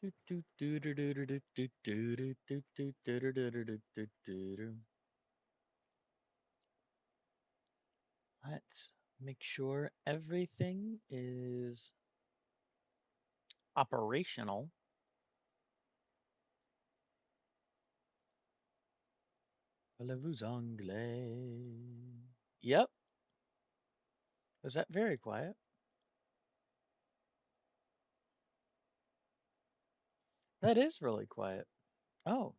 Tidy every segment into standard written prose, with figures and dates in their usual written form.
Let's make sure everything is operational. Parlez-vous anglais? Yep. Is that very quiet? That is really quiet. Oh,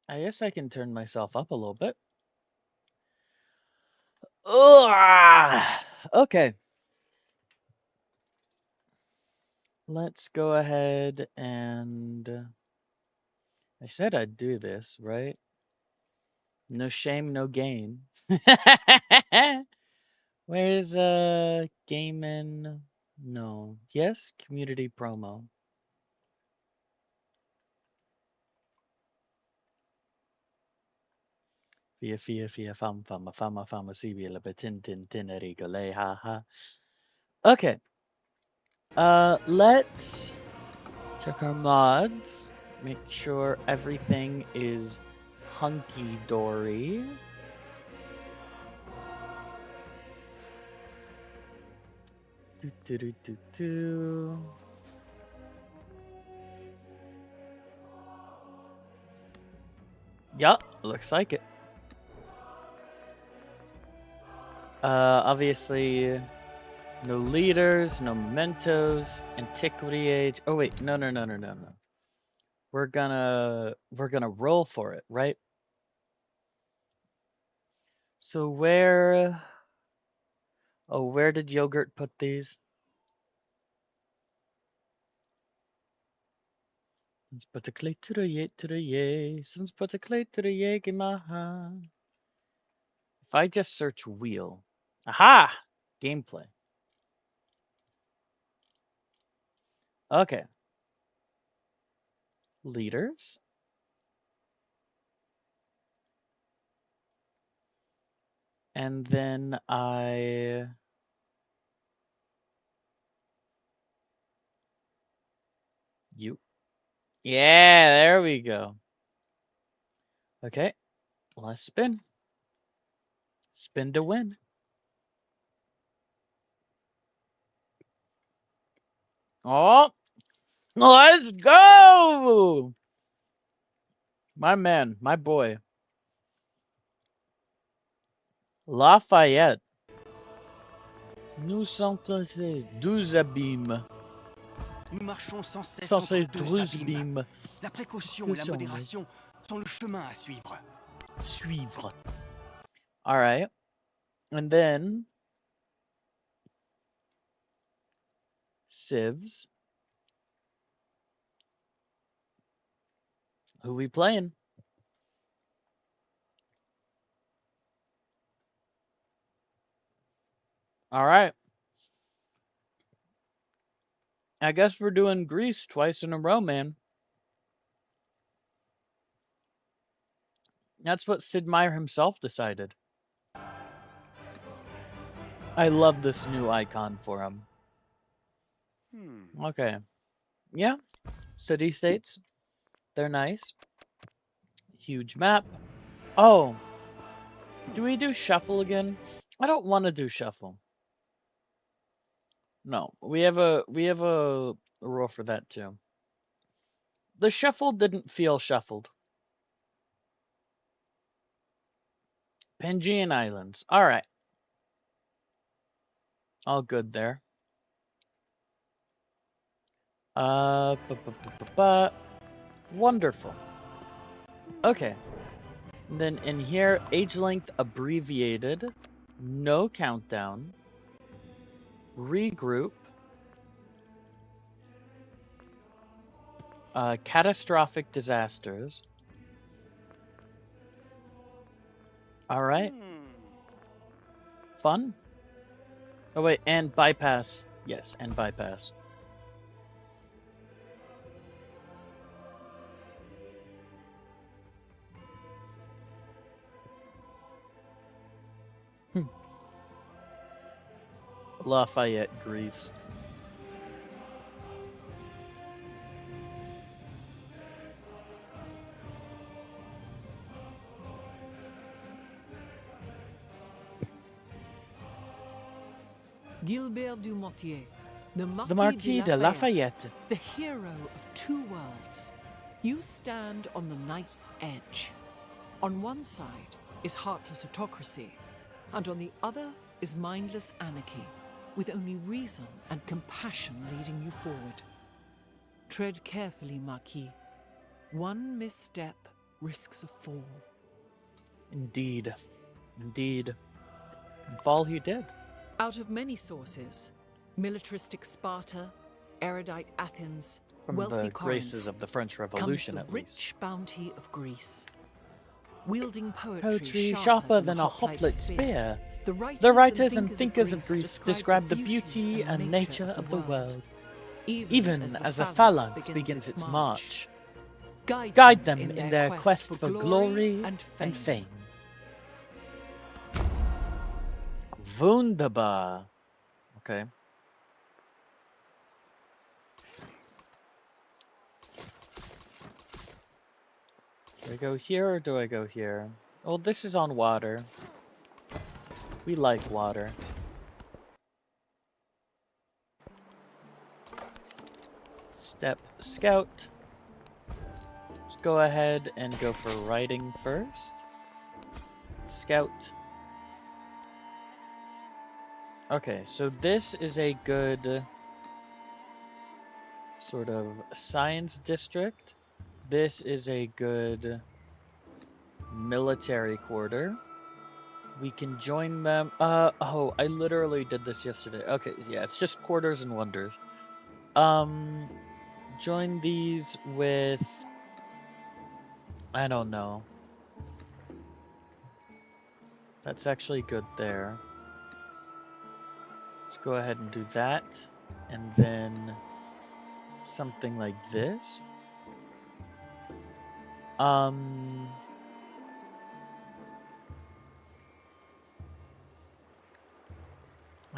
I guess I can turn myself up a little bit. Ugh! Okay, let's go ahead and I said I'd do this, right? No shame, no gain. Where's gaming? No. Yes, community promo. Fia fama sibila tin tin tin rigole ha ha. Okay. Let's check our mods. Make sure everything is hunky dory. Do, do, do, do, do. Yup, looks like it. Obviously, no leaders, no mementos, antiquity age. Oh wait, no. We're gonna roll for it, right? So where did Yogurt put these? Let's put the clay to the ye, let's put the clay to the ye in my hand. If I just search wheel. Aha! Gameplay. Okay. Leaders. And then you. Yeah, there we go. Okay. Let's spin. Spin to win. Oh, let's go! My man, my boy. Lafayette. Nous sommes classés 12 abîmes. Nous marchons sans cesse Sans entre ces deux 12 abîmes. abîmes. La précaution et la modération sont le chemin à suivre. Suivre. All right. And then Civs. Who we playing? All right. I guess we're doing Greece twice in a row, man. That's what Sid Meier himself decided. I love this new icon for him. Okay. Yeah. City states. They're nice. Huge map. Oh. Do we do shuffle again? I don't want to do shuffle. No. We have a rule for that too. The shuffle didn't feel shuffled. Pangean Islands. All right. All good there. Wonderful. Okay. And then in here, age length abbreviated, no countdown, regroup, catastrophic disasters. All right. Fun. Oh wait, and bypass. Yes, and bypass. Lafayette, Greece. Gilbert du Mortier, the The Marquis, de Lafayette. the hero of two worlds. You stand on the knife's edge. On one side is heartless autocracy, and on the other is mindless anarchy, with only reason and compassion leading you forward. Tread carefully, Marquis. One misstep risks a fall. Indeed. Indeed. And fall he did. Out of many sources, militaristic Sparta, erudite Athens, From wealthy the graces Corinth, of the French comes Revolution, the at rich least. bounty of Greece. Wielding Poetry poetry sharper than a hoplite spear. The writers and thinkers of Greece describe the beauty and nature of the world, even as the phalanx begins its march. Guide them in their quest for glory and fame. Wunderbar. Okay. Do I go here or do I go here? Oh, this is on water. We like water. Step scout. Let's go ahead and go for riding first. Scout. Okay, so this is a good sort of science district. This is a good military quarter. We can join them. Oh, I literally did this yesterday. Okay, yeah, it's just quarters and wonders. Join these with, I don't know. That's actually good there. Let's go ahead and do that. And then something like this. I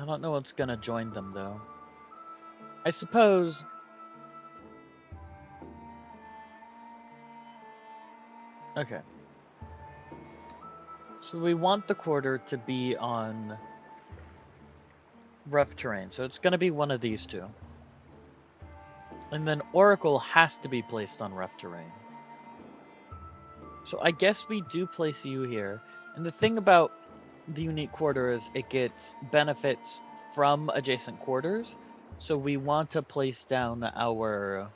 don't know what's gonna join them though. I suppose okay. So we want the quarter to be on rough terrain, so it's gonna be one of these two. And then Oracle has to be placed on rough terrain. So I guess we do place you here. And the thing about the unique quarter is it gets benefits from adjacent quarters. So we want to place down our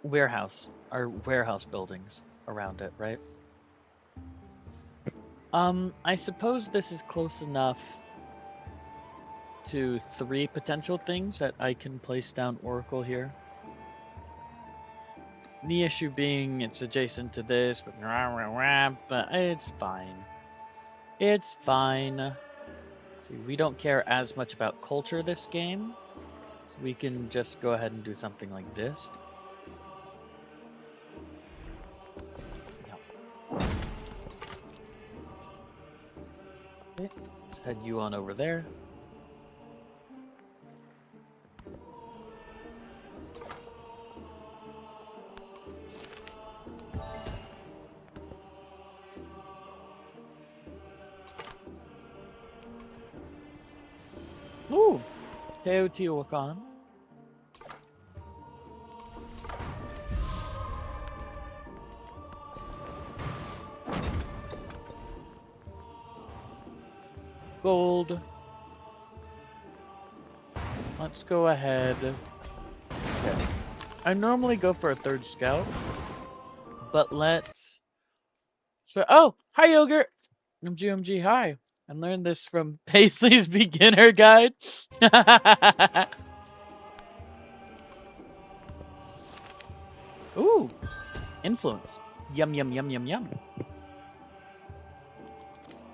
warehouse, our warehouse buildings around it, right? I suppose this is close enough to 3 potential things that I can place down Oracle here. The issue being it's adjacent to this, but it's fine. It's fine. See, we don't care as much about culture this game, so we can just go ahead and do something like this. Okay, let's head you on over there. Ooh, Teotihuacan. Gold. Let's go ahead. Okay. I normally go for a 3rd scout, but let's. So, oh, hi Yogurt. MGMG, hi. I learned this from Paisley's beginner guide. Ooh, influence. Yum, yum, yum, yum, yum.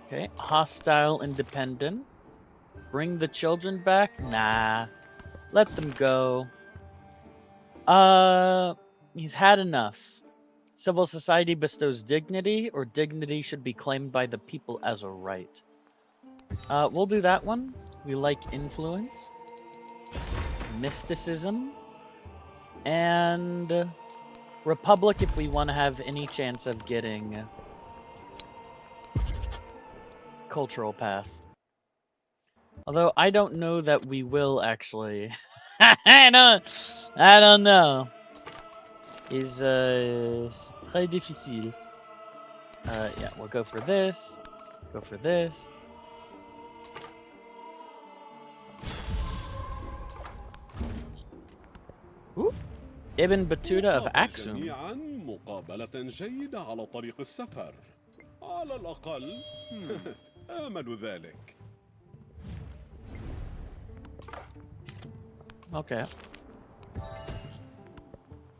Okay, hostile independent. Bring the children back? Nah. Let them go. He's had enough. Civil society bestows dignity, or dignity should be claimed by the people as a right. We'll do that one. We like influence, mysticism, and republic if we want to have any chance of getting cultural path. Although I don't know that we will actually. I don't know. Is très difficile. Yeah, we'll go for this. Go for this. Ooh. Ibn Battuta of Aksum. جميعا مقابلة جيدة على طريق السفر. على الأقل آمل ذلك. Okay.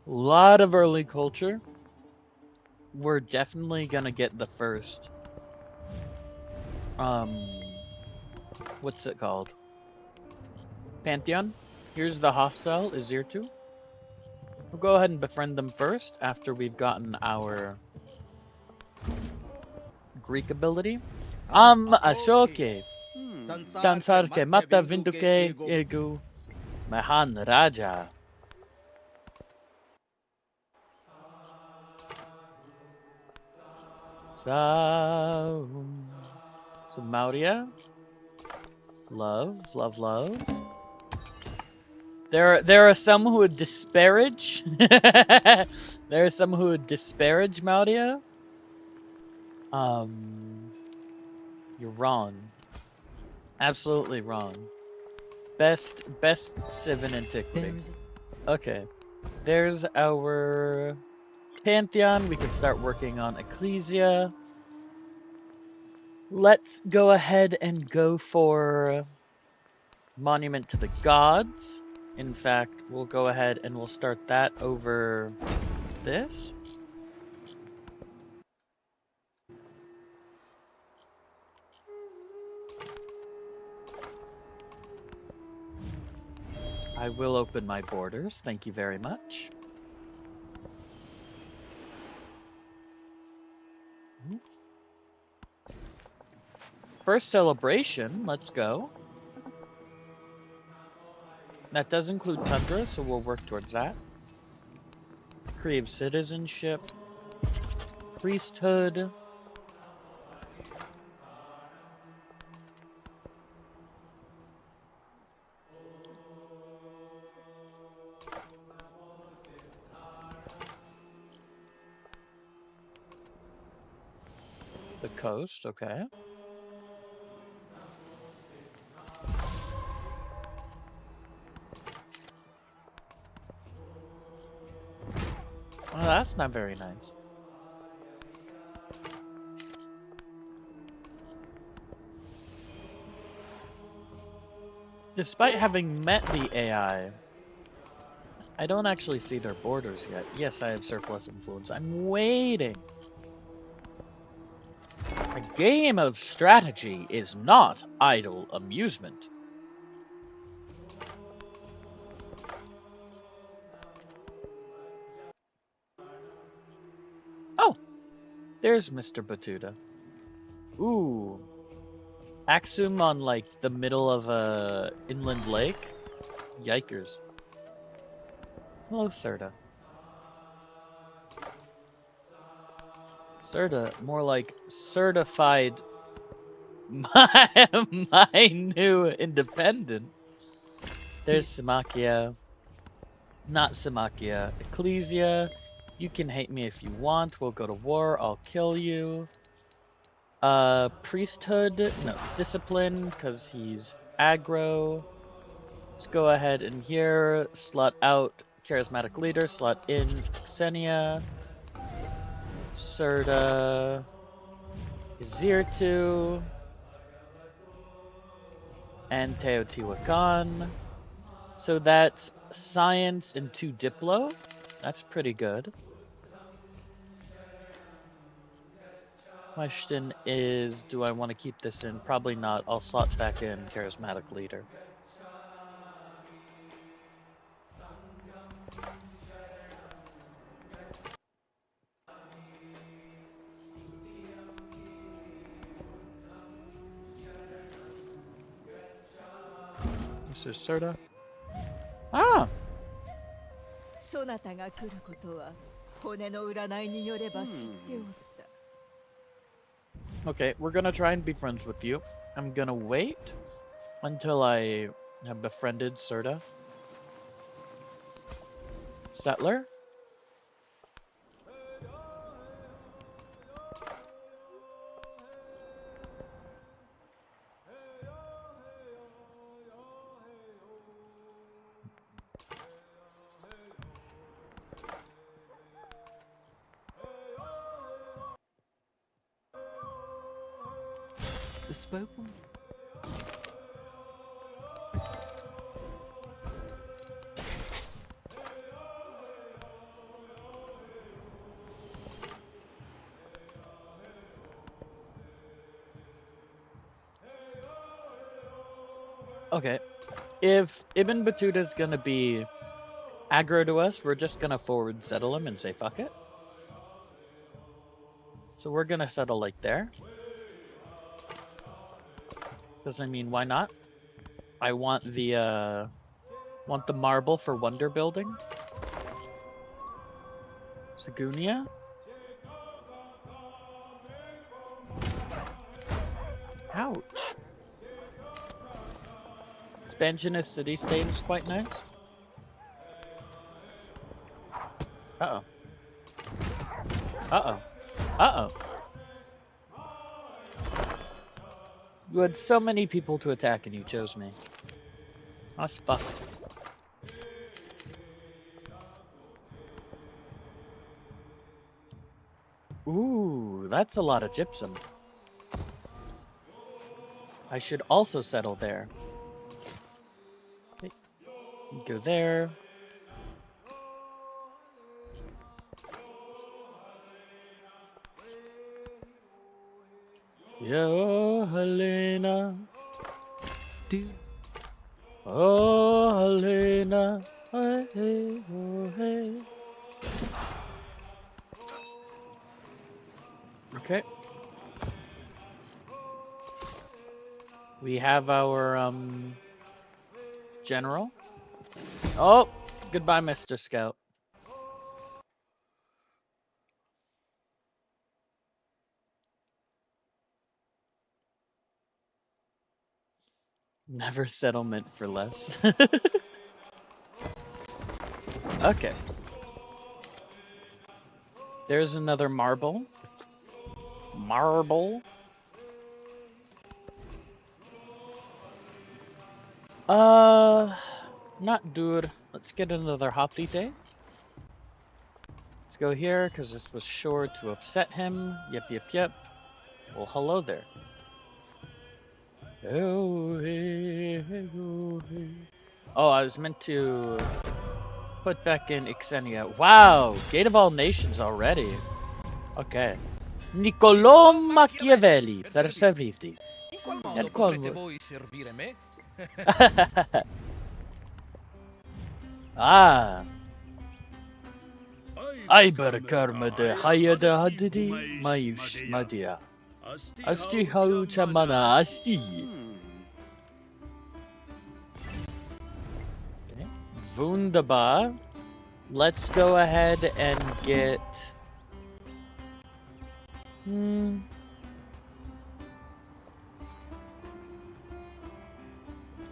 Lot of early culture. We're definitely gonna get the first. What's it called? Pantheon. Here's the hostile Izirtu. We'll go ahead and befriend them first after we've gotten our Greek ability. Ashoke. Dansarke mata vinduke egu Mahan Raja. So Maurya. Love. There are some who would disparage. There are some who would disparage Maurya. You're wrong. Absolutely wrong. Best civ in antiquity. Okay. There's our Pantheon. We can start working on Ecclesia. Let's go ahead and go for Monument to the Gods. In fact, we'll go ahead and we'll start that over this. I will open my borders. Thank you very much. First celebration. Let's go. That does include Tundra, so we'll work towards that. Create citizenship. Priesthood. The coast, okay. Oh, that's not very nice. Despite having met the AI, I don't actually see their borders yet. Yes, I have surplus influence. I'm waiting. A game of strategy is not idle amusement. Oh, there's Mr. Batuta. Ooh. Aksum on, like, the middle of a inland lake? Yikers. Hello, Serta. Serta, more like certified my new independent. There's Samakia. Not Samakia. Ecclesia. You can hate me if you want. We'll go to war. I'll kill you. Priesthood. No, discipline, because he's aggro. Let's go ahead and here. Slot out charismatic leader. Slot in Xenia. Serta. Izirtu. And Teotihuacan. So that's science and 2 Diplo. That's pretty good. Question is, do I want to keep this in? Probably not. I'll slot back in charismatic leader. This is Serta. Ah! そなたが来ることは骨の占いによれば知っておった。Okay, we're gonna try and be friends with you. I'm gonna wait until I have befriended, sort of. Settler? The spoken. Okay. If Ibn Battuta gonna be aggro to us, we're just gonna forward settle him and say fuck it. So we're gonna settle like there. Because I mean, why not? I want the marble for wonder building. Sagunia. Ouch. Expansionist city-state is quite nice. Uh-oh. Uh-oh. Uh-oh. You had so many people to attack and you chose me. That's fucked. Ooh, that's a lot of gypsum. I should also settle there. Okay. Go there. Yo, Helena. Do. Oh, Helena. Hey, oh, hey. Okay. We have our, general. Oh, goodbye, Mr. Scout. Never settlement for less. Okay. There's another marble. Marble. Not dude. Let's get another Hoppy Day. Let's go here, because this was sure to upset him. Yep, yep, yep. Well, hello there. Oh, hey, hey, oh, hey. Oh, I was meant to put back in Ixenia. Wow, Gate of All Nations already. Okay. Niccolò Machiavelli, per servirti. In qual modo Nel qual potrete modo? voi servire me? Ah. Ayber karmada hayada hadidi mayush madia. Asti hau chamana asti. Okay. Wunderbar. Let's go ahead and get...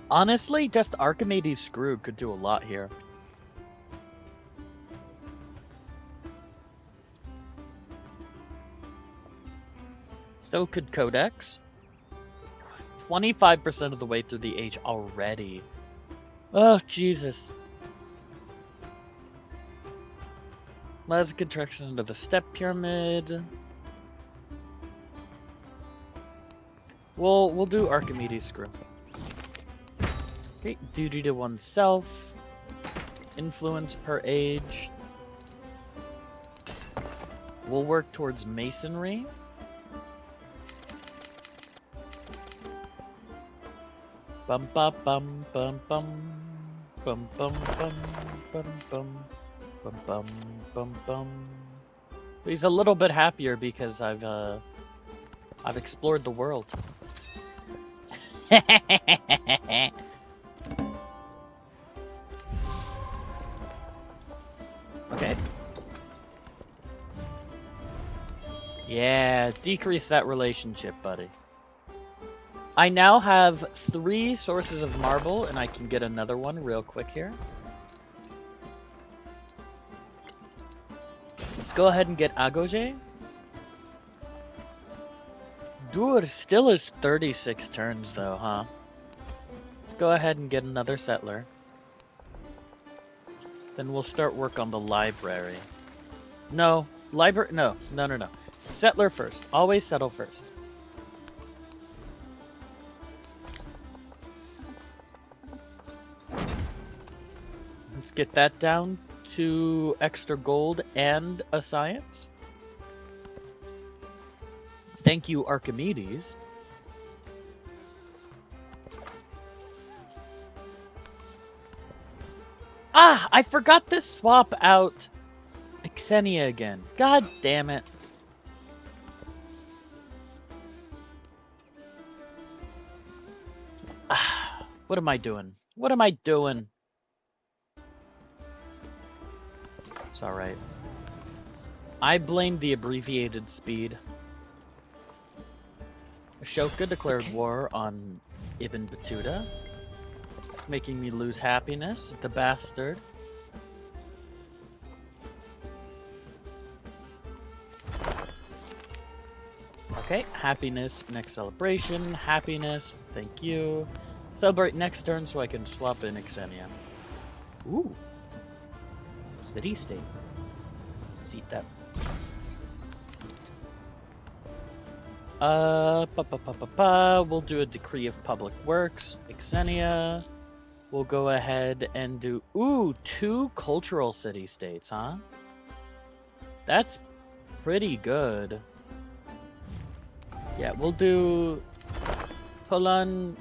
Honestly, just Archimedes Screw could do a lot here. So could Codex. 25% of the way through the age already. Oh, Jesus. Let's get direction into the step pyramid. We'll do Archimedes Screw. Okay, duty to oneself. Influence per age. We'll work towards masonry. Bum bum bum bum bum bum bum bum bum bum bum bum bum bum. He's a little bit happier because I've explored the world. Okay. Yeah, decrease that relationship, buddy. I now have 3 sources of marble, and I can get another one real quick here. Let's go ahead and get Agoge. Dude, still is 36 turns though, huh? Let's go ahead and get another settler. Then we'll start work on the library. No, no. Settler first. Always settle first. Let's get that down to extra gold and a science. Thank you, Archimedes. Ah, I forgot to swap out Xenia again. God damn it. Ah, what am I doing? What am I doing? It's alright. I blame the abbreviated speed. Ashoka declared war on Ibn Battuta. It's making me lose happiness, the bastard. Okay, happiness, next celebration, happiness, thank you. Celebrate next turn so I can swap in Xenia. Ooh. City state. Seat that. We'll do a decree of public works. Xenia. We'll go ahead and do, 2 cultural city-states, huh? That's pretty good. Yeah, we'll do Tolan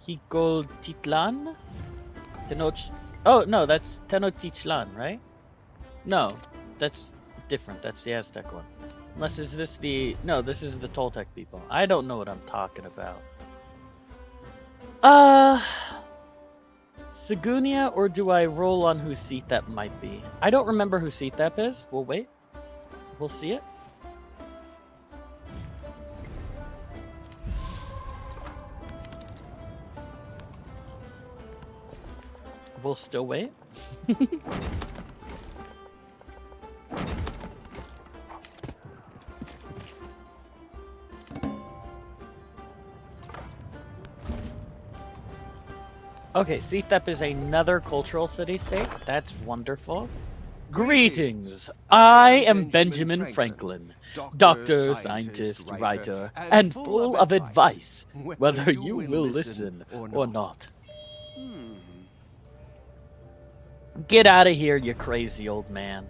Higoltitlan? Oh, no, that's Tenochtitlan, right? No, that's different. That's the Aztec one. Unless is this the... No, this is the Toltec people. I don't know what I'm talking about. Segunia, or do I roll on whose seat that might be? I don't remember whose seat that is. We'll wait. We'll see it. We'll still wait. Okay, Sethep is another cultural city-state. That's wonderful. Greetings! I am Benjamin Franklin, doctor, scientist, writer, and full of advice, whether you will listen or not. Get out of here, you crazy old man.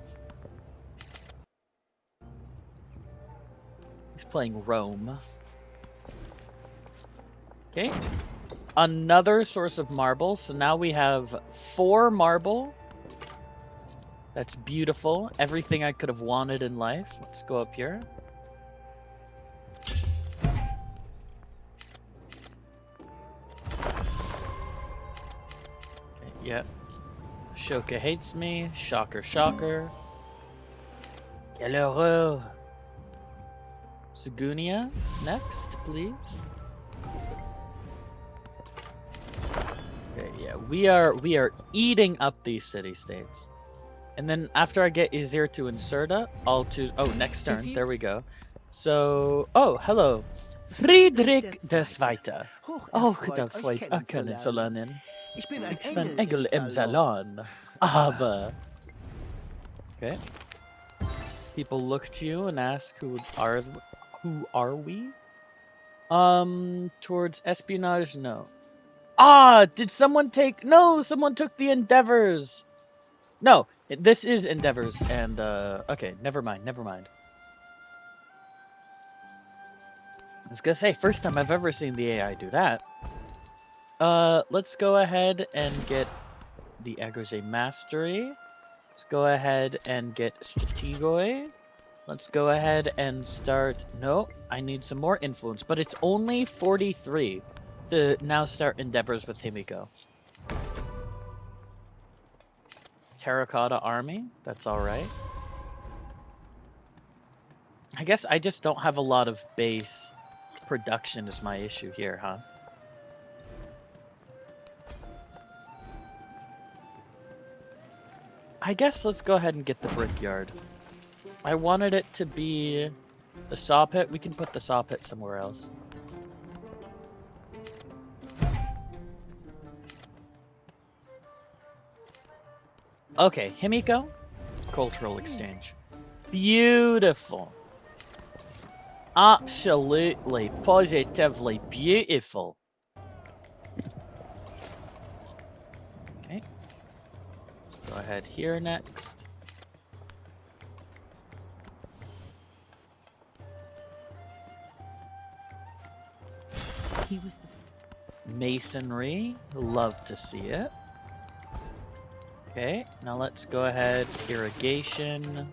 He's playing Rome. Okay. Another source of marble. So now we have 4 marble. That's beautiful. Everything I could have wanted in life. Let's go up here. Okay, yeah. Ashoka hates me. Shocker, shocker. Quelle horreur. Segunia, next, please. Okay, yeah, we are eating up these city-states. And then after I get Izir to Inserta, I'll choose... Oh, next turn. There we go. So... Oh, hello. Friedrich der Zweite. Oh, da freut erkennen zu lernen. Ich bin Engel im Salon. Aber... Okay. People look to you and ask who are we? Towards espionage? No. Ah, did someone take... No, someone took the endeavors. No, this is endeavors, and, okay, never mind. I was gonna say, first time I've ever seen the AI do that. Let's go ahead and get the Agrégé Mastery. Let's go ahead and get Strategoi. Let's go ahead and start... No, I need some more influence, but it's only 43 to now start endeavors with Himiko. Terracotta Army, that's alright. I guess I just don't have a lot of base production is my issue here, huh? I guess let's go ahead and get the brickyard. I wanted it to be the saw pit. We can put the saw pit somewhere else. Okay, Himiko. Cultural exchange. Beautiful. Absolutely, positively beautiful. Okay. Let's go ahead here next. He was the Masonry. Love to see it. Okay, now let's go ahead. Irrigation.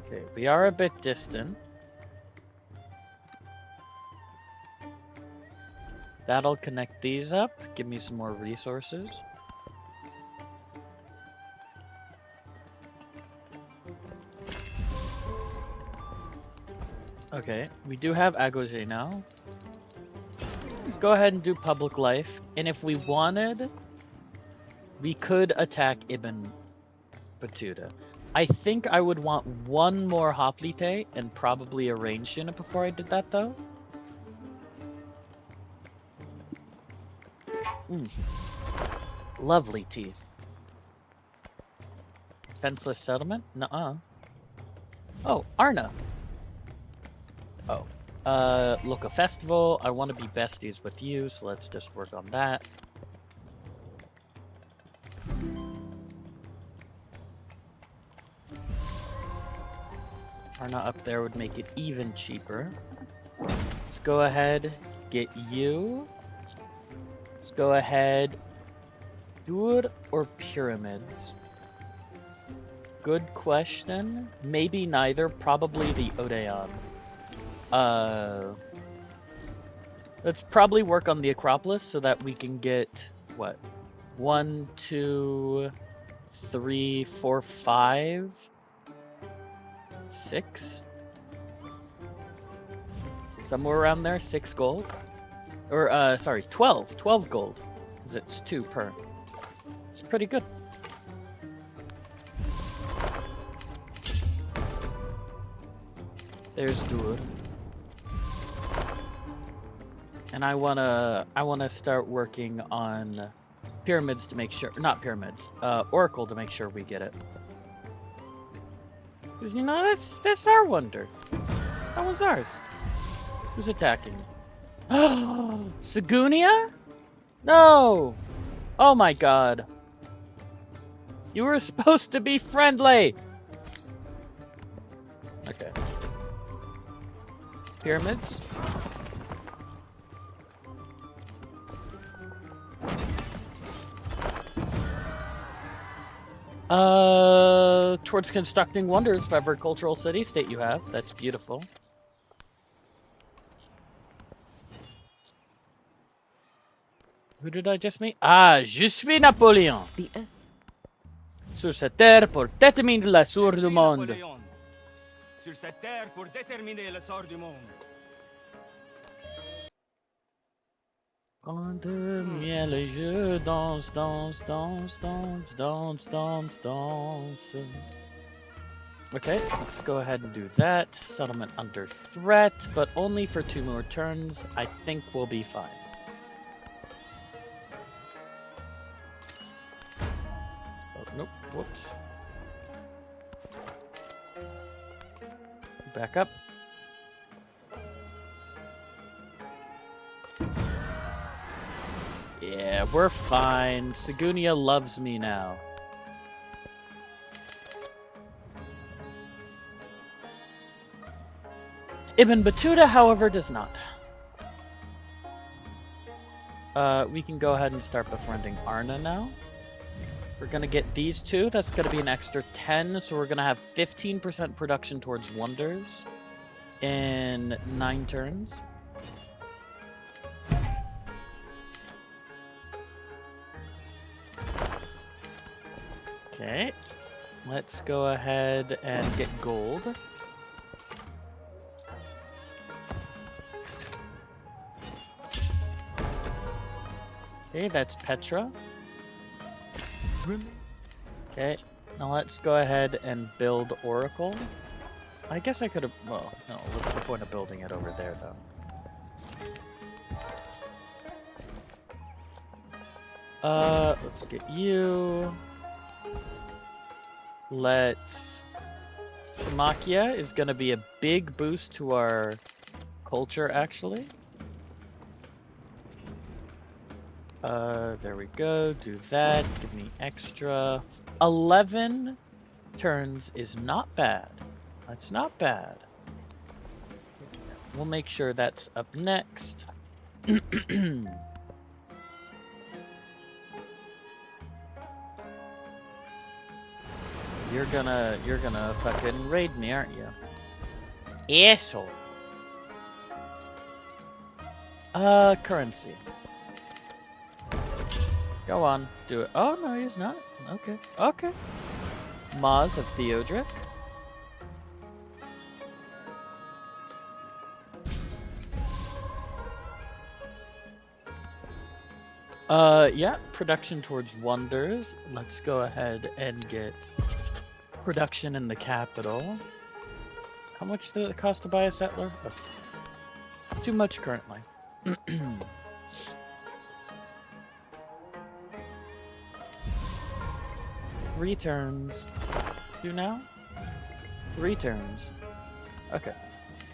Okay, we are a bit distant. That'll connect these up. Give me some more resources. Okay, we do have Agogé now. Let's go ahead and do public life. And if we wanted, we could attack Ibn Battuta. I think I would want one more Hoplite and probably a ranged unit before I did that, though. Lovely teeth. Fenceless settlement? Nuh-uh. Oh, Arna. Oh. Look, a festival. I want to be besties with you, so let's just work on that. Arna up there would make it even cheaper. Let's go ahead, get you. Let's go ahead. Dude or pyramids? Good question. Maybe neither. Probably the Odeon. Let's probably work on the Acropolis so that we can get what? 1, 2, 3, 4, 5, 6. Somewhere around there, 6 gold. Or sorry, 12. 12 gold. Because it's 2 per. It's pretty good. There's Dur. And I wanna start working on pyramids to make sure, not pyramids, Oracle to make sure we get it. Cause you know that's our wonder. That one's ours. Who's attacking? Sagunia? No! Oh my god. You were supposed to be friendly! Okay. Pyramids? Towards constructing wonders for every cultural city-state you have. That's beautiful. Who did I just meet? Ah, je suis Napoléon. The S. Sur cette terre pour déterminer la sort du monde. Napoléon. Sur cette terre pour déterminer le sort du monde. Prends de miel et je danse, danse, danse, danse, danse, danse, danse. Okay, let's go ahead and do that. Settlement under threat, but only for 2 more turns. I think we'll be fine. Oh, nope, whoops. Back up. Yeah, we're fine. Sagunia loves me now. Ibn Battuta, however, does not. We can go ahead and start befriending Arna now. We're gonna get these 2. That's gonna be an extra 10, so we're gonna have 15% production towards wonders in 9 turns. Okay. Let's go ahead and get gold. Okay, that's Petra. Okay, now let's go ahead and build Oracle. I guess I could have, well, no, what's the point of building it over there, though? Let's get you. Let's... Samakia is gonna be a big boost to our culture, actually. There we go, do that, give me extra. 11 turns is not bad. That's not bad. We'll make sure that's up next. You're gonna fucking raid me, aren't you? Asshole. Currency. Go on, do it. Oh, no, he's not. Okay, okay. Maz of Theodric. Yeah, production towards wonders. Let's go ahead and get production in the capital. How much does it cost to buy a settler? Oh, too much currently. 3 turns. 2 now? 3 turns. Okay.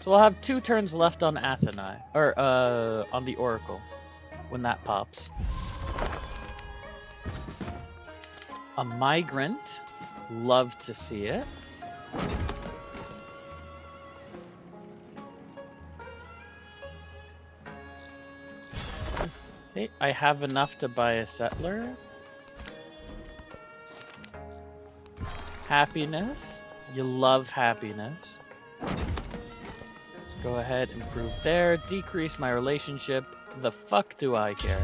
So we'll have 2 turns left on Athenai. Or, on the Oracle. When that pops. A migrant. Love to see it. Okay, I have enough to buy a settler. Happiness. You love happiness. Let's go ahead, improve there. Decrease my relationship. The fuck do I care?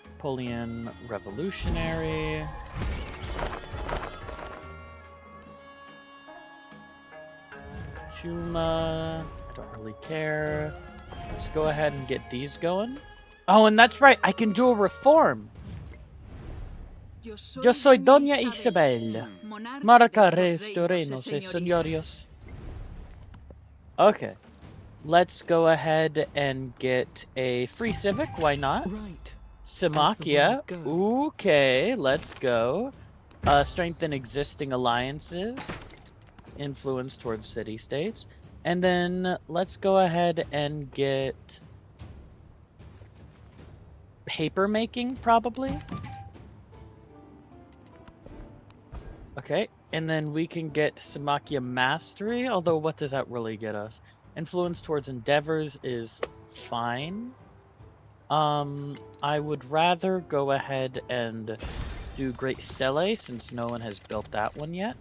Napoleon Revolutionary. Chuma. I don't really care. Let's go ahead and get these going. Oh, and that's right. I can do a reform. Yo soy Doña Isabel. Marca reinos y señorios. Okay. Let's go ahead and get a free civic. Why not? Right. Samakia. Okay, let's go. Strengthen existing alliances. Influence towards city-states. And then let's go ahead and get paper making, probably. Okay, and then we can get Samakia Mastery, although what does that really get us? Influence towards endeavors is fine. I would rather go ahead and do Great Stele, since no one has built that one yet.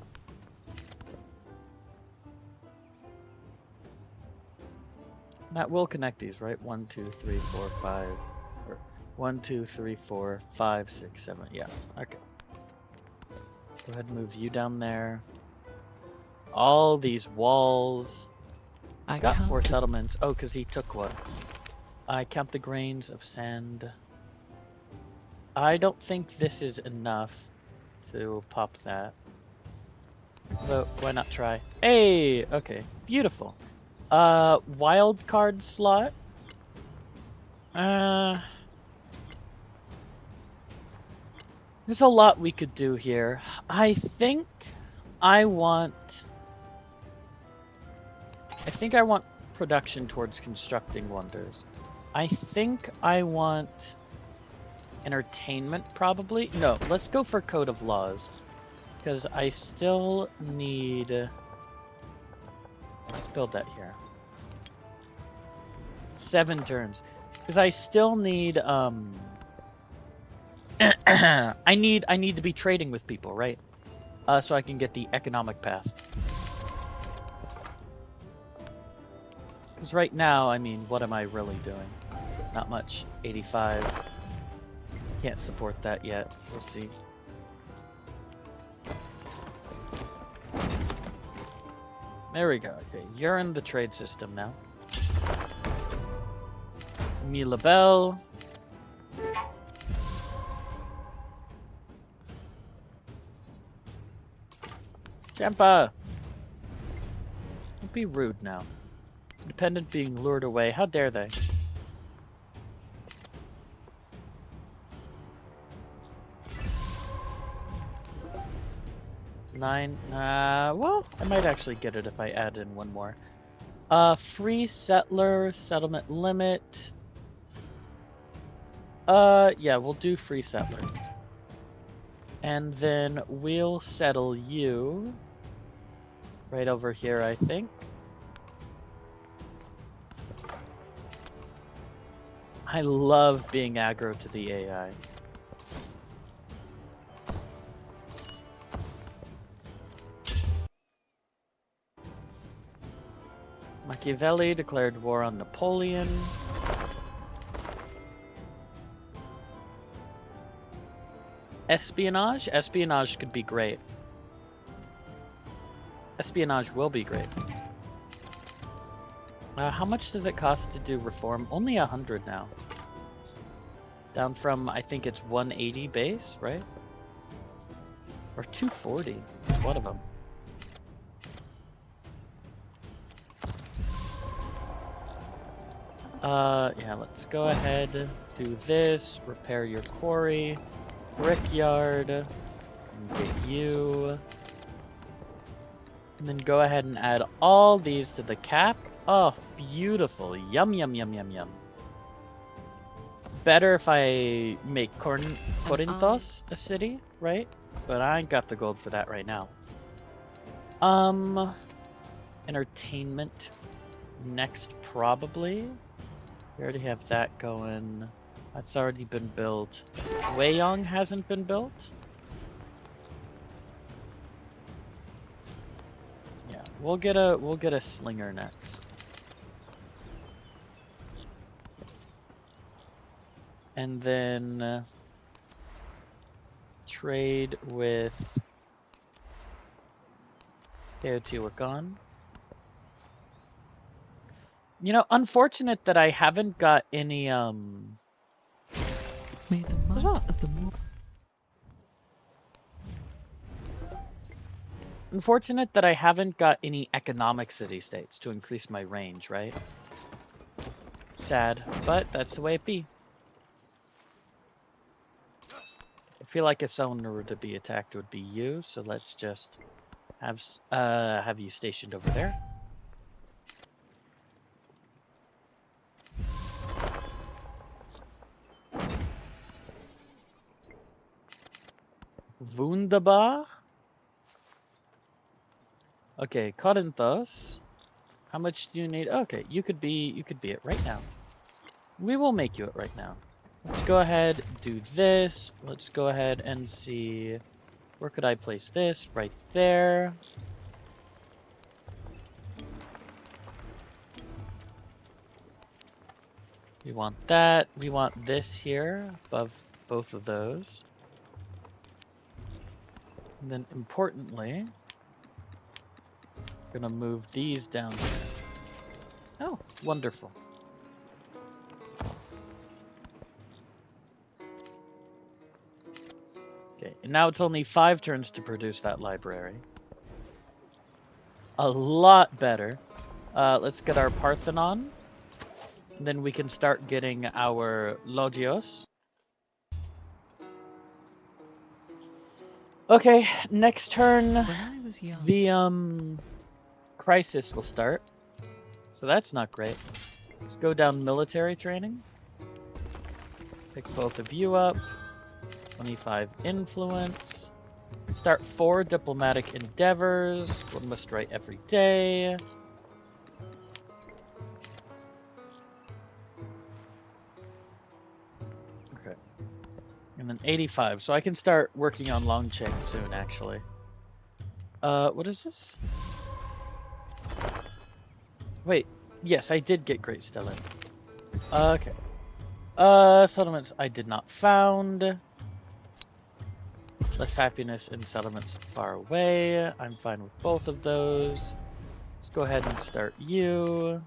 That will connect these, right? 1, 2, 3, 4, 5. Or 1, 2, 3, 4, 5, 6, 7. Yeah, okay. Let's go ahead and move you down there. All these walls. He's got 4 settlements. Oh, because he took one. I count the grains of sand. I don't think this is enough to pop that. But why not try? Hey! Okay, beautiful. Wild card slot. There's a lot we could do here. I think I want production towards constructing wonders. I think I want entertainment, probably. No, let's go for Code of Laws. Because I still need... Let's build that here. 7 turns. Because I still need, I need to be trading with people, right? So I can get the economic path. Because right now, I mean, what am I really doing? Not much. 85. Can't support that yet. We'll see. There we go. Okay, you're in the trade system now. Milabel. Jampa! Don't be rude now. Dependent being lured away. How dare they? Nine. Well, I might actually get it if I add in one more. Free settler settlement limit. Yeah, we'll do free settler. And then we'll settle you right over here, I think. I love being aggro to the AI. Machiavelli declared war on Napoleon. Espionage? Espionage could be great. Espionage will be great. How much does it cost to do reform? Only 100 now. Down from, I think it's 180 base, right? Or 240. It's one of them. Yeah, let's go ahead, do this, repair your quarry, brickyard, and get you. And then go ahead and add all these to the cap. Oh, beautiful. Yum, yum, yum, yum, yum. Better if I make Corinthos a city, right? But I ain't got the gold for that right now. Entertainment next, probably. We already have that going. That's already been built. Weiyang hasn't been built. Yeah, we'll get a slinger next. And then trade with Teotihuacan. You know, unfortunate that I haven't got any May the might of the more. Unfortunate that I haven't got any economic city-states to increase my range, right? Sad, but that's the way it be. I feel like if someone were to be attacked, it would be you, so let's just have you stationed over there. Wunderbar. Okay, Corinthos. How much do you need? Okay, you could be it right now. We will make you it right now. Let's go ahead, do this. Let's go ahead and see, where could I place this? Right there. We want that. We want this here above both of those. And then importantly, we're gonna move these down here. Oh, wonderful. Okay, and now it's only 5 turns to produce that library. A lot better. Let's get our Parthenon. Then we can start getting our Lodios. Okay, next turn, the crisis will start. So that's not great. Let's go down military training. Pick both of you up. 25 influence. Start 4 diplomatic endeavors. 1 must write every day. Okay. And then 85. So I can start working on Longcheng soon, actually. What is this? Wait. Yes, I did get Great Stellar. Okay. Settlements I did not found. Less happiness in settlements far away. I'm fine with both of those. Let's go ahead and start you.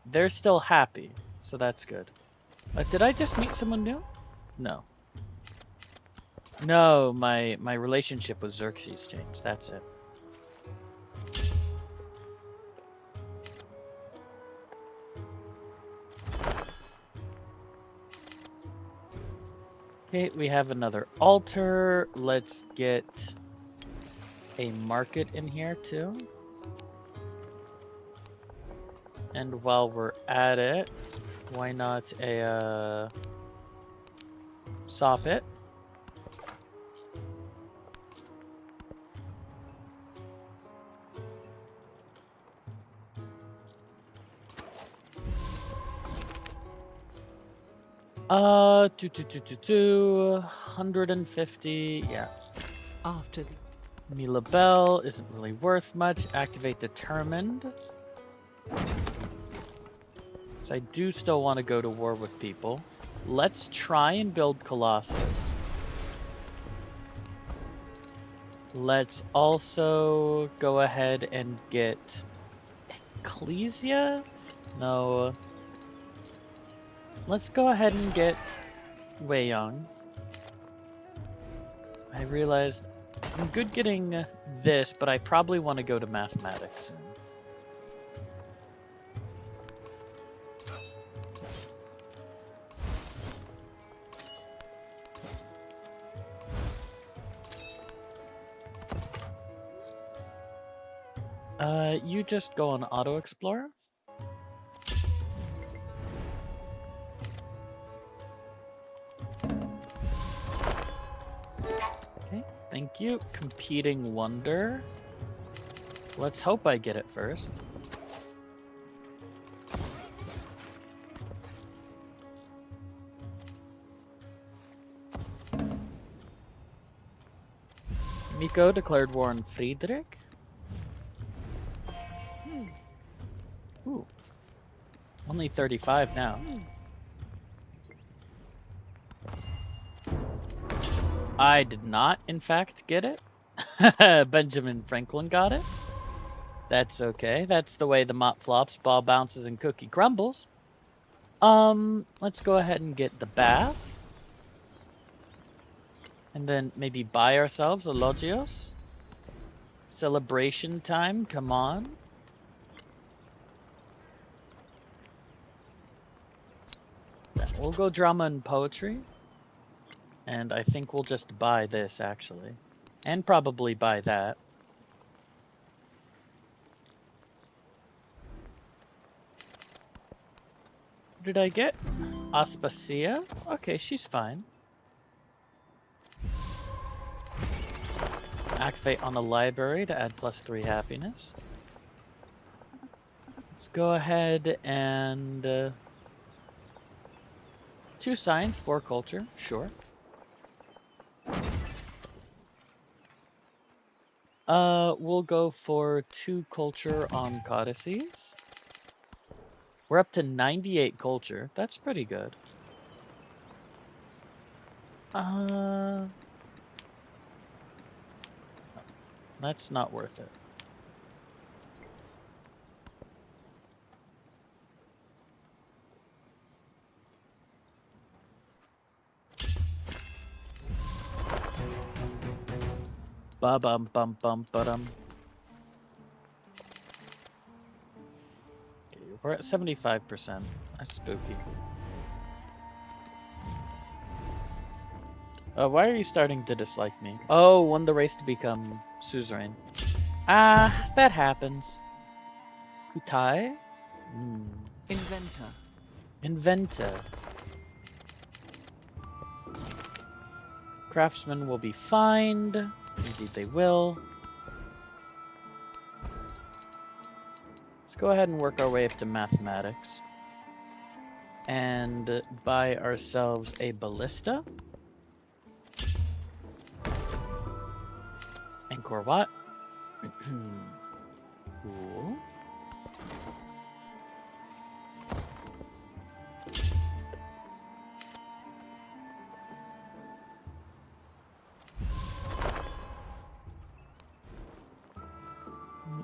They're still happy, so that's good. Did I just meet someone new? No. No, my relationship with Xerxes changed. That's it. Okay, we have another altar. Let's get a market in here too. And while we're at it, why not a soffit? Two, 150, yeah. After Mila Bell isn't really worth much. Activate Determined. So I do still want to go to war with people. Let's try and build Colossus. Let's also go ahead and get Ecclesia? No. Let's go ahead and get Wei Young. I realized I'm good getting this, but I probably want to go to mathematics soon. You just go on Auto Explorer. Okay, thank you. Competing Wonder. Let's hope I get it first. Miko declared war on Friedrich. Ooh. Only 35 now. I did not, in fact, get it. Benjamin Franklin got it. That's okay. That's the way the mop flops, ball bounces, and cookie crumbles. Let's go ahead and get the bath. And then maybe buy ourselves a Logios. Celebration time, come on. We'll go drama and poetry. And I think we'll just buy this, actually. And probably buy that. What did I get? Aspasia? Okay, she's fine. Activate on the library to add +3 happiness. Let's go ahead and... 2 science, 4 culture, sure. We'll go for 2 culture on codices. We're up to 98 culture. That's pretty good. That's not worth it. Ba-bum bum bum ba-dum. Okay, we're at 75%. That's spooky. Why are you starting to dislike me? Oh, won the race to become suzerain. Ah, that happens. Kutai? Inventor. Inventor. Craftsmen will be fined. Indeed they will. Let's go ahead and work our way up to mathematics. And buy ourselves a ballista. Angkor Wat. Cool.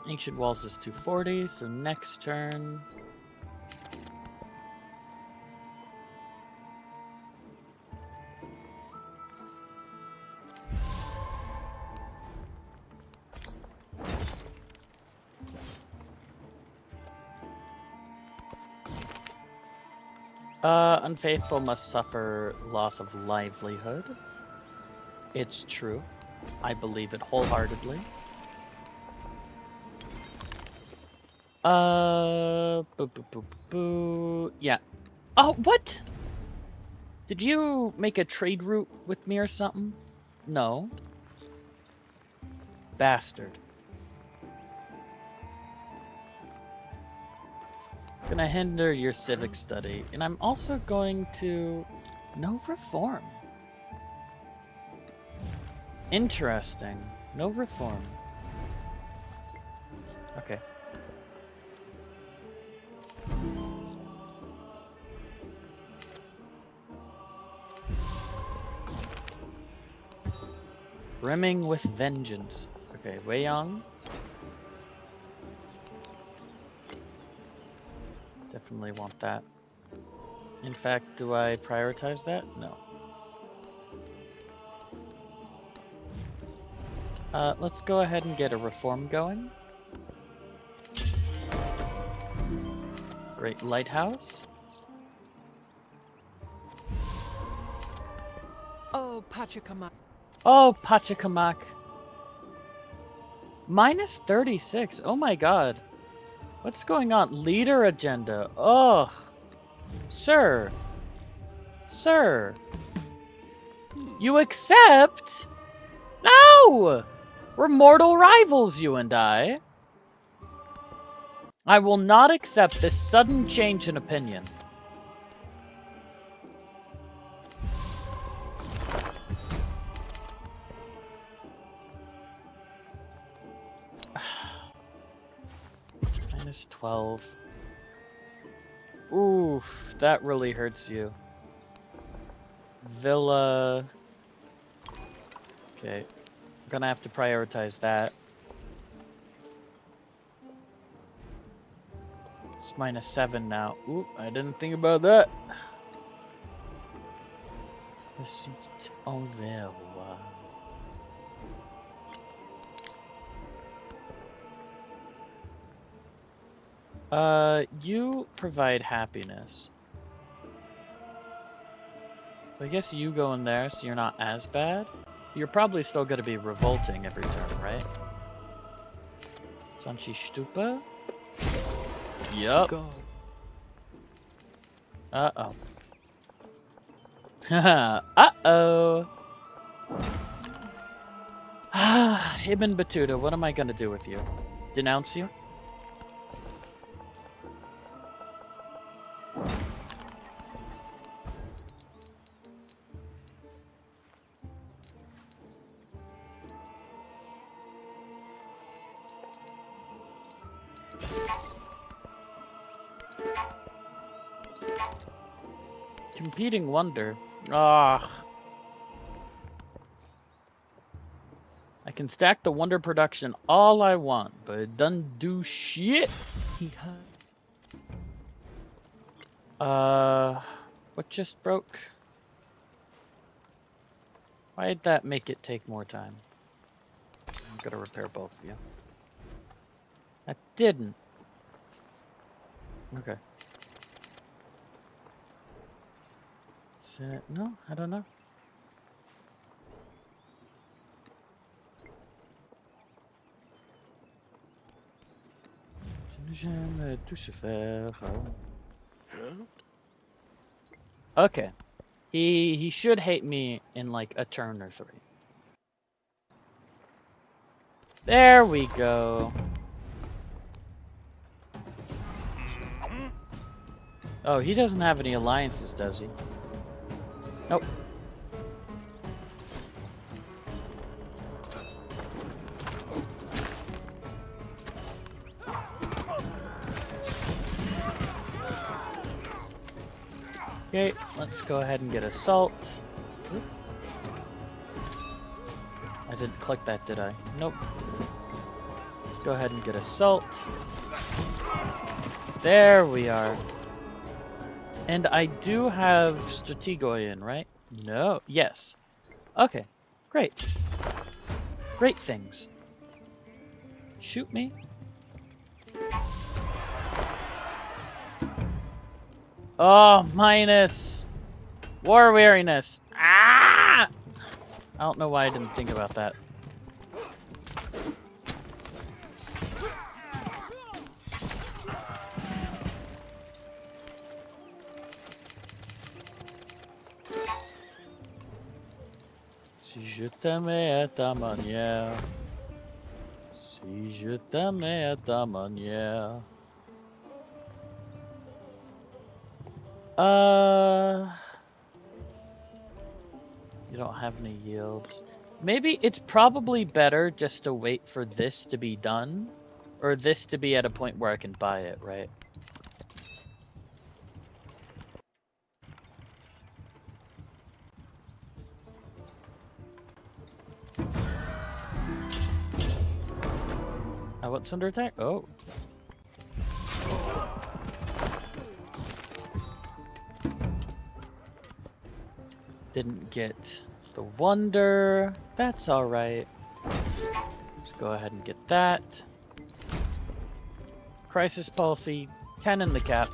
Ancient Walls is 240, so next turn. Unfaithful must suffer loss of livelihood. It's true. I believe it wholeheartedly. Boo, boo, boo, boo, boo. Yeah. Oh, what? Did you make a trade route with me or something? No. Bastard. Gonna hinder your civic study, and I'm also going to... No reform. Interesting. No reform. Okay. Brimming with vengeance. Okay, Wei Yang. Definitely want that. In fact, do I prioritize that? No. Let's go ahead and get a reform going. Great Lighthouse. Oh, Pachacamac. Oh, Pachacamac. Minus 36. Oh my god. What's going on? Leader agenda. Oh. Sir. Sir. You accept? No! We're mortal rivals, you and I. I will not accept this sudden change in opinion. Minus 12. Oof, that really hurts you. Villa. Okay, I'm gonna have to prioritize that. It's minus 7 now. Ooh, I didn't think about that. Receipt envers. You provide happiness. So I guess you go in there so you're not as bad. You're probably still gonna be revolting every turn, right? Sanchi Stupa? Yup. Go. Uh-oh. Uh-oh. Ibn Battuta, what am I gonna do with you? Denounce you? Competing wonder. Ah. I can stack the wonder production all I want, but it doesn't do shit. He heard. What just broke? Why'd that make it take more time? I'm gonna repair both of you. That didn't. Okay. No, I don't know. J'aime tout se faire. Okay. He should hate me in like a turn or 3. There we go. Oh, he doesn't have any alliances, does he? Nope. Okay, let's go ahead and get assault. Oop. I didn't click that, did I? Nope. go ahead and get assault. There we are. And I do have Strategoi in, right? No. Yes. Okay. Great. Great things. Shoot me. Oh, minus. War weariness. Ah! I don't know why I didn't think about that. Si je t'aimais à ta manière. Si je t'aimais à ta manière. You don't have any yields. Maybe it's probably better just to wait for this to be done. Or this to be at a point where I can buy it, right? What's under attack? Oh. Didn't get the wonder. That's alright. Let's go ahead and get that. Crisis policy, 10 in the cap.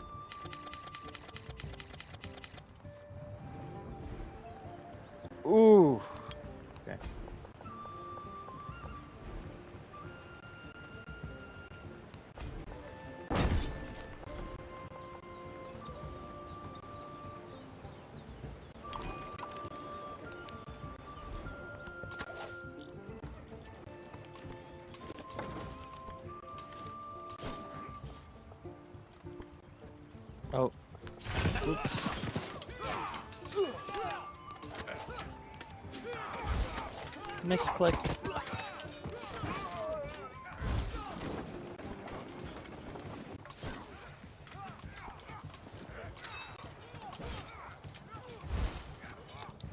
Ooh. Okay. Oh. Oops. Misclick.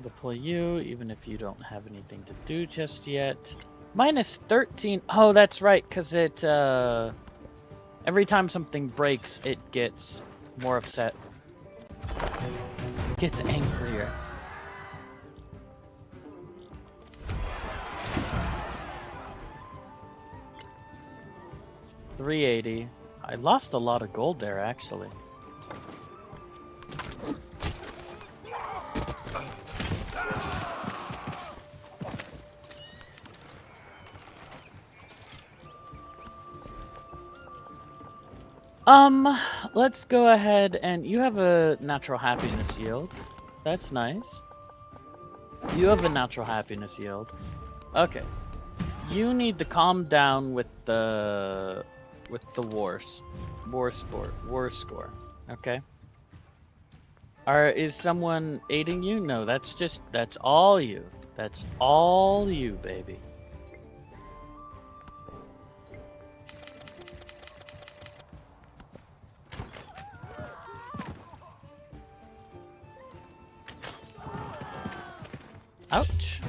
Deploy you, even if you don't have anything to do just yet. Minus 13. Oh, that's right, because it, every time something breaks, it gets more upset. It gets angrier. $380. I lost a lot of gold there, actually. Let's go ahead and you have a natural happiness yield. That's nice. You have a natural happiness yield. Okay. You need to calm down with the war score. Okay. Is someone aiding you? No, that's all you. That's all you, baby. Ouch.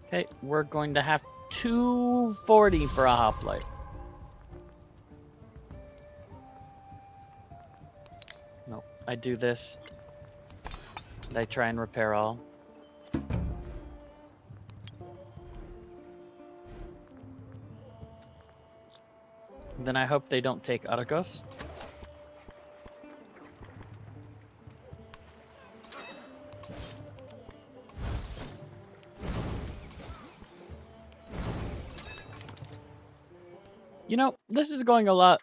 Okay, we're going to have 240 for a hoplite. No, I do this. And I try and repair all. Then I hope they don't take Argos. You know, this is going a lot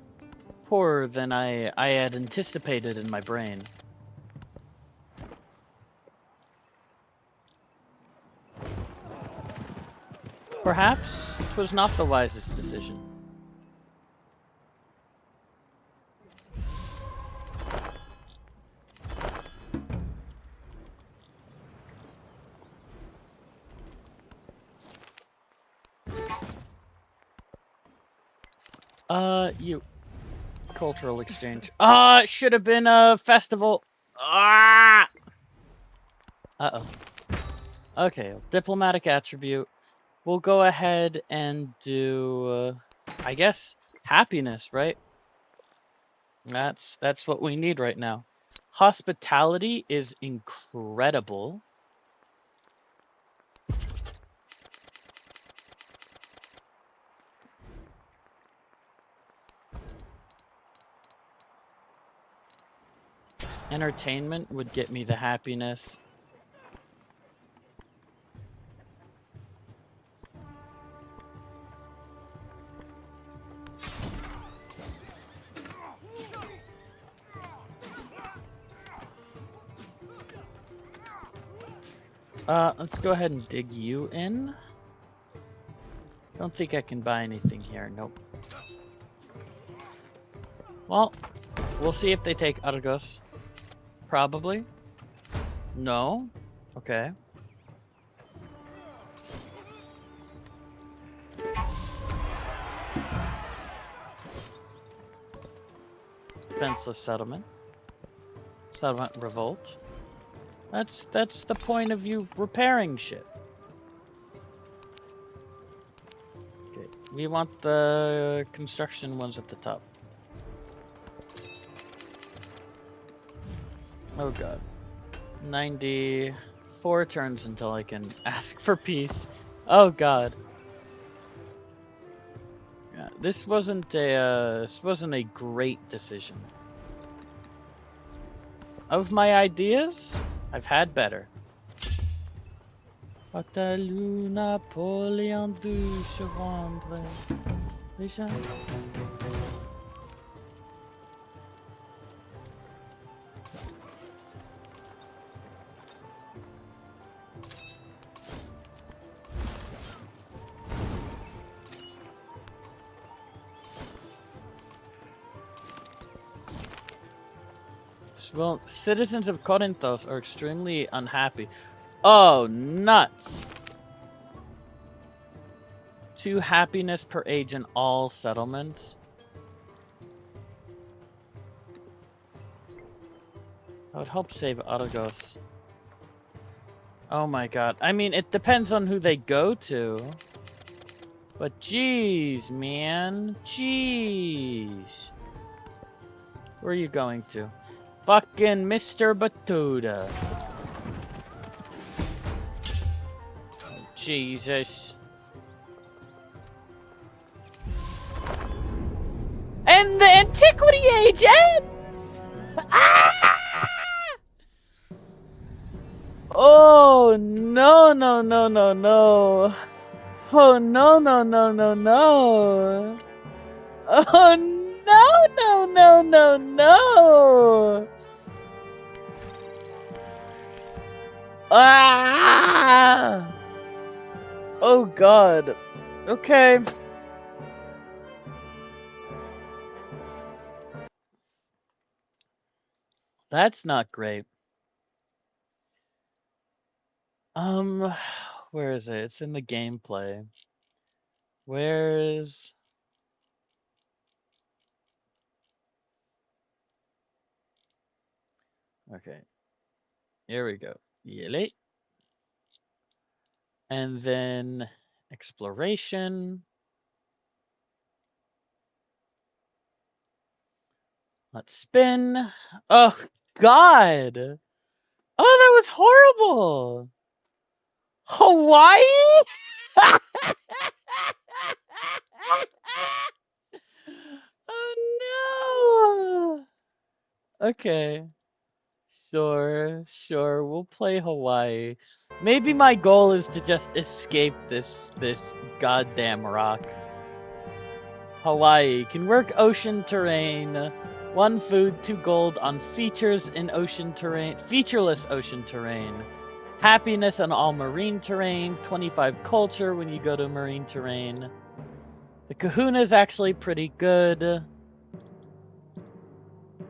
poorer than I had anticipated in my brain. Perhaps it was not the wisest decision. You. Cultural exchange. It should have been a festival. Ah! Uh-oh. Okay, diplomatic attribute. We'll go ahead and do, I guess, happiness, right? That's what we need right now. Hospitality is incredible. Entertainment would get me the happiness. Let's go ahead and dig you in. Don't think I can buy anything here. Nope. Well, we'll see if they take Argos. Probably. No. Okay. Defenseless settlement. Settlement revolt. That's the point of you repairing shit. Okay, we want the construction ones at the top. Oh god. 94 turns until I can ask for peace. Oh god. Yeah, this wasn't a great decision. Of my ideas, I've had better. Waterloo, Napoléon du se rendre. Déjà. Well, citizens of Corinthos are extremely unhappy. Oh, nuts! 2 happiness per age in all settlements. That would help save Argos. Oh my god. I mean, it depends on who they go to. But jeez, man. Jeez. Where are you going to? Fucking Mr. Batuta. Oh, Jesus. And the Antiquity Age ends! Ah! Oh, no, no, no, no, no. Oh, no, no, no, no, no. Oh, no, no, no, no, no. Ah! Oh, God. Okay. That's not great. Where is it? It's in the gameplay. Where is... Okay. Here we go. Yele. And then exploration. Let's spin. Oh, God. Oh, that was horrible. Hawaii? Oh, no. Okay. Sure. We'll play Hawaii. Maybe my goal is to just escape this goddamn rock. Hawaii can work ocean terrain. 1 food, 2 gold on features in ocean terrain, featureless ocean terrain. Happiness on all marine terrain. 25 culture when you go to marine terrain. The kahuna is actually pretty good. The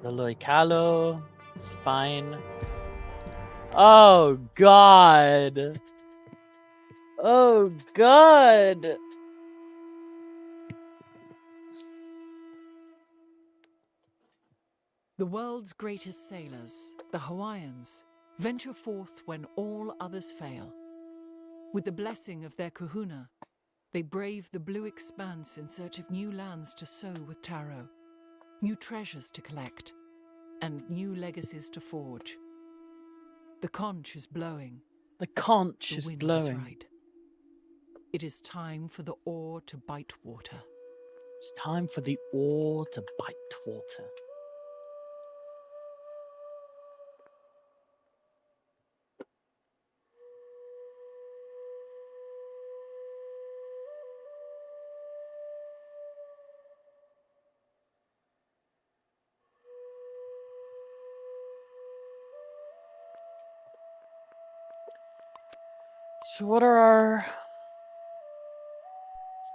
loikalo is fine. Oh god. Oh god. The world's greatest sailors, the Hawaiians, venture forth when all others fail. With the blessing of their kahuna, they brave the blue expanse in search of new lands to sow with taro, new treasures to collect, and new legacies to forge. The conch is blowing. The conch The is wind blowing. is right. It is time for the oar to bite water. It's time for the oar to bite water. So what are our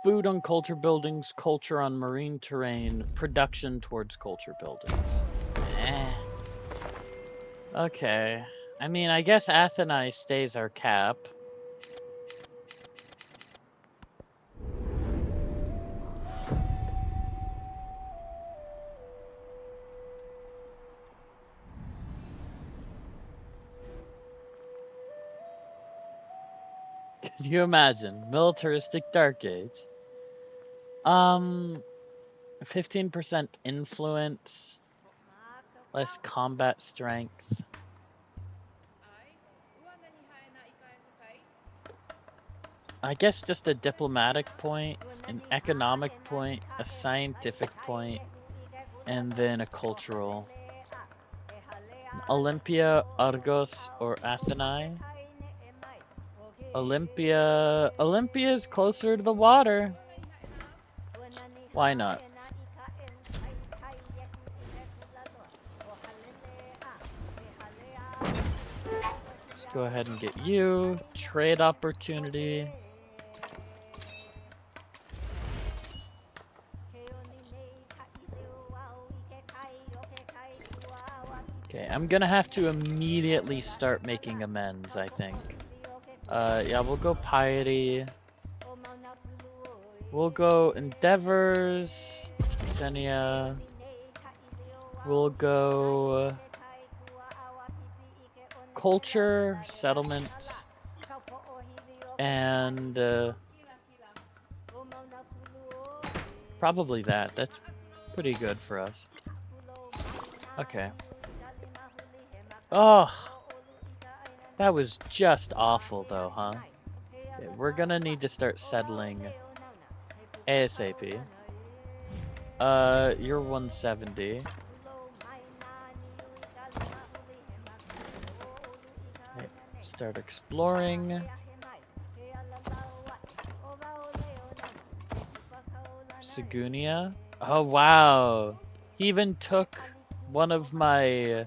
food on culture buildings, culture on marine terrain, production towards culture buildings? Okay. I mean, I guess Atheni stays our cap. Could you imagine? Militaristic Dark Age. 15% influence, less combat strength. I guess just a diplomatic point, an economic point, a scientific point, and then a cultural. Olympia, Argos, or Athenae? Olympia is closer to the water. Why not? Let's go ahead and get you. Trade opportunity. Okay, I'm gonna have to immediately start making amends, I think. Yeah, we'll go piety. We'll go endeavors. Xenia. We'll go culture, settlements, and probably that. That's pretty good for us. Okay. Oh, that was just awful though, huh? Okay, we're gonna need to start settling ASAP. You're 170. Okay, start exploring. Segunia. Oh wow. He even took one of my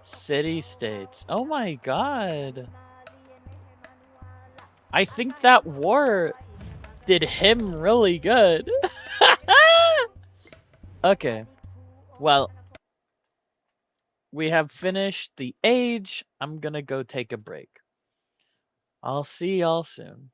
city-states. Oh my god. I think that war did him really good. Okay. Well, we have finished the age. I'm gonna go take a break. I'll see y'all soon.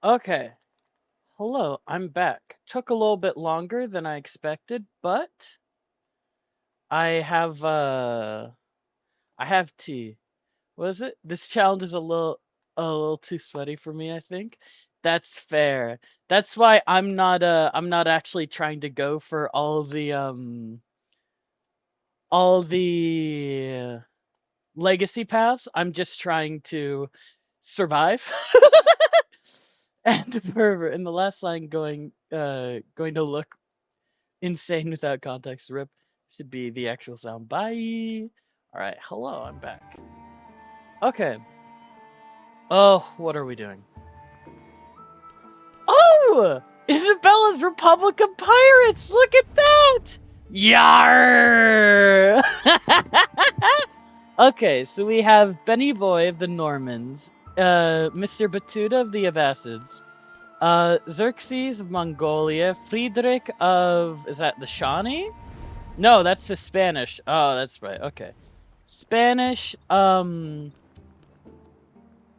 Okay. Hello, I'm back. Took a little bit longer than I expected, but I have tea. Was it? This challenge is a little too sweaty for me, I think. That's fair. That's why I'm not actually trying to go for all the legacy paths. I'm just trying to survive. And forever. In the last line going to look insane without context. Rip should be the actual sound. Bye. All right. Hello, I'm back. Okay. Oh, what are we doing? Oh! Isabella's Republic of Pirates! Look at that! Yar! Okay, so we have Benny Boy of the Normans, Mr. Batuta of the Abbasids, Xerxes of Mongolia, Friedrich of... is that the Shawnee? No, that's the Spanish. Oh, that's right, okay. Spanish,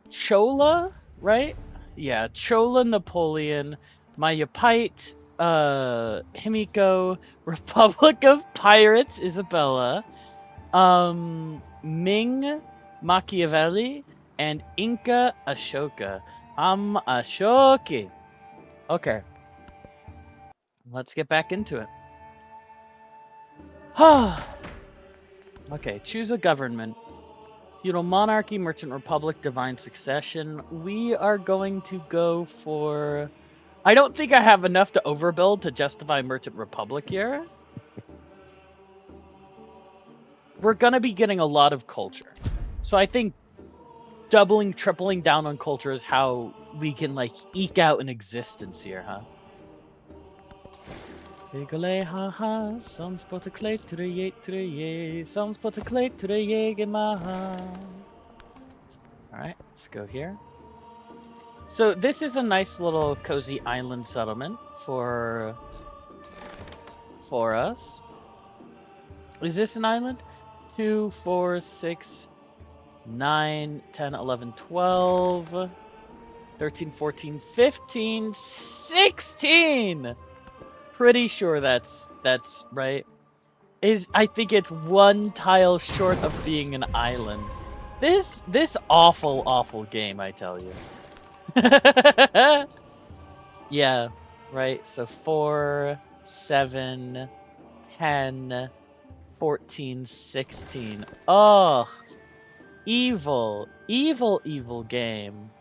Chola, right? Yeah, Chola Napoleon, Mayapite, Himiko, Republic of Pirates, Isabella, Ming, Machiavelli, and Inca Ashoka. Ashoki. Okay. Let's get back into it. Okay, choose a government. Feudal monarchy, merchant republic, divine succession. We are going to go for... I don't think I have enough to overbuild to justify merchant republic here. We're going to be getting a lot of culture. So I think doubling, tripling down on culture is how we can, like, eke out an existence here, huh? Alright, let's go here. So this is a nice little cozy island settlement for us. Is this an island? 2, 4, 6, 9, 10, 11, 12, 13, 14, 15, 16! Pretty sure that's right. I think it's one tile short of being an island. This awful game, I tell you. Yeah, right. So 4, 7, 10, 14, 16. Oh, evil game.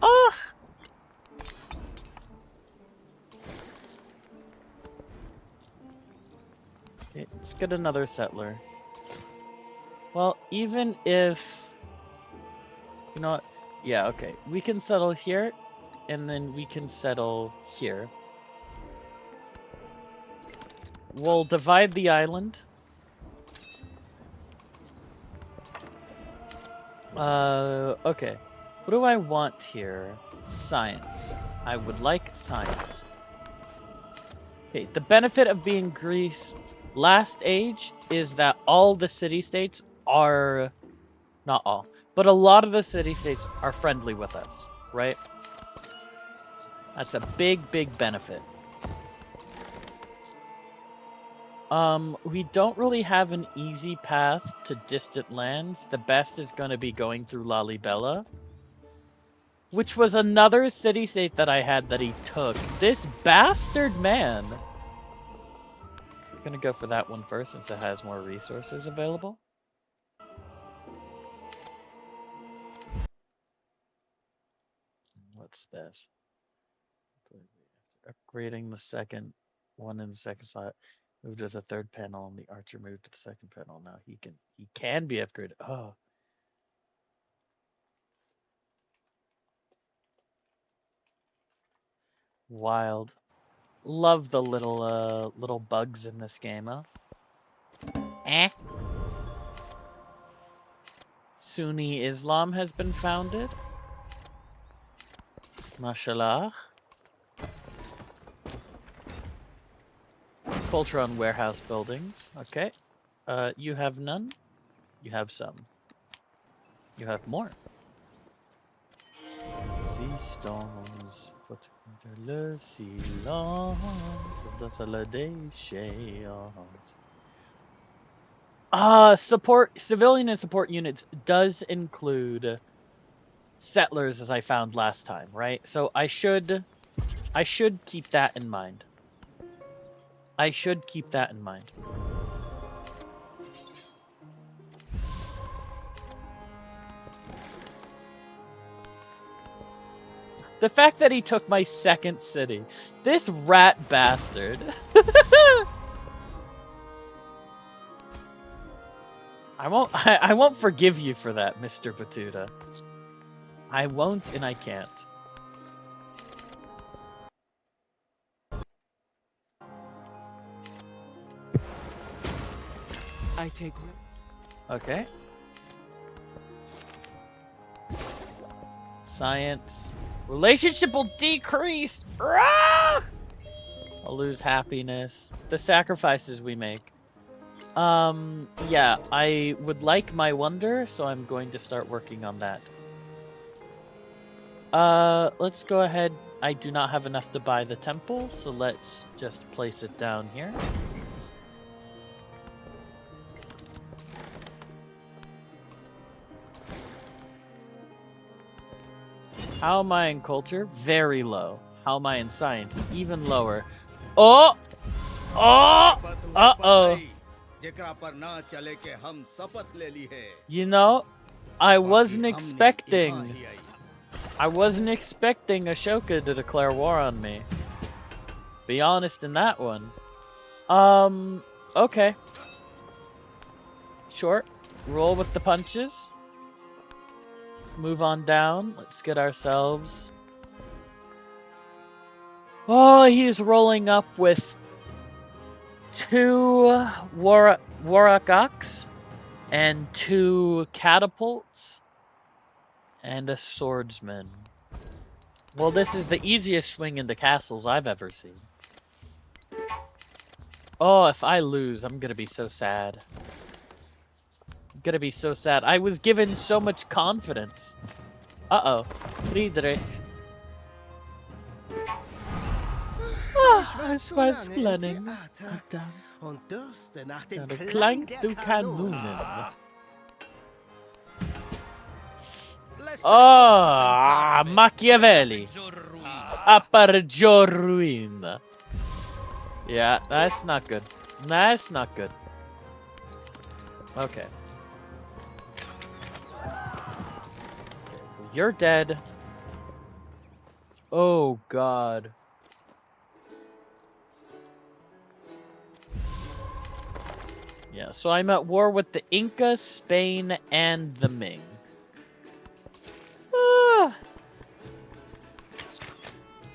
Oh. Let's get another settler. Well, even if... You know what? Yeah, okay. We can settle here, and then we can settle here. We'll divide the island. Okay. What do I want here? Science. I would like science. Okay, the benefit of being Greece last age is that all the city-states are... Not all, but a lot of the city-states are friendly with us, right? That's a big benefit. We don't really have an easy path to distant lands. The best is going to be going through Lalibela, which was another city-state that I had that he took. This bastard man. I'm going to go for that one first since it has more resources available. What's this? Upgrading the second one in the second slot. Move to the third panel, and the archer moved to the second panel. Now he can be upgraded. Oh. Wild. Love the little bugs in this game, huh? Sunni Islam has been founded. Mashallah. Culture on warehouse buildings. Okay. You have none. You have some. You have more. Résistance. Faut le silence dans la déchéance. Support, civilian and support units does include settlers, as I found last time, right? So I should keep that in mind. I should keep that in mind. The fact that he took my second city. This rat bastard. I won't forgive you for that, Mr. Batuta. I won't and I can't. I take Okay. Science. Relationship will decrease. Rah! I'll lose happiness. The sacrifices we make. Yeah, I would like my wonder, so I'm going to start working on that. Let's go ahead. I do not have enough to buy the temple, so let's just place it down here. How am I in culture? Very low. How am I in science? Even lower. Oh! Oh! Uh-oh. You know, I wasn't expecting Ashoka to declare war on me. Be honest in that one. Okay. Sure. Roll with the punches. Let's move on down. Let's get ourselves... Oh, he's rolling up with 2 Warakaks and 2 catapults and a swordsman. Well, this is the easiest swing into castles I've ever seen. Oh, if I lose, I'm gonna be so sad. I'm gonna be so sad. I was given so much confidence. Uh-oh. Friedrich. Es war planning. Dan klank du kanonen. Oh, Machiavelli. Appargio ruin. Yeah, that's not good. That's not good. Okay. You're dead. Oh, God. Yeah, so I'm at war with the Inca, Spain, and the Ming. Ah.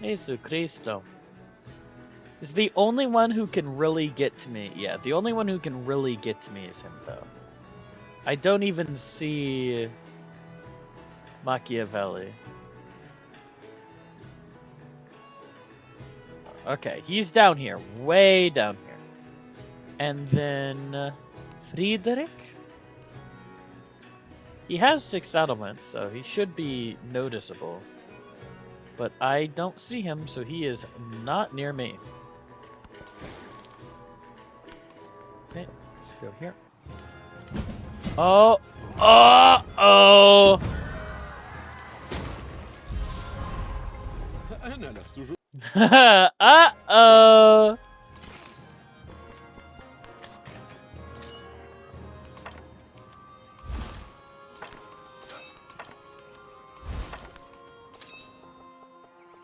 Jesus Cristo. Is the only one who can really get to me. Yeah, the only one who can really get to me is him, though. I don't even see Machiavelli. Okay, he's down here. Way down here. And then Friedrich? He has 6 settlements, so he should be noticeable. But I don't see him, so he is not near me. Okay, let's go here. Oh! Oh! Uh-oh!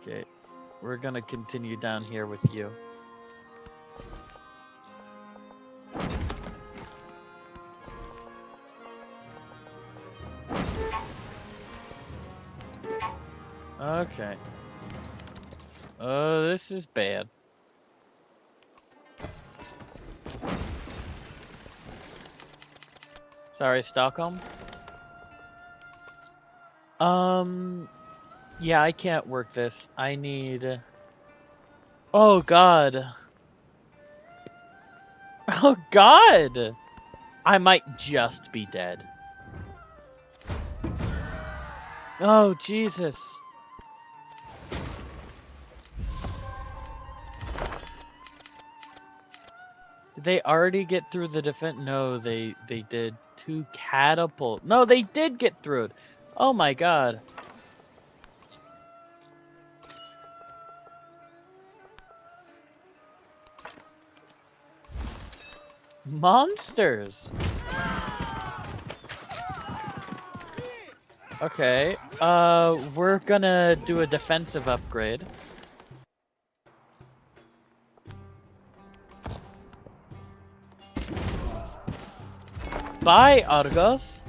Okay, we're gonna continue down here with you. Okay. Oh, this is bad. Sorry, Stockholm. Yeah, I can't work this. I need... Oh, God. Oh, God! I might just be dead. Oh, Jesus. They already get through the defense. No, they did 2 catapult. No, they did get through it. Oh my god. Monsters. Okay. We're gonna do a defensive upgrade. Bye, Argos.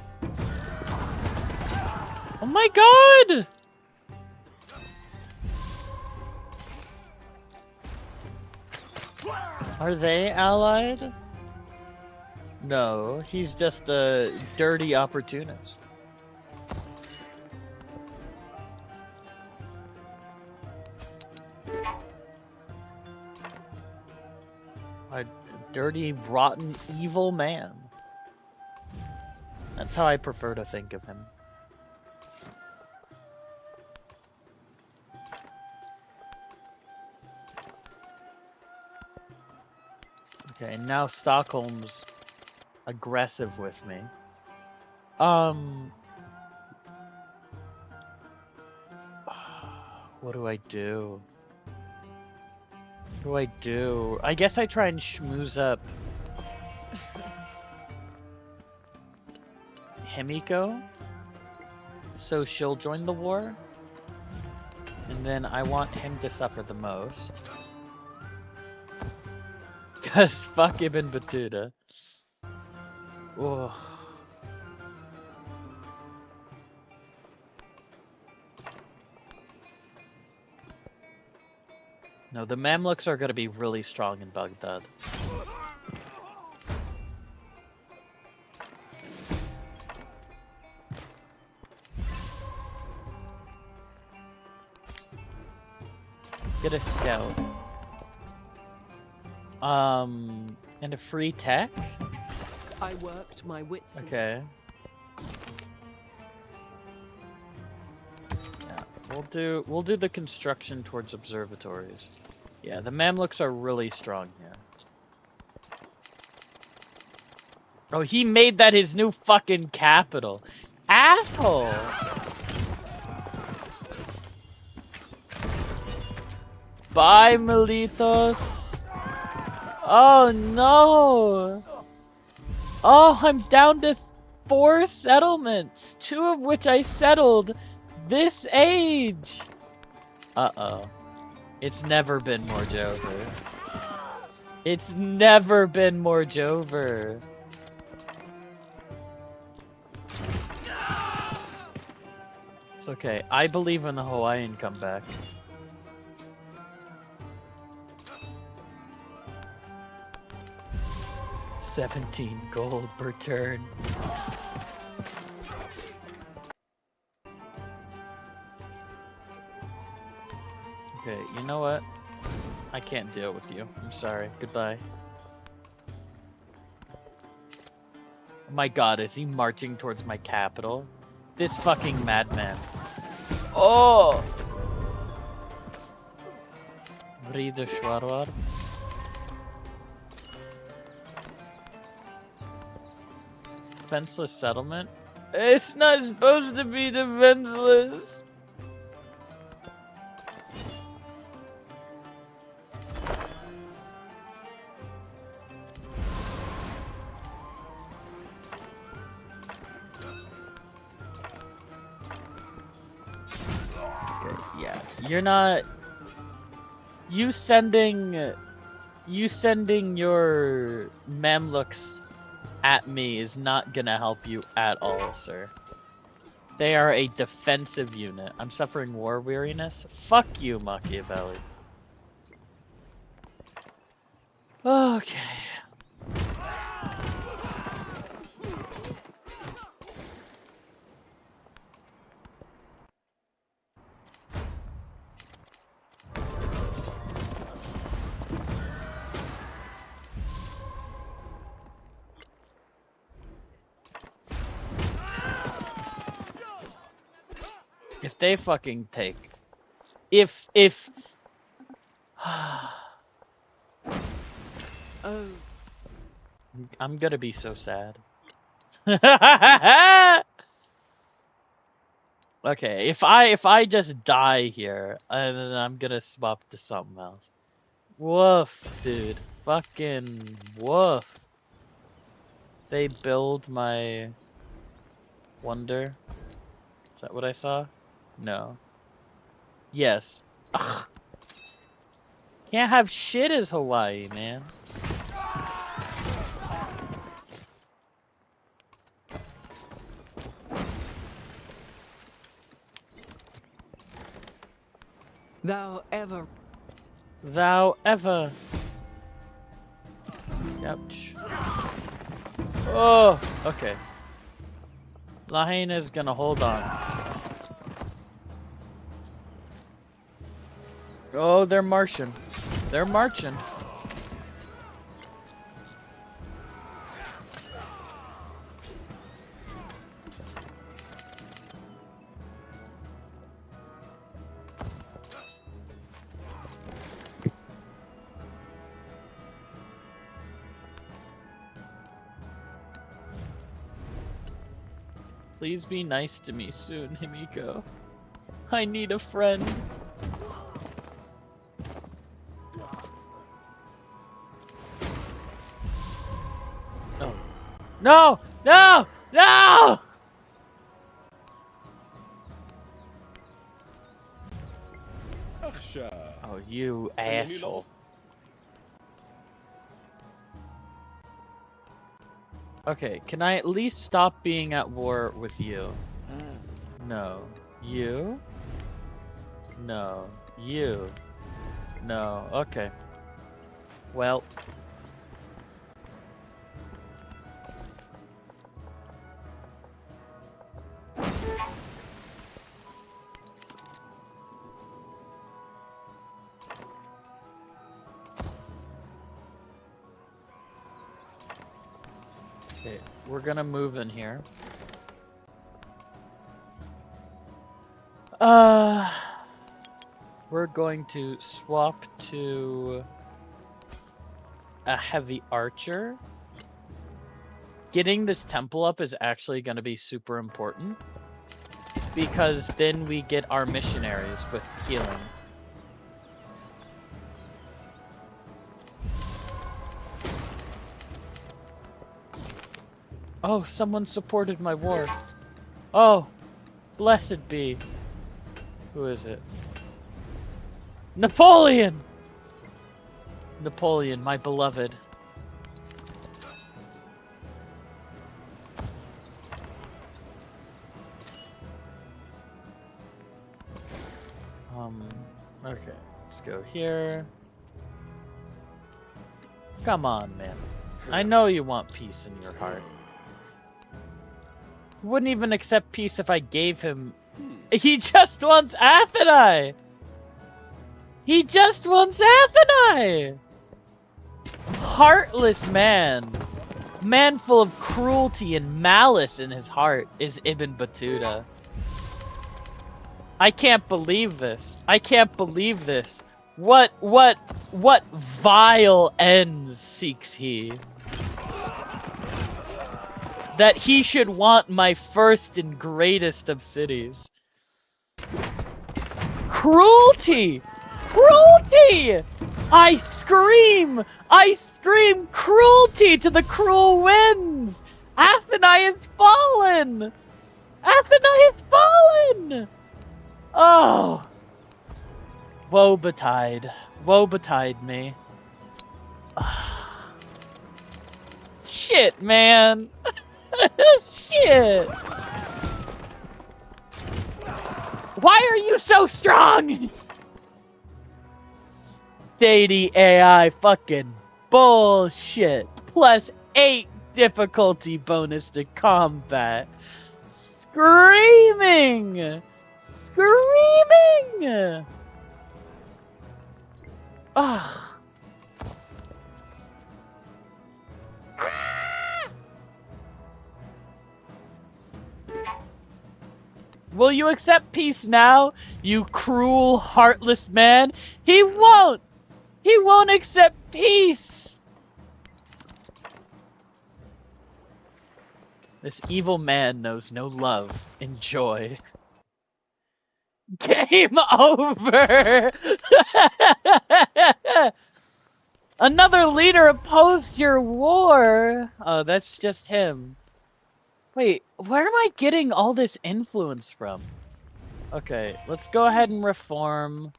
Oh my god! Are they allied? No, he's just a dirty opportunist. A dirty, rotten, evil man. That's how I prefer to think of him. Okay, now Stockholm's aggressive with me. What do I do? What do I do? I guess I try and schmooze up Himiko, so she'll join the war. And then I want him to suffer the most. Cause fuck Ibn Battuta. Oh. No, the Mamluks are gonna be really strong in Baghdad. Get a scout. And a free tech? I worked my wits. Okay. Yeah, we'll do the construction towards observatories. Yeah, the Mamluks are really strong here. Oh, he made that his new fucking capital. Asshole! Bye, Melitos. Oh no! Oh, I'm down to 4 settlements, 2 of which I settled this age. Uh-oh. It's never been more Jover. It's never been more Jover. It's okay. I believe in the Hawaiian comeback. $17 gold per turn. Okay, you know what? I can't deal with you. I'm sorry. Goodbye. Oh my god, is he marching towards my capital? This fucking madman. Oh! Vrida Shwarwar. Defenseless settlement? It's not supposed to be defenseless! Okay, yeah. You're not... You sending your Mamluks at me is not gonna help you at all, sir. They are a defensive unit. I'm suffering war weariness? Fuck you, Machiavelli. Okay. If they fucking take... If... Oh, I'm gonna be so sad. Okay, if I just die here, then I'm gonna swap to something else. Woof, dude. Fucking woof. They build my wonder. Is that what I saw? No. Yes. Ugh. Can't have shit as Hawaii, man. Thou ever. Thou ever. Ouch. Oh, okay. Lahaina's gonna hold on. Oh, they're marching. They're marching. Please be nice to me soon, Himiko. I need a friend. Oh. No! No! No! أخشى Oh, you أنني لا asshole. Okay, can I at least stop being at war with you? No. You? No. You? No. Okay. Well. Okay, we're gonna move in here. We're going to swap to a heavy archer. Getting this temple up is actually going to be super important because then we get our missionaries with healing. Oh, someone supported my war. Oh, blessed be. Who is it? Napoleon! Napoleon, my beloved. Okay, let's go here. Come on, man. I know you want peace in your heart. He wouldn't even accept peace if I gave him... He just wants Atheni! He just wants Atheni! Heartless man. Man full of cruelty and malice in his heart is Ibn Battuta. I can't believe this. I can't believe this. What vile ends seeks he? That he should want my first and greatest of cities. Cruelty! Cruelty! I scream cruelty to the cruel winds! Atheni has fallen! Atheni has fallen! Oh! Woe betide. Woe betide me. Shit, man! Shit! Why are you so strong? Deity AI fucking bullshit. +8 difficulty bonus to combat. Screaming! Screaming! Ugh. Will you accept peace now, you cruel, heartless man? He won't! He won't accept peace! This evil man knows no love and joy. Game over! Another leader opposed your war! Oh, that's just him. Wait, where am I getting all this influence from? Okay, let's go ahead and reform.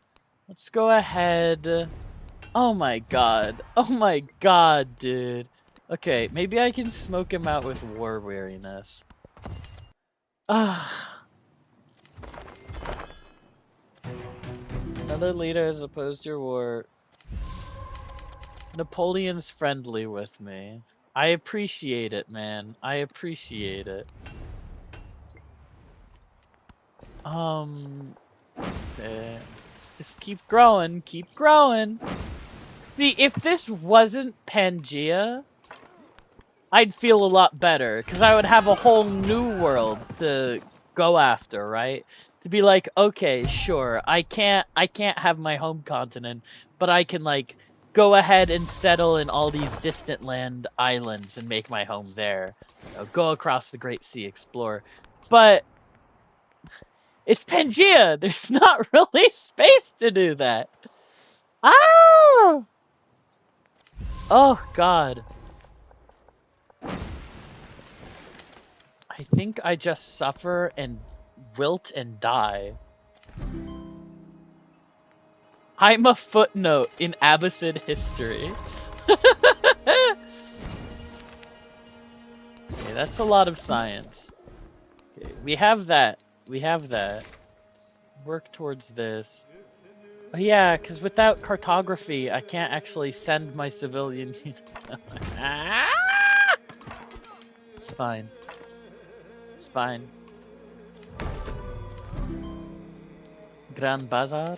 Let's go ahead. Oh my god. Oh my god, dude. Okay, maybe I can smoke him out with war weariness. Ah. Another leader has opposed your war. Napoleon's friendly with me. I appreciate it, man. I appreciate it. Okay. Just keep growing, keep growing. See, if this wasn't Pangea, I'd feel a lot better, because I would have a whole new world to go after, right? To be like, okay, sure, I can't have my home continent, but I can, like, go ahead and settle in all these distant land islands and make my home there. You know, go across the Great Sea, explore. But it's Pangea! There's not really space to do that! Ah! Oh, God. I think I just suffer and wilt and die. I'm a footnote in Abbasid history. Okay, that's a lot of science. Okay, we have that. We have that. Work towards this. Oh, yeah, because without cartography, I can't actually send my civilian unit. Ah! It's fine. It's fine. Grand Bazaar.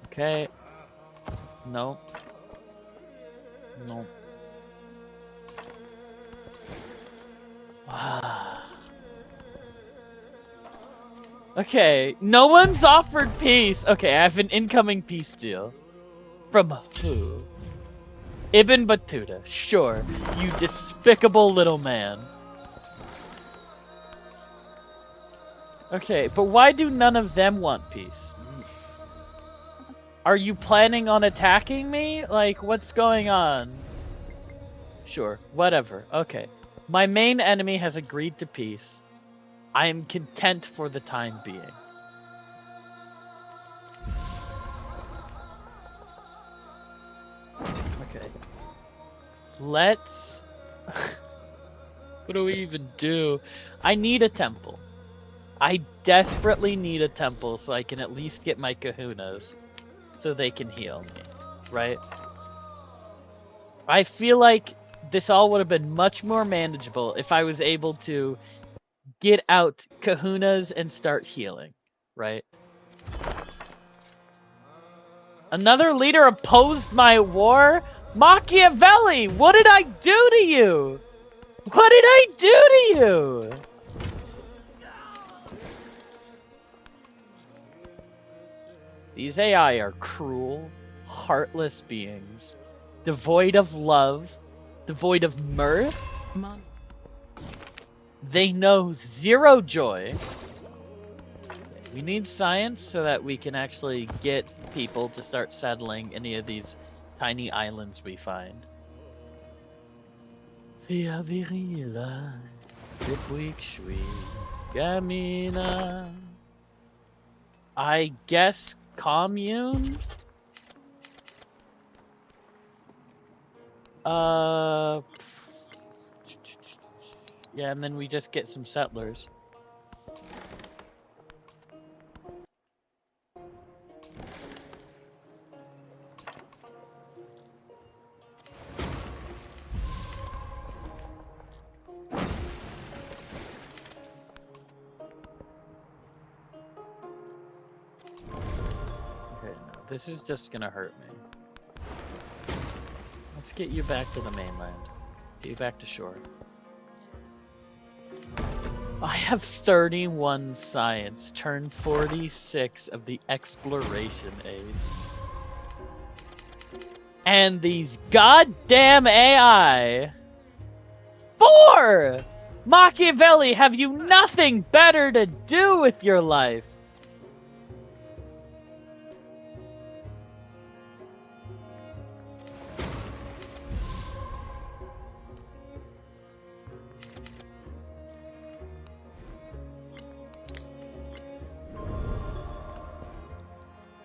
Okay. No. No. Okay, no one's offered peace. Okay, I have an incoming peace deal. From who? Ibn Battuta. Sure, you despicable little man. Okay, but why do none of them want peace? Are you planning on attacking me? Like, what's going on? Sure, whatever. Okay. My main enemy has agreed to peace. I am content for the time being. Okay. Let's... What do we even do? I need a temple. I desperately need a temple so I can at least get my kahunas so they can heal me, right? I feel like this all would have been much more manageable if I was able to get out kahunas and start healing, right? Another leader opposed my war? Machiavelli, what did I do to you? What did I do to you? These AI are cruel, heartless beings, devoid of love, devoid of mirth. They know zero joy. We need science so that we can actually get people to start settling any of these tiny islands we find. Via virila, depuis que je suis gamina. I guess commune? Yeah, and then we just get some settlers. Okay, no, this is just gonna hurt me. Let's get you back to the mainland. Get you back to shore. I have 31 science, turn 46 of the exploration age. And these goddamn AI 4! Machiavelli, have you nothing better to do with your life?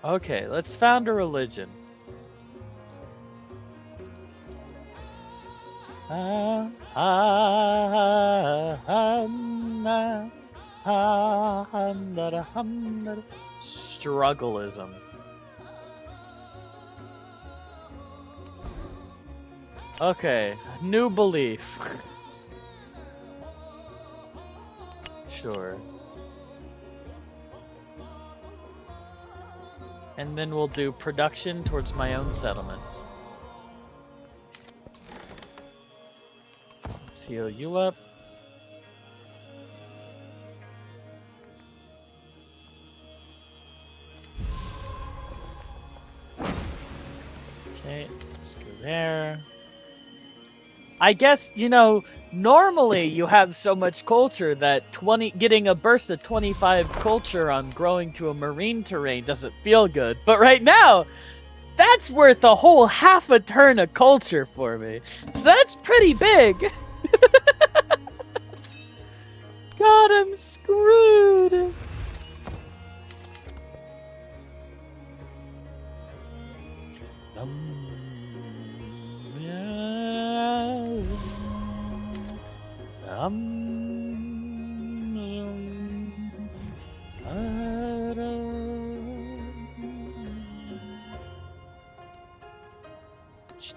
Okay, let's found a religion. Struggleism. Okay, new belief. Sure. And then we'll do production towards my own settlements. Let's heal you up. Okay, let's go there. I guess, you know, normally you have so much culture that getting a burst of 25 culture on growing to a marine terrain doesn't feel good. But right now, that's worth a whole half a turn of culture for me. So that's pretty big. God, I'm screwed.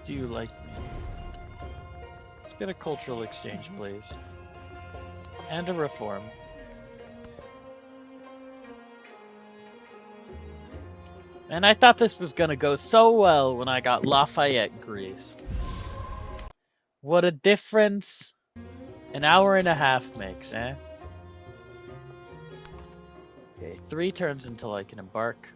Do you like me? Let's get a cultural exchange, please. And a reform. And I thought this was gonna go so well when I got Lafayette, Greece. What a difference an hour and a half makes, eh? Okay, 3 turns until I can embark.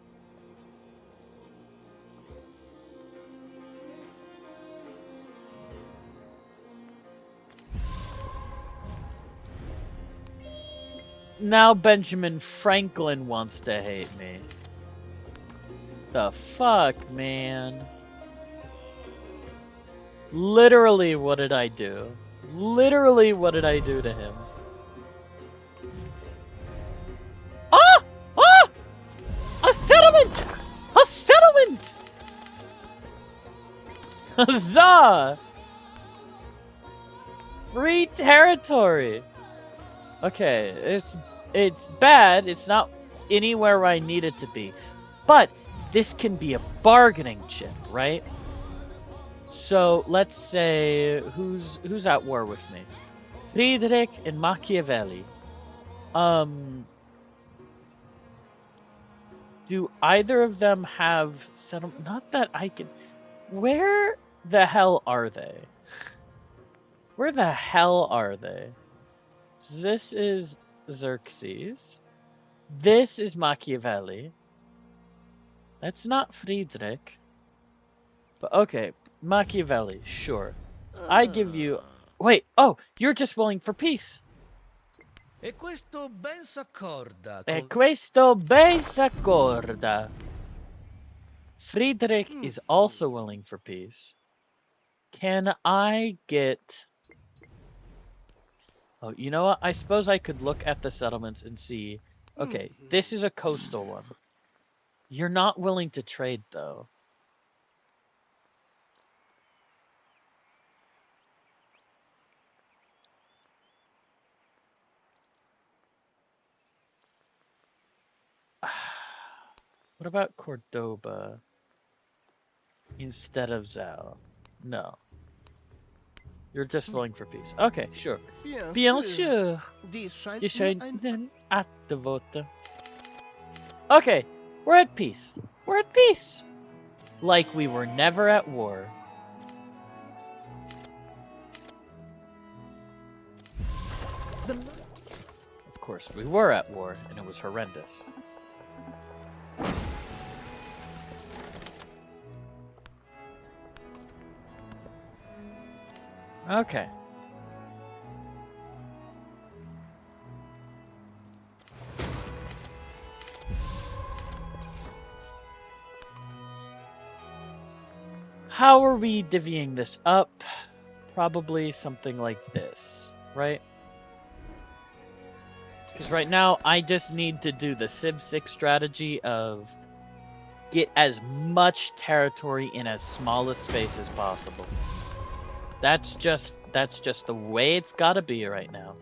Now Benjamin Franklin wants to hate me. The fuck, man? Literally, what did I do? Literally, what did I do to him? Ah! Ah! A settlement! A settlement! Huzzah! Free territory! Okay, it's bad. It's not anywhere where I need it to be. But this can be a bargaining chip, right? So let's say who's at war with me? Friedrich and Machiavelli. Do either of them have settlement? Not that I can. Where the hell are they? Where the hell are they? So this is Xerxes. This is Machiavelli. That's not Friedrich. But okay, Machiavelli, sure. I give you... Wait, oh, you're just willing for peace. E questo ben s'accorda E con... questo ben s'accorda. Friedrich is also willing for peace. Can I get... Oh, you know what? I suppose I could look at the settlements and see... Okay, this is a coastal one. You're not willing to trade, though. What about Cordoba instead of Zao? No. You're just willing for peace. Okay, sure. Bien sûr. Je suis at the vote. Okay, we're at peace. We're at peace. Like we were never at war. Of course, we were at war, and it was horrendous. Okay. How are we divvying this up? Probably something like this, right? Because right now, I just need to do the Civ 6 strategy of get as much territory in as small a space as possible. That's just the way it's gotta be right now.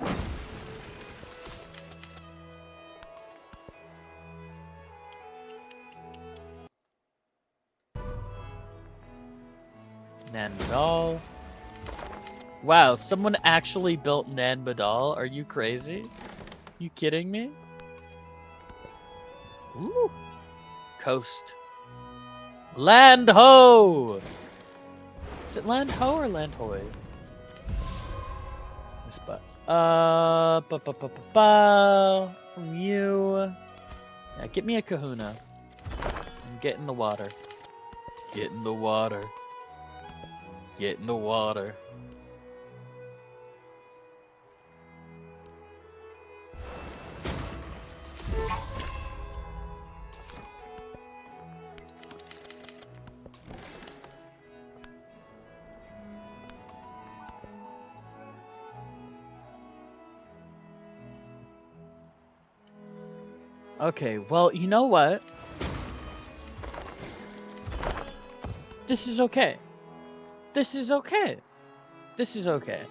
Nan Badal. Wow, someone actually built Nan Badal? Are you crazy? You kidding me? Ooh. Coast. Land Ho! Is it Land Ho or Land Hoy? This but from you. Yeah, get me a kahuna. And get in the water. Get in the water. Get in the water. Okay, well, you know what? This is okay. This is okay. This is okay.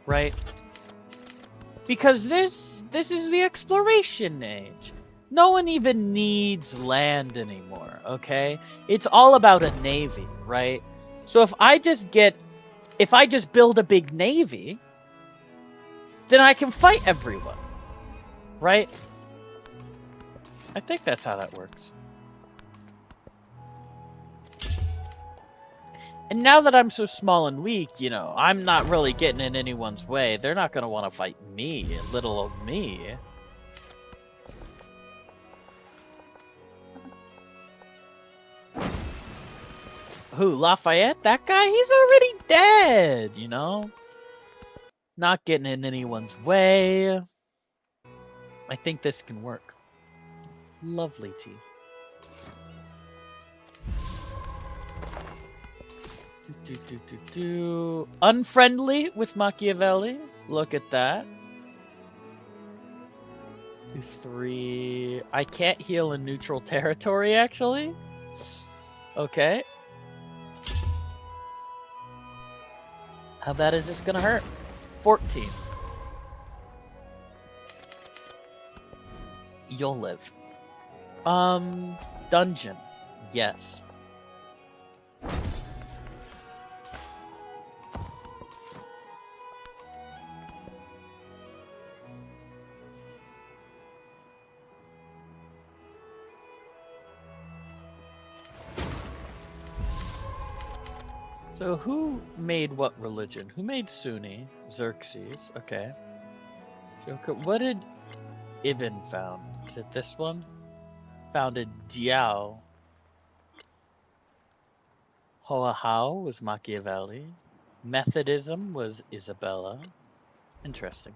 Right? Because this is the exploration age. No one even needs land anymore, okay? It's all about a navy, right? So if I just build a big navy, then I can fight everyone. Right? I think that's how that works. And now that I'm so small and weak, you know, I'm not really getting in anyone's way. They're not going to want to fight me, little old me. Who, Lafayette? That guy? He's already dead, you know? Not getting in anyone's way. I think this can work. Lovely tea. Unfriendly with Machiavelli. Look at that. 2, 3. I can't heal in neutral territory, actually. Okay. How bad is this gonna hurt? 14. You'll live. Dungeon. Yes. So who made what religion? Who made Sunni? Xerxes. Okay. What did Ibn found? Is it this one? Founded Diao. Hoahao was Machiavelli. Methodism was Isabella. Interesting.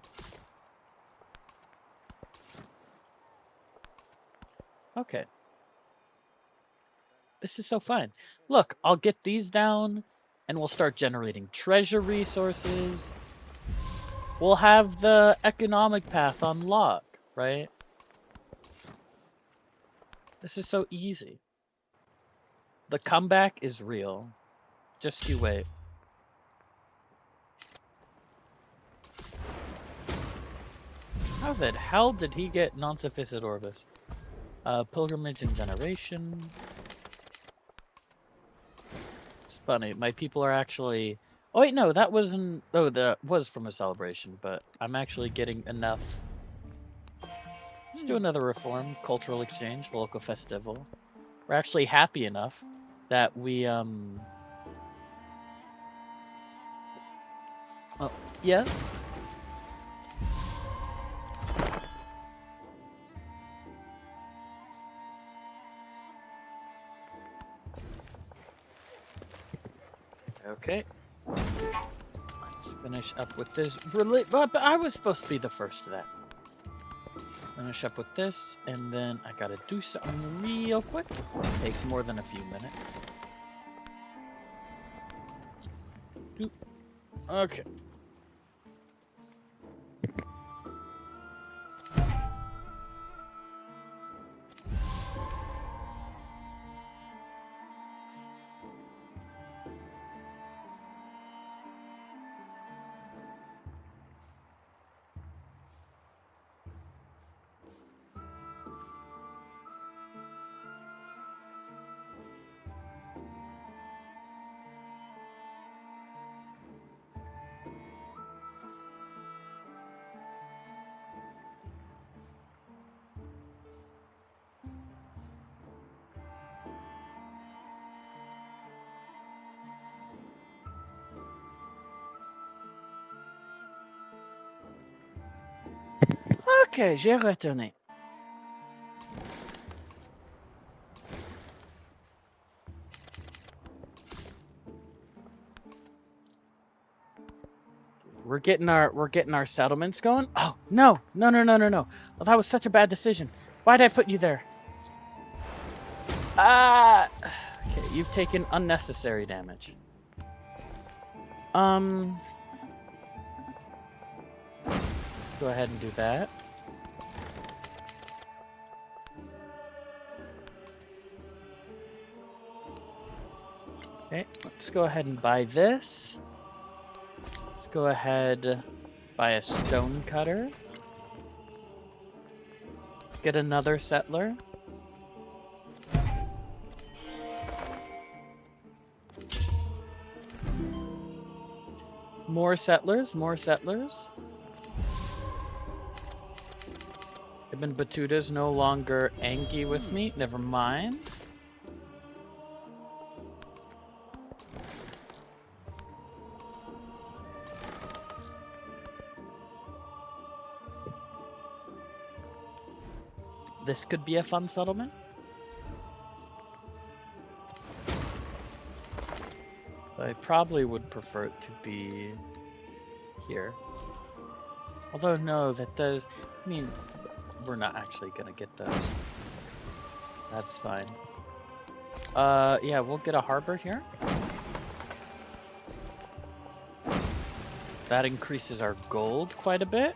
Okay. This is so fun. Look, I'll get these down and we'll start generating treasure resources. We'll have the economic path on lock, right? This is so easy. The comeback is real. Just you wait. How the hell did he get non-sufficient Orbis? Pilgrimage and veneration. It's funny, my people are actually... Oh wait, no, that wasn't... Oh, that was from a celebration, but I'm actually getting enough. Let's do another reform, cultural exchange, local festival. We're actually happy enough that we, Oh, yes? Okay. Let's finish up with this. But I was supposed to be the first to that. Finish up with this, and then I gotta do something real quick. Takes more than a few minutes. Okay. Ok, j'ai retourné. We're getting our settlements going. Oh no. Oh, that was such a bad decision. Why did I put you there? Ah. Okay, you've taken unnecessary damage. Go ahead and do that. Okay, let's go ahead and buy this. Let's go ahead, buy a stone cutter. Get another settler. More settlers, more settlers. Ibn Battuta's no longer angry with me. Never mind. This could be a fun settlement. I probably would prefer it to be here. Although, no, that does... I mean, we're not actually gonna get those. That's fine. Yeah, we'll get a harbor here. That increases our gold quite a bit.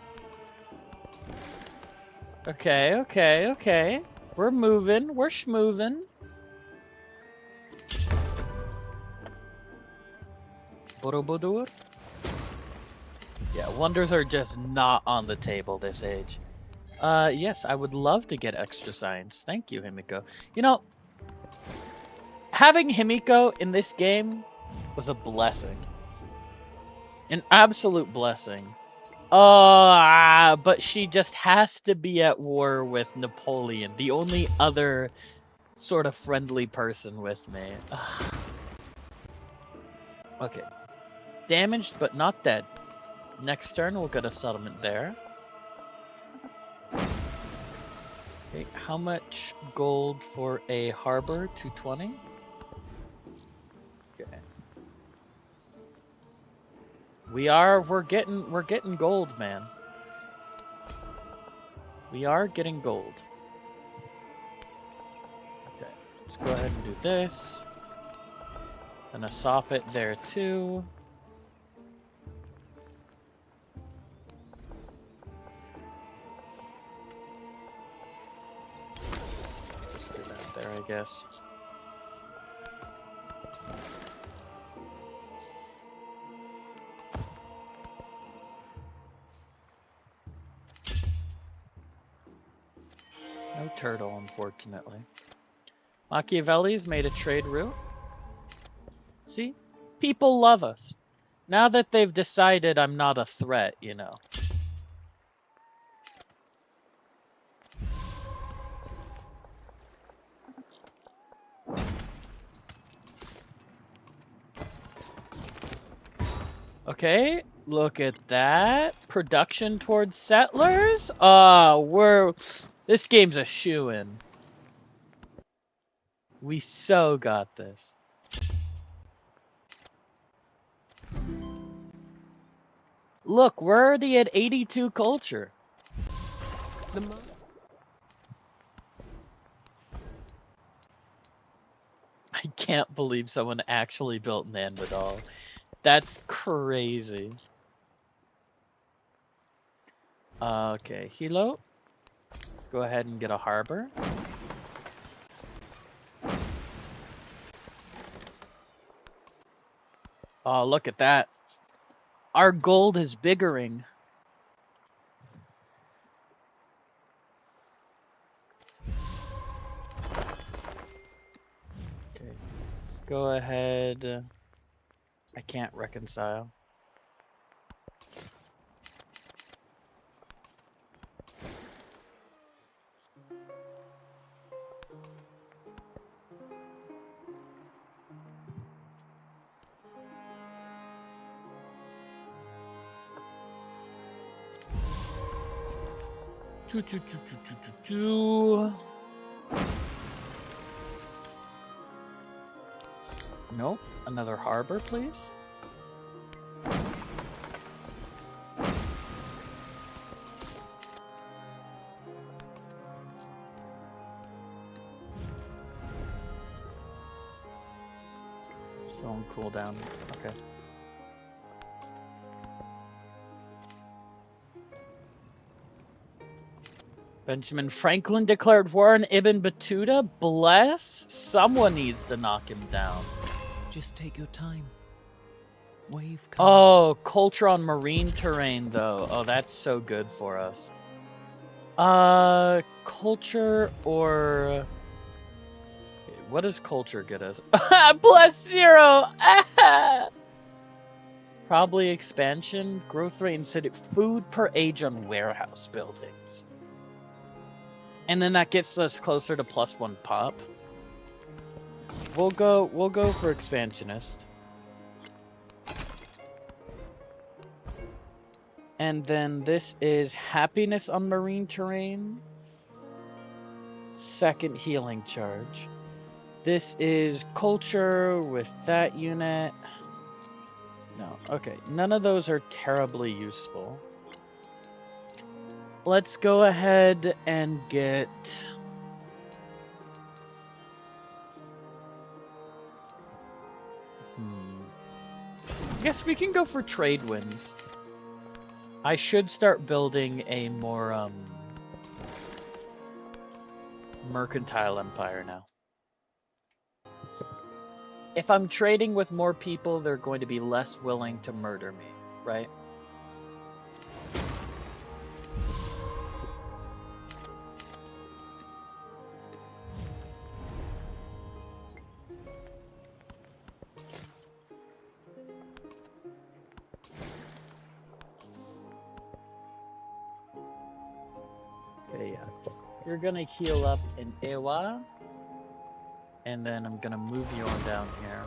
Okay. We're moving. We're schmoving. Borobudur? Yeah, wonders are just not on the table this age. Yes, I would love to get extra science. Thank you, Himiko. You know, having Himiko in this game was a blessing. An absolute blessing. But she just has to be at war with Napoleon, the only other sort of friendly person with me. Okay. Damaged, but not dead. Next turn, we'll get a settlement there. Okay, how much gold for a harbor? 220? Okay. We're getting gold, man. We are getting gold. Okay, let's go ahead and do this. Gonna sop it there too. Let's do that there, I guess. No turtle, unfortunately. Machiavelli's made a trade route. See? People love us. Now that they've decided I'm not a threat, you know. Okay, look at that. Production towards settlers? This game's a shoo-in. We so got this. Look, we're already at 82 culture. I can't believe someone actually built Nanmadal. That's crazy. Okay, Hilo. Let's go ahead and get a harbor. Oh, look at that. Our gold is biggering. Okay, let's go ahead. I can't reconcile. Nope. Another harbor, please. Still on cooldown. Okay. Benjamin Franklin declared war on Ibn Battuta. Bless. Someone needs to knock him down. Just take your time. Wave comes. Oh, culture on marine terrain, though. Oh, that's so good for us. Culture or... What does culture get us? +0! Probably expansion, growth rate, and city food per age on warehouse buildings. And then that gets us closer to +1 pop. We'll go for expansionist. And then this is happiness on marine terrain. Second healing charge. This is culture with that unit. No, okay. None of those are terribly useful. Let's go ahead and get... I guess we can go for trade winds. I should start building a more mercantile empire now. If I'm trading with more people, they're going to be less willing to murder me, right? Okay, yeah. You're gonna heal up in Ewa. And then I'm gonna move you on down here.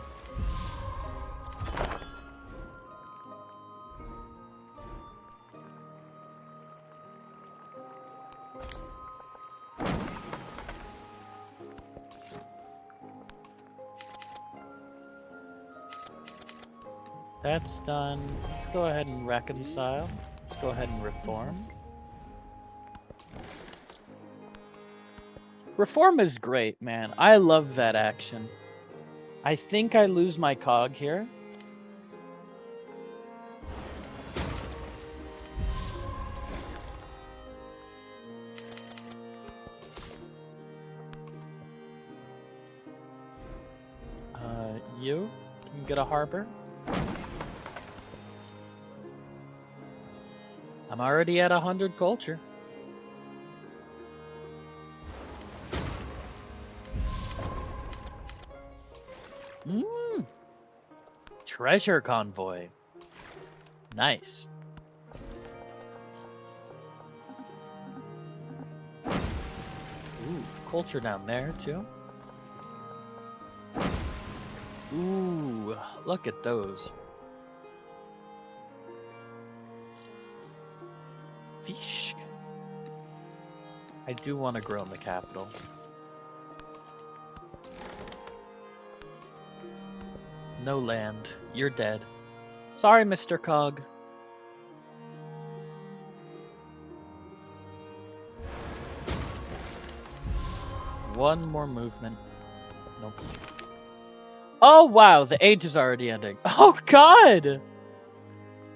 That's done. Let's go ahead and reconcile. Let's go ahead and reform. Reform is great, man. I love that action. I think I lose my cog here. You can get a harbor. I'm already at 100 culture. Treasure convoy. Nice. Ooh, culture down there too. Ooh, look at those. Fish. I do want to grow in the capital. No land. You're dead. Sorry, Mr. Cog. One more movement. Nope. Oh wow, the age is already ending. Oh god!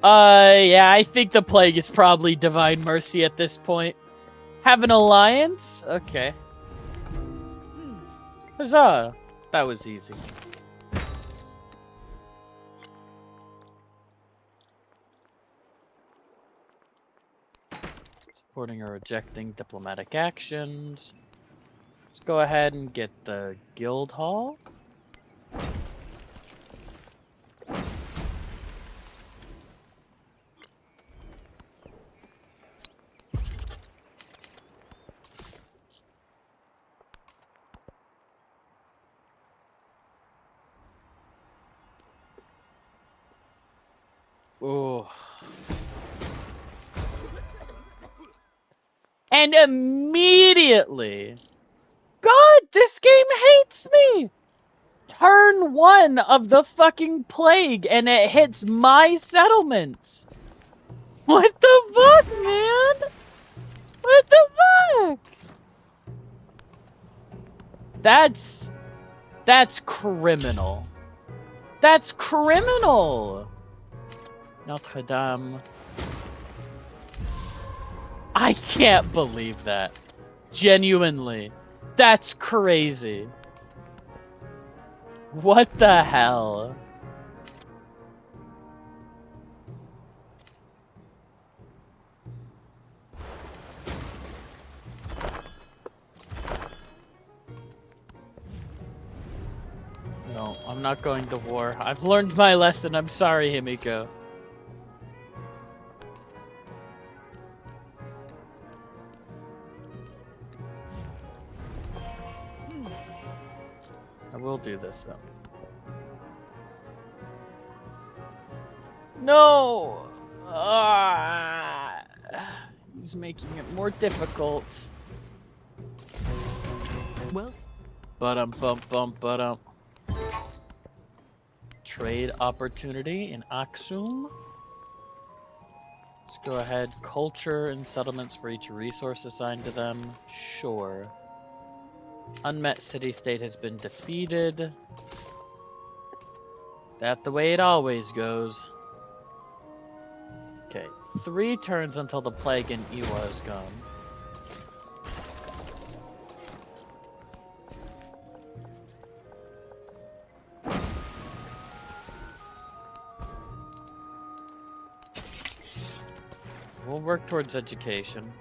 Yeah, I think the plague is probably divine mercy at this point. Have an alliance? Okay. Huzzah! That was easy. Supporting or rejecting diplomatic actions. Let's go ahead and get the guild hall. Oh. And immediately, God, this game hates me! Turn 1 of the fucking plague and it hits my settlements! What the fuck, man? What the fuck? That's criminal. That's criminal! Notre Dame. I can't believe that. Genuinely. That's crazy. What the hell? No, I'm not going to war. I've learned my lesson. I'm sorry, Himiko. I will do this though. No! Ah, he's making it more difficult. Wealth. But trade opportunity in Aksum. Let's go ahead. Culture and settlements for each resource assigned to them. Sure. Unmet city-state has been defeated. That the way it always goes. Okay, 3 turns until the plague in Iwa is gone. We'll work towards education.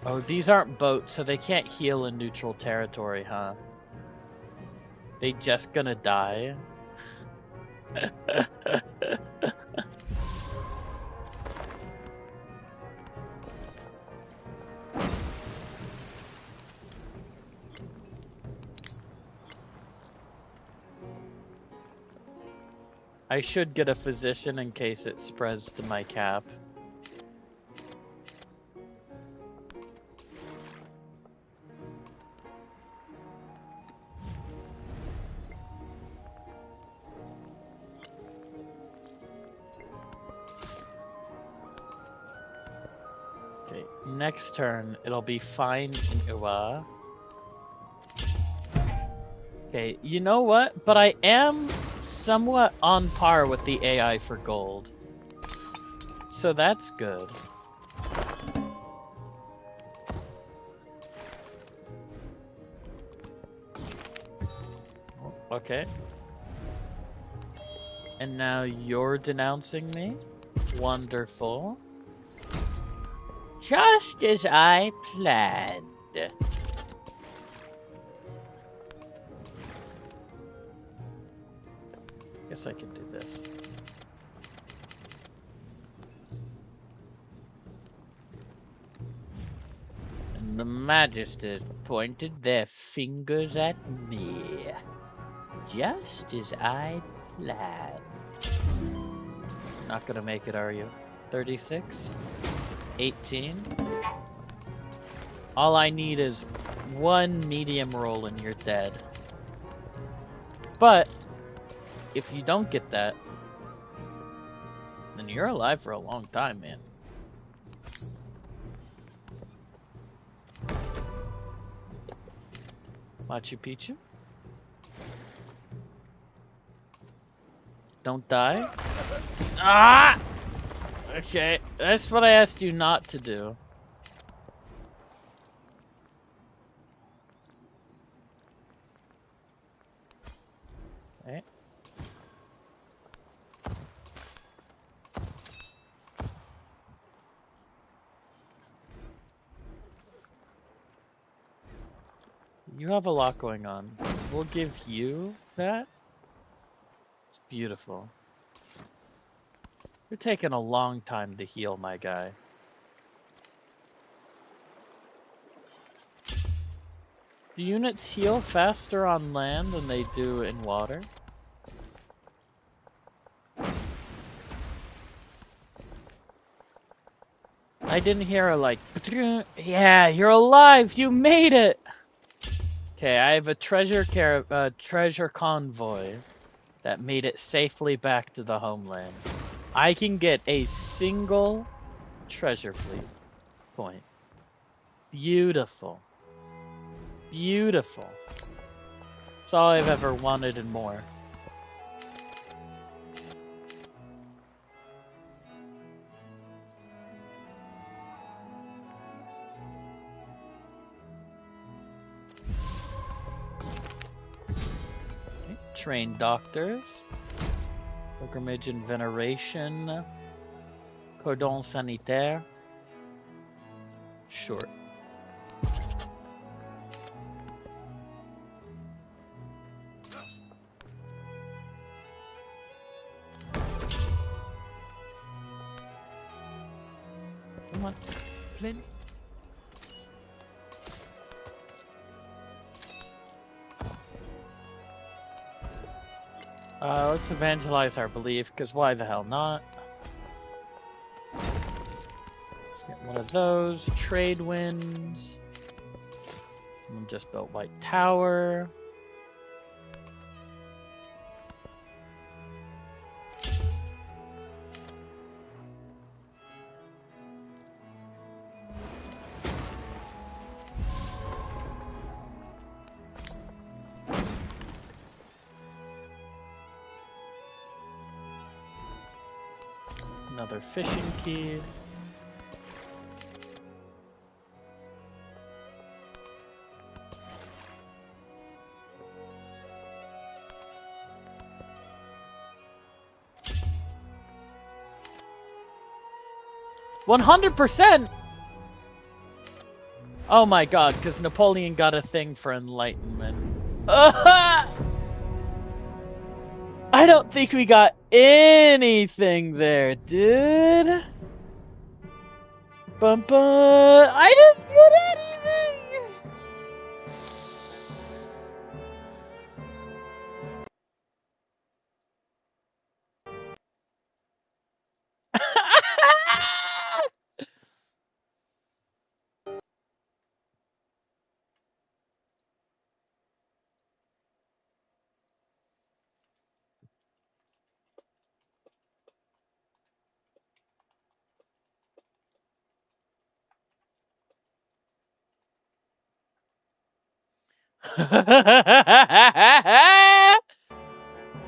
Oh, these aren't boats, so they can't heal in neutral territory, huh? They just gonna die? I should get a physician in case it spreads to my cap. Okay, next turn, it'll be fine in Iwa. Okay, you know what? But I am somewhat on par with the AI for gold. So that's good. Okay. And now you're denouncing me? Wonderful. Just as I planned. Guess I can do this. And the Magisters pointed their fingers at me. Just as I planned. Not gonna make it, are you? 36? 18? All I need is 1 medium roll and you're dead. But if you don't get that, then you're alive for a long time, man. Machu Picchu? Don't die. Ah! Okay, that's what I asked you not to do. Okay. You have a lot going on. We'll give you that. It's beautiful. You're taking a long time to heal, my guy. Do units heal faster on land than they do in water? I didn't hear a like, yeah, you're alive, you made it! Okay, I have a treasure convoy that made it safely back to the homelands. I can get a single treasure fleet point. Beautiful. Beautiful. It's all I've ever wanted and more. Okay, train doctors. Pilgrimage and veneration. Cordon sanitaire. Sure. Come on. Flint? Let's evangelize our belief, because why the hell not? Let's get one of those. Trade winds. Someone just built White Tower. Another fishing key. $100%! Oh my god, because Napoleon got a thing for enlightenment. I don't think we got anything there, dude. Bum bum. I didn't get anything.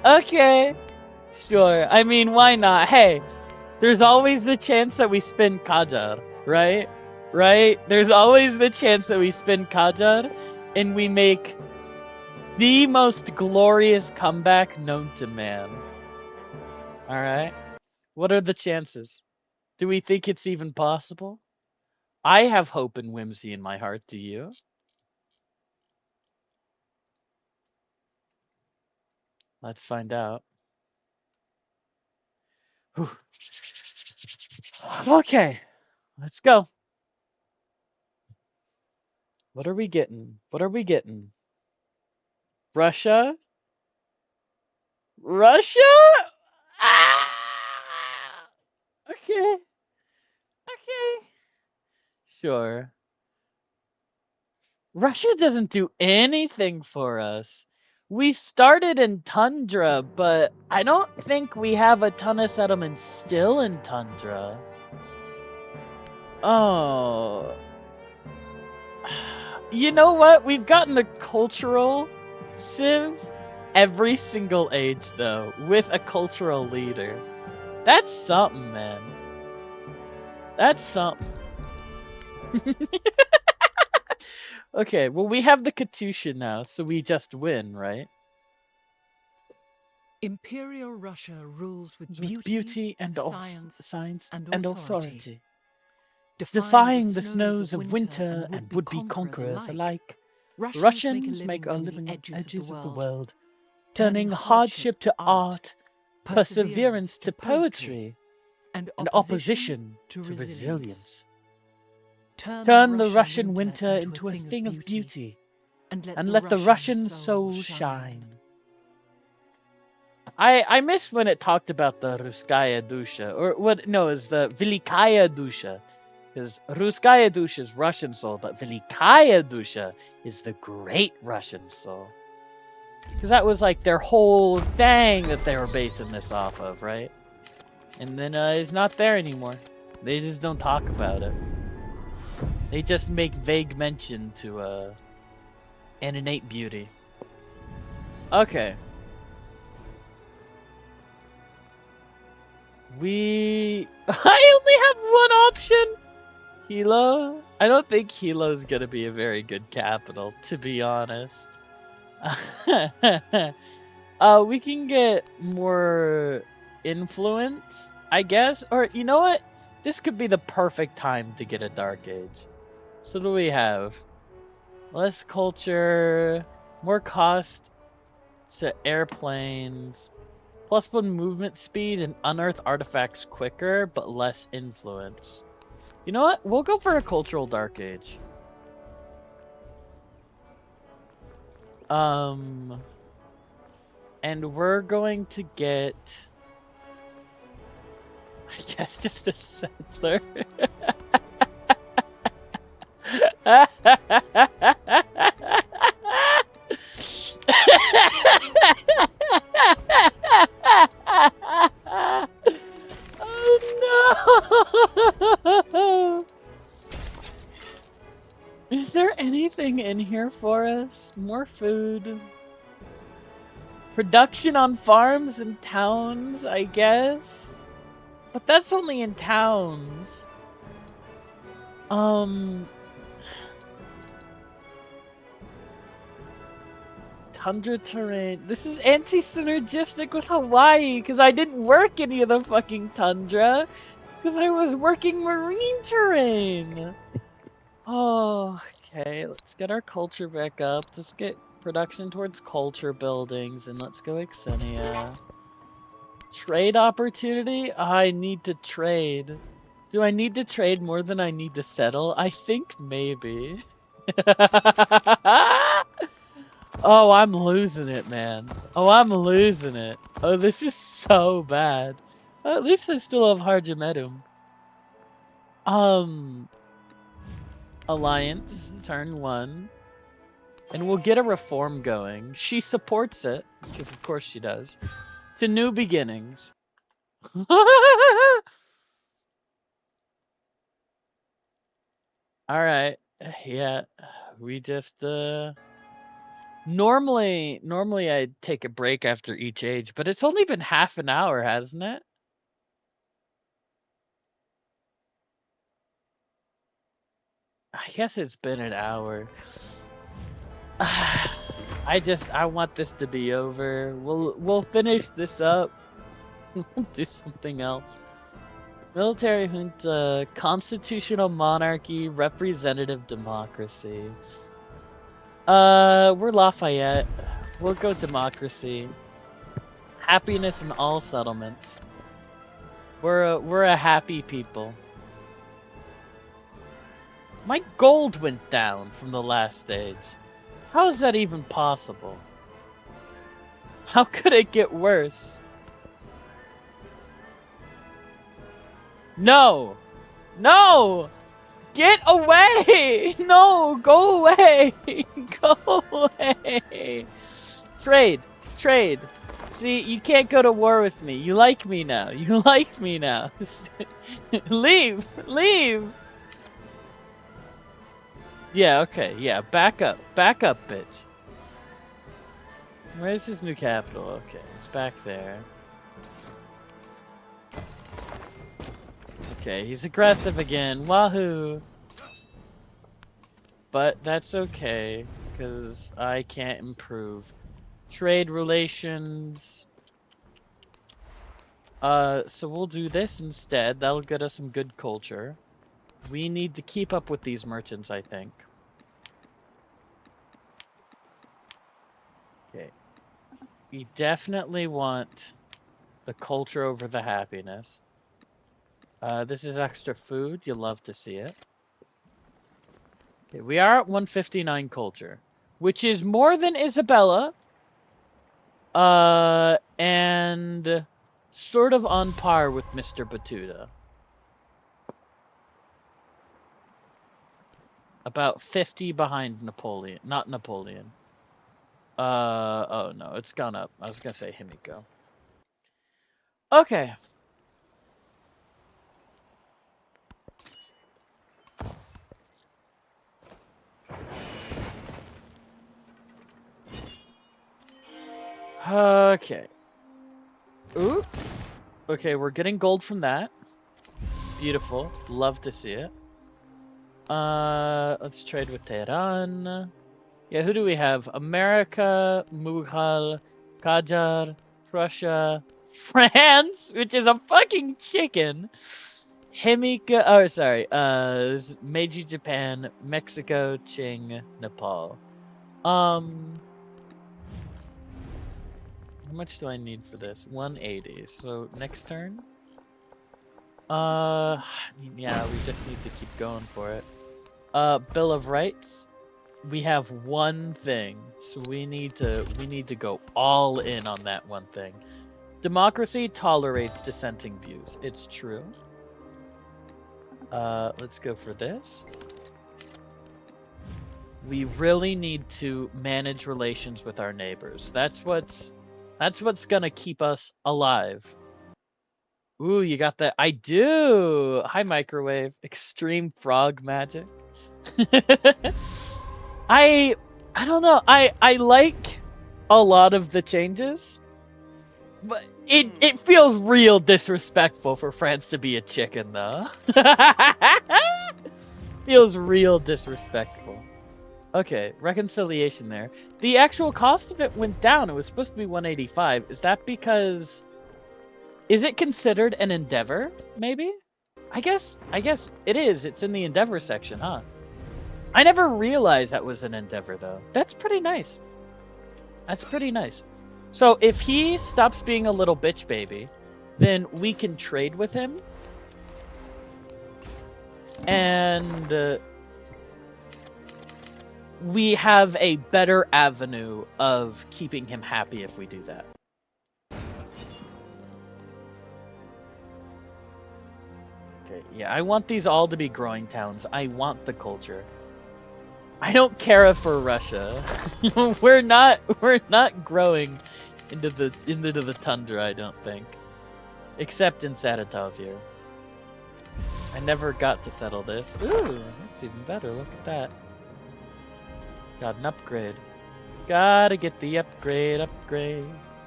Okay. Sure. I mean, why not? Hey, there's always the chance that we spin Kajar, right? Right? There's always the chance that we spin Kajar and we make the most glorious comeback known to man. Alright? What are the chances? Do we think it's even possible? I have hope and whimsy in my heart, do you? Let's find out. Whew. Okay, let's go. What are we getting? What are we getting? Russia? Russia? Ah! Okay. Okay. Sure. Russia doesn't do anything for us. We started in Tundra, but I don't think we have a ton of settlements still in Tundra. Oh. You know what? We've gotten a cultural sieve, every single age, though, with a cultural leader. That's something, man. That's something. Okay, well, we have the Katusha now, so we just win, right? Imperial Russia rules with With beauty and science, science and authority. defying the snows of winter and would-be conquerors alike. Russians make a living on the edges of the world, turning hardship to art, perseverance to poetry, and opposition to resilience. Turn the Russian winter into a thing of beauty, and let the Russian soul shine. I miss when it talked about the Ruskaya Dusha, or what? No, it's the Velikaya Dusha, because Ruskaya Dusha is Russian soul, but Velikaya Dusha is the great Russian soul. Because that was like their whole thing that they were basing this off of, right? And then it's not there anymore. They just don't talk about it. They just make vague mention to an innate beauty. Okay. I only have one option. Hilo. I don't think Hilo's gonna be a very good capital, to be honest. We can get more influence, I guess. Or you know what? This could be the perfect time to get a Dark Age. So what do we have? Less culture, more cost to airplanes, +1 movement speed and unearth artifacts quicker, but less influence. You know what? We'll go for a cultural Dark Age. And we're going to get, I guess, just a settler. Oh no! Is there anything in here for us? More food. Production on farms and towns, I guess. But that's only in towns. Tundra terrain. This is anti-synergistic with Hawaii because I didn't work any of the fucking tundra because I was working marine terrain. Oh, okay. Let's get our culture back up. Let's get production towards culture buildings and let's go Xenia. Trade opportunity? I need to trade. Do I need to trade more than I need to settle? I think maybe. Oh, I'm losing it, man. Oh, I'm losing it. Oh, this is so bad. Well, at least I still have Harjamedum. Alliance, turn 1. And we'll get a reform going. She supports it, because of course she does. To new beginnings. Alright. Yeah. We just, Normally I'd take a break after each age, but it's only been half an hour, hasn't it? I guess it's been an hour. I want this to be over. We'll finish this up. We'll do something else. Military junta, constitutional monarchy, representative democracy. We're Lafayette. We'll go democracy. Happiness in all settlements. We're a happy people. My gold went down from the last stage. How is that even possible? How could it get worse? No! No! Get away! No! Go away! Go away! Trade! Trade! See, you can't go to war with me. You like me now. You like me now. Leave! Leave! Yeah, okay. Yeah, back up. Back up, bitch. Where's his new capital? Okay, it's back there. Okay, he's aggressive again. Wahoo! But that's okay, because I can't improve. Trade relations. So we'll do this instead. That'll get us some good culture. We need to keep up with these merchants, I think. Okay. We definitely want the culture over the happiness. This is extra food. You'll love to see it. Okay, we are at 159 culture, which is more than Isabella. And sort of on par with Mr. Batuta. About 50 behind Napoleon. Not Napoleon. Oh no, it's gone up. I was gonna say Himiko. Okay. Okay. Ooh. Okay, we're getting gold from that. Beautiful. Love to see it. Let's trade with Tehran. Yeah, who do we have? America, Mughal, Qajar, Russia, France, which is a fucking chicken. Himika, oh sorry, Meiji Japan, Mexico, Qing, Nepal. How much do I need for this? 180. So next turn. Yeah, we just need to keep going for it. Bill of Rights. We have one thing, so we need to go all in on that one thing. Democracy tolerates dissenting views. It's true. Let's go for this. We really need to manage relations with our neighbors. That's what's gonna keep us alive. Ooh, you got that? I do. Hi, microwave. Extreme frog magic. I don't know. I like a lot of the changes, but it feels real disrespectful for France to be a chicken, though. Feels real disrespectful. Okay, reconciliation there. The actual cost of it went down. It was supposed to be 185. Is that because... Is it considered an endeavor, maybe? I guess it is. It's in the endeavor section, huh? I never realized that was an endeavor, though. That's pretty nice. That's pretty nice. So if he stops being a little bitch baby, then we can trade with him. And we have a better avenue of keeping him happy if we do that. Okay, yeah, I want these all to be growing towns. I want the culture. I don't care for Russia. we're not growing into the tundra, I don't think. Except in Saratov here. I never got to settle this. Ooh, that's even better. Look at that. Got an upgrade. Gotta get the upgrade.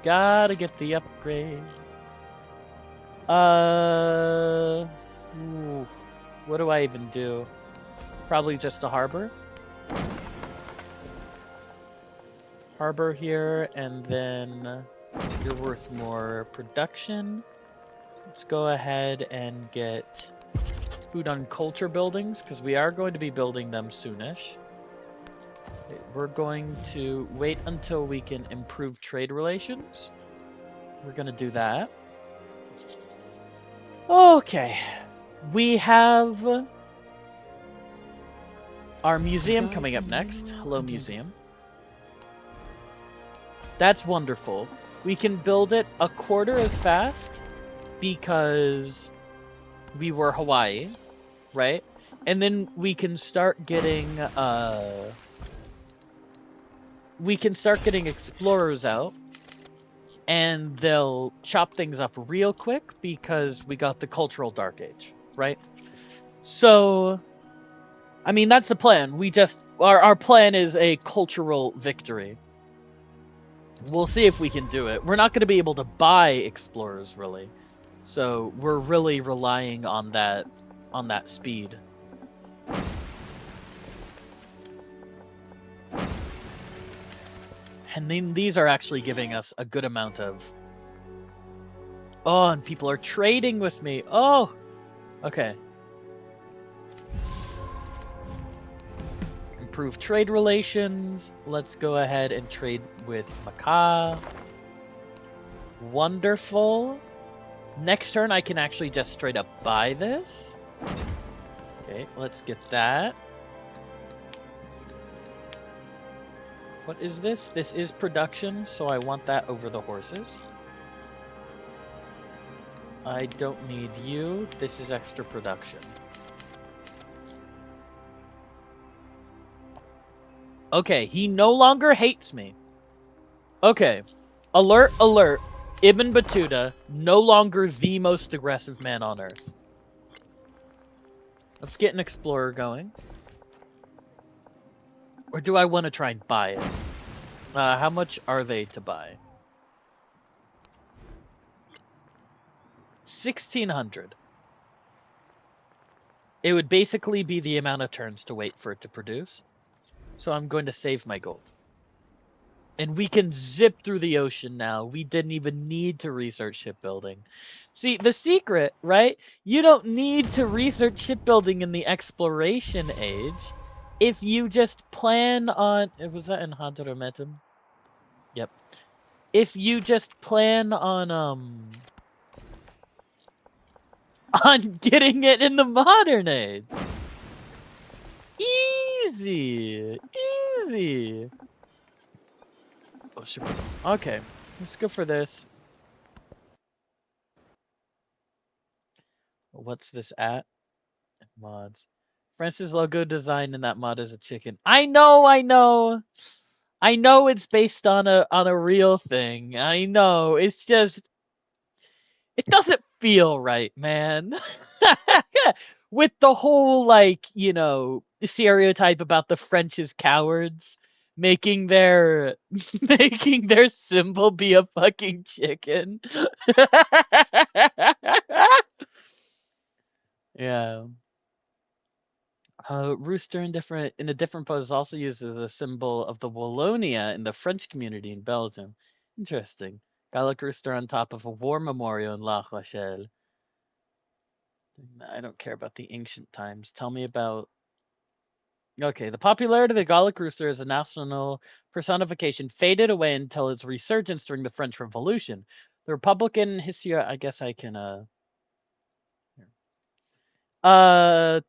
Gotta get the upgrade. Ooh, what do I even do? Probably just a harbor. Harbor here, and then you're worth more production. Let's go ahead and get food on culture buildings, because we are going to be building them soonish. Okay, we're going to wait until we can improve trade relations. We're going to do that. Okay. We have our museum coming up next. Hello, museum. That's wonderful. We can build it a quarter as fast because we were Hawaii, right? And then we can start getting explorers out, and they'll chop things up real quick because we got the cultural dark age, right? So, I mean, that's the plan. Our plan is a cultural victory. We'll see if we can do it. We're not going to be able to buy explorers, really. So we're really relying on that speed. And then these are actually giving us a good amount of... Oh, and people are trading with me. Oh, okay. Improve trade relations. Let's go ahead and trade with Macau. Wonderful. Next turn, I can actually just straight up buy this. Okay, let's get that. What is this? This is production, so I want that over the horses. I don't need you. This is extra production. Okay, he no longer hates me. Okay. Alert, alert. Ibn Battuta, no longer the most aggressive man on Earth. Let's get an explorer going. Or do I want to try and buy it? How much are they to buy? 1,600. It would basically be the amount of turns to wait for it to produce. So I'm going to save my gold. And we can zip through the ocean now. We didn't even need to research shipbuilding. See, the secret, right? You don't need to research shipbuilding in the exploration age if you just plan on... Was that in Hadrometum? Yep. If you just plan on getting it in the modern age. Easy. Easy. Oh, super. Okay. Let's go for this. What's this at? Mods. Francis logo design in that mod is a chicken. I know, I know. I know it's based on a real thing. I know. It's just it doesn't feel right, man. With the whole like, stereotype about the French as cowards making their making their symbol be a fucking chicken. Yeah. Rooster in a different pose is also used as a symbol of the Wallonia in the French community in Belgium. Interesting. Gallic rooster on top of a war memorial in La Rochelle. I don't care about the ancient times. Tell me about... Okay, the popularity of the Gallic rooster as a national personification faded away until its resurgence during the French Revolution. The Republican history... I guess I can... The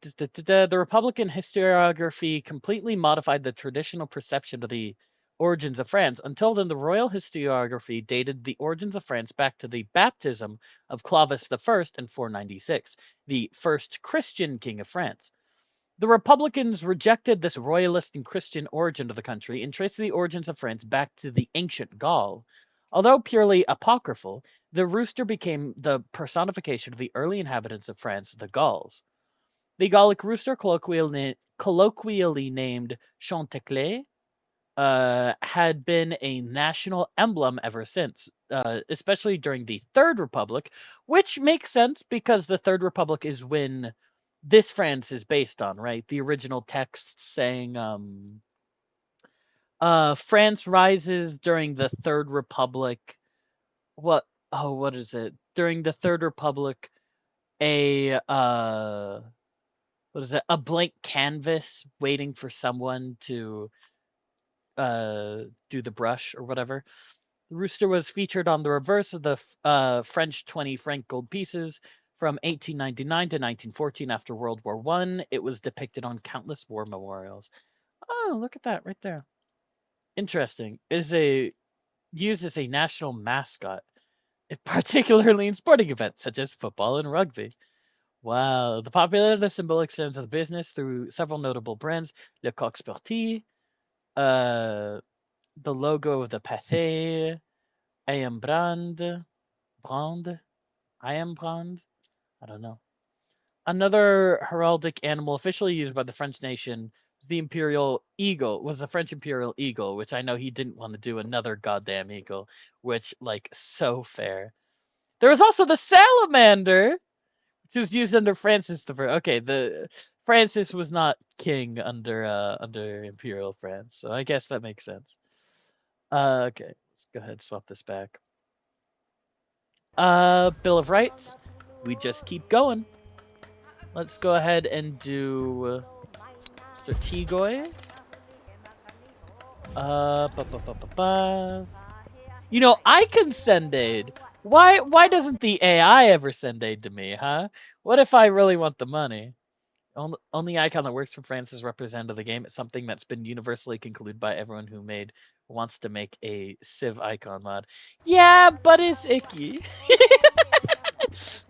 Republican historiography completely modified the traditional perception of the origins of France. Until then, the royal historiography dated the origins of France back to the baptism of Clovis I in 496, the first Christian king of France. The Republicans rejected this royalist and Christian origin of the country and traced the origins of France back to the ancient Gaul. Although purely apocryphal, the rooster became the personification of the early inhabitants of France, the Gauls. The Gallic rooster, colloquially named Chanticleer, had been a national emblem ever since, especially during the Third Republic, which makes sense because the Third Republic is when this France is based on, right? The original text saying France rises during the Third Republic. What is it? During the Third Republic, a what is it? A blank canvas waiting for someone to do the brush or whatever. The rooster was featured on the reverse of the French 20 franc gold pieces from 1899 to 1914 after World War I. It was depicted on countless war memorials. Oh, look at that right there. Interesting. Used as a national mascot, particularly in sporting events such as football and rugby. Wow. The popularity of the symbol extends to the business through several notable brands. Le Coq Sportif, the logo of the Pathé, AM brand, I don't know. Another heraldic animal officially used by the French nation The Imperial Eagle was the French Imperial Eagle, which I know he didn't want to do another goddamn eagle, which like so fair. There was also the Salamander, which was used under Francis the First. Okay, the Francis was not king under Imperial France, so I guess that makes sense. Okay, let's go ahead and swap this back. Bill of Rights. We just keep going. Let's go ahead and do Strategoi. You know, I can send aid. Why doesn't the AI ever send aid to me, huh? What if I really want the money? Only icon that works for France is representative of the game. It's something that's been universally concluded by everyone who wants to make a Civ icon mod. Yeah, but it's icky.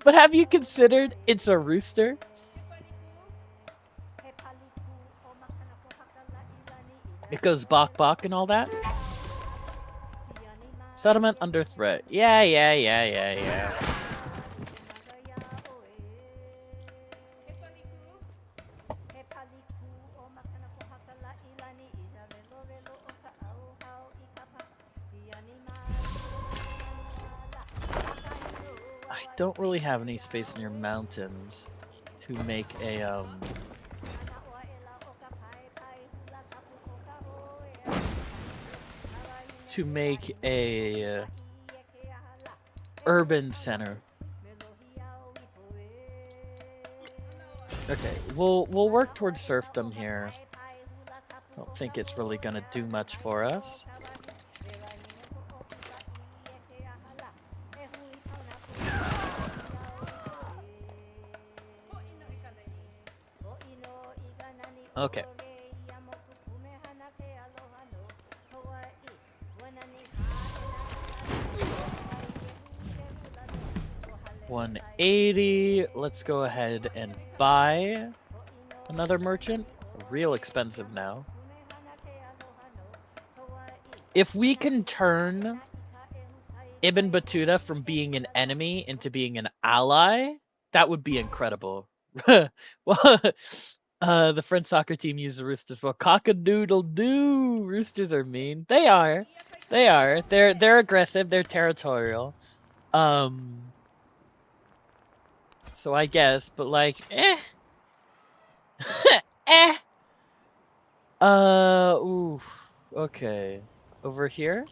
But have you considered it's a rooster? It goes bok bok and all that. Settlement under threat. Yeah. I don't really have any space near mountains to make a urban center. Okay, we'll work towards serfdom here. I don't think it's really gonna do much for us. Okay. $180. Let's go ahead and buy another merchant. Real expensive now. If we can turn Ibn Battuta from being an enemy into being an ally, that would be incredible. Well, the French soccer team uses roosters. Well, cock-a-doodle-doo. Roosters are mean. They are. They're aggressive. They're territorial. So I guess, but like, oof. Okay. Over here.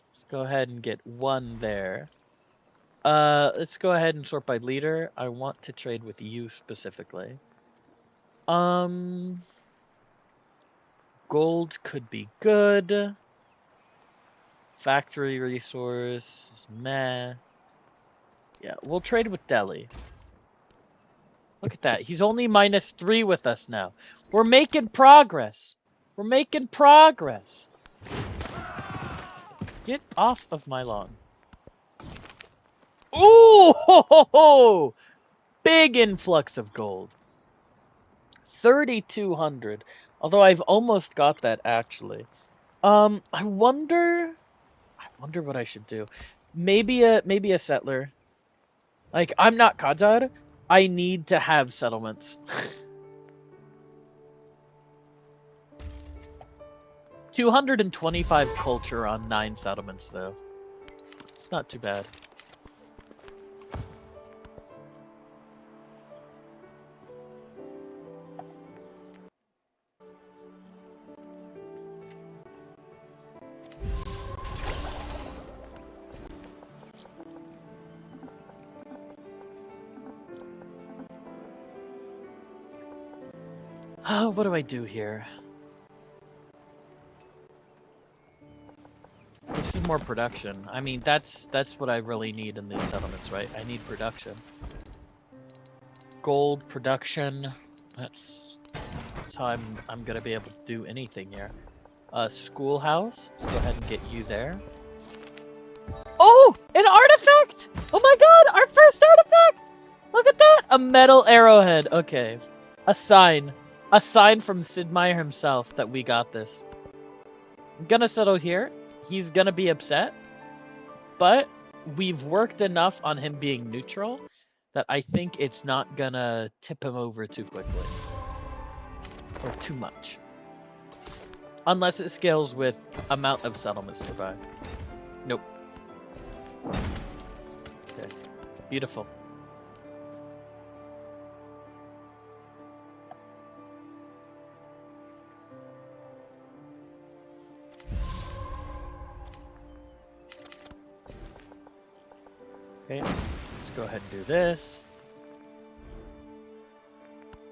Let's go ahead and get one there. Let's go ahead and sort by leader. I want to trade with you specifically. Gold could be good. Factory resource, meh. Yeah, we'll trade with Delhi. Look at that. He's only -3 with us now. We're making progress. Get off of my lawn. Ooh! Ho, ho, ho! Big influx of gold. 3,200. Although I've almost got that actually. I wonder what I should do. Maybe a settler. Like, I'm not Qatar. I need to have settlements. 225 culture on 9 settlements though. It's not too bad. What do I do here? This is more production. I mean, that's what I really need in these settlements, right? I need production. Gold production. That's how I'm gonna be able to do anything here. Schoolhouse. Let's go ahead and get you there. Oh, an artifact! Oh my god, our first artifact! Look at that! A metal arrowhead. Okay. A sign. A sign from Sid Meier himself that we got this. I'm gonna settle here. He's gonna be upset. But we've worked enough on him being neutral that I think it's not gonna tip him over too quickly. Or too much. Unless it scales with amount of settlements nearby. Nope. Okay. Beautiful. Okay, let's go ahead and do this.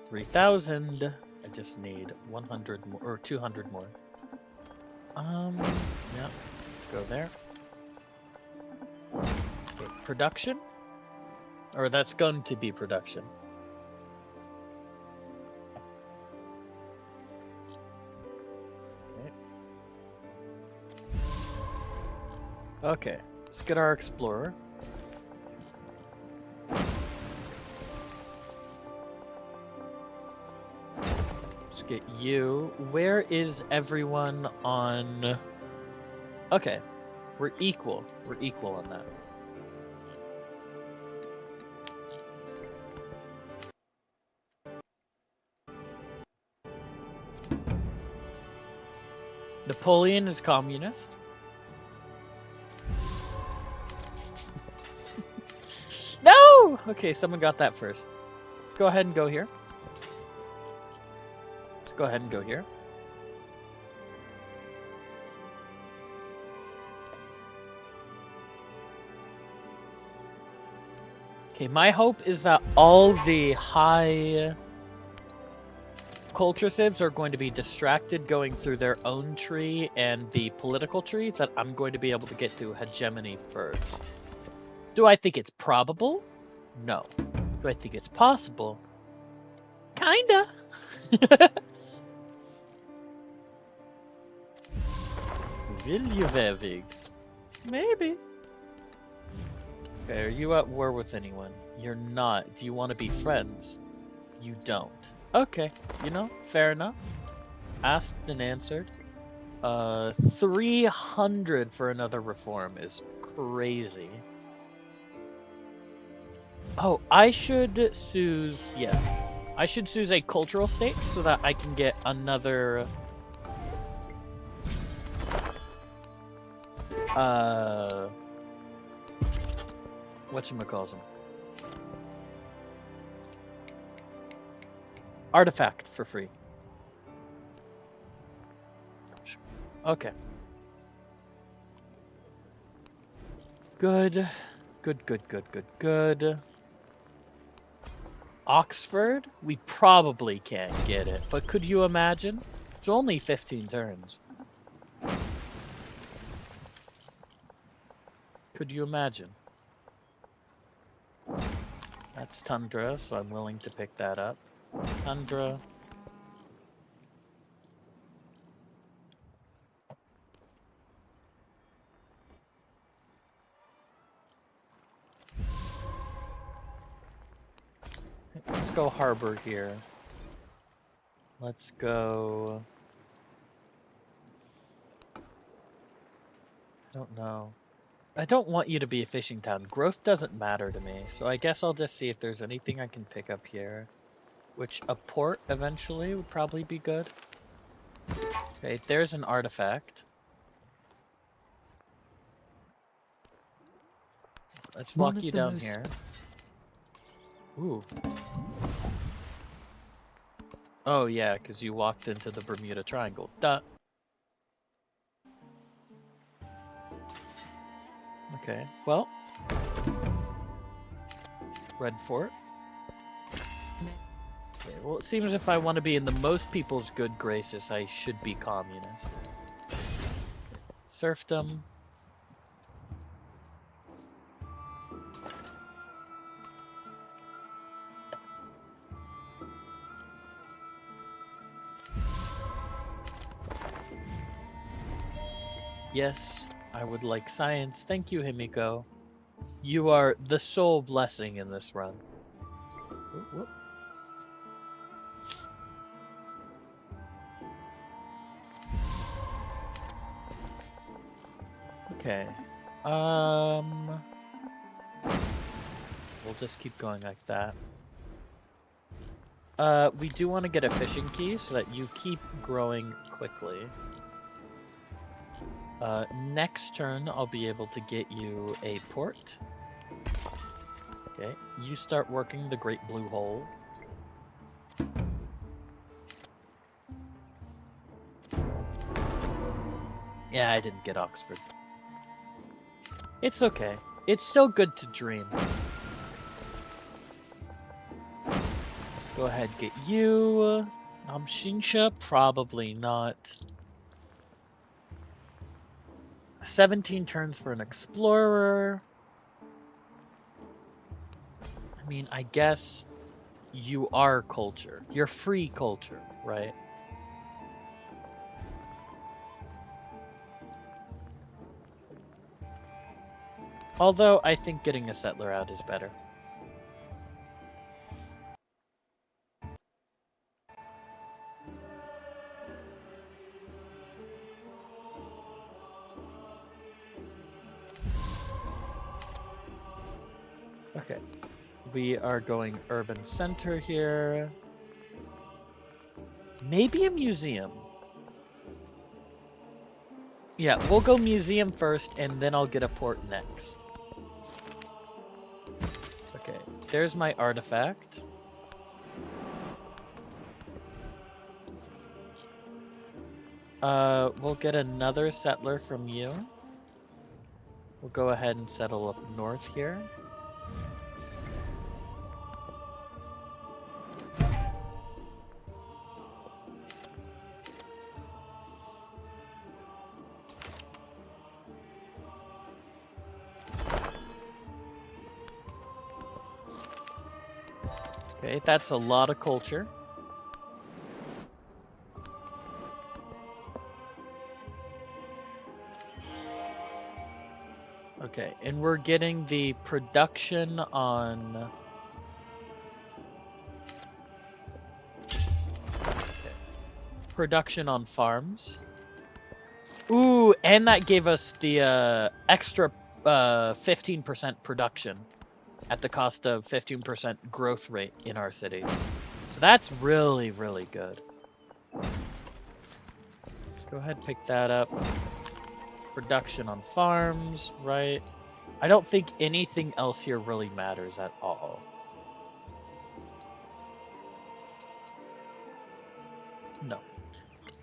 3,000. I just need 100 more, or 200 more. Yeah, go there. Okay, production? Or that's going to be production. Okay, let's get our explorer. Let's get you. Where is everyone on... Okay, we're equal. We're equal on that. Napoleon is communist. No! Okay, someone got that first. Let's go ahead and go here. Let's go ahead and go here. Okay, my hope is that all the high culture civs are going to be distracted going through their own tree and the political tree, that I'm going to be able to get to hegemony first. Do I think it's probable? No. Do I think it's possible? Kinda. Will you, Vevigs? Maybe. Okay, are you at war with anyone? You're not. Do you want to be friends? You don't. Okay, you know, fair enough. Asked and answered. 300 for another reform is crazy. Oh, I should choose, yes. I should choose a cultural state so that I can get another... whatchamacalls'em? Artifact for free. Okay. Good. Good. Oxford? We probably can't get it, but could you imagine? It's only 15 turns. Could you imagine? That's Tundra, so I'm willing to pick that up. Tundra. Let's go harbor here. Let's go... I don't know. I don't want you to be a fishing town. Growth doesn't matter to me, so I guess I'll just see if there's anything I can pick up here. Which, a port eventually would probably be good. Okay, there's an artifact. Let's walk you down here. Ooh. Oh yeah, because you walked into the Bermuda Triangle. Duh. Okay, well. Red Fort. Okay, well, it seems if I want to be in the most people's good graces, I should be communist. Serfdom. Yes, I would like science. Thank you, Himiko. You are the sole blessing in this run. Whoop, whoop. Okay. We'll just keep going like that. We do want to get a fishing key so that you keep growing quickly. Next turn, I'll be able to get you a port. Okay, you start working the Great Blue Hole. Yeah, I didn't get Oxford. It's okay. It's still good to dream. Let's go ahead and get you. Namshinsha? Probably not. 17 turns for an explorer. I mean, I guess you are culture. You're free culture, right? Although I think getting a settler out is better. Okay. We are going urban center here. Maybe a museum. Yeah, we'll go museum first, and then I'll get a port next. Okay, there's my artifact. We'll get another settler from you. We'll go ahead and settle up north here. Okay, that's a lot of culture. Okay, and we're getting the production on... Okay. Production on farms. Ooh, and that gave us the extra 15% production at the cost of 15% growth rate in our cities. So that's really, really good. Let's go ahead and pick that up. Production on farms, right? I don't think anything else here really matters at all. No.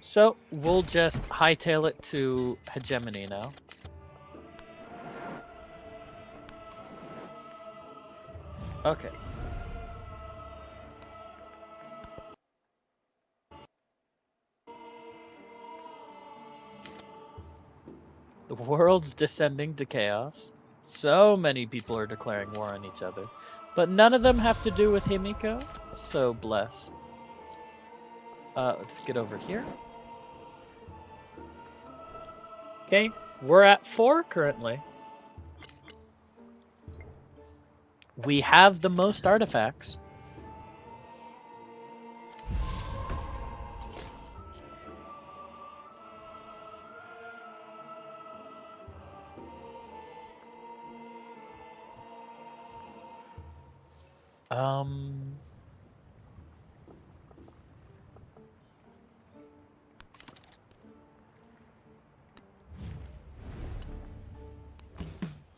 So we'll just hightail it to hegemony now. Okay. The world's descending to chaos. So many people are declaring war on each other. But none of them have to do with Himiko. So bless. Let's get over here. Okay, we're at 4 currently. We have the most artifacts.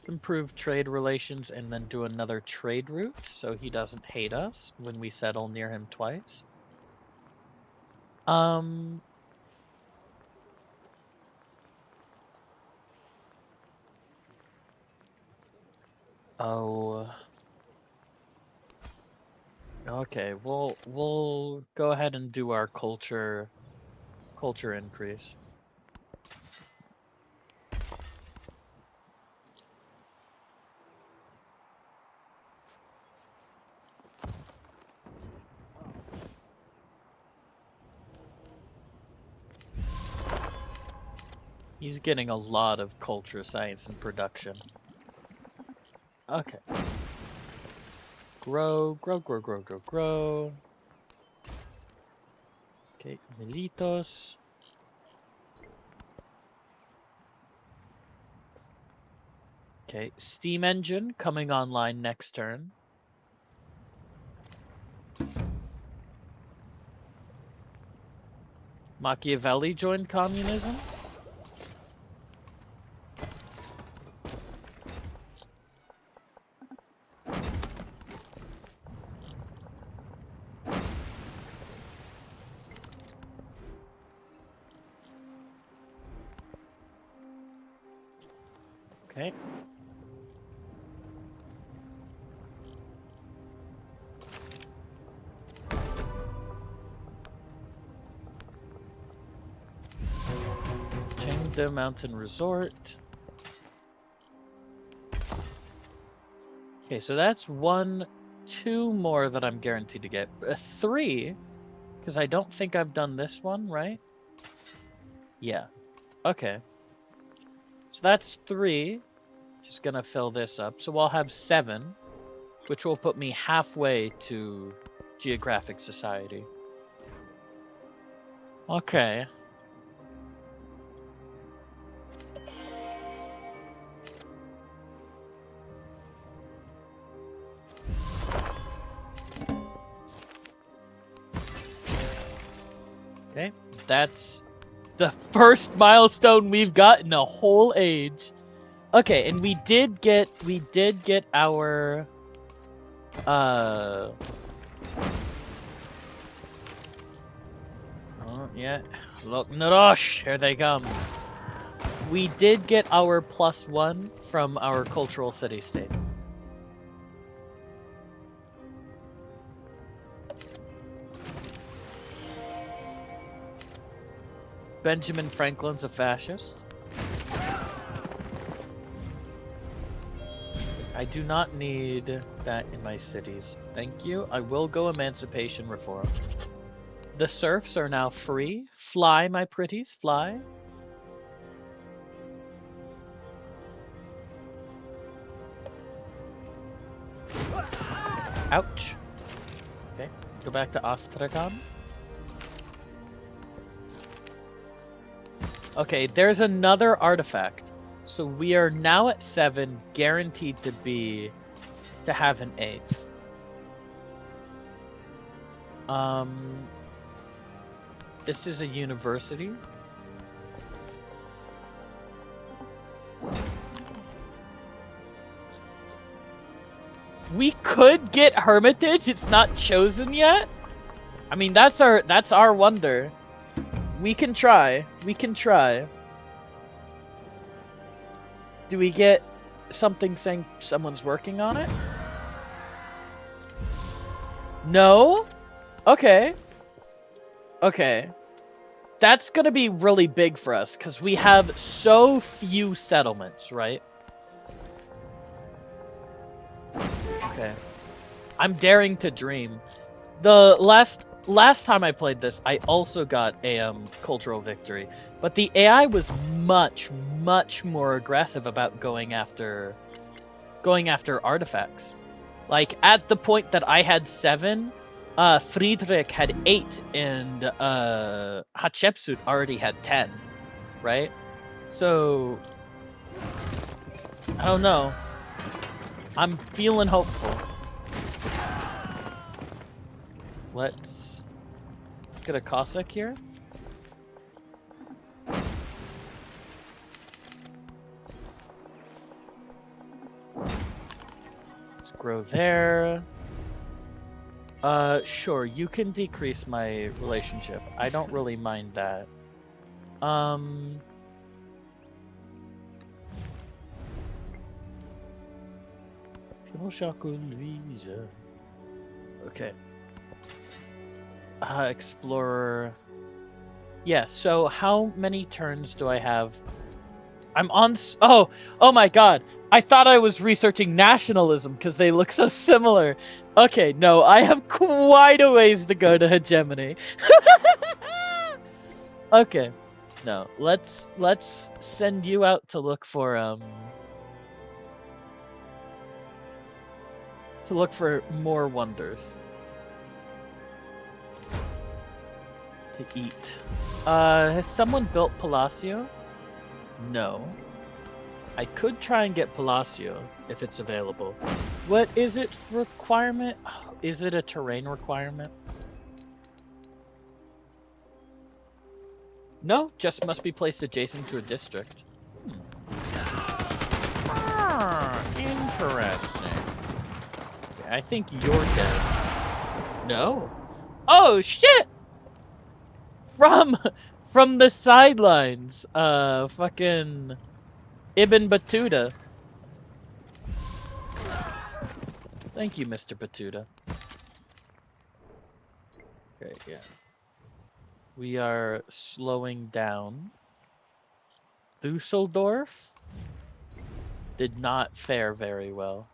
Let's improve trade relations and then do another trade route so he doesn't hate us when we settle near him twice. Oh. Okay, we'll go ahead and do our culture increase. He's getting a lot of culture, science, and production. Okay. Grow. Okay, Militos. Okay, steam engine coming online next turn. Machiavelli joined communism? Okay. Chengde Mountain Resort. Okay, so that's 1, 2 more that I'm guaranteed to get. 3, because I don't think I've done this one, right? Yeah. Okay. So that's 3. Just gonna fill this up. So I'll have 7, which will put me halfway to Geographic Society. Okay. Okay, that's the first milestone we've got in a whole age. Okay, and we did get our oh yeah, look, Narosh, here they come. We did get our +1 from our cultural city-state. Benjamin Franklin's a fascist. I do not need that in my cities. Thank you. I will go emancipation reform. The serfs are now free. Fly, my pretties, fly. Ouch. Okay, go back to Astrakhan. Okay, there's another artifact. So we are now at 7, guaranteed to have an 8th. This is a university. We could get Hermitage, it's not chosen yet. I mean, that's our wonder. We can try. We can try. Do we get something saying someone's working on it? No? Okay. Okay. That's gonna be really big for us, because we have so few settlements, right? Okay. I'm daring to dream. The last time I played this, I also got a cultural victory, but the AI was much more aggressive about going after artifacts. Like at the point that I had 7, Friedrich had 8, and Hatshepsut already had 10, right? So I don't know. I'm feeling hopeful. Let's get a Cossack here. Let's grow there. Sure, you can decrease my relationship. I don't really mind that. Okay. Explorer. Yeah, so how many turns do I have? I'm on... Oh my god! I thought I was researching nationalism because they look so similar. Okay, no, I have quite a ways to go to hegemony. Okay. No, let's send you out to look for more wonders. To eat. Has someone built Palacio? No. I could try and get Palacio if it's available. What is it requirement? Is it a terrain requirement? No, just must be placed adjacent to a district. Interesting. Okay, I think you're dead. No? Oh, shit! From the sidelines, fucking Ibn Battuta. Thank you, Mr. Battuta. Okay, yeah. We are slowing down. Dusseldorf did not fare very well.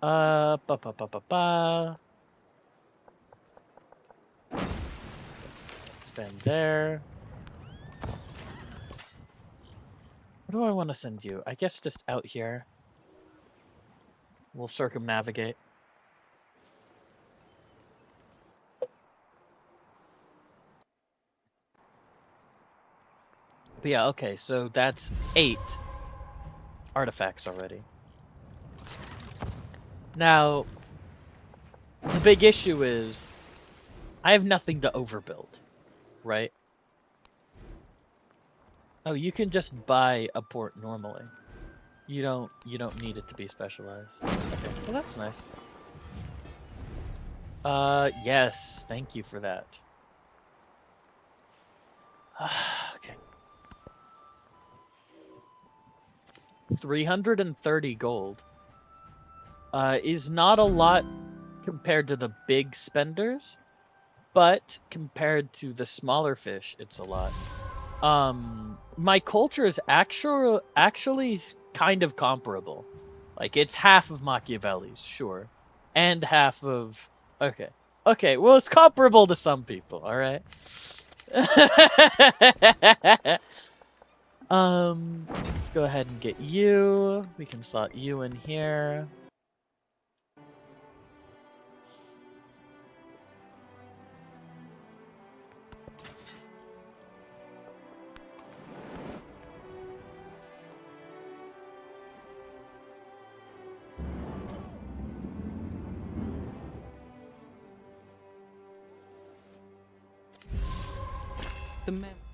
Ba ba ba ba ba. Expand there. What do I want to send you? I guess just out here. We'll circumnavigate. But yeah, okay, so that's 8 artifacts already. Now, the big issue is I have nothing to overbuild, right? Oh, you can just buy a port normally. You don't need it to be specialized. Okay, well that's nice. Yes, thank you for that. Okay. 330 gold. Is not a lot compared to the big spenders, but compared to the smaller fish, it's a lot. My culture is actually kind of comparable. Like, it's half of Machiavelli's, sure. And half of... Okay, well, it's comparable to some people, alright? Let's go ahead and get you. We can slot you in here.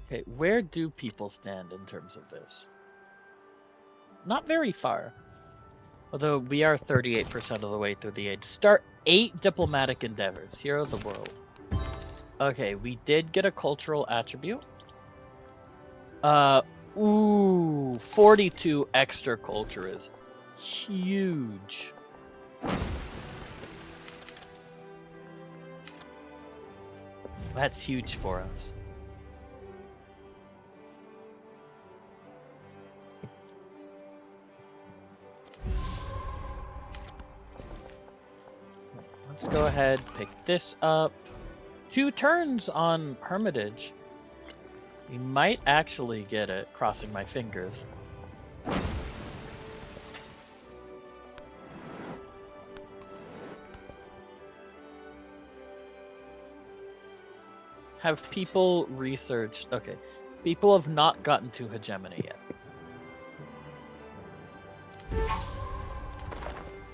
Okay, where do people stand in terms of this? Not very far. Although we are 38% of the way through the age. Start 8 diplomatic endeavors. Hero of the world. Okay, we did get a cultural attribute. Ooh, 42 extra culture is huge. That's huge for us. Let's go ahead, pick this up. 2 turns on Hermitage. We might actually get it, crossing my fingers. Have people researched... Okay, people have not gotten to hegemony yet.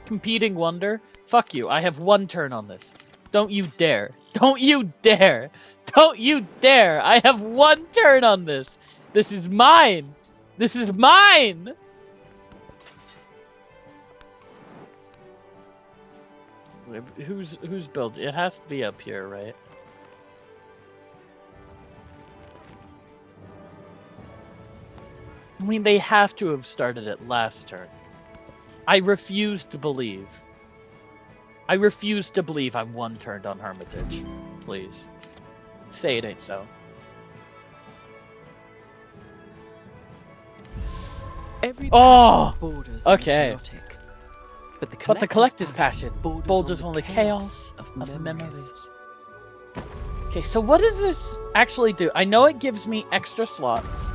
Competing wonder? Fuck you, I have 1 turn on this. Don't you dare. Don't you dare. Don't you dare. I have 1 turn on this. This is mine. This is mine. Who's built? It has to be up here, right? I mean, they have to have started it last turn. I refuse to believe. I refuse to believe I'm 1 turned on Hermitage. Please. Say it ain't so. Borders okay. Chaotic, but the collector's passion borders on the chaos of memories. Okay, so what does this actually do? I know it gives me extra slots.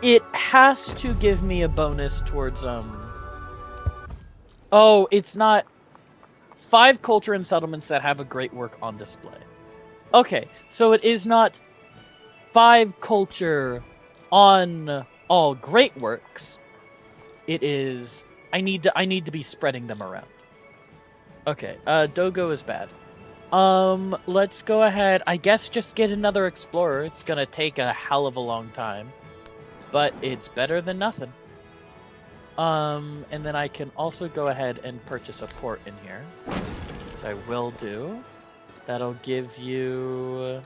It has to give me a bonus towards, Oh, it's not 5 culture and settlements that have a great work on display. Okay, so it is not 5 culture on all great works. It is I need to be spreading them around. Okay, Dogo is bad. Let's go ahead. I guess just get another explorer. It's gonna take a hell of a long time, but it's better than nothing. And then I can also go ahead and purchase a port in here, which I will do. That'll give you,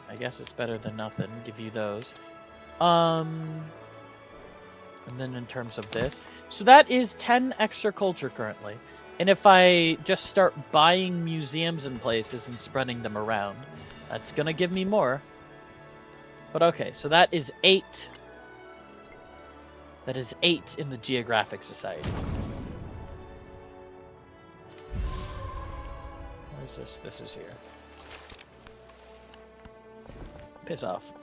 I guess it's better than nothing. Give you those. And then in terms of this, so that is 10 extra culture currently. And if I just start buying museums and places and spreading them around, that's gonna give me more. But okay, so that is 8. That is 8 in the Geographic Society. Where's this? This is here. Piss off.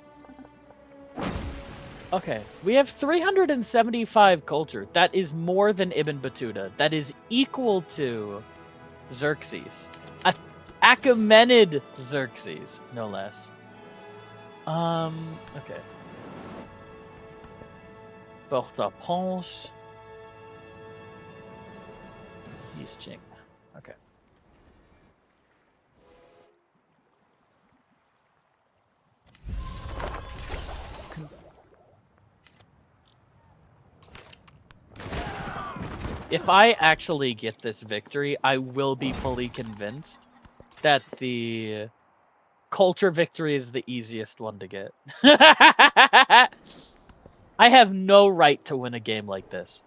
Okay, we have 375 culture. That is more than Ibn Battuta. That is equal to Xerxes. Achaemenid Xerxes, no less. Okay. Port-au-Prince. He's Ching. Okay. If I actually get this victory, I will be fully convinced that the culture victory is the easiest one to get. I have no right to win a game like this.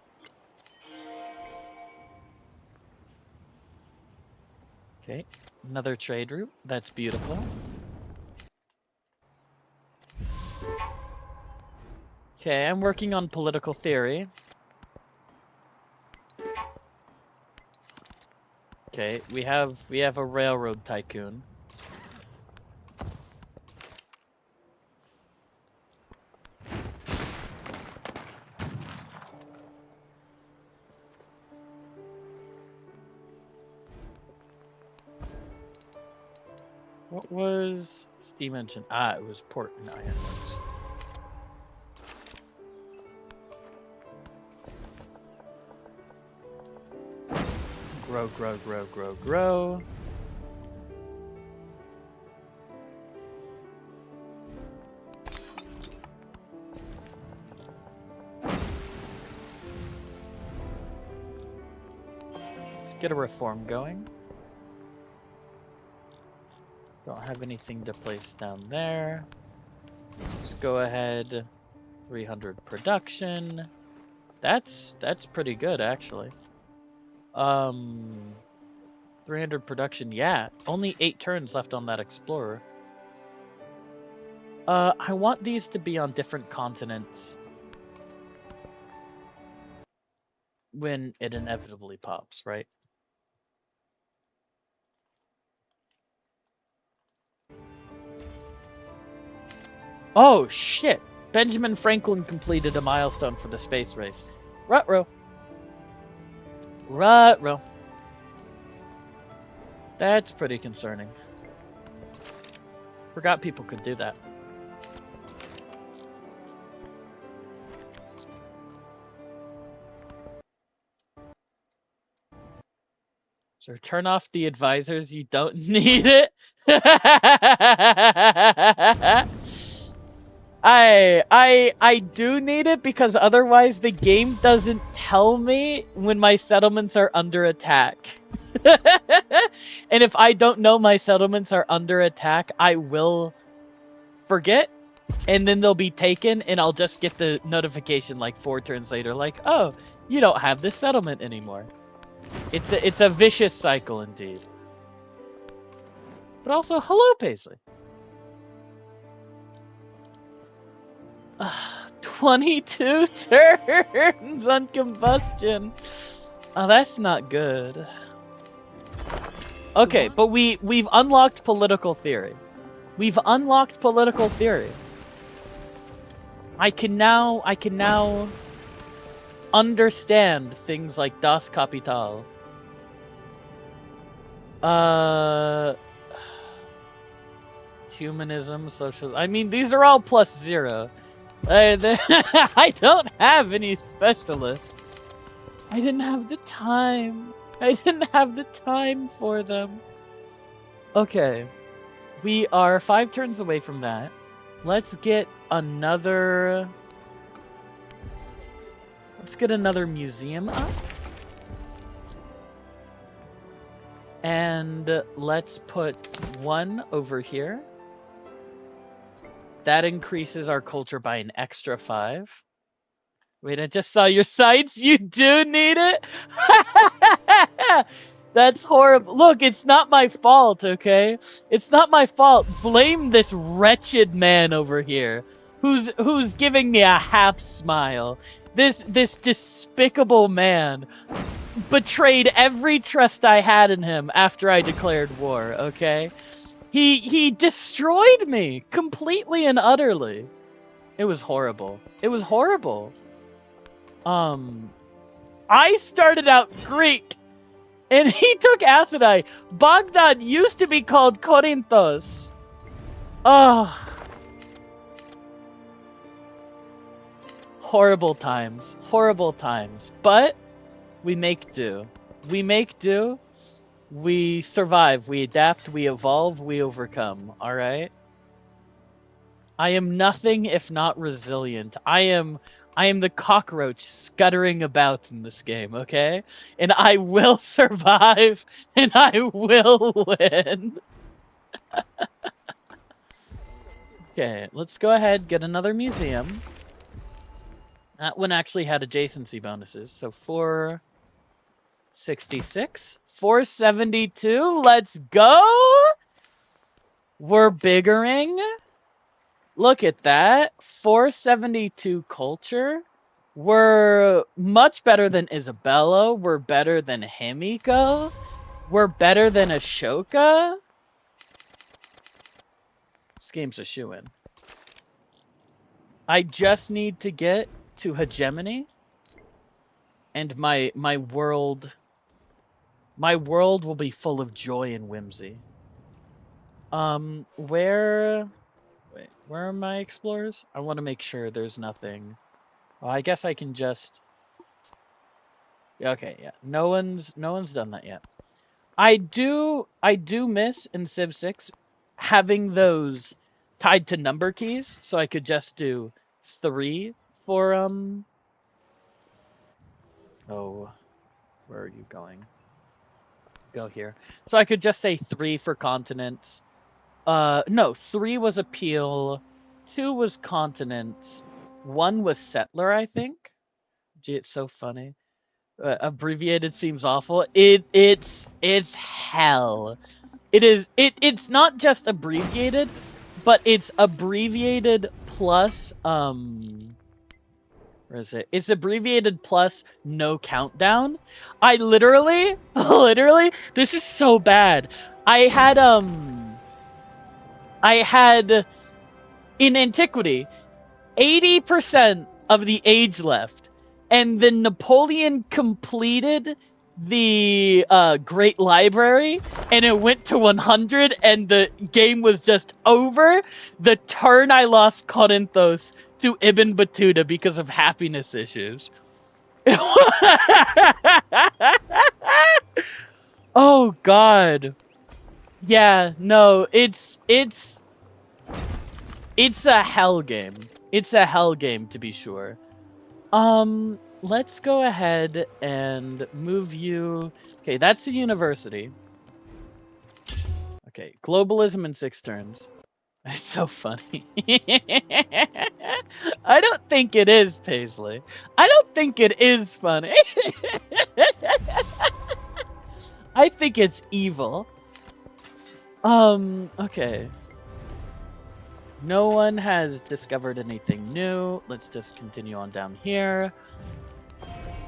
Okay, another trade route. That's beautiful. Okay, I'm working on political theory. Okay, we have a railroad tycoon. What was steam engine? Ah, it was port and ironworks. Grow, grow, grow, grow, grow. Let's get a reform going. Don't have anything to place down there. Let's go ahead. 300 production. That's pretty good actually. 300 production, yeah. Only 8 turns left on that explorer. I want these to be on different continents when it inevitably pops, right? Oh shit! Benjamin Franklin completed a milestone for the space race. Ruh-roh. Ruh-roh. That's pretty concerning. Forgot people could do that. So turn off the advisors, you don't need it. I do need it because otherwise the game doesn't tell me when my settlements are under attack. And if I don't know my settlements are under attack, I will forget, and then they'll be taken, and I'll just get the notification like 4 turns later, like, oh, you don't have this settlement anymore. It's a vicious cycle indeed. But also, hello, Paisley. 22 turns on combustion. Oh, that's not good. Okay, but we've unlocked political theory. We've unlocked political theory. I can now understand things like Das Kapital. Humanism, social. I mean, these are all +0. I don't have any specialists. I didn't have the time. I didn't have the time for them. Okay. We are 5 turns away from that. Let's get another... Let's get another museum up. And let's put 1 over here. That increases our culture by an extra 5. Wait, I just saw your sites. You do need it? That's horrible. Look, it's not my fault, okay? It's not my fault. Blame this wretched man over here who's giving me a half smile. This despicable man betrayed every trust I had in him after I declared war, okay? He destroyed me completely and utterly. It was horrible. It was horrible. I started out Greek, and he took Athens. Baghdad used to be called Corinthos. Oh. Horrible times. Horrible times. But we make do. We make do. We survive. We adapt. We evolve. We overcome. Alright? I am nothing if not resilient. I am the cockroach scuttering about in this game, okay? And I will survive, and I will win. Okay, let's go ahead, get another museum. That one actually had adjacency bonuses, so 466, 472, let's go! We're biggering. Look at that. 472 culture. We're much better than Isabella. We're better than Himiko. We're better than Ashoka. This game's a shoo-in. I just need to get to hegemony. And my world will be full of joy and whimsy. Wait, where are my explorers? I want to make sure there's nothing. Well, I guess I can just... Okay, yeah. No one's done that yet. I do miss in Civ 6 having those tied to number keys, so I could just do 3 for Oh, where are you going? Go here. So I could just say 3 for continents. No, 3 was appeal, 2 was continents, 1 was settler, I think. Gee, it's so funny. Abbreviated seems awful. It's hell. It's not just abbreviated, but it's abbreviated plus where is it? It's abbreviated plus no countdown. I literally, this is so bad. I had in antiquity 80% of the age left, and then Napoleon completed the Great Library, and it went to 100, and the game was just over the turn I lost Corinthos to Ibn Battuta because of happiness issues. Oh God. Yeah, no, it's a hell game. It's a hell game, to be sure. Let's go ahead and move you... Okay, that's a university. Okay, globalism in 6 turns. It's so funny. I don't think it is, Paisley. I don't think it is funny. I think it's evil. Okay. No one has discovered anything new. Let's just continue on down here.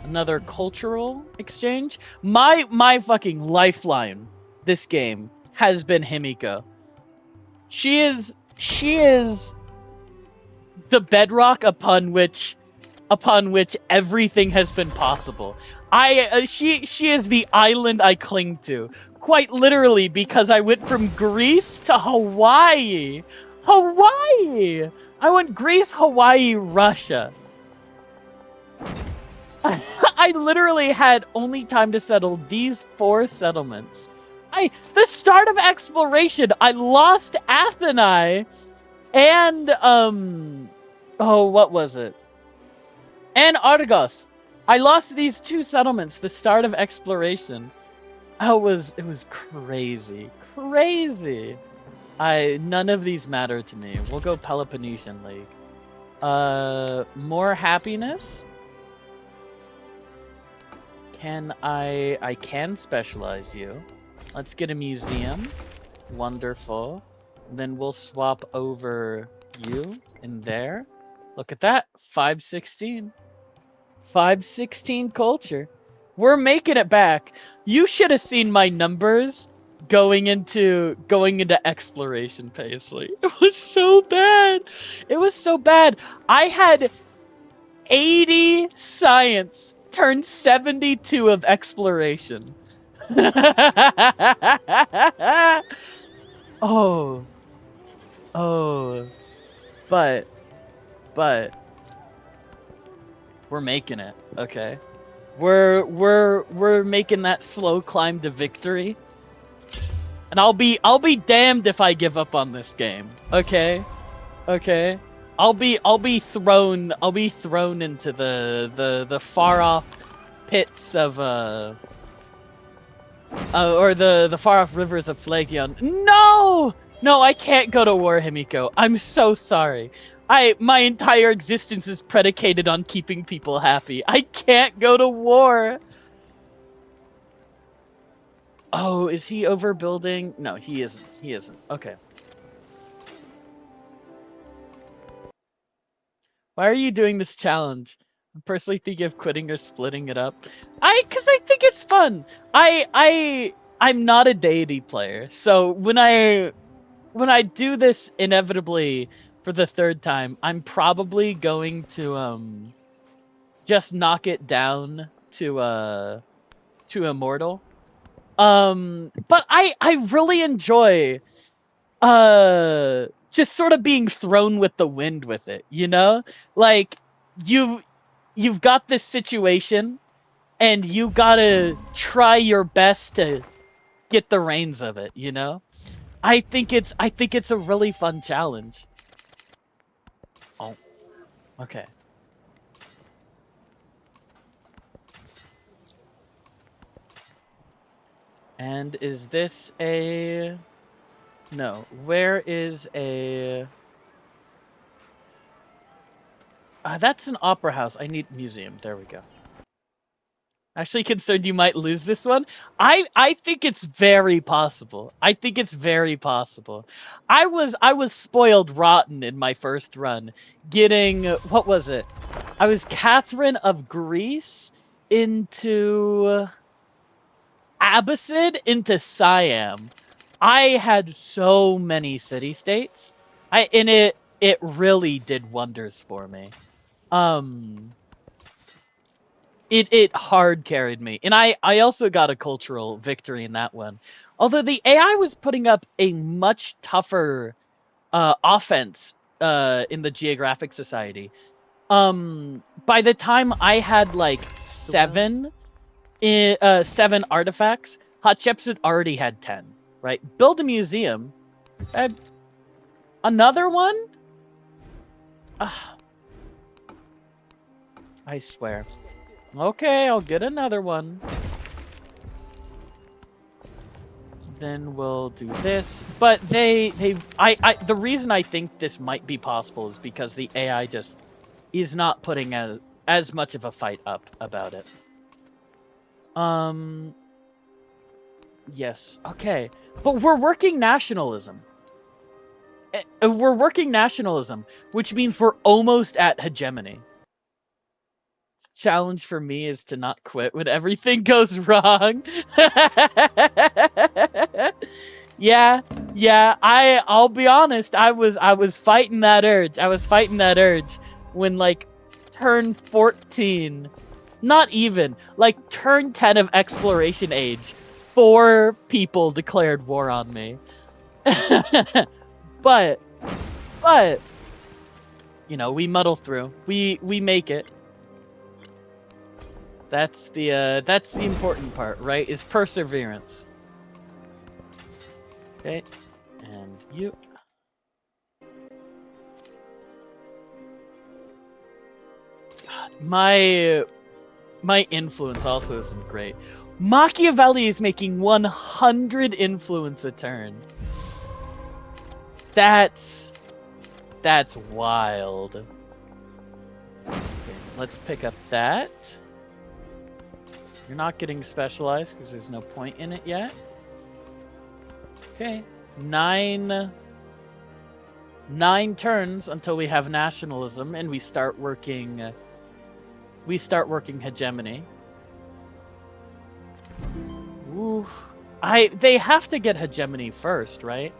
Another cultural exchange. My fucking lifeline this game has been Himiko. She is the bedrock upon which everything has been possible. She is the island I cling to. Quite literally, because I went from Greece to Hawaii. Hawaii! I went Greece, Hawaii, Russia. I literally had only time to settle these 4 settlements. The start of exploration, I lost Athenae and what was it? And Argos. I lost these 2 settlements, the start of exploration. It was crazy. Crazy. None of these matter to me. We'll go Peloponnesian League. More happiness. I can specialize you. Let's get a museum. Wonderful. Then we'll swap over you in there. Look at that. 516. 516 culture. We're making it back. You should have seen my numbers going into exploration, Paisley. It was so bad. It was so bad. I had 80 science turn 72 of exploration. Oh. But we're making it, okay? We're making that slow climb to victory. And I'll be damned if I give up on this game. Okay? Okay? I'll be thrown into the far off pits of or the far off rivers of Phlegion. No! No, I can't go to war, Himiko. I'm so sorry. My entire existence is predicated on keeping people happy. I can't go to war. Oh, is he overbuilding? No, he isn't. He isn't. Okay. Why are you doing this challenge? I personally think of quitting or splitting it up. Cause I think it's fun. I'm not a deity player, so when I do this inevitably for the 3rd time, I'm probably going to just knock it down to immortal. But I really enjoy just sort of being thrown with the wind with it, you know? Like you've got this situation and you gotta try your best to get the reins of it, you know? I think it's a really fun challenge. Oh. Okay. And is this a... No. Where is a... that's an opera house. I need museum. There we go. Actually concerned you might lose this one. I think it's very possible. I think it's very possible. I was spoiled rotten in my first run, getting... What was it? I was Catherine of Greece into... Abbasid into Siam. I had so many city-states. And it really did wonders for me. It hard carried me. And I also got a cultural victory in that one. Although the AI was putting up a much tougher offense in the Geographic Society. By the time I had like 7 artifacts, Hatshepsut already had 10, right? Build a museum. Another one? I swear. Okay, I'll get another one. Then we'll do this. But the reason I think this might be possible is because the AI just is not putting as much of a fight up about it. Yes, okay. But we're working nationalism. We're working nationalism, which means we're almost at hegemony. Challenge for me is to not quit when everything goes wrong. Yeah, I'll be honest, I was fighting that urge. I was fighting that urge when like turn 14, not even, like turn 10 of exploration age, 4 people declared war on me. But you know, we muddle through. We make it. That's the important part, right? Is perseverance. Okay, and you. God, my influence also isn't great. Machiavelli is making 100 influence a turn. That's wild. Okay, let's pick up that. You're not getting specialized because there's no point in it yet. Okay, 9 turns until we have nationalism and we start working hegemony. Ooh. They have to get hegemony first, right?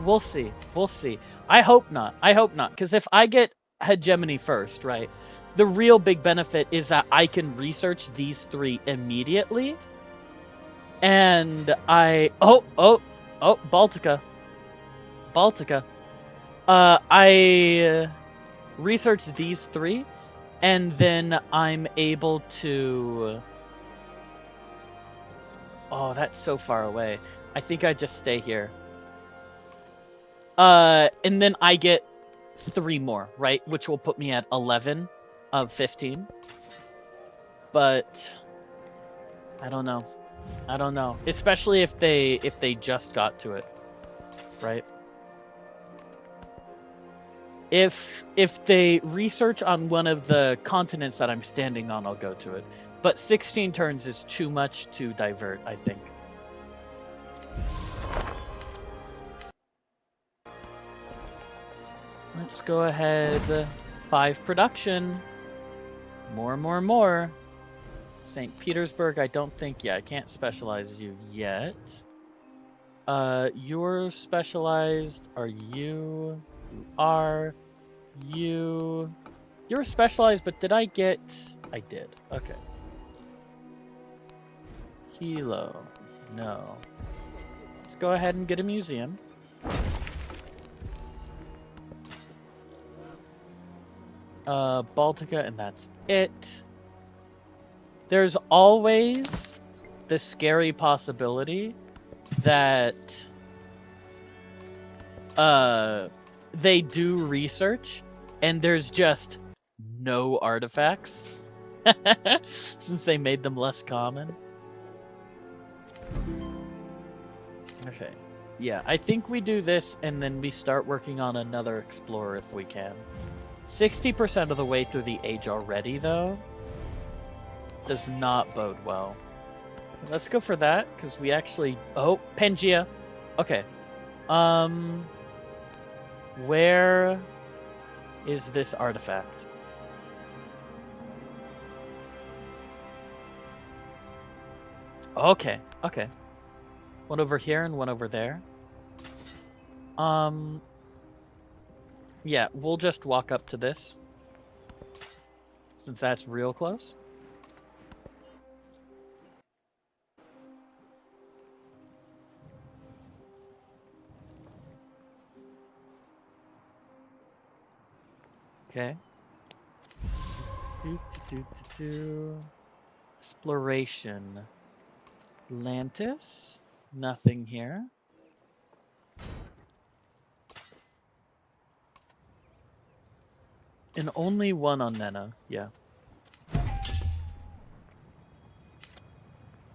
We'll see. We'll see. I hope not. I hope not. Because if I get hegemony first, right, the real big benefit is that I can research these 3 immediately. And Baltica. I research these 3, and then I'm able to... Oh, that's so far away. I think I just stay here. And then I get 3 more, right? Which will put me at 11 of 15. But I don't know. I don't know. Especially if they just got to it, right? If they research on one of the continents that I'm standing on, I'll go to it. But 16 turns is too much to divert, I think. Let's go ahead. 5 production. More. St. Petersburg, I don't think... Yeah, I can't specialize you yet. You're specialized. Are you? You are. You... You're specialized, but did I get... I did. Okay. Hilo. No. Let's go ahead and get a museum. Baltica, and that's it. There's always the scary possibility that they do research and there's just no artifacts since they made them less common. Okay. Yeah, I think we do this and then we start working on another explorer if we can. 60% of the way through the age already, though, does not bode well. Let's go for that, because we actually... Oh, Pangaea. Okay. Where is this artifact? Okay, okay. One over here and one over there. Yeah, we'll just walk up to this, since that's real close. Okay. Exploration. Atlantis. Nothing here. And only one on Nena, yeah.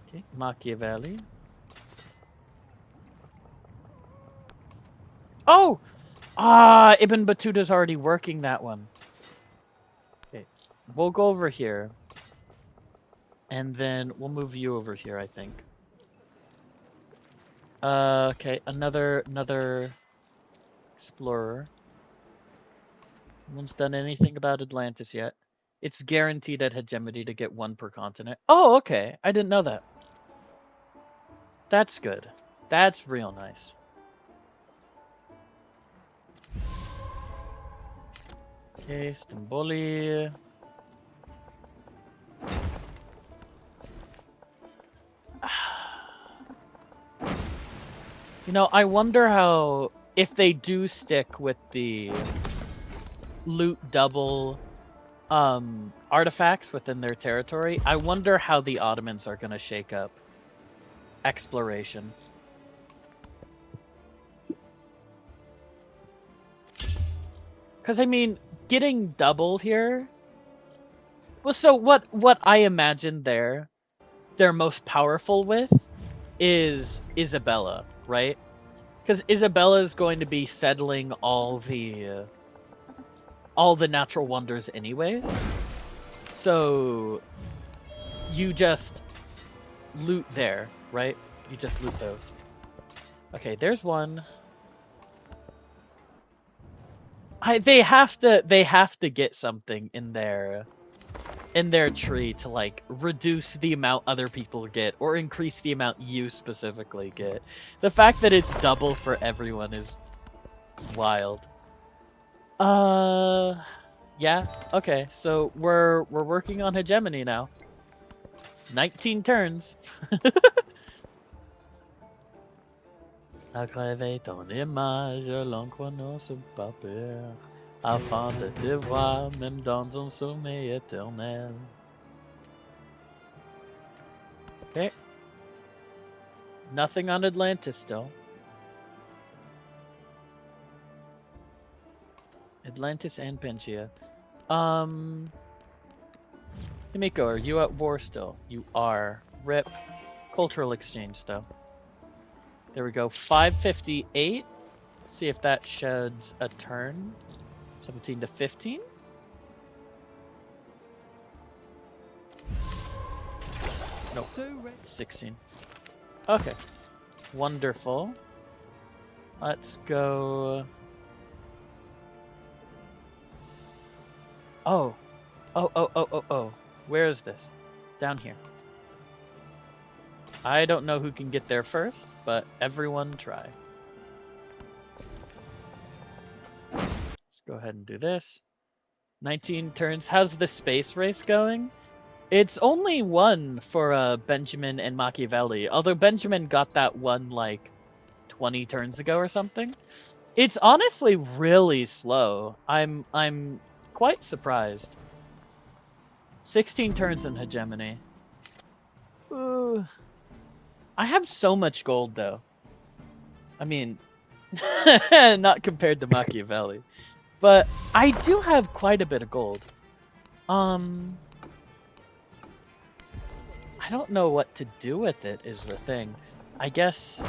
Okay, Machiavelli. Oh! Ibn Battuta's already working that one. Okay, we'll go over here. And then we'll move you over here, I think. Okay, another explorer. No one's done anything about Atlantis yet. It's guaranteed at hegemony to get 1 per continent. Oh, okay. I didn't know that. That's good. That's real nice. Okay, Stromboli. You know, I wonder how, if they do stick with the loot double artifacts within their territory, I wonder how the Ottomans are going to shake up. exploration. Because, I mean, getting double here... Well, so what I imagine they're most powerful with is Isabella, right? Because Isabella is going to be settling all the natural wonders anyways. So you just loot there, right? You just loot those. Okay, there's one. They have to get something in their tree to like reduce the amount other people get or increase the amount you specifically get. The fact that it's double for everyone is wild. Yeah. Okay. So we're working on hegemony now. 19 turns. Aggraver ton image, l'encre sur papier, afin de te voir même dans un sommeil éternel. Okay. Nothing on Atlantis still. Atlantis and Pangaea. Himiko, are you at war still? You are. RIP. Cultural exchange though. There we go. 558. See if that sheds a turn. 17 to 15. Nope. 16. Okay. Wonderful. Let's go. Oh. Oh. Where is this? Down here. I don't know who can get there first, but everyone try. Let's go ahead and do this. 19 turns. How's the space race going? It's only one for Benjamin and Machiavelli, although Benjamin got that one like 20 turns ago or something. It's honestly really slow. I'm quite surprised. 16 turns in hegemony. Ooh. I have so much gold though. I mean, not compared to Machiavelli, but I do have quite a bit of gold. I don't know what to do with it is the thing. I guess,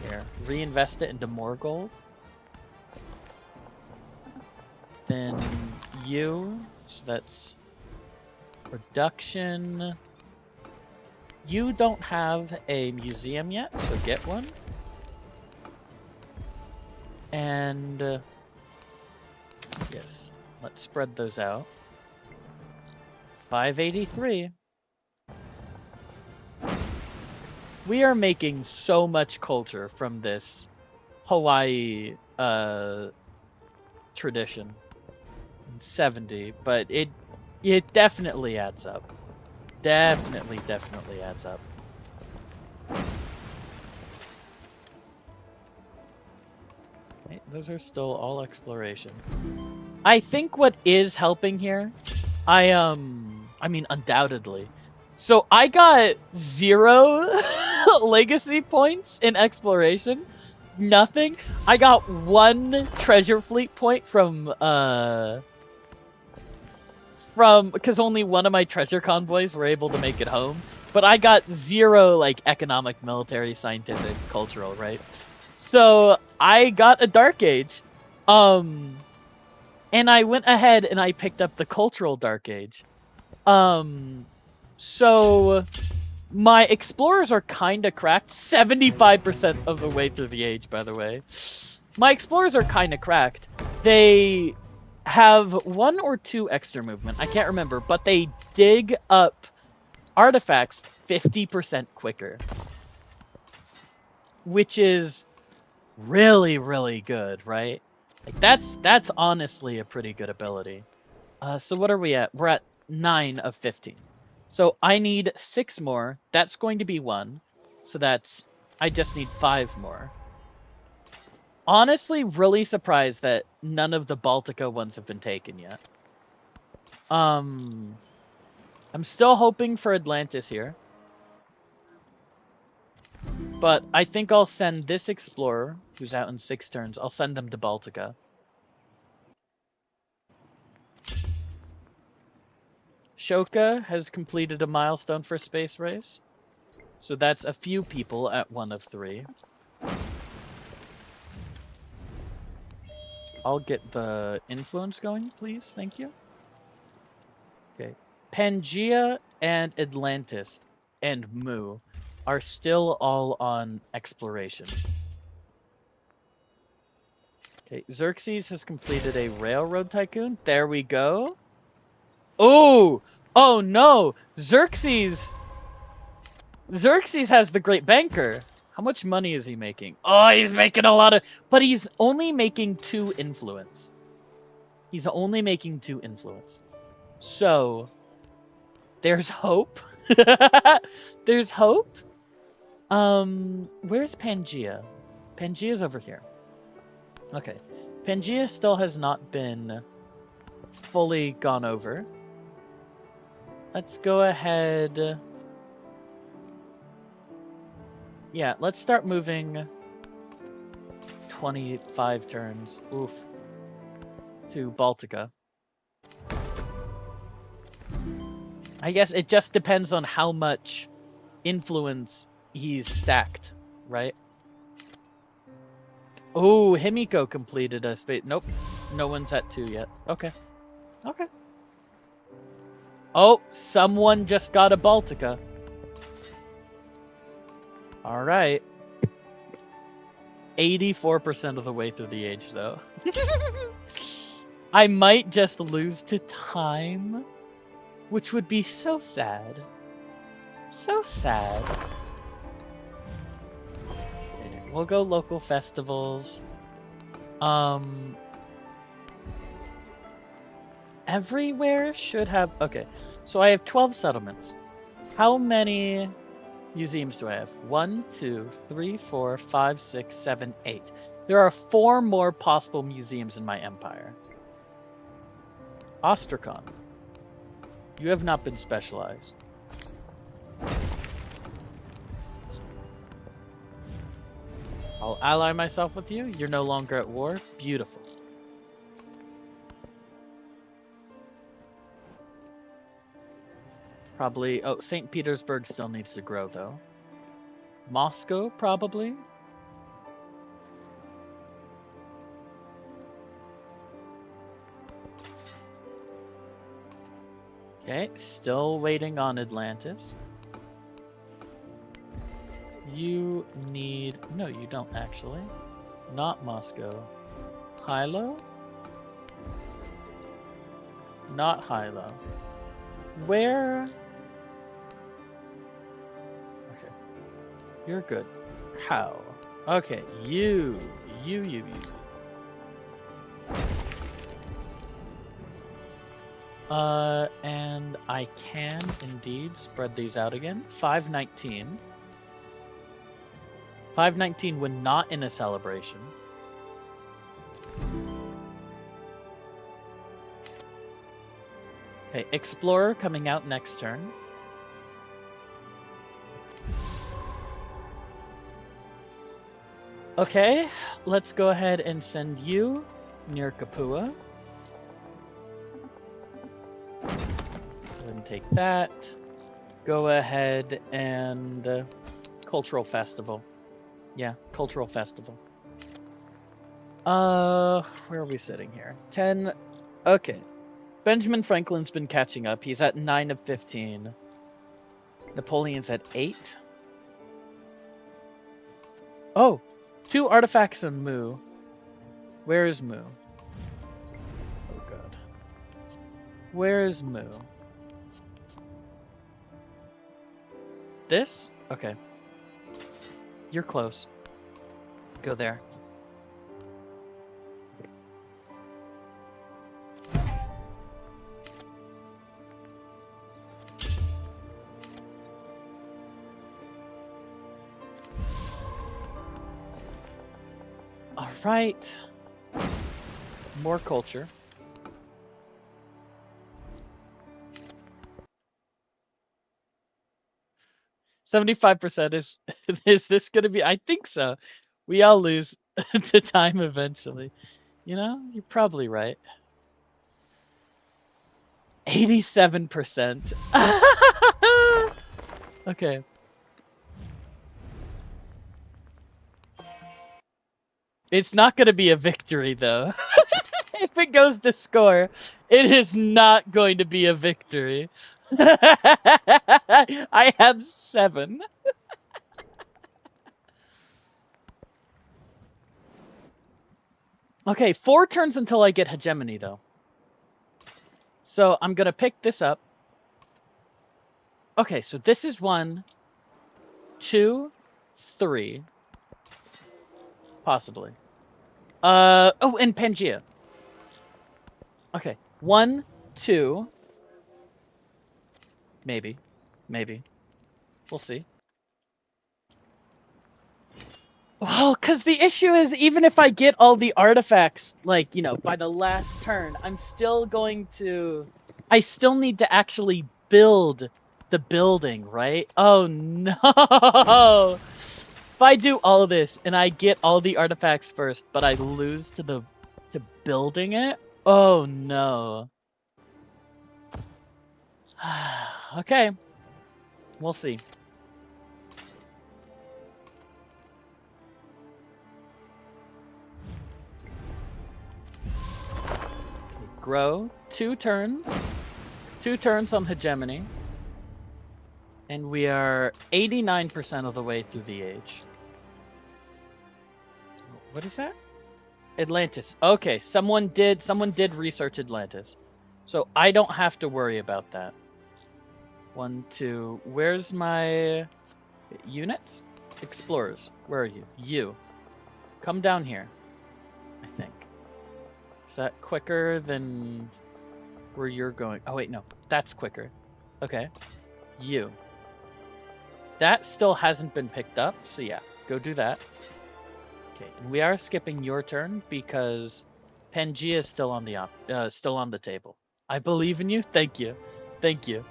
here, reinvest it into more gold. Then you, so that's production. You don't have a museum yet, so get one. And yes, let's spread those out. 583. We are making so much culture from this Hawaii tradition. 70, but it definitely adds up. Definitely adds up. Okay, those are still all exploration. I think what is helping here, I mean undoubtedly. So I got 0 legacy points in exploration. Nothing. I got 1 treasure fleet point from because only one of my treasure convoys were able to make it home. But I got 0 like economic, military, scientific, cultural, right? So I got a Dark Age. And I went ahead and I picked up the cultural Dark Age. So my explorers are kind of cracked. 75% of the way through the age, by the way. My explorers are kind of cracked. They have 1 or 2 extra movement. I can't remember, but they dig up artifacts 50% quicker. Which is really, really good, right? Like that's honestly a pretty good ability. So what are we at? We're at 9 of 15. So I need 6 more. That's going to be 1. So I just need 5 more. Honestly, really surprised that none of the Baltica ones have been taken yet. I'm still hoping for Atlantis here. But I think I'll send this explorer, who's out in 6 turns, I'll send them to Baltica. Shoka has completed a milestone for Space Race. So that's a few people at 1 of 3. I'll get the influence going, please. Thank you. Okay. Pangea and Atlantis and Mu are still all on exploration. Okay, Xerxes has completed a railroad tycoon. There we go. Oh! Oh no! Xerxes has the great banker. How much money is he making? Oh, he's making a lot of... But he's only making 2 influence. He's only making 2 influence. So, there's hope. There's hope. Where's Pangea? Pangea's over here. Okay. Pangea still has not been fully gone over. Let's go ahead. Yeah, let's start moving 25 turns. Oof. To Baltica. I guess it just depends on how much influence he's stacked, right? Oh, Himiko completed a space. Nope. No one's at 2 yet. Okay. Okay. Oh, someone just got a Baltica. Alright. 84% of the way through the age, though. I might just lose to time, which would be so sad. So sad. We'll go local festivals. Everywhere should have... Okay, so I have 12 settlements. How many museums do I have? 1, 2, 3, 4, 5, 6, 7, 8. There are 4 more possible museums in my empire. Ostrakhan. You have not been specialized. I'll ally myself with you. You're no longer at war. Beautiful. Probably... Oh, St. Petersburg still needs to grow, though. Moscow, probably. Okay, still waiting on Atlantis. You need... No, you don't, actually. Not Moscow. Hilo? Not Hilo. Where... Okay. You're good. How? Okay, you. And I can indeed spread these out again. 519. 519 when not in a celebration. Okay, Explorer coming out next turn. Okay, let's go ahead and send you near Kapua. Go ahead and take that. Go ahead and Cultural Festival. Yeah, Cultural Festival. Where are we sitting here? 10. Okay. Benjamin Franklin's been catching up. He's at 9 of 15. Napoleon's at 8. Oh, 2 artifacts on Mu. Where is Mu? Oh god. Where is Mu? This? Okay. You're close. Go there. All right. More culture. 75% is this gonna be? I think so. We all lose to time eventually. You know, you're probably right. 87%. Okay. It's not going to be a victory, though. If it goes to score, it is not going to be a victory. I have 7. Okay, 4 turns until I get hegemony, though. So I'm going to pick this up. Okay, so this is 1, 2, 3. Possibly. Oh, and Pangea. Okay, 1, 2. Maybe. We'll see. Well, because the issue is, even if I get all the artifacts, like, you know, by the last turn, I'm still going to... I still need to actually build the building, right? Oh, no! If I do all of this, and I get all the artifacts first, but I lose to building it? Oh, no. Okay. We'll see. Grow 2 turns. 2 turns on hegemony. And we are 89% of the way through the age. What is that? Atlantis. Okay, someone did research Atlantis. So I don't have to worry about that. 1, 2. Where's my units? Explorers. Where are you? You. Come down here. I think. Is that quicker than where you're going? Oh, wait, no. That's quicker. Okay. You. That still hasn't been picked up, so yeah. Go do that. Okay, and we are skipping your turn because Pangea is still on the table. I believe in you. Thank you. Thank you.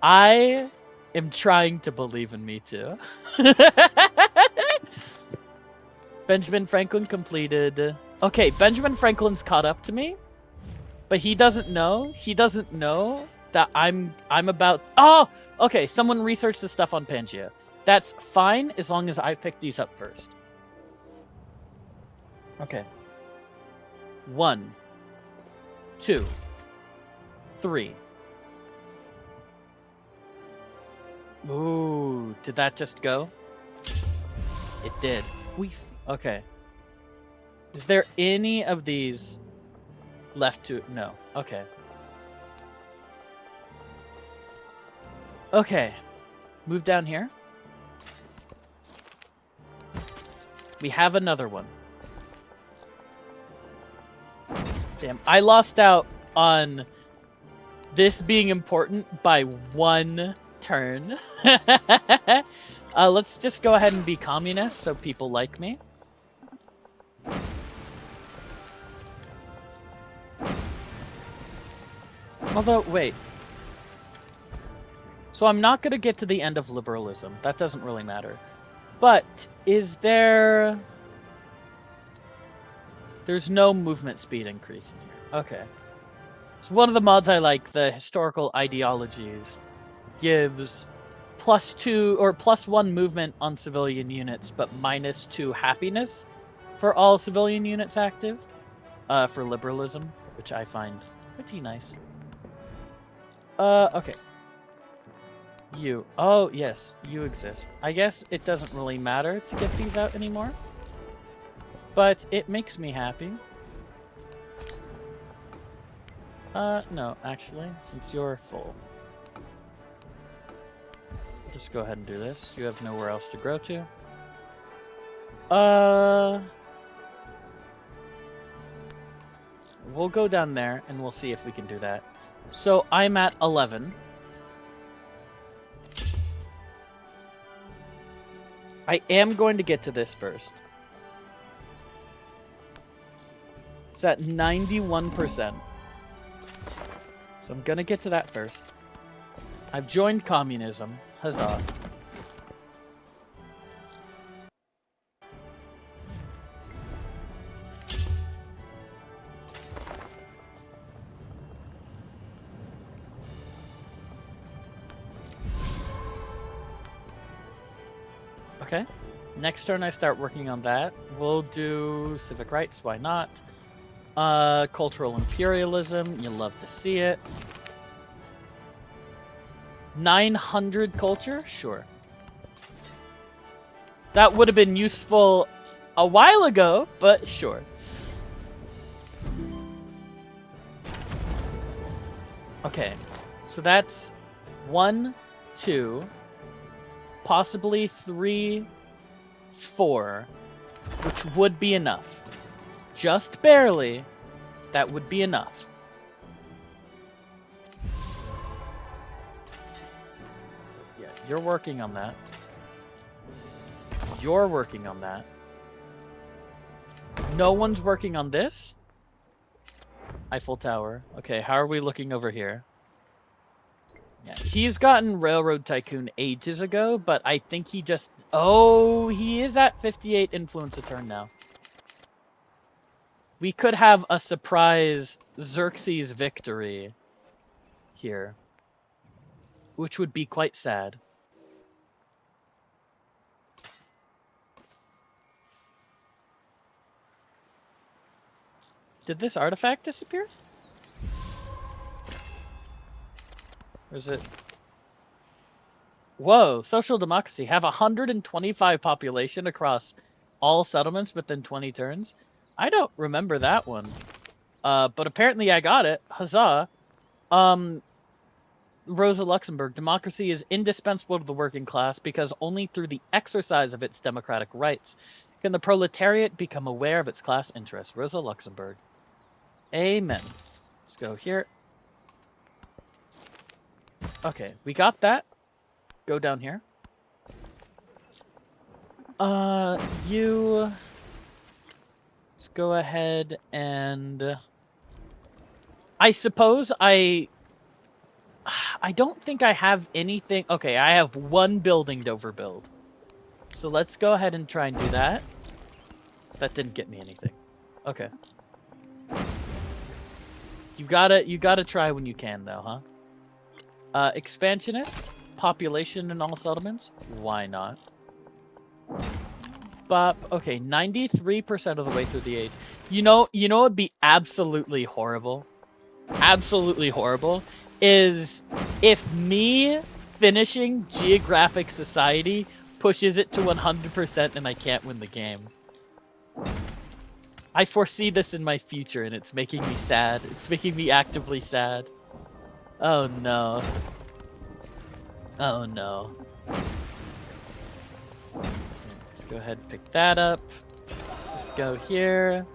I am trying to believe in me too. Benjamin Franklin completed. Okay, Benjamin Franklin's caught up to me, but he doesn't know. He doesn't know that I'm about. Oh, okay. Someone researched the stuff on Pangea. That's fine as long as I pick these up first. Okay. 1, 2, 3. Ooh, did that just go? It did. Okay. Is there any of these left to... No. Okay. Okay. Move down here. We have another one. Damn, I lost out on this being important by 1 turn. Let's just go ahead and be communist so people like me. Although, wait. So I'm not going to get to the end of liberalism. That doesn't really matter. But is there... There's no movement speed increase in here. Okay. So one of the mods I like, the historical ideologies, gives +2 or +1 movement on civilian units, but -2 happiness for all civilian units active for liberalism, which I find pretty nice. Okay. You. Oh, yes, you exist. I guess it doesn't really matter to get these out anymore, but it makes me happy. No, actually, since you're full. Just go ahead and do this. You have nowhere else to grow to. We'll go down there and we'll see if we can do that. So I'm at 11. I am going to get to this first. It's at 91%. So I'm gonna get to that first. I've joined communism. Huzzah. Okay. Next turn I start working on that. We'll do civic rights, why not? Cultural imperialism, you love to see it. 900 culture? Sure. That would have been useful a while ago, but sure. Okay, so that's 1, 2, possibly 3, 4, which would be enough. Just barely, that would be enough. Yeah, you're working on that. You're working on that. No one's working on this? Eiffel Tower. Okay, how are we looking over here? Yeah, he's gotten Railroad Tycoon ages ago, but I think he just... Oh, he is at 58 influence a turn now. We could have a surprise Xerxes victory here, which would be quite sad. Did this artifact disappear? Or is it... Whoa, social democracy. Have 125 population across all settlements within 20 turns? I don't remember that one. But apparently I got it. Huzzah. Rosa Luxemburg. Democracy is indispensable to the working class because only through the exercise of its democratic rights can the proletariat become aware of its class interests. Rosa Luxemburg. Amen. Let's go here. Okay, we got that. Go down here. You... Let's go ahead and... I suppose I don't think I have anything... Okay, I have one building to overbuild. So let's go ahead and try and do that. That didn't get me anything. Okay. You gotta try when you can, though, huh? Expansionist? Population in all settlements? Why not? Bop. Okay, 93% of the way through the age. You know what'd be absolutely horrible? Absolutely horrible is if me finishing Geographic Society pushes it to 100% and I can't win the game. I foresee this in my future and it's making me sad. It's making me actively sad. Oh no. Oh no. Let's go ahead and pick that up. Let's go here.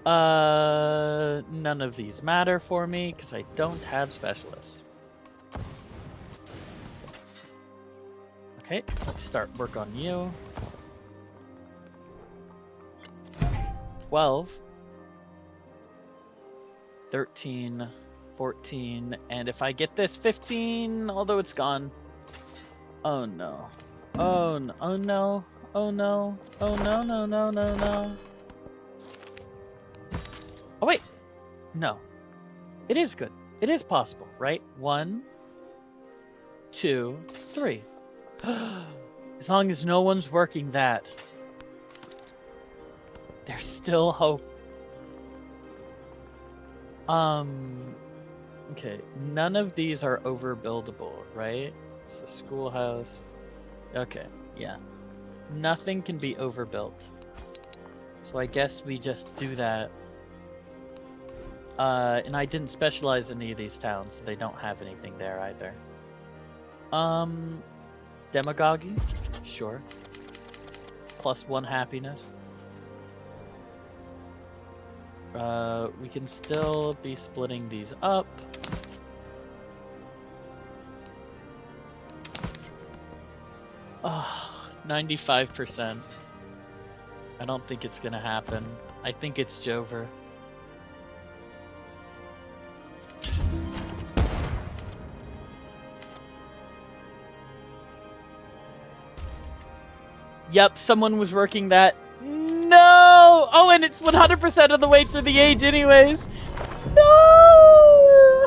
None of these matter for me because I don't have specialists. Okay, let's start work on you. 12. 13. 14. And if I get this, 15, although it's gone. Oh no. Oh no. Oh no. Oh no. Oh no, no, no, no, no. Oh wait. No. It is good. It is possible, right? 1, 2, 3. As long as no one's working that. There's still hope. Okay, none of these are overbuildable, right? It's a schoolhouse. Okay, yeah. Nothing can be overbuilt. So I guess we just do that. And I didn't specialize in any of these towns, so they don't have anything there either. Demagogy? Sure. +1 happiness. We can still be splitting these up. Oh, 95%. I don't think it's gonna happen. I think it's Jover. Yep, someone was working that. No! Oh, and it's 100% of the way through the age anyways. No!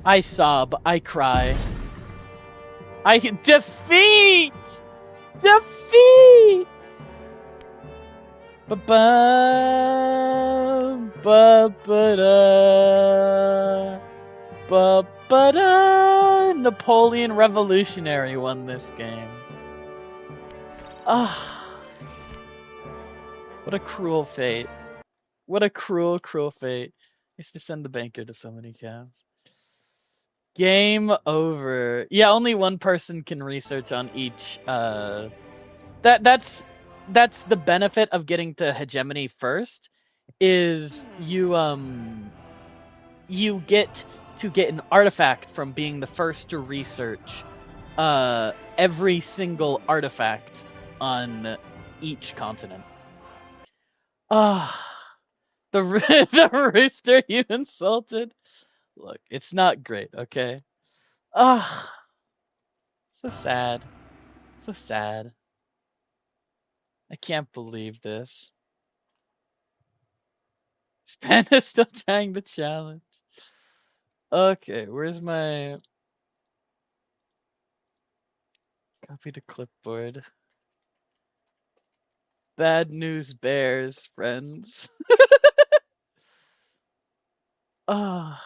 I sob. I cry. Defeat! Defeat! Ba-ba, ba-ba-da, ba-ba-da. Napoleon Revolutionary won this game. Ah, what a cruel fate. What a cruel, cruel fate. I used to send the banker to so many cabs. Game over. Yeah, only one person can research on each. That's the benefit of getting to hegemony first, is you get to get an artifact from being the first to research every single artifact on each continent. Ah, the the rooster you insulted. Look, it's not great, okay? Ah, so sad. So sad. I can't believe this. Span is still trying the challenge. Okay, where's my copy to clipboard? Bad news bears, friends. Ah.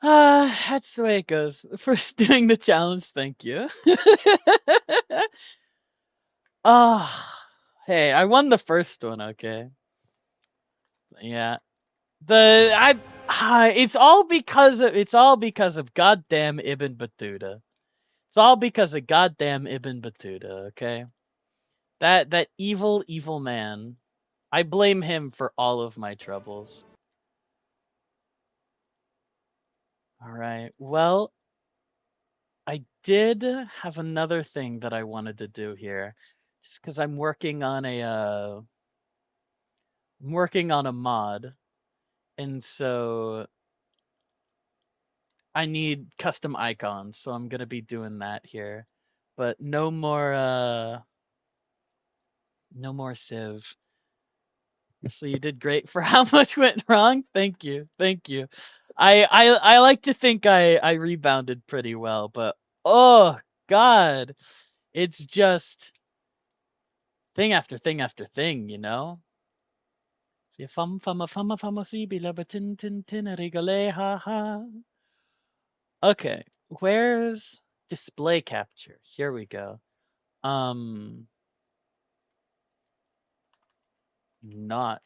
That's the way it goes. First doing the challenge, thank you. Ah, hey, I won the first one, okay. Yeah. It's all because of goddamn Ibn Battuta. It's all because of goddamn Ibn Battuta, okay? That evil, evil man. I blame him for all of my troubles. All right. Well, I did have another thing that I wanted to do here, just because I'm working on a mod, and so I need custom icons, so I'm gonna be doing that here. But no more Civ. So you did great for how much went wrong. Thank you. Thank you. I like to think I rebounded pretty well, but oh God, it's just thing after thing after thing, you know? Okay, where's display capture? Here we go. Not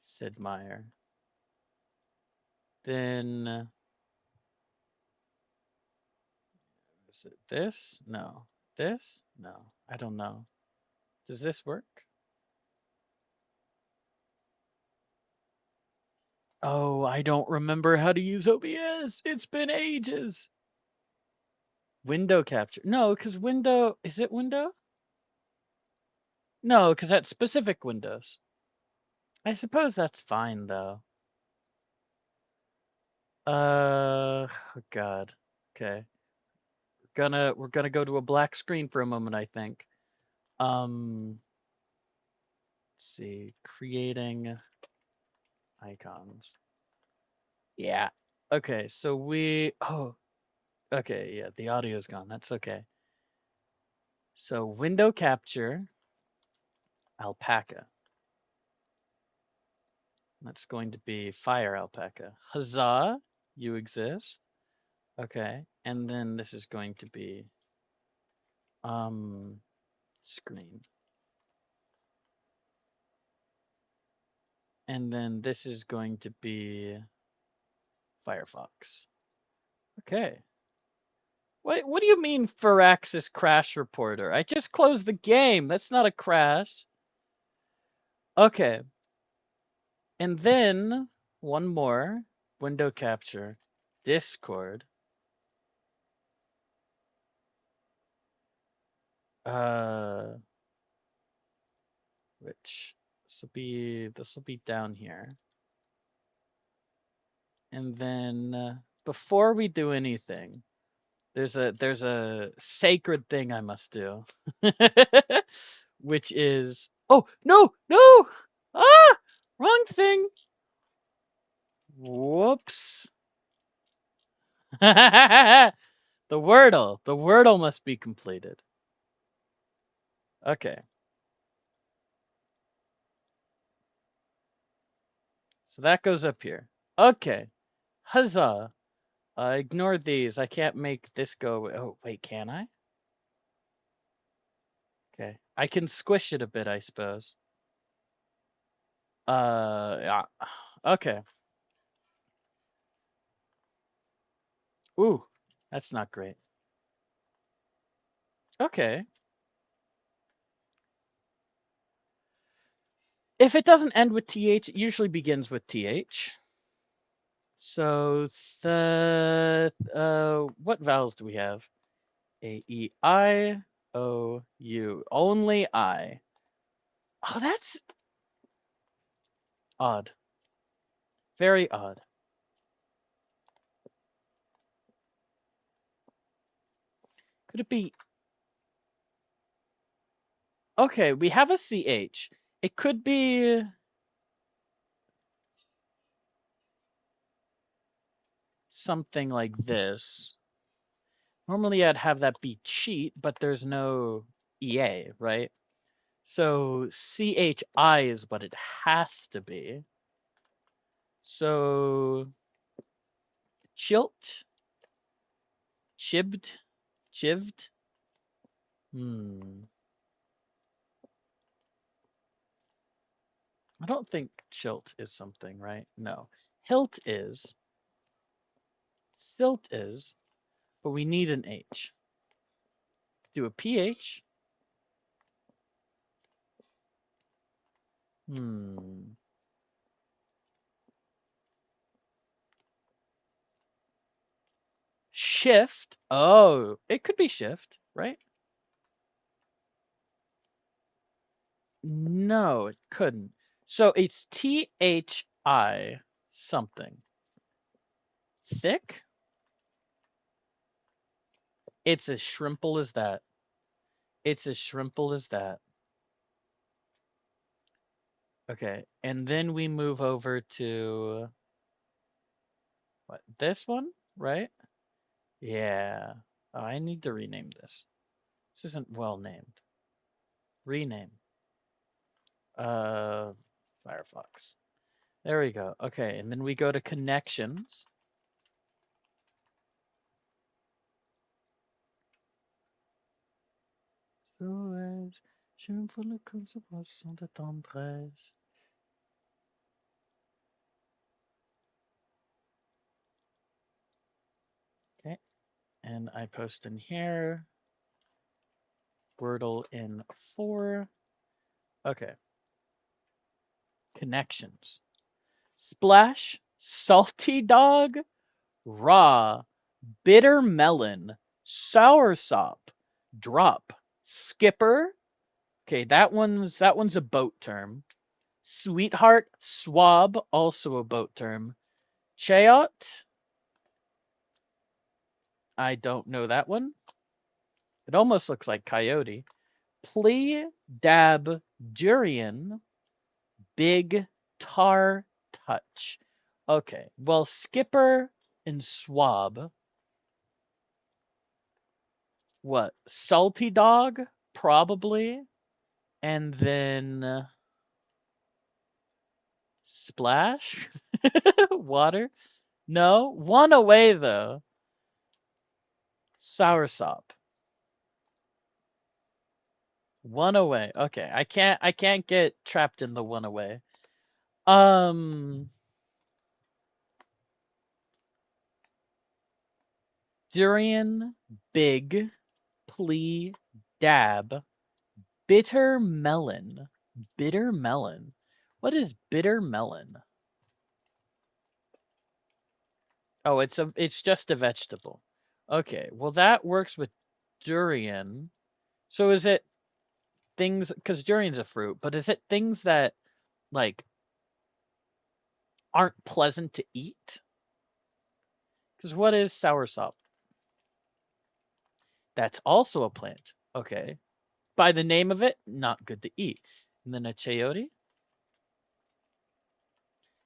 Sid Meier. Then is it this? No. This? No. I don't know. Does this work? Oh, I don't remember how to use OBS. It's been ages. Window capture. No, because window, is it window? No, because that's specific windows. I suppose that's fine though. Oh God. Okay. We're gonna go to a black screen for a moment, I think. Let's see, creating icons. Yeah. Okay, so okay, yeah, the audio's gone. That's okay. So window capture, alpaca. That's going to be fire alpaca. Huzzah, you exist. Okay, and then this is going to be screen. And then this is going to be Firefox. Okay. What do you mean Firaxis crash reporter? I just closed the game. That's not a crash. Okay. And then one more window capture. Discord. Uh which this will be down here. And then before we do anything, there's a sacred thing I must do, which is no, wrong thing. Whoops. The Wordle must be completed. Okay. So that goes up here. Okay. Huzzah. Ignore these. I can't make this go away. Oh, wait, can I? Okay. I can squish it a bit, I suppose. Yeah. Okay. Ooh, that's not great. Okay. If it doesn't end with TH, it usually begins with TH. So what vowels do we have? A, E, I, O, U. Only I. Oh, that's odd. Very odd. Could it be? Okay, we have a CH. It could be something like this. Normally I'd have that be cheat, but there's no EA, right? So CHI is what it has to be. So chilt, chibbed, chived. I don't think chilt is something, right? No. Hilt is. Silt is. But we need an H. Do a PH. Shift. Oh, it could be shift, right? No, it couldn't. So it's THI something. Thick? It's as shrimple as that. It's as shrimple as that. Okay, and then we move over to what? This one, right? Yeah. Oh, I need to rename this. This isn't well named. Rename. Firefox. There we go. Okay, and then we go to connections. Storage, shameful conservation de tendresse. Okay, and I post in here. Wordle in 4. Okay. Connections. Splash, salty dog, raw, bitter melon, soursop, drop, skipper. Okay, that one's a boat term. Sweetheart, swab, also a boat term. Chayot, I don't know that one. It almost looks like coyote. Plea, dab, durian, big, tar, touch. Okay, well, skipper and swab. What? Salty dog? Probably. And then splash? Water? No, one away though. Soursop. One away. Okay, I can't get trapped in the one away. Durian, big, plea, dab, bitter melon. Bitter melon. What is bitter melon? Oh, it's just a vegetable. Okay, well that works with durian. So is it things, because durian's a fruit, but is it things that like aren't pleasant to eat? Because what is soursop? That's also a plant. Okay. By the name of it, not good to eat. And then a chayote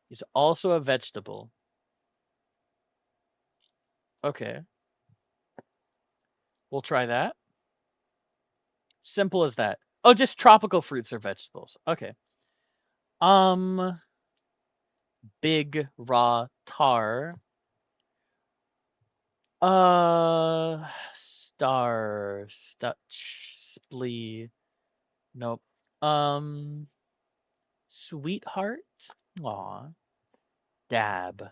is also a vegetable. Okay. We'll try that. Simple as that. Oh, just tropical fruits or vegetables. Okay. Big raw tar. Splee. Nope. Sweetheart. Aw. Dab.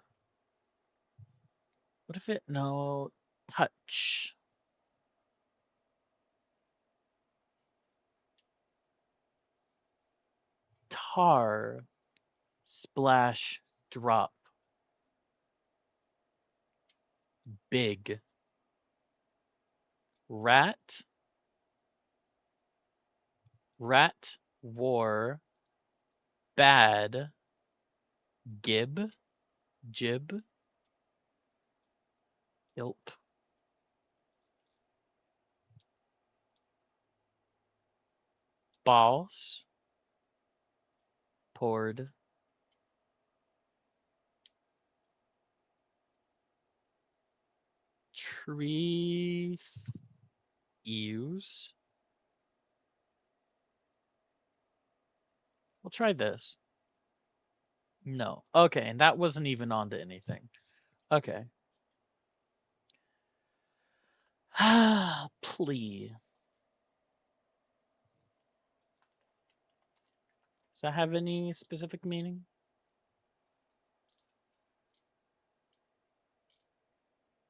What if it? No. Touch. Tar. Splash. Drop. Big. Rat. Rat. War. Bad. Gib. Jib. Ilp. Boss. Poured. Tree. Use. We'll try this. No. Okay, and that wasn't even onto anything. Okay. Plea. Does that have any specific meaning?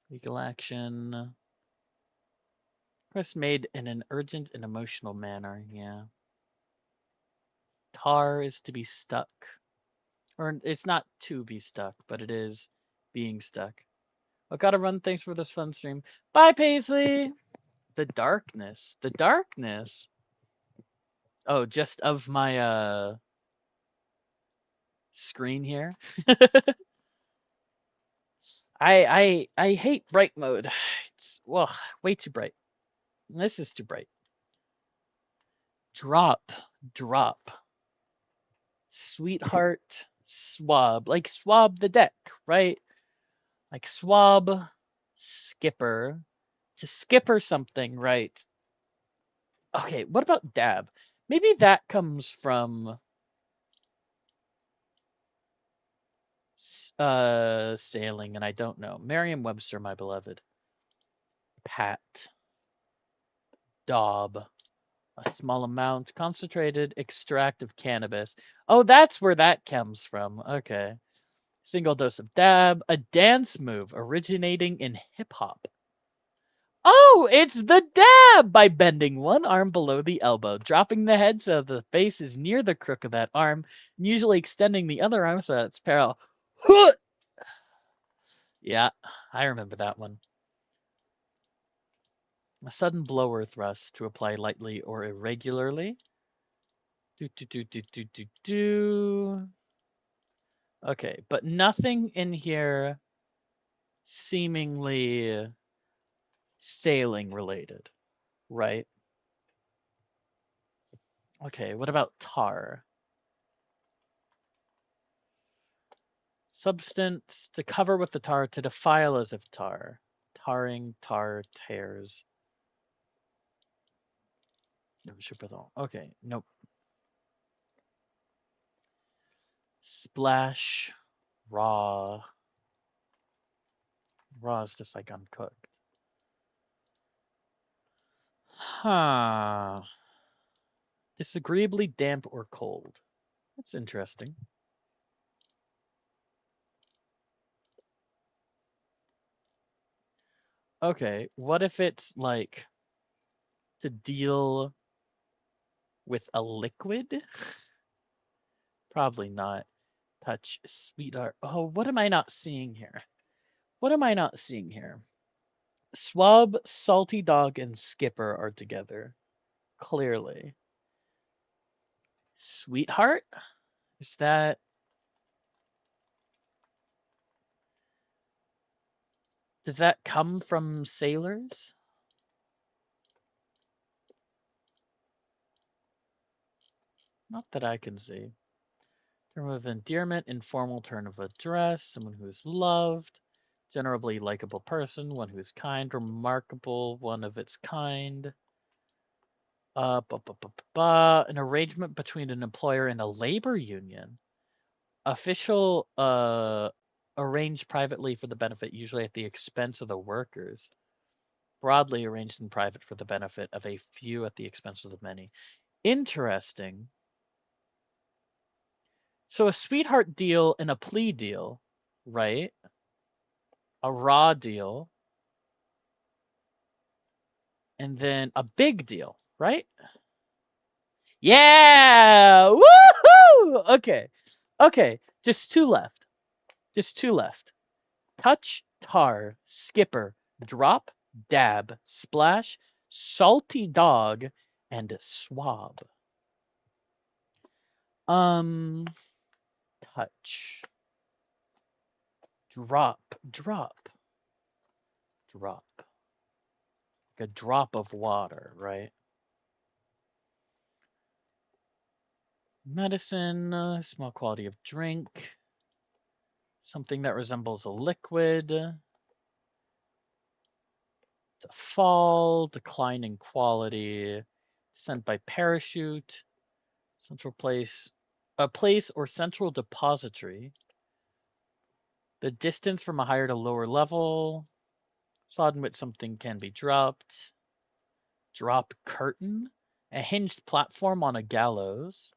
Legal action. Request made in an urgent and emotional manner. Yeah. Tar is to be stuck. Or it's not to be stuck, but it is being stuck. I gotta run. Thanks for this fun stream. Bye, Paisley. The darkness. The darkness. Oh, just of my screen here. I hate bright mode. It's well way too bright. This is too bright. Drop. Sweetheart. Swab. Like swab the deck, right? Like swab. Skipper. To skipper something, right? Okay, what about dab? Maybe that comes from sailing, and I don't know. Merriam-Webster, my beloved. Pat. Daub. A small amount, concentrated extract of cannabis. Oh, that's where that comes from. Okay. Single dose of dab. A dance move originating in hip hop. Oh, it's the dab by bending one arm below the elbow, dropping the head so the face is near the crook of that arm, and usually extending the other arm so it's parallel. Yeah, I remember that one. A sudden blower thrust to apply lightly or irregularly. Do. Okay, but nothing in here seemingly sailing related, right? Okay, what about tar? Substance to cover with the tar, to defile as if tar. Tarring, tar, tears. Okay, nope. Splash, raw. Raw is just like uncooked. Huh. Disagreeably damp or cold. That's interesting. Okay, what if it's like to deal with a liquid? Probably not. Touch, sweetheart. Oh, what am I not seeing here? What am I not seeing here? Swab, Salty Dog, and Skipper are together. Clearly. Sweetheart? Is that... Does that come from sailors? Not that I can see. Term of endearment, informal turn of address, someone who is loved, generally likable person, one who is kind, remarkable, one of its kind. An arrangement between an employer and a labor union. Official arranged privately for the benefit, usually at the expense of the workers. Broadly arranged in private for the benefit of a few at the expense of the many. Interesting. So a sweetheart deal and a plea deal, right? A raw deal, and then a big deal, right? Yeah! Woohoo! Okay. Okay, just two left. Just two left. Touch, tar, skipper, drop, dab, splash, salty dog, and swab. Touch. Drop, drop, drop. Like a drop of water, right? Medicine, small quality of drink. Something that resembles a liquid. To fall, decline in quality. Descent by parachute. Central place. A place or central depository. The distance from a higher to lower level. Sodden with something can be dropped. Drop curtain. A hinged platform on a gallows.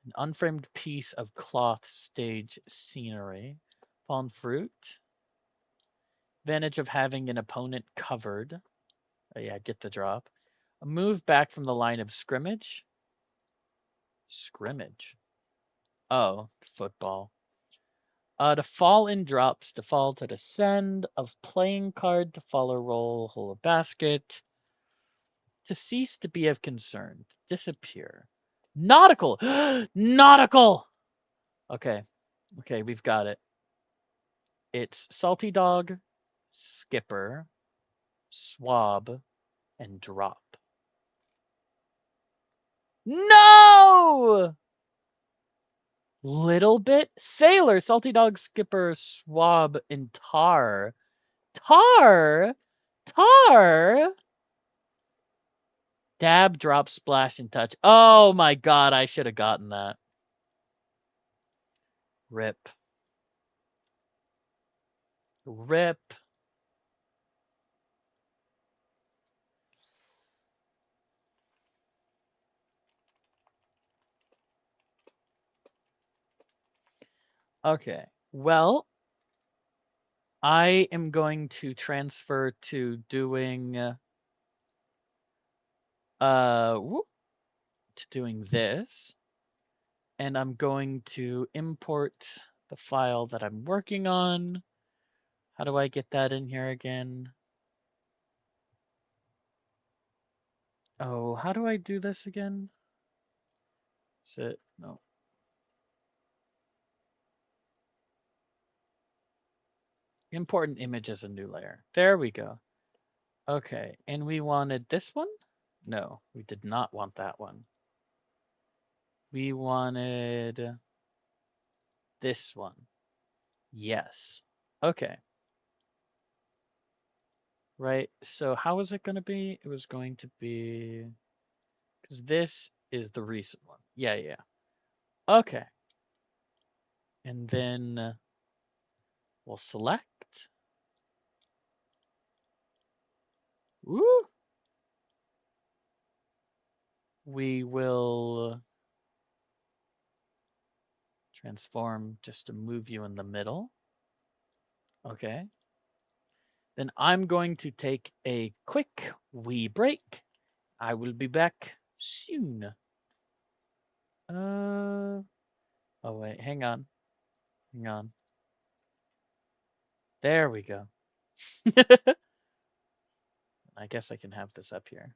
An unframed piece of cloth stage scenery. Fallen fruit. Advantage of having an opponent covered. Oh, yeah, get the drop. A move back from the line of scrimmage. Scrimmage. Oh, football. To fall in drops, to fall to descend, of playing card, to fall or roll, hold a basket, to cease to be of concern, disappear. Nautical! Nautical! Okay, okay, we've got it. It's salty dog, skipper, swab, and drop. No! Little bit. Sailor, salty dog, skipper, swab, and tar. Tar? Tar? Dab, drop, splash, and touch. Oh my god, I should have gotten that. Rip. Rip. Okay. Well, I am going to transfer to doing this, and I'm going to import the file that I'm working on. How do I get that in here again? Oh, how do I do this again? No. Import an image as a new layer. There we go. Okay, and we wanted this one? No, we did not want that one. We wanted this one. Yes. Okay. Right, so how is it going to be? It was going to be, because this is the recent one. Yeah, yeah. Okay. And then we'll select. Woo! We will transform just to move you in the middle. Okay. Then I'm going to take a quick wee break. I will be back soon. Oh wait, hang on. Hang on. There we go. I guess I can have this up here.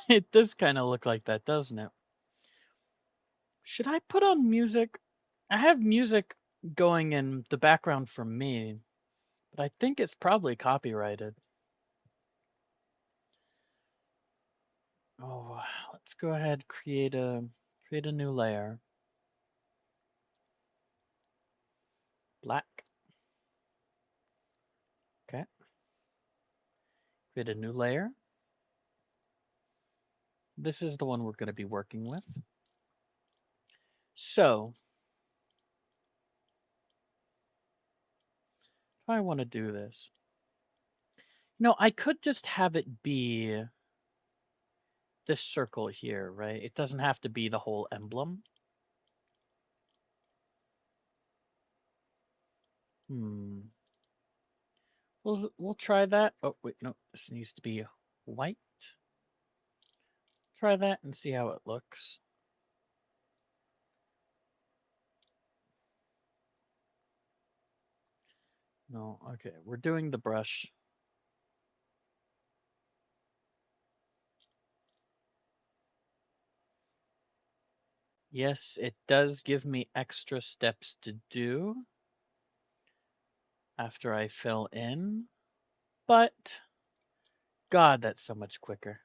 It does kind of look like that, doesn't it? Should I put on music? I have music going in the background for me, but I think it's probably copyrighted. Oh, let's go ahead, create a new layer. Black. Okay. Create a new layer. This is the one we're going to be working with. So, if I want to do this, I could just have it be this circle here, right? It doesn't have to be the whole emblem. We'll try that. Oh, wait, no, this needs to be white. Try that and see how it looks. No, okay, we're doing the brush. Yes, it does give me extra steps to do after I fill in, but God, that's so much quicker.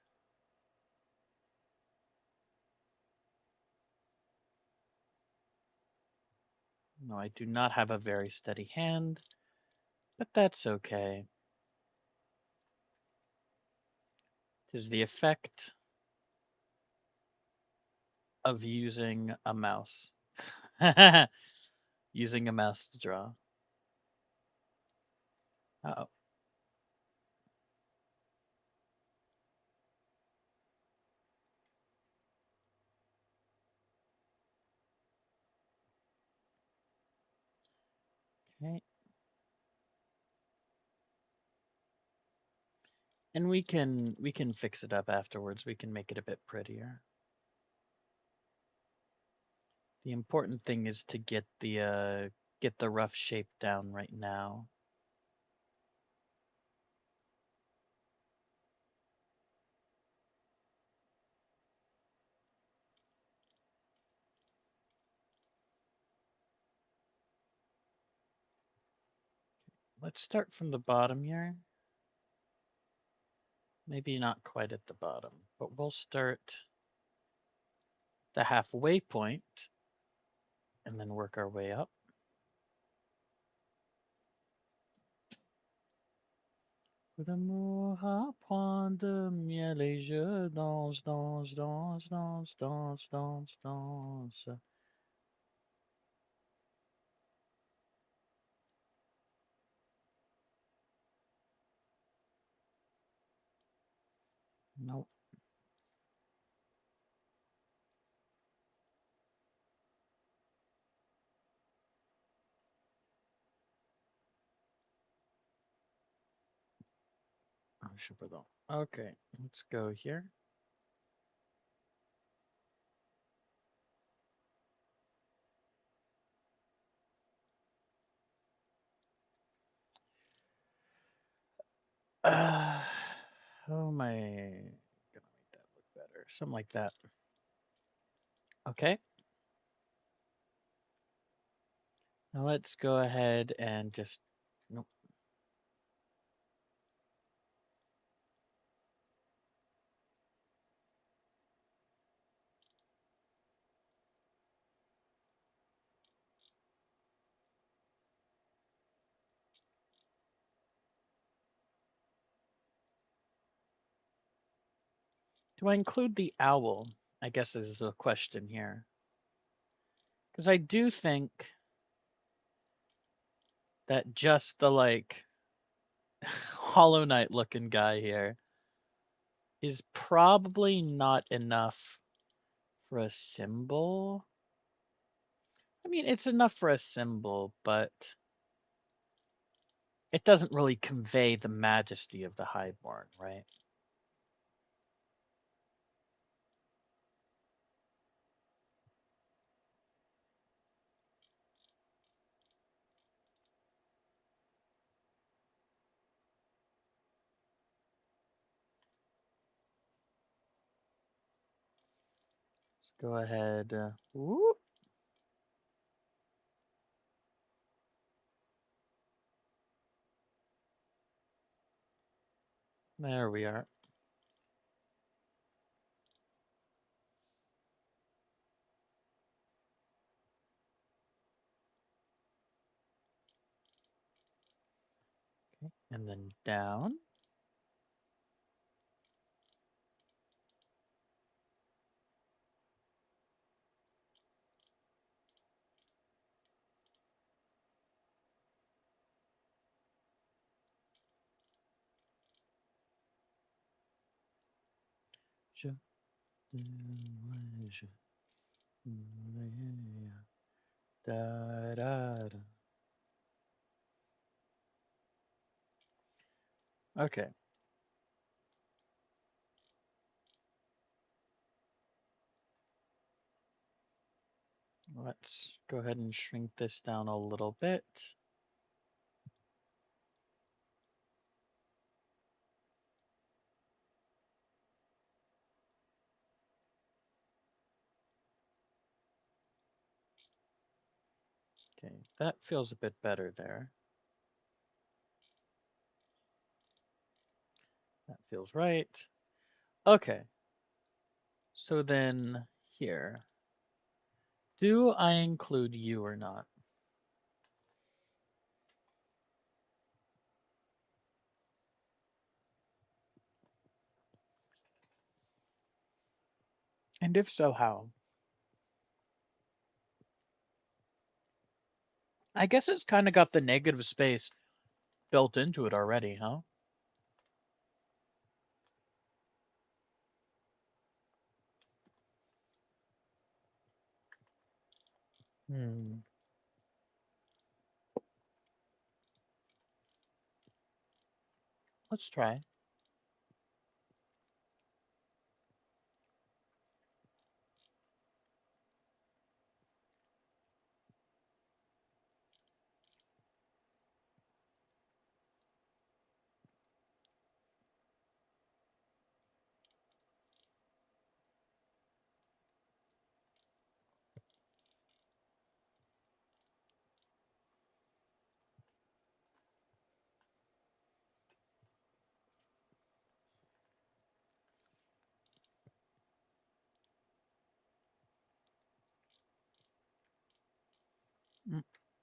No, I do not have a very steady hand, but that's okay. It is the effect of using a mouse. Using a mouse to draw. Uh-oh. Okay. And we can fix it up afterwards. We can make it a bit prettier. The important thing is to get the rough shape down right now. Let's start from the bottom here. Maybe not quite at the bottom, but we'll start the halfway point and then work our way up. L'amour apprend de miel et je danse, danse, danse, danse, danse, danse, danse. Nope. Oh, je sais pas donc. Okay, let's go here. How am I gonna make that look better? Something like that. Okay. Now let's go ahead and just, nope. Do I include the owl? I guess is the question here. Because I do think that just the like Hollow Knight looking guy here is probably not enough for a symbol. I mean, it's enough for a symbol, but it doesn't really convey the majesty of the Highborn, right? Go ahead. Whoop. There we are. Okay, and then down. Je- je- da, da, da. Okay. Let's go ahead and shrink this down a little bit. Okay, that feels a bit better there. That feels right. Okay. So then here, do I include you or not? And if so, how? I guess it's kind of got the negative space built into it already, huh? Hmm. Let's try.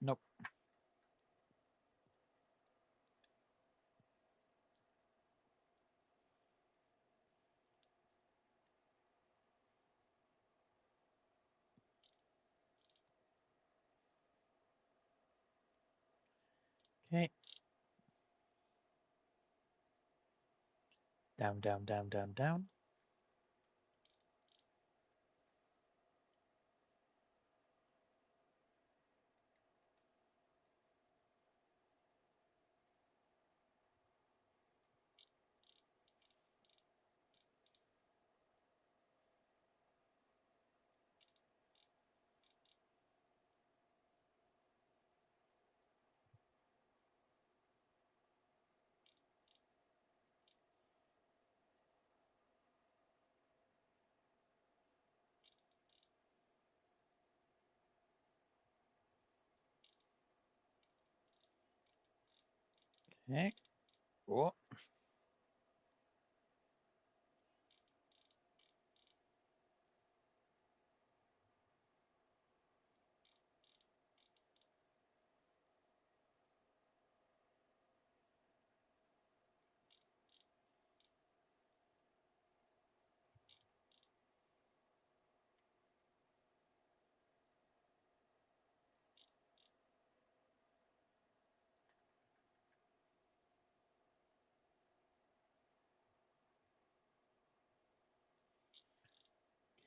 Nope. Okay. Down, down, down, down, down. Okay. Oh.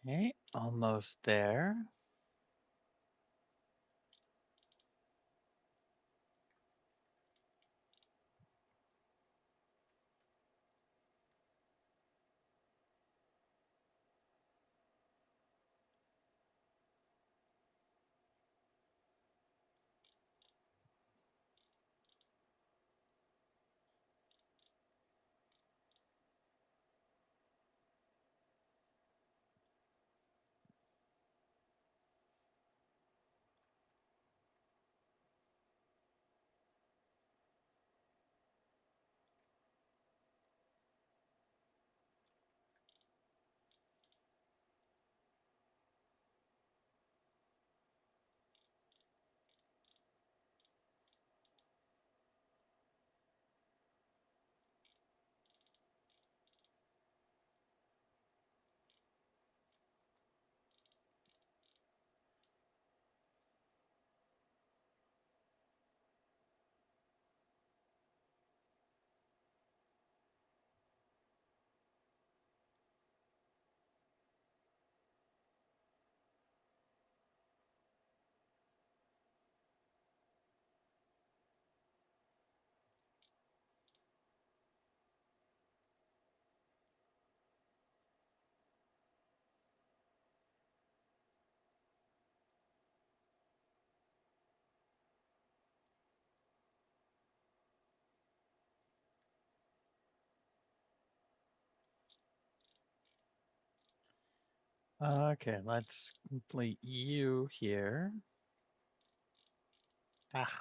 Okay. Almost there. Okay, let's complete you here. Ah.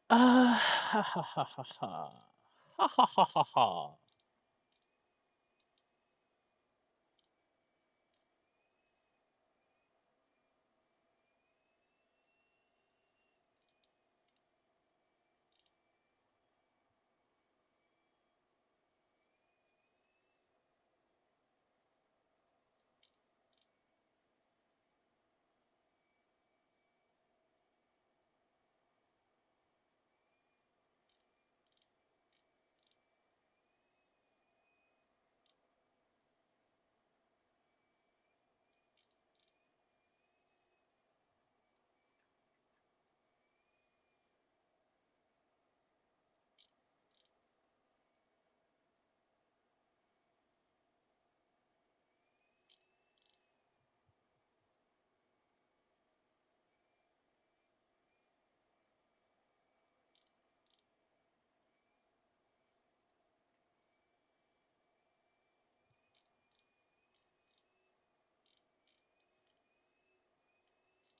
Ha ha ha ha ha. Ha ha ha ha ha.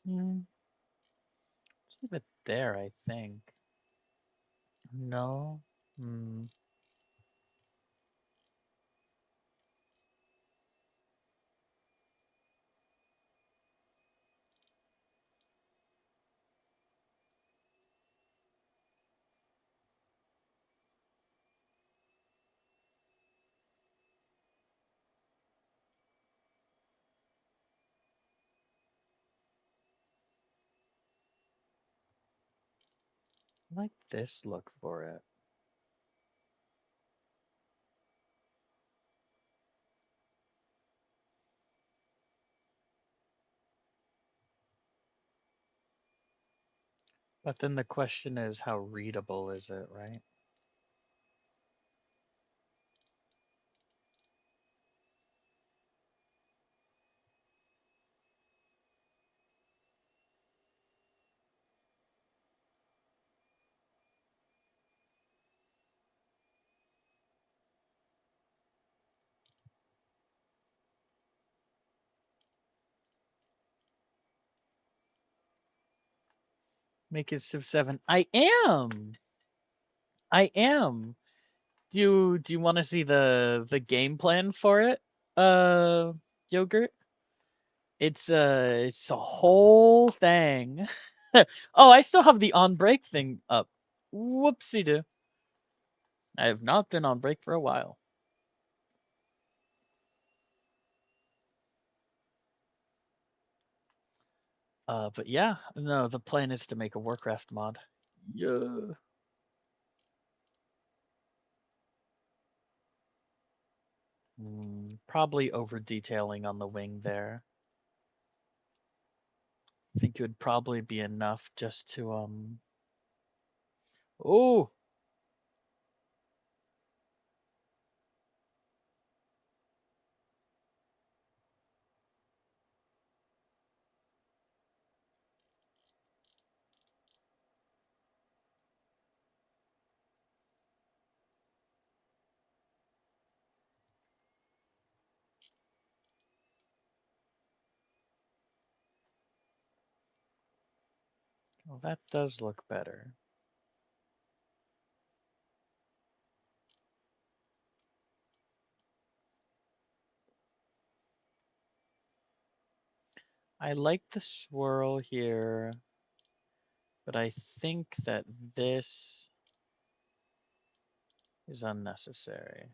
Hmm. Let's leave it there, I think. No. Hmm. I like this look for it. But then the question is, how readable is it, right? Make it Civ 7. I am. I am. Do you want to see the game plan for it? Yogurt? It's a whole thing. Oh, I still have the on break thing up. Whoopsie do. I have not been on break for a while. But yeah, no, the plan is to make a Warcraft mod. Yeah. Probably over detailing on the wing there. I think it would probably be enough just to Oh, Well, that does look better. I like the swirl here, but I think that this is unnecessary.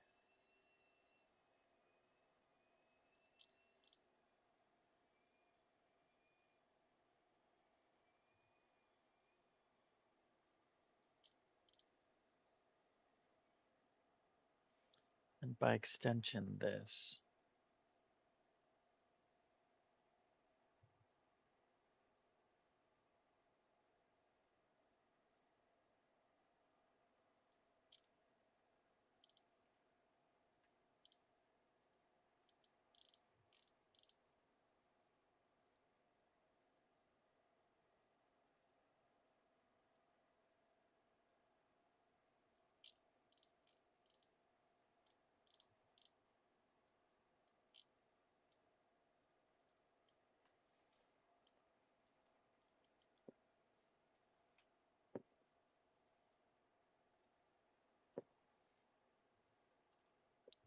And by extension, this.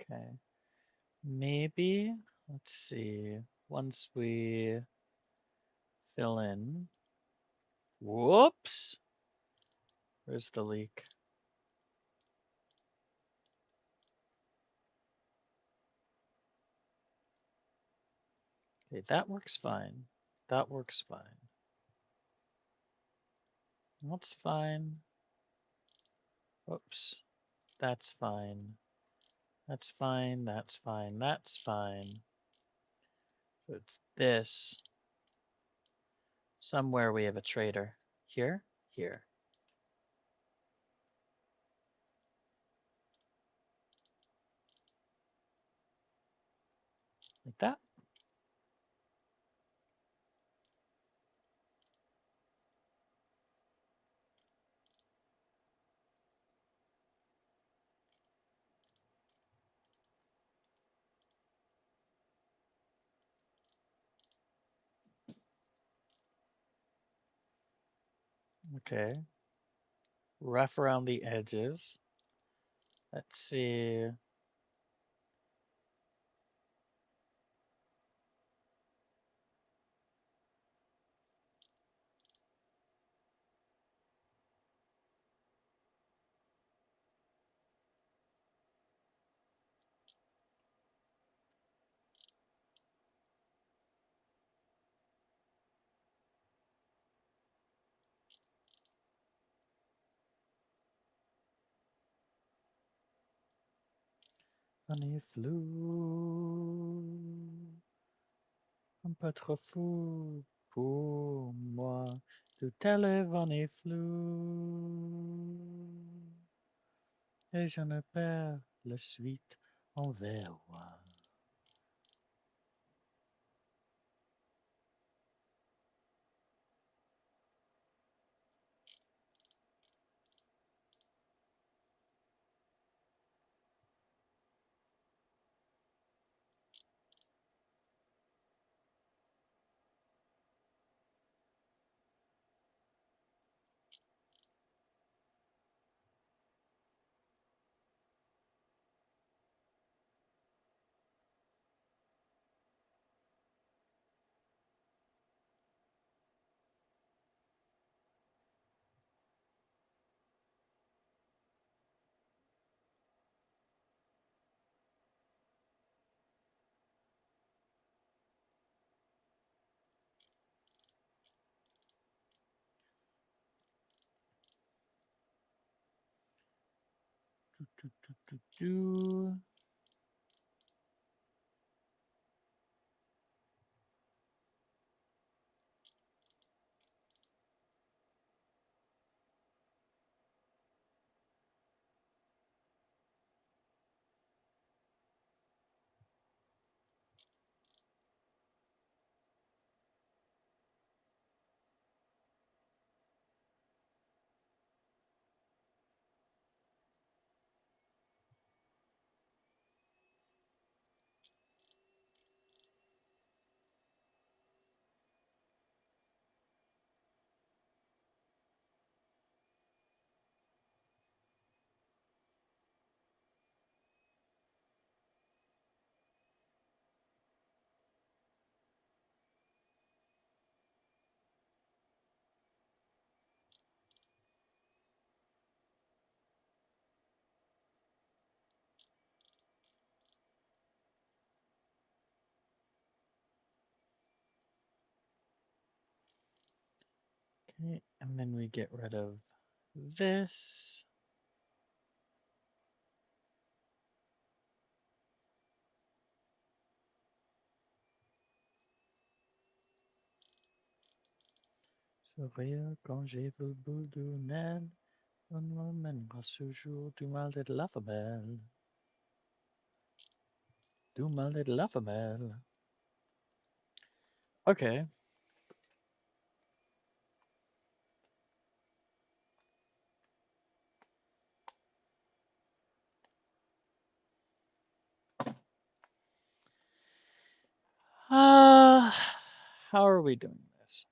Okay. Maybe, let's see, once we fill in, whoops, where's the leak? Okay, that works fine. That works fine. That's fine. Whoops, that's fine. That's fine, that's fine, that's fine. So it's this. Somewhere we have a traitor. Here, here. Like that. Okay. Rough around the edges. Let's see. Honey flou, un peu trop fou pour moi. Tout élève honey flou, et je ne perds la suite en verroir. Do. Okay, and then we get rid of this. Sourire quand j'ai vu le bout du nez, on m'emmènera ce jour du mal de la femelle. Du mal de la femelle. Okay. How are we doing this?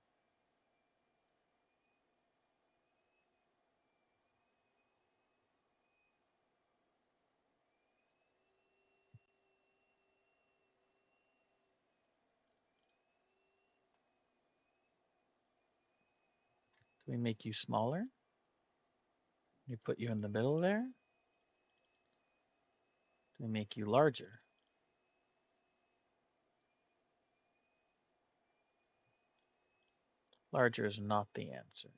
Do we make you smaller? We put you in the middle there? Do we make you larger? Larger is not the answer.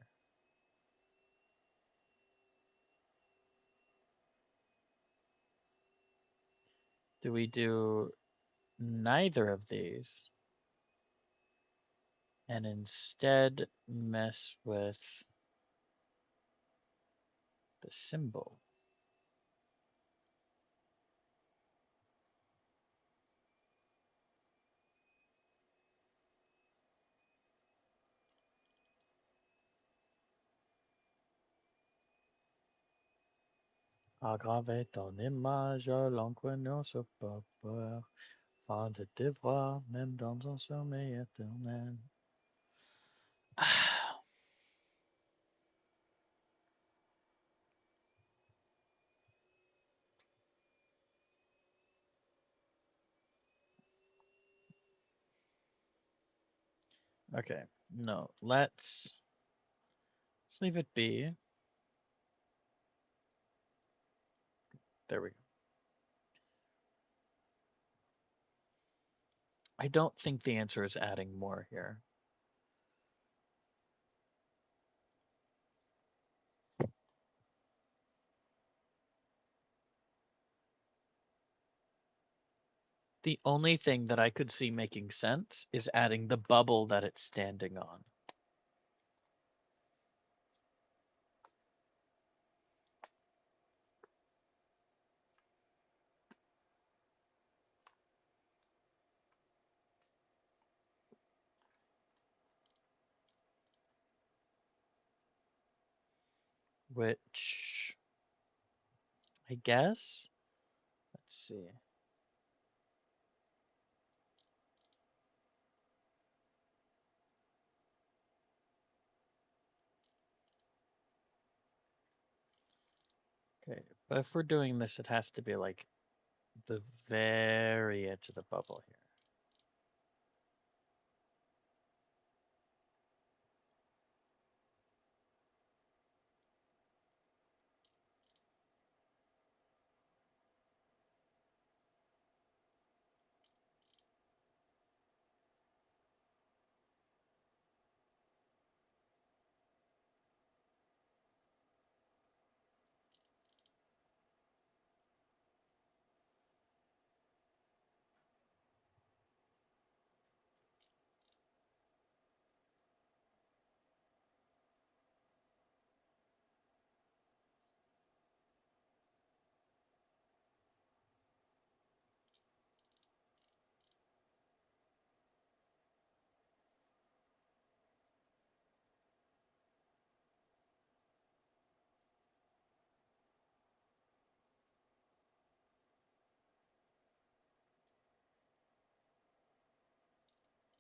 Do we do neither of these and instead mess with the symbol? Aggraver ton image, l'encoignant se pas peur, fin de te voir, même dans un sommeil éternel. Okay, no, let's leave it be. There we go. I don't think the answer is adding more here. The only thing that I could see making sense is adding the bubble that it's standing on. Which I guess, let's see. Okay, but if we're doing this, it has to be like the very edge of the bubble here.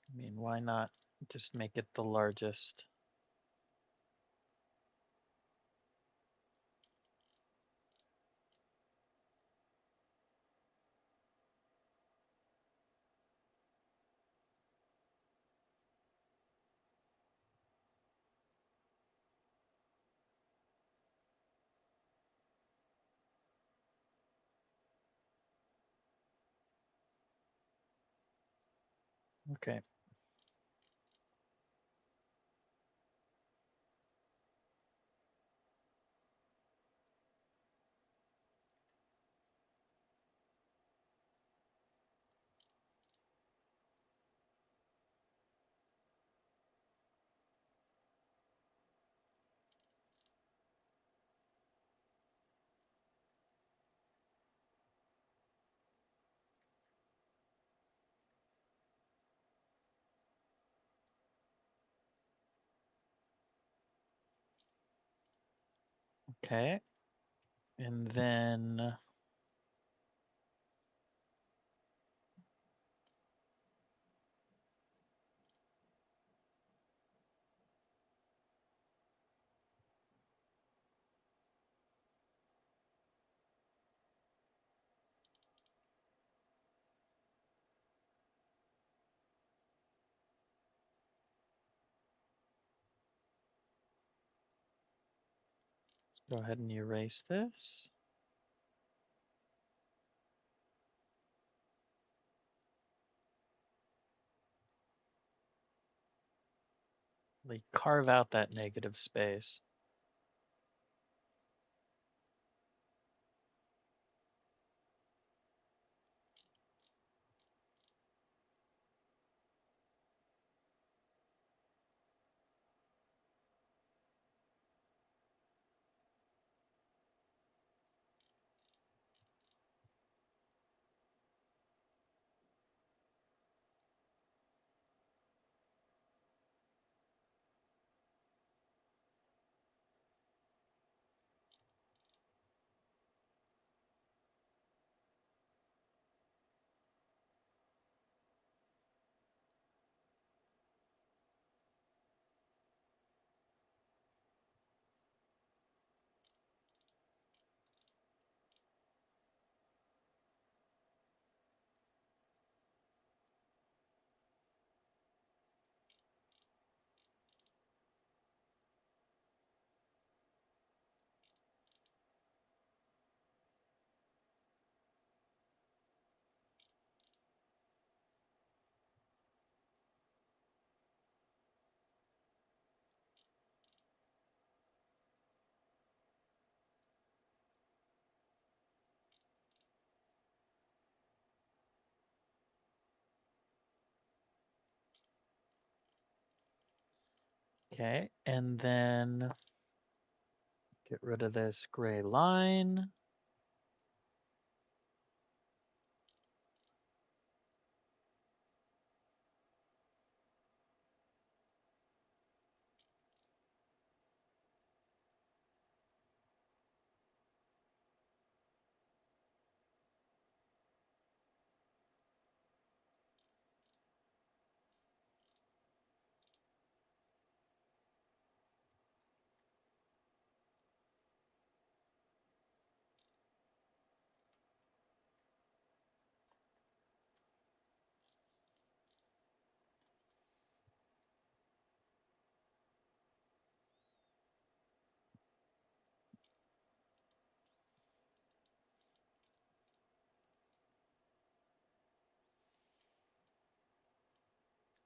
I mean, why not just make it the largest? Okay. Okay. And then go ahead and erase this. Like carve out that negative space. Okay, and then get rid of this gray line.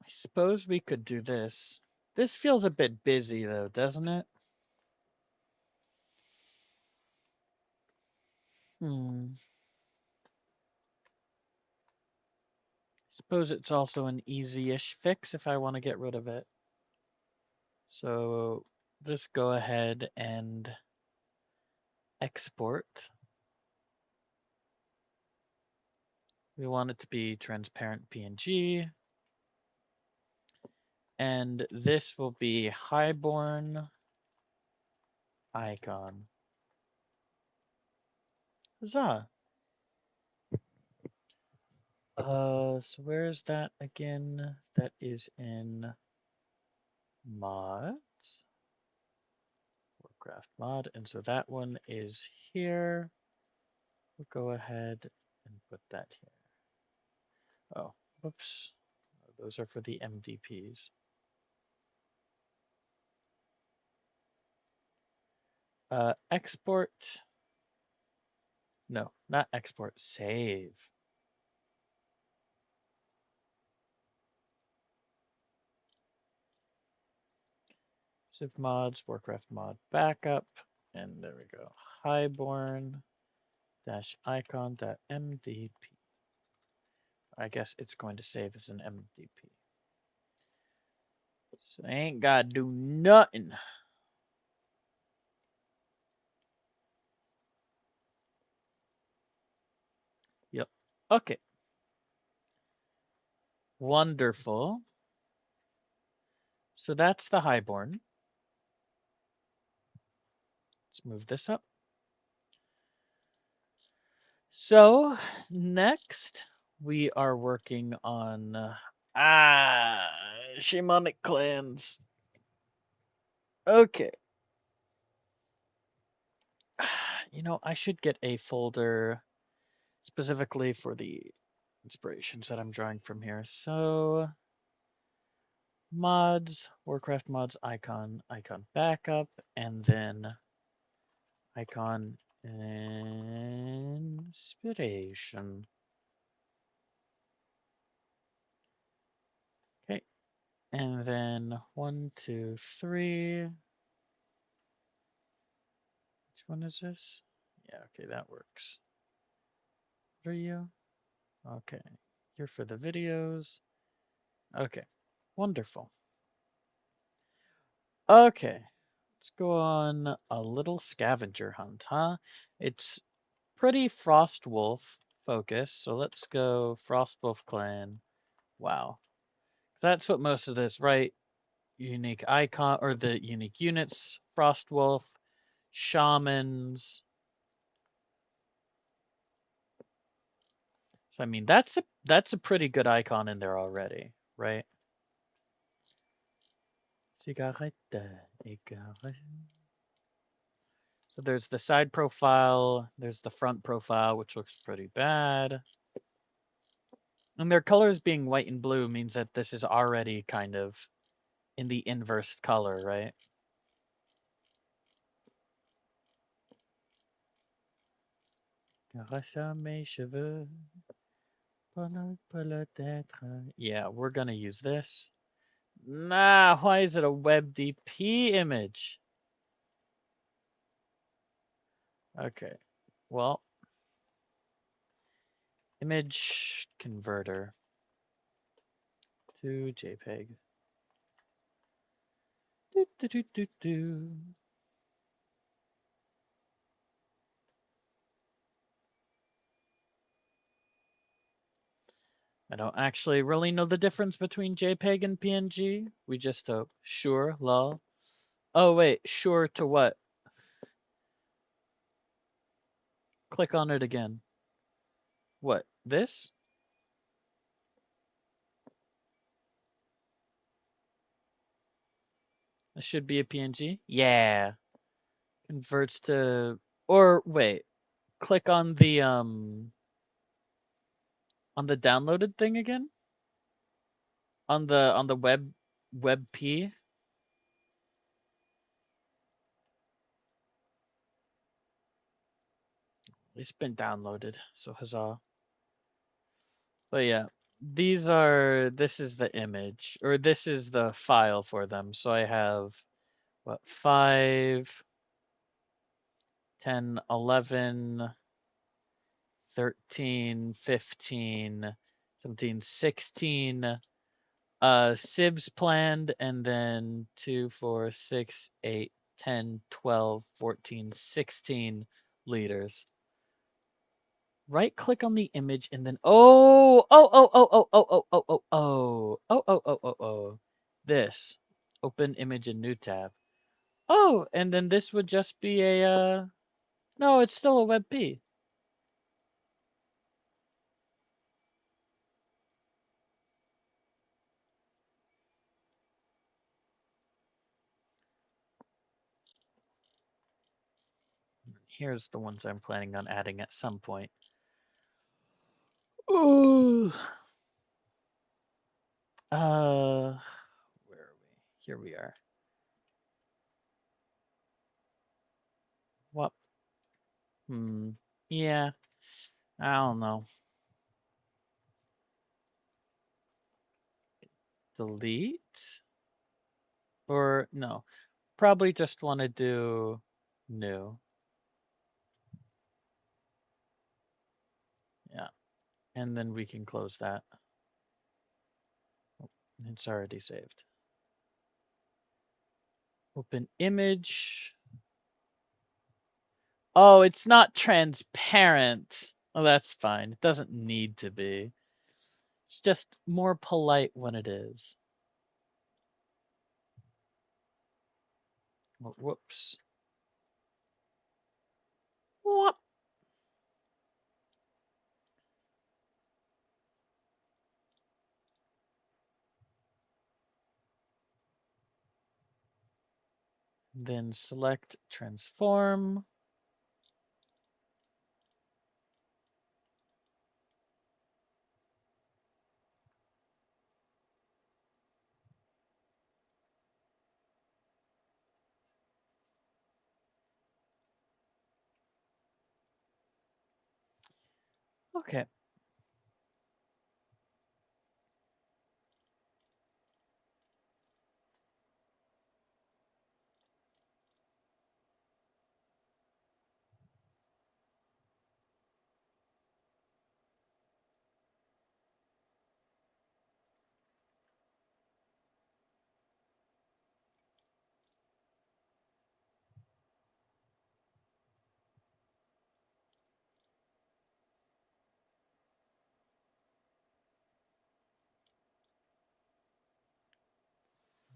I suppose we could do this. This feels a bit busy though, doesn't it? Suppose it's also an easy-ish fix if I want to get rid of it. So just go ahead and export. We want it to be transparent PNG. And this will be highborn icon. Huzzah. So where is that again? That is in mods, Warcraft mod, and so that one is here. We'll go ahead and put that here. Oh, whoops. Those are for the MDPs. Export. No, not export. Save. Civ mods, Warcraft mod backup, and there we go. Highborn dash icon dot MDP. I guess it's going to save as an MDP. So I ain't got to do nothing. Yep. Okay. Wonderful. So that's the highborn. Let's move this up. So next we are working on shamanic clans. Okay. You know, I should get a folder specifically for the inspirations that I'm drawing from here. So mods, Warcraft mods, icon, icon backup, and then icon inspiration. Okay, and then 1, 2, 3. Which one is this? Yeah, okay, that works. What are you? Okay, you're for the videos. Okay, wonderful. Okay, let's go on a little scavenger hunt, huh? It's pretty Frostwolf focused, so let's go Frostwolf clan. Wow. That's what most of this, right? Unique icon or the unique units, Frostwolf, shamans. So I mean that's a pretty good icon in there already, right? Cigarette, cigarette. So there's the side profile, there's the front profile, which looks pretty bad. And their colors being white and blue means that this is already kind of in the inverse color, right? Caresse mes cheveux, yeah, we're gonna use this. Nah, why is it a WebDP image? Okay, well, image converter to JPEG. Do, do, do, do, do. I don't actually really know the difference between JPEG and PNG. We just hope. Sure, lol. Oh, wait, sure to what? Click on it again. What, this? This should be a PNG? Yeah. Converts to, or wait, click on the downloaded thing again? On the WebP? It's been downloaded, so huzzah. But yeah, this is the image, or this is the file for them. So I have, what, 5, 10, 11, 13, 15, 17, 16 sieves planned, and then 2, 4, 6, 8, 10, 12, 14, 16 liters. Right click on the image and then this, open image in new tab. Oh, and then this would just be a no, it's still a WebP. Here's the ones I'm planning on adding at some point. Ooh. Where are we? Here we are. What? Yeah, I don't know. Delete? Or no, probably just want to do new. Yeah, and then we can close that. It's already saved. Open image. Oh, it's not transparent. Oh, that's fine. It doesn't need to be. It's just more polite when it is. Oh, whoops. Whoop. Then select transform. Okay.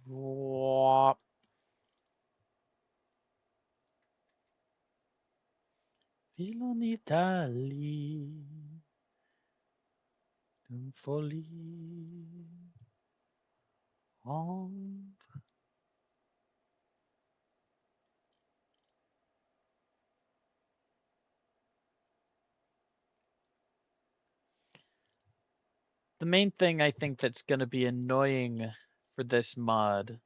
Whoop. Filo in Italy. D'une folie. Honte. The main thing I think that's going to be annoying for this mod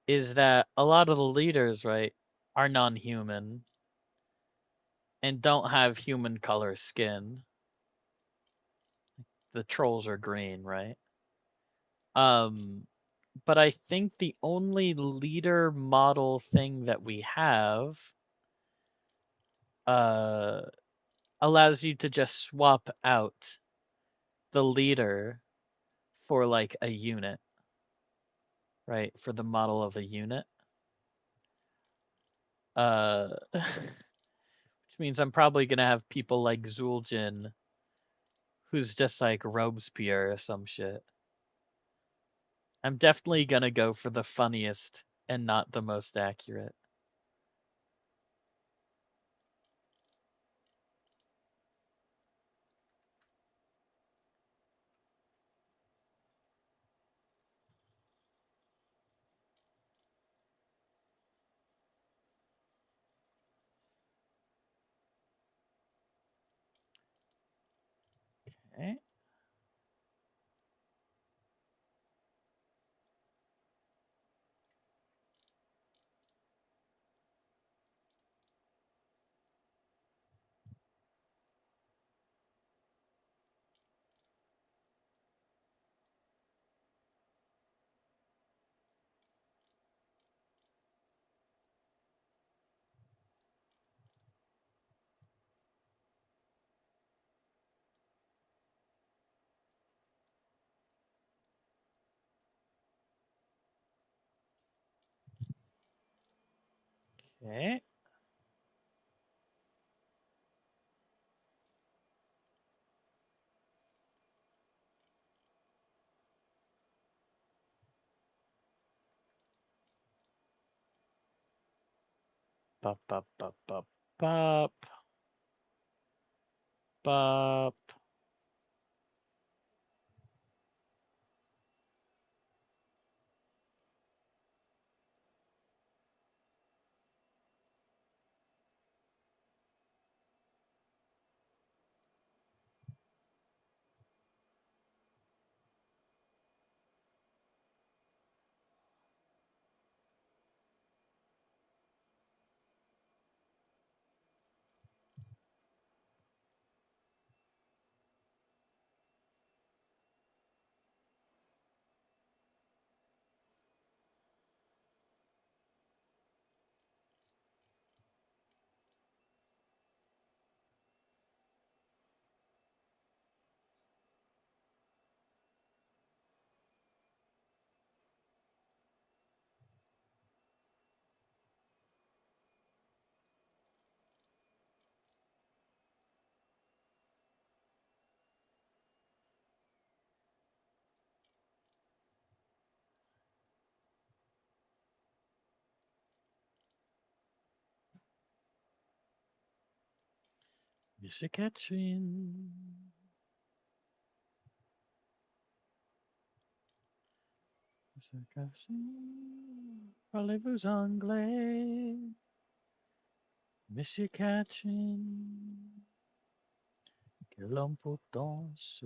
is that a lot of the leaders, right, are non-human and don't have human color skin. The trolls are green, right? But I think the only leader model thing that we have allows you to just swap out the leader for like a unit, right? For the model of a unit. Which means I'm probably gonna have people like Zul'jin, who's just like Robespierre or some shit. I'm definitely gonna go for the funniest and not the most accurate. Okay. Okay. Bop, bop, bop, bop, bop. Bop. Monsieur Catherine. Monsieur Catherine. Parlez-vous anglais? Monsieur Catherine. Quelle importance.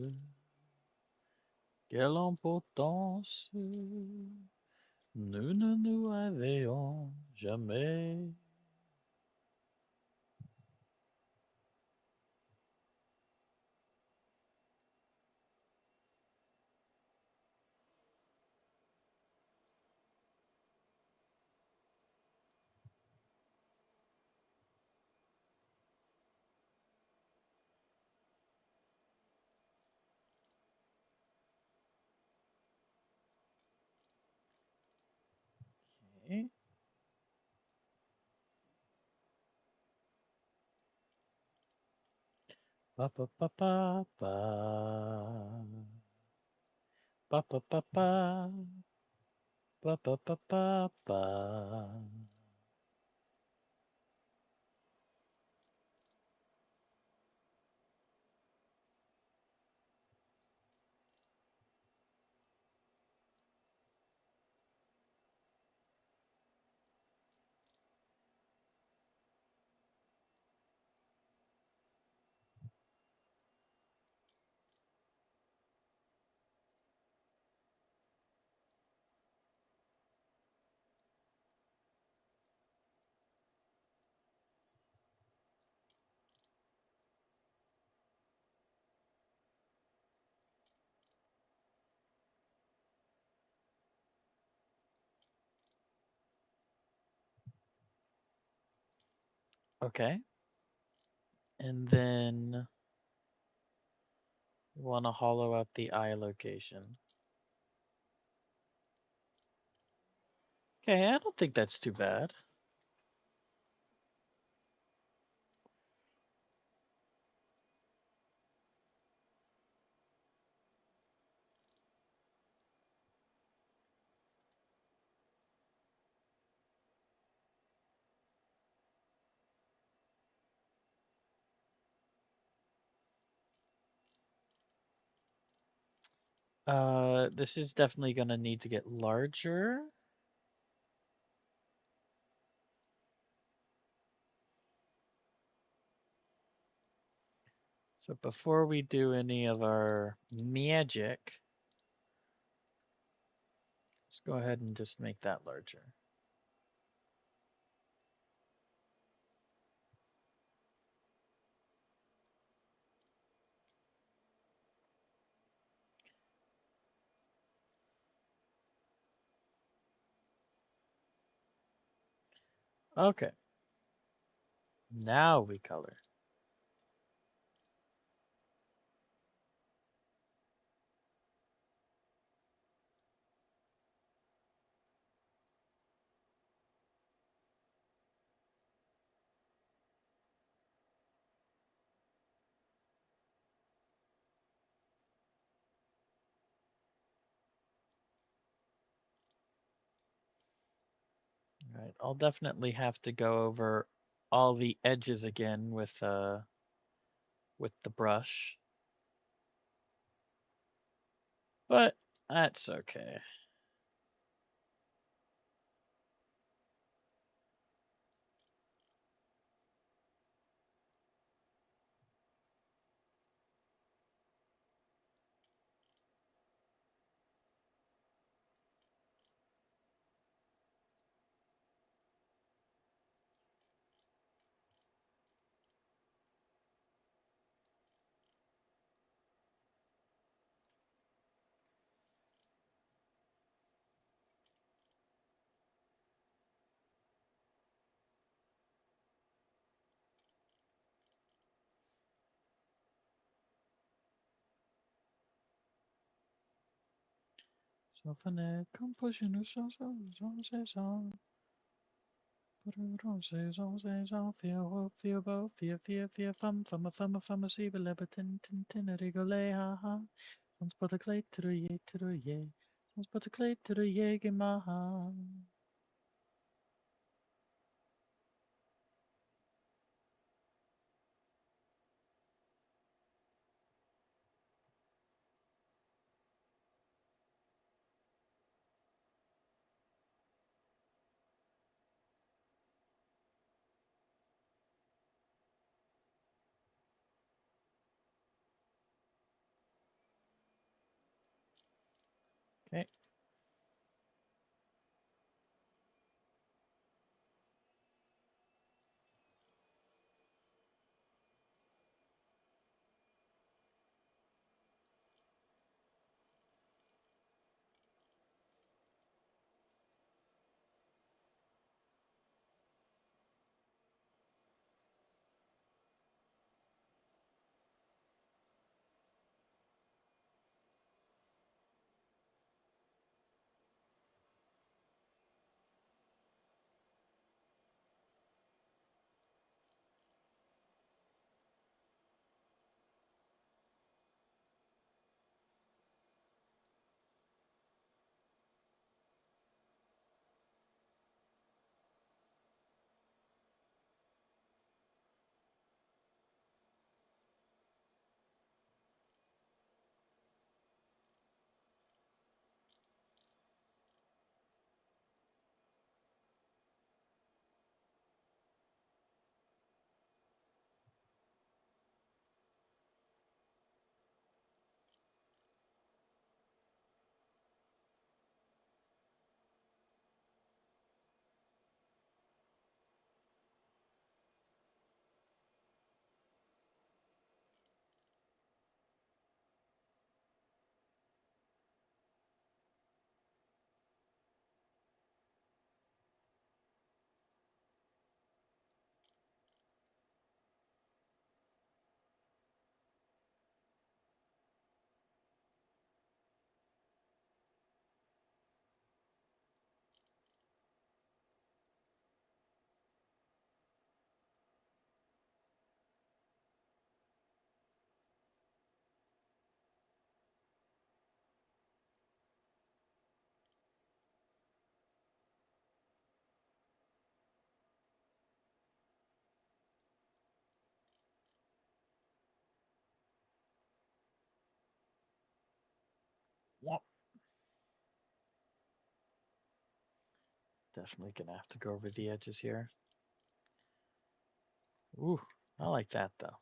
Quelle importance. Nous ne nous réveillons jamais. Okay. Pa pa pa pa pa. Pa pa pa pa. Pa pa pa pa pa. Okay. And then we want to hollow out the eye location. Okay, I don't think that's too bad. This is definitely going to need to get larger. So before we do any of our magic, let's go ahead and just make that larger. Okay. Now we color. All right, I'll definitely have to go over all the edges again with the brush, but that's okay. Sofane composition saison. Saison fear fum see lebatin tin rigole ha ha. Sans pas de clé to the ye. Sans pas de clé to the ye gemaha. Okay. Womp. Definitely gonna have to go over the edges here. Ooh, I like that though.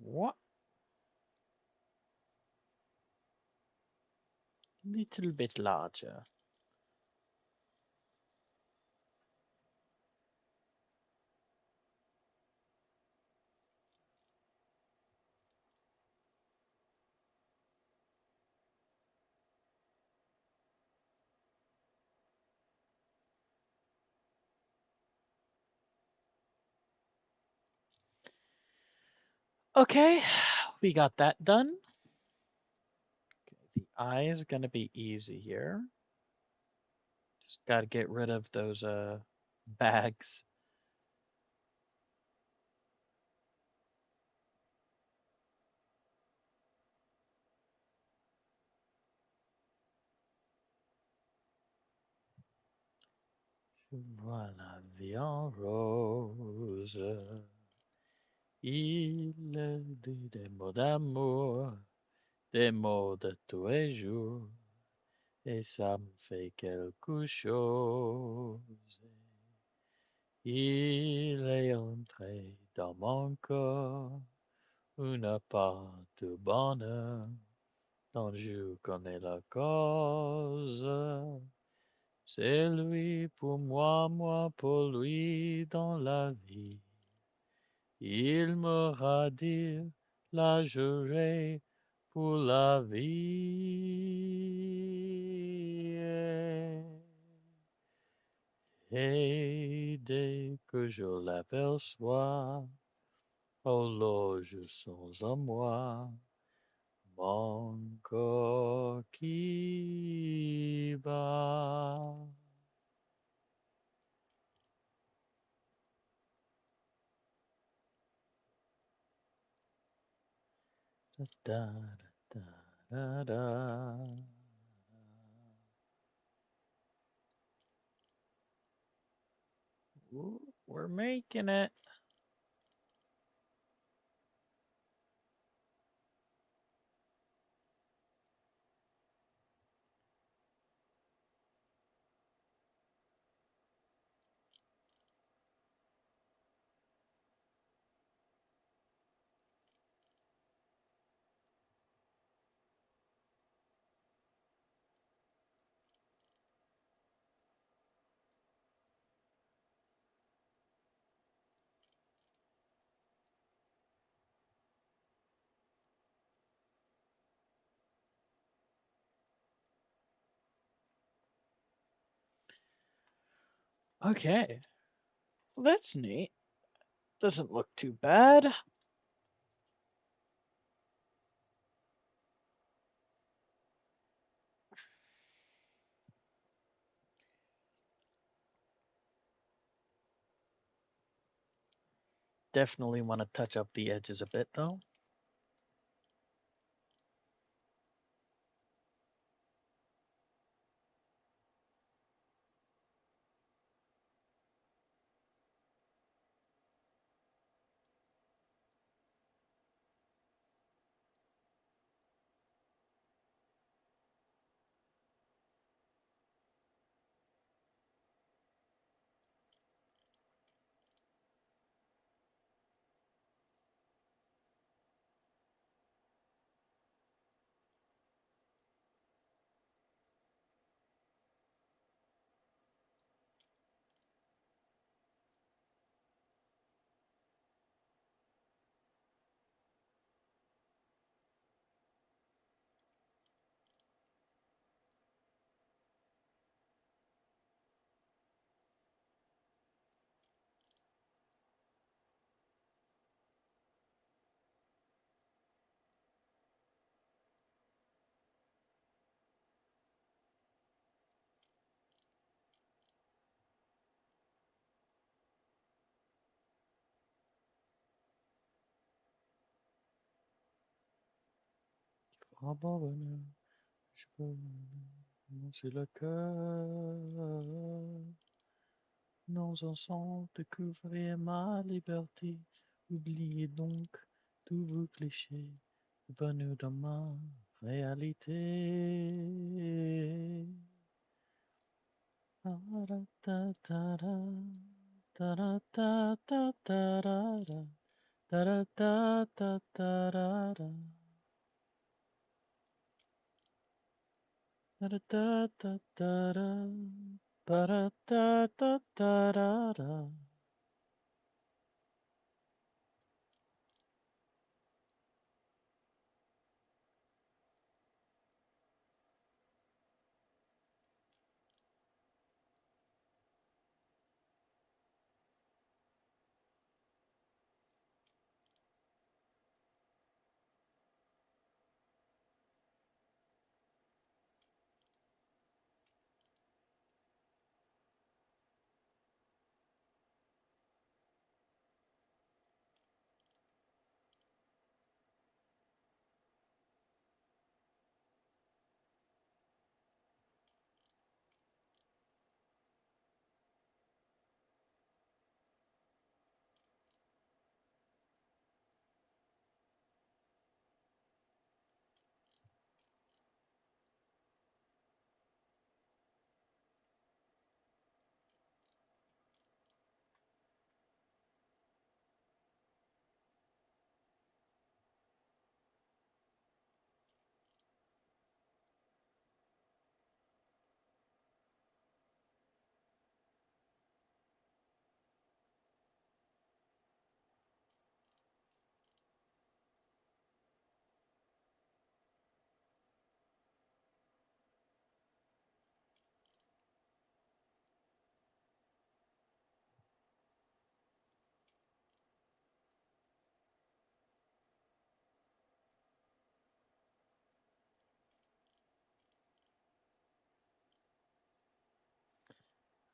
What? Little bit larger. Okay, we got that done. Okay, the eye is gonna be easy here. Just gotta get rid of those bags. Je vois la vie en rose. Il dit des mots d'amour, des mots de tous les jours, et ça me fait quelque chose. Il est entré dans mon corps une part de bonheur dont je connais la cause. C'est lui pour moi, moi pour lui dans la vie. Il m'aura dit la juré pour la vie. Et dès que je l'aperçois, oh là, je sens en moi mon corps qui bat. Da, da, da, Ta-da. Ooh, we're making it. Okay. Well, that's neat. Doesn't look too bad. Definitely want to touch up the edges a bit though. C'est le cœur. Nos enfants découvrir ma liberté. Oubliez donc tous vos clichés. Venus de ma réalité. Ta-ra-ta-ta-ra, ta-ra-ta-ta-ta-ra-ra, ta-ra-ta-ta-ta-ra-ra, ta-ra-ta-ta-ta-ra, pa-ra-ta-ta-ta-ra-ra.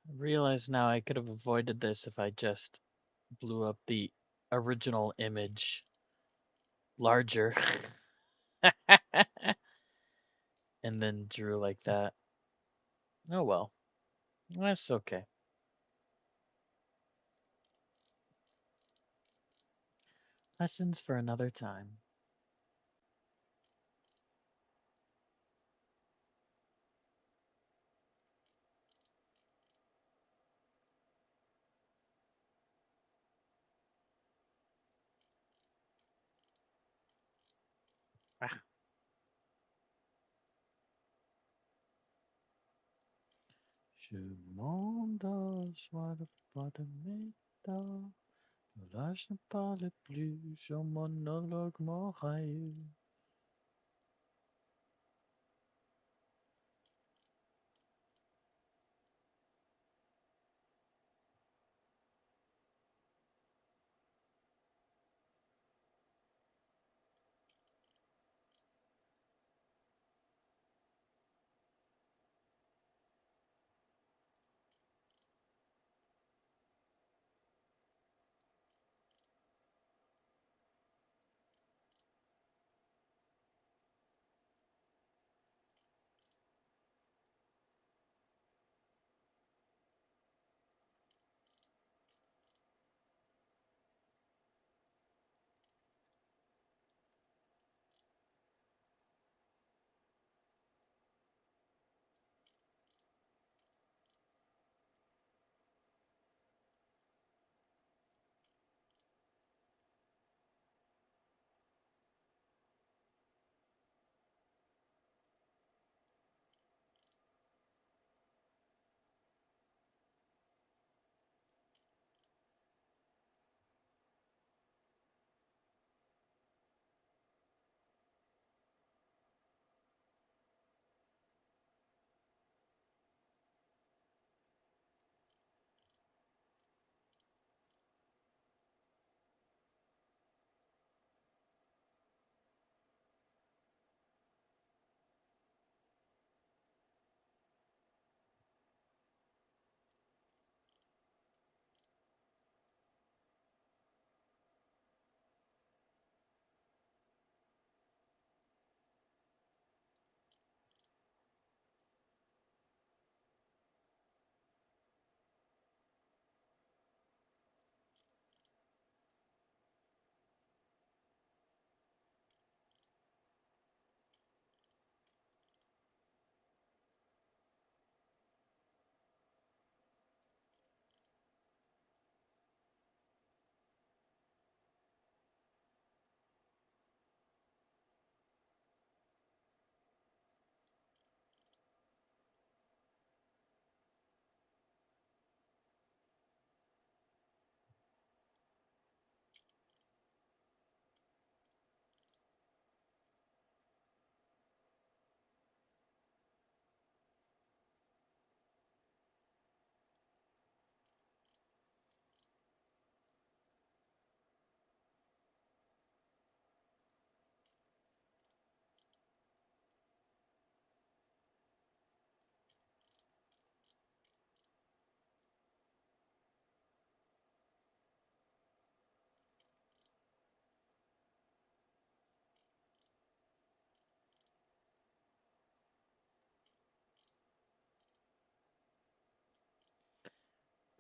I realize now I could have avoided this if I just blew up the original image larger. and then drew like that. Oh well, that's okay. Lessons for another time. Ah. Je m'endors, sois le pas de métal. Là, je ne parle plus, je monologue m'oreille.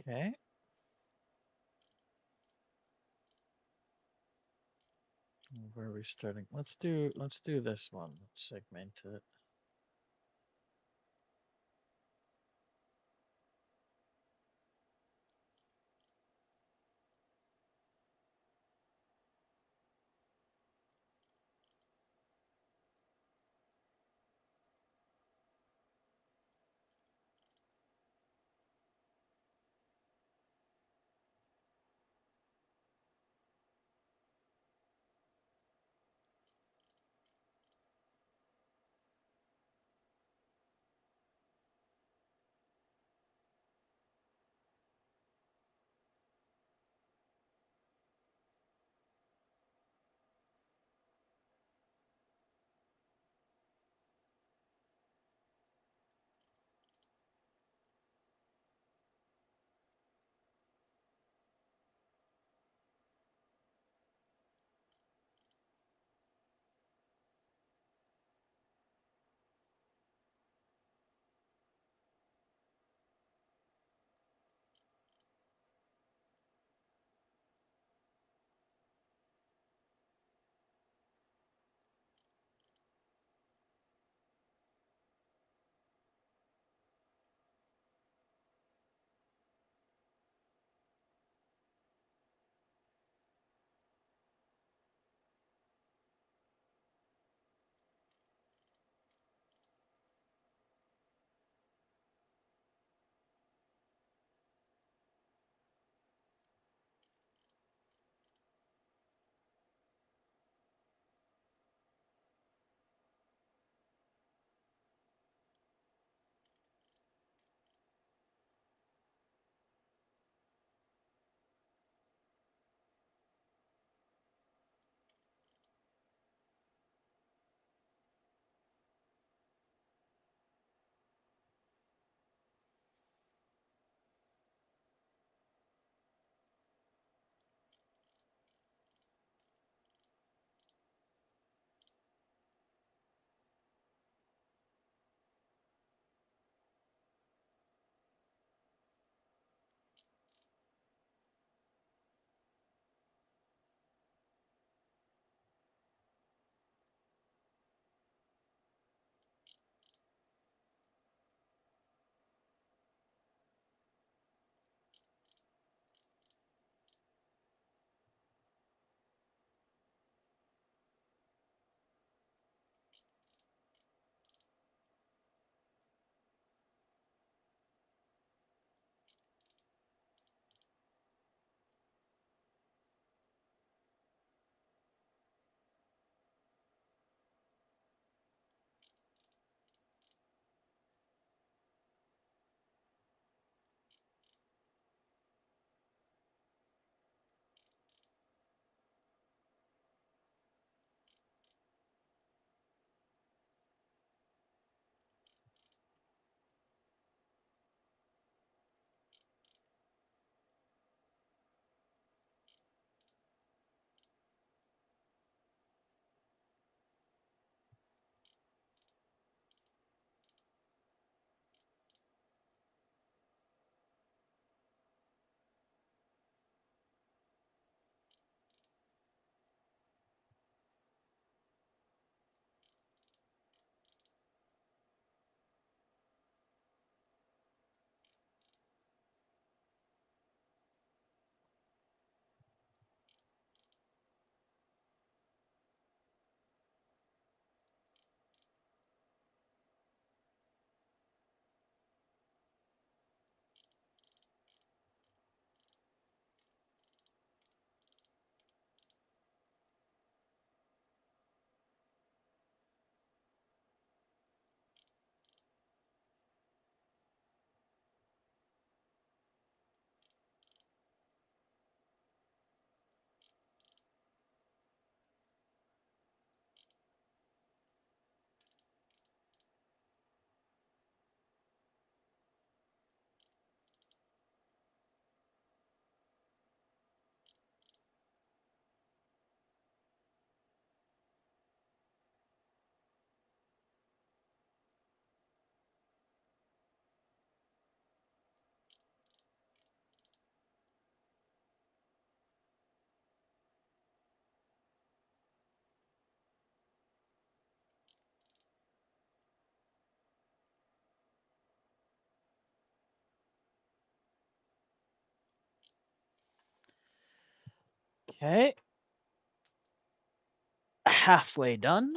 Okay. Where are we starting? Let's do this one. Let's segment it. Okay. Halfway done.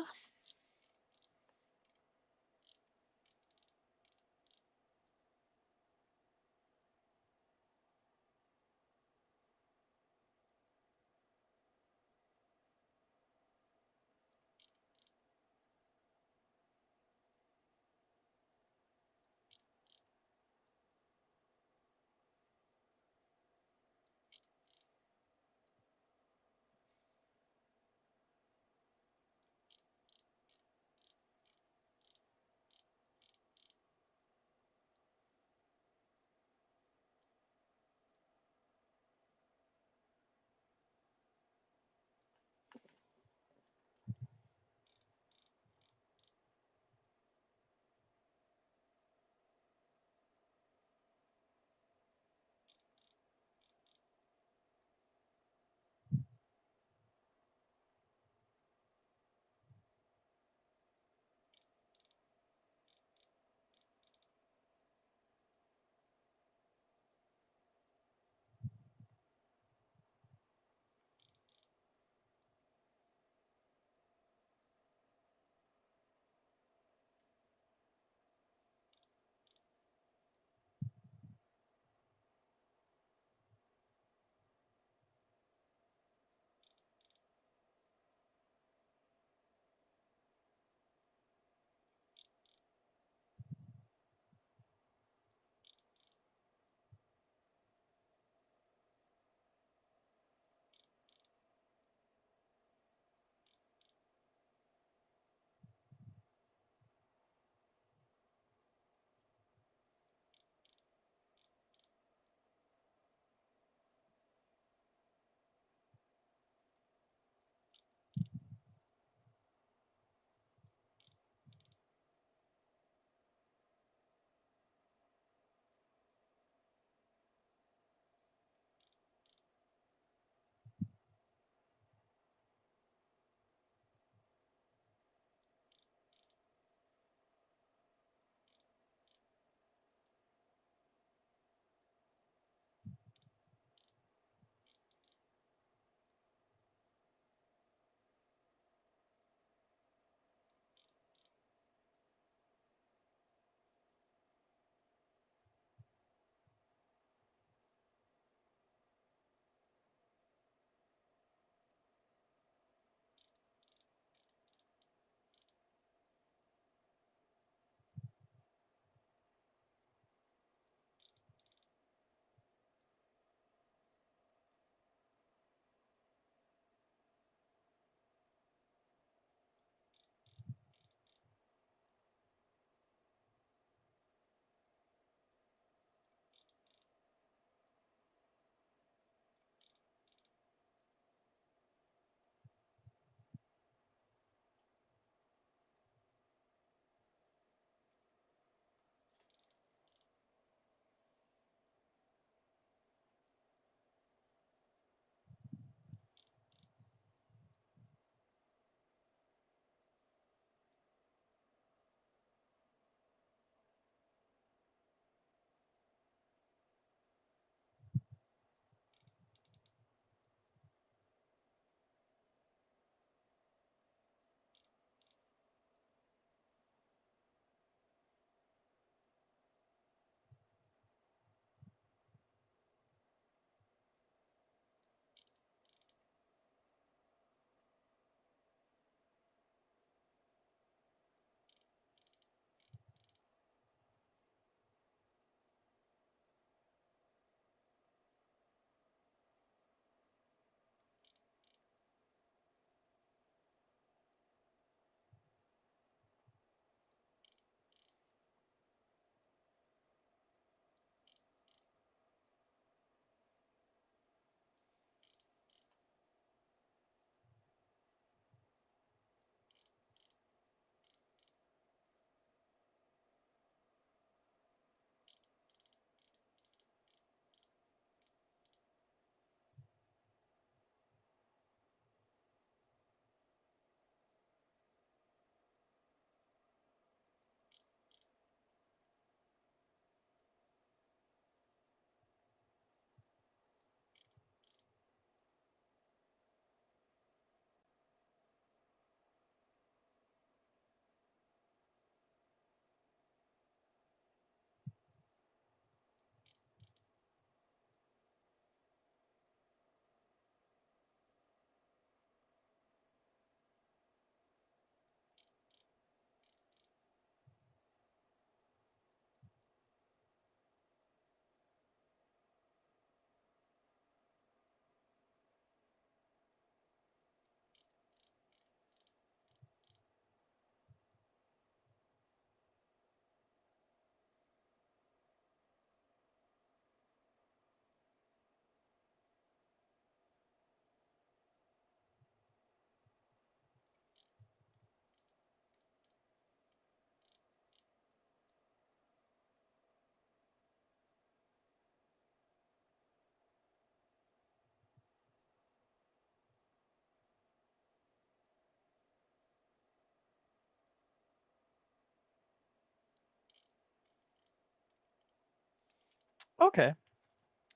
Okay,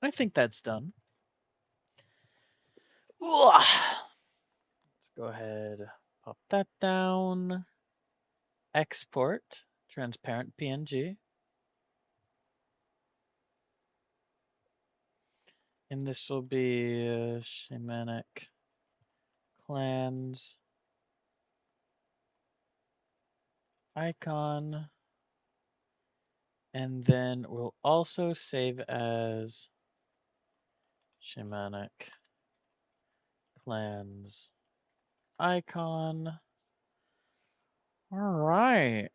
I think that's done. Ugh. Let's go ahead, pop that down. Export, transparent PNG. And this will be shamanic clans icon. And then we'll also save as shamanic clans icon. All right.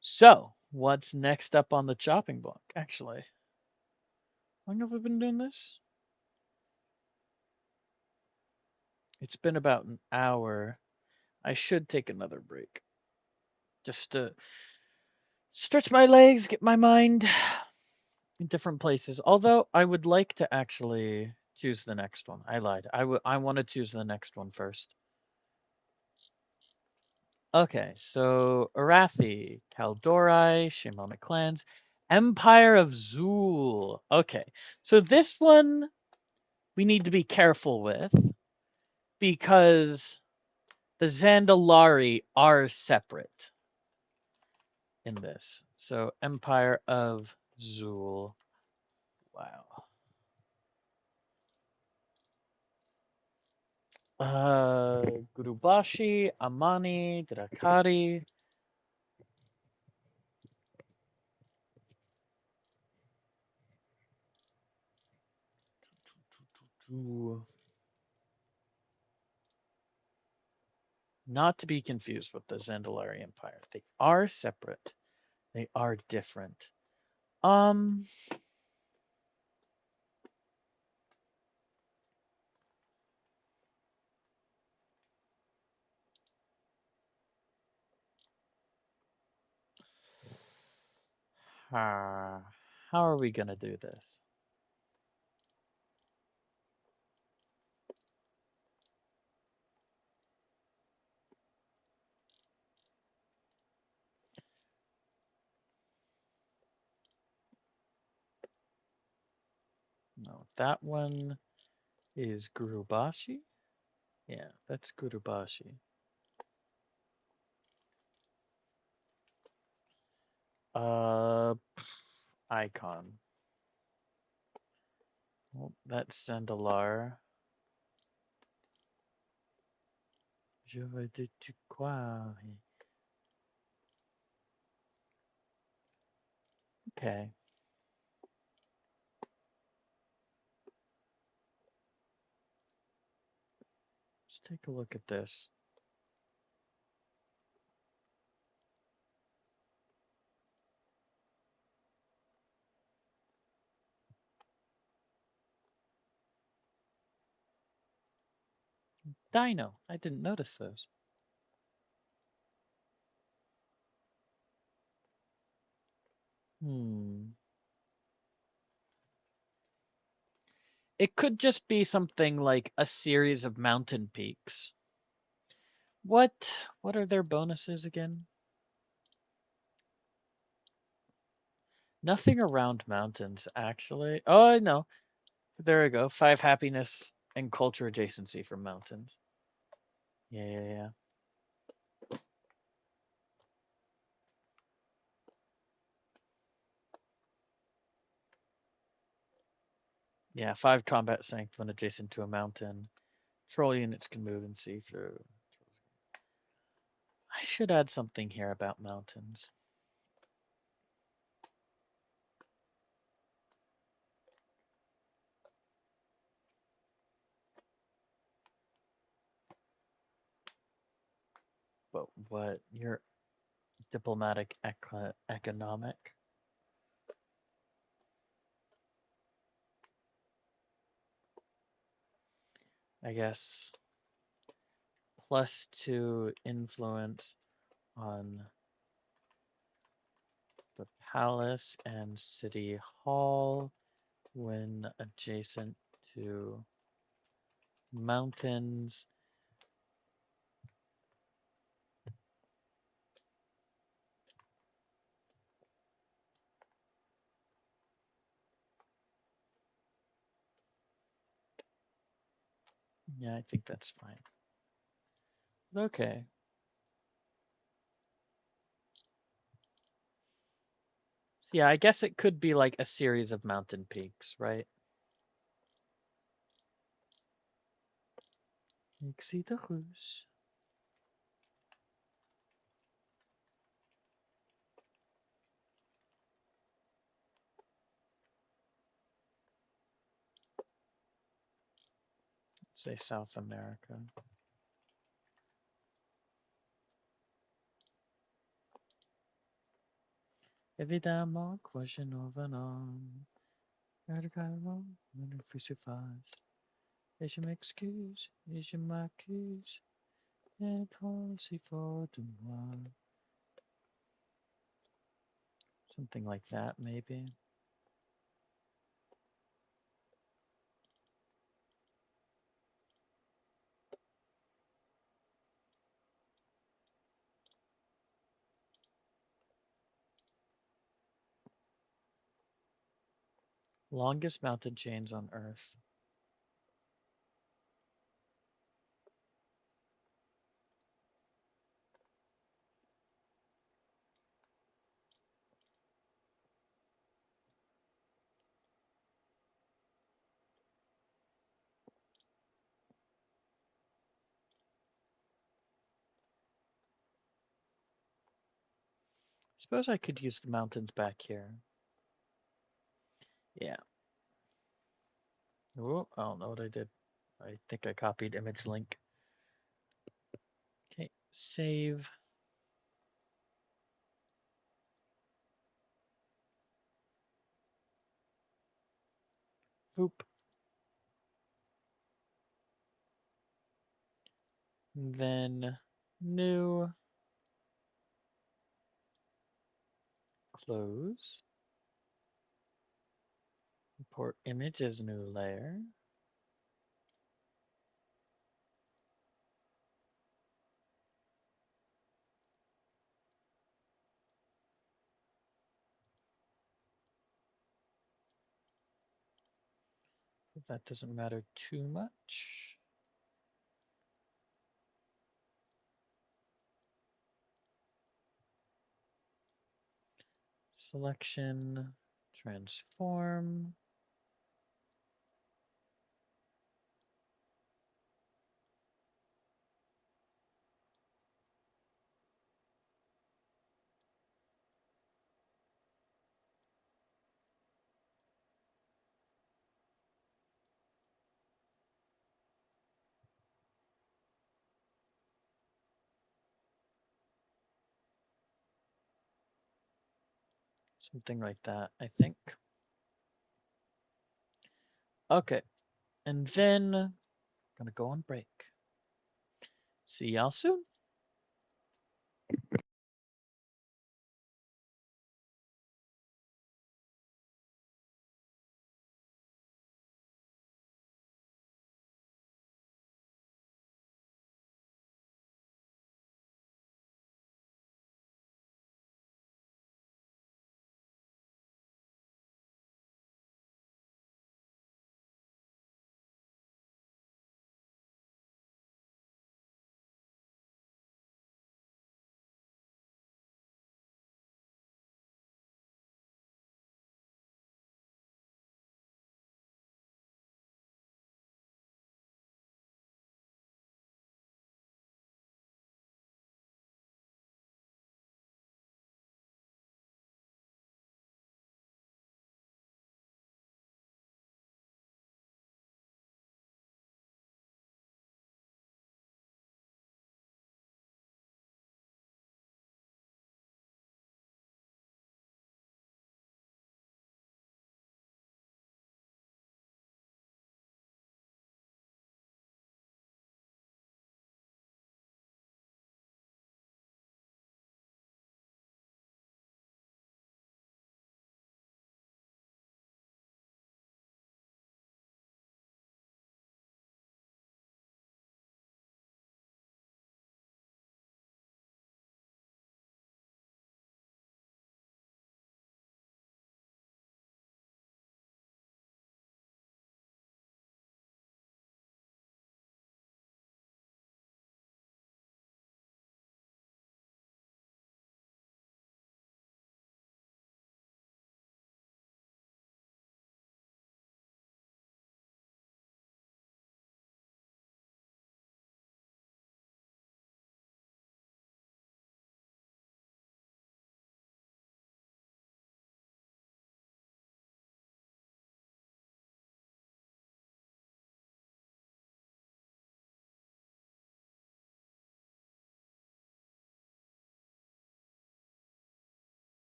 So, what's next up on the chopping block? Actually, how long have we been doing this? It's been about an hour. I should take another break just to stretch my legs, get my mind in different places. Although I would like to actually choose the next one. I lied. I want to choose the next one first. Okay, so Arathi, Kaldori, Shamanic clans, Empire of Zul. Okay, so this one we need to be careful with because the Zandalari are separate in this. So Empire of Zul. Wow. Gurubashi, Amani, Drakari. Not to be confused with the Zandalari Empire. They are separate. They are different. Um, how are we gonna do this? No, that one is Gurubashi. Yeah, that's Gurubashi. Uh, icon. Well, that's Zandalar. Je veux de tu quoi? Okay. Let's take a look at this. Dino. I didn't notice those. Hmm. It could just be something like a series of mountain peaks. What what are their bonuses again? Nothing around mountains, actually. Oh, I know. There we go. 5 happiness and culture adjacency from mountains. Yeah, yeah, yeah. Yeah, 5 combat strength when adjacent to a mountain. Troll units can move and see through. I should add something here about mountains. But what? Your diplomatic economic? I guess +2 influence on the palace and city hall when adjacent to mountains. Yeah, I think that's fine. Okay. So yeah, I guess it could be like a series of mountain peaks, right? Exit the Rus. Say South America. Évidemment, quoi je n'en venant. Regarde, ne fut suffise. Et je m'excuse, et je m'accuse. Et trop si fort de moi. Something like that, maybe. Longest mountain chains on Earth. Suppose I could use the mountains back here. Yeah. Oh, I don't know what I did. I think I copied image link. Okay, save. Boop. Then new. Close. Import image as new layer. But that doesn't matter too much. Selection, transform. Something like that, I think. Okay, and then I'm gonna go on break. See y'all soon.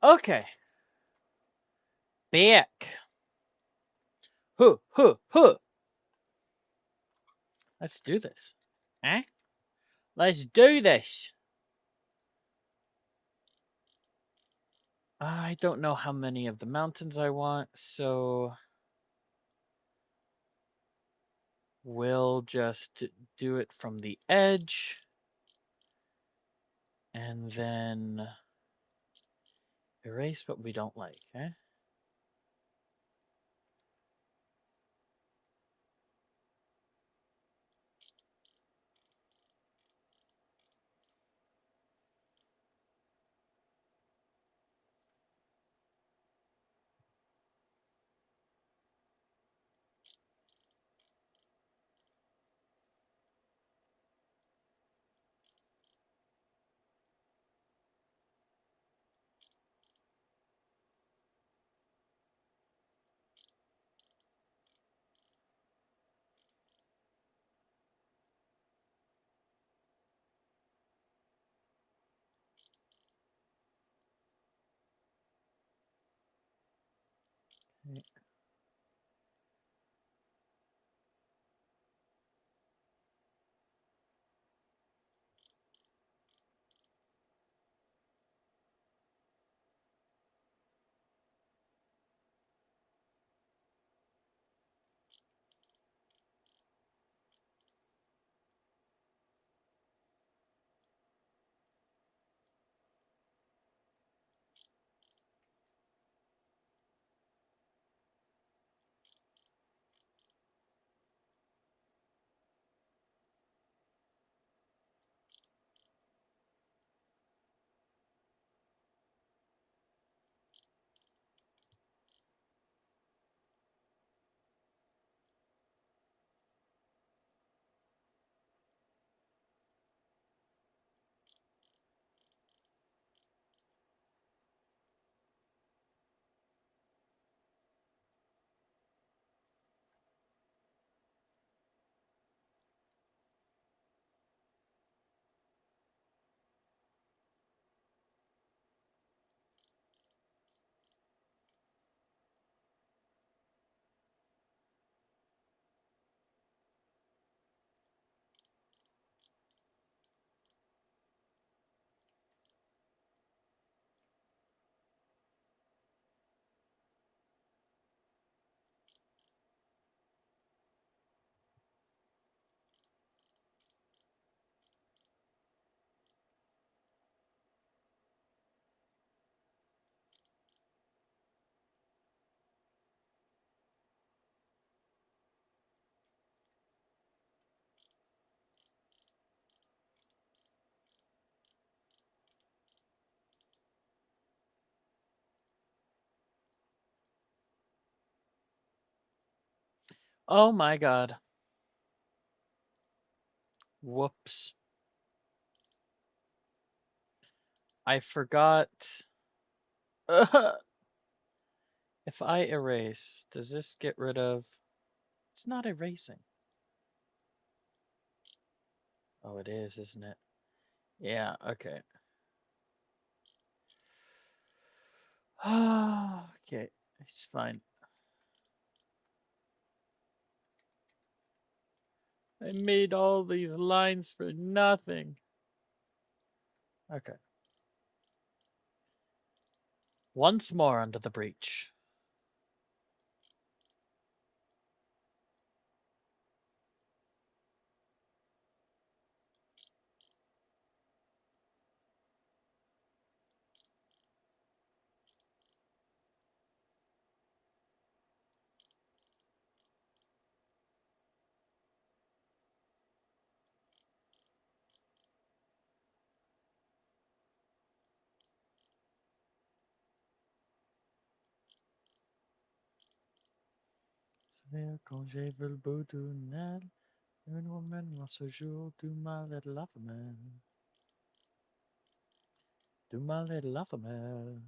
Okay. Back. Huh, huh, huh. Let's do this. Eh? Let's do this. I don't know how many of the mountains I want, so we'll just do it from the edge and then erase what we don't like, eh? Oh my god. Whoops. I forgot. If I erase, does this get rid of... It's not erasing. Oh, it is, isn't it? Yeah, okay. Okay, it's fine. I made all these lines for nothing. Okay. Once more under the breach. Quand j'ai vu le bout du tunnel, une woman dans ce jour, do my little lover man. Do my little lover man.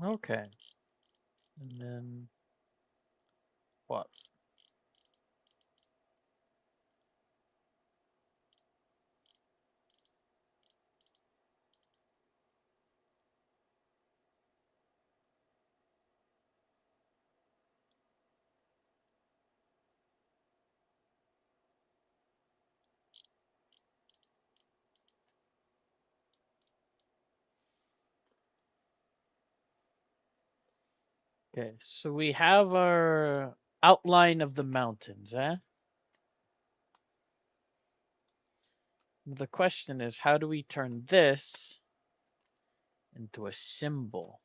Okay. And then what? Okay, so we have our outline of the mountains, eh? The question is, how do we turn this into a symbol?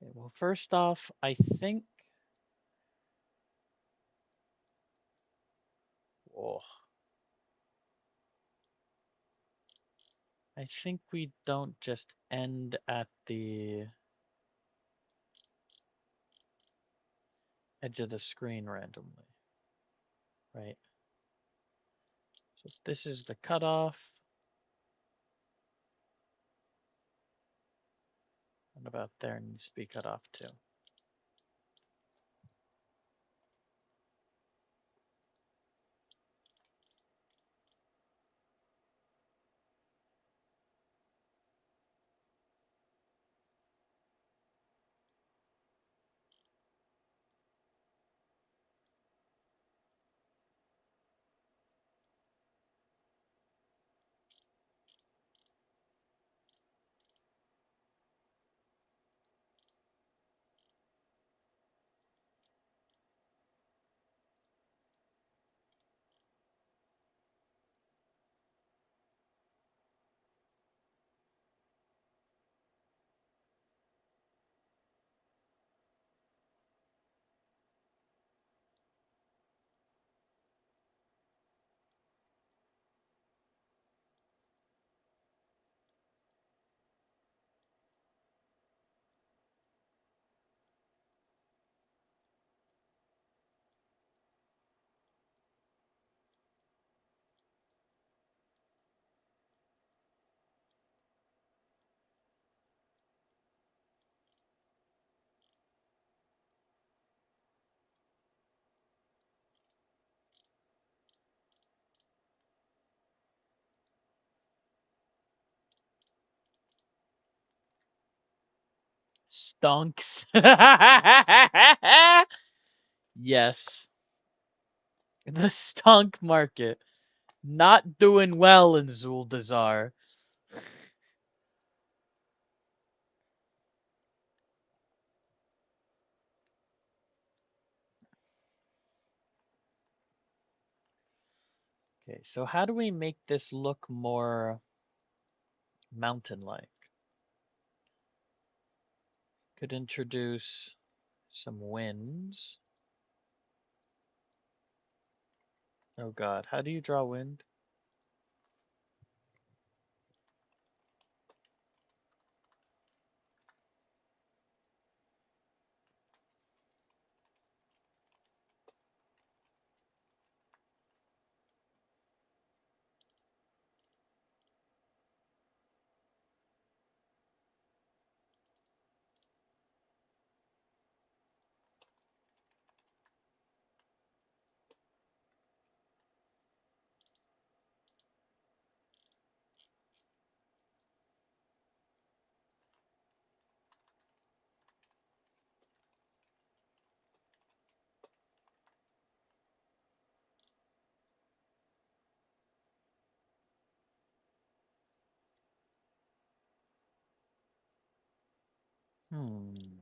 Okay, well, first off, oh, I think we don't just end at the edge of the screen randomly, right? So this is the cutoff. And about there needs to be cut off too. Stonks. Yes. The stonk market. Not doing well in Zuldazar. Okay, so how do we make this look more mountain-like? Could introduce some winds. Oh God, how do you draw wind? Hmm.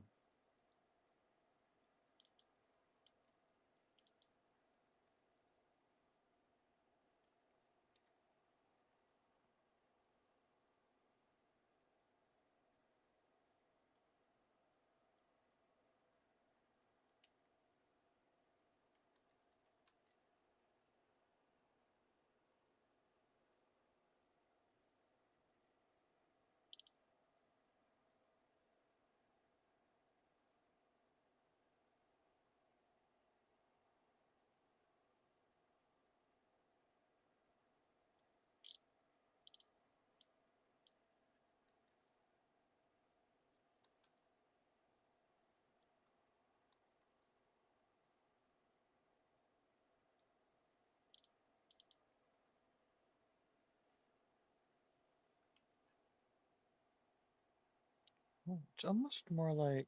Oh, it's almost more like,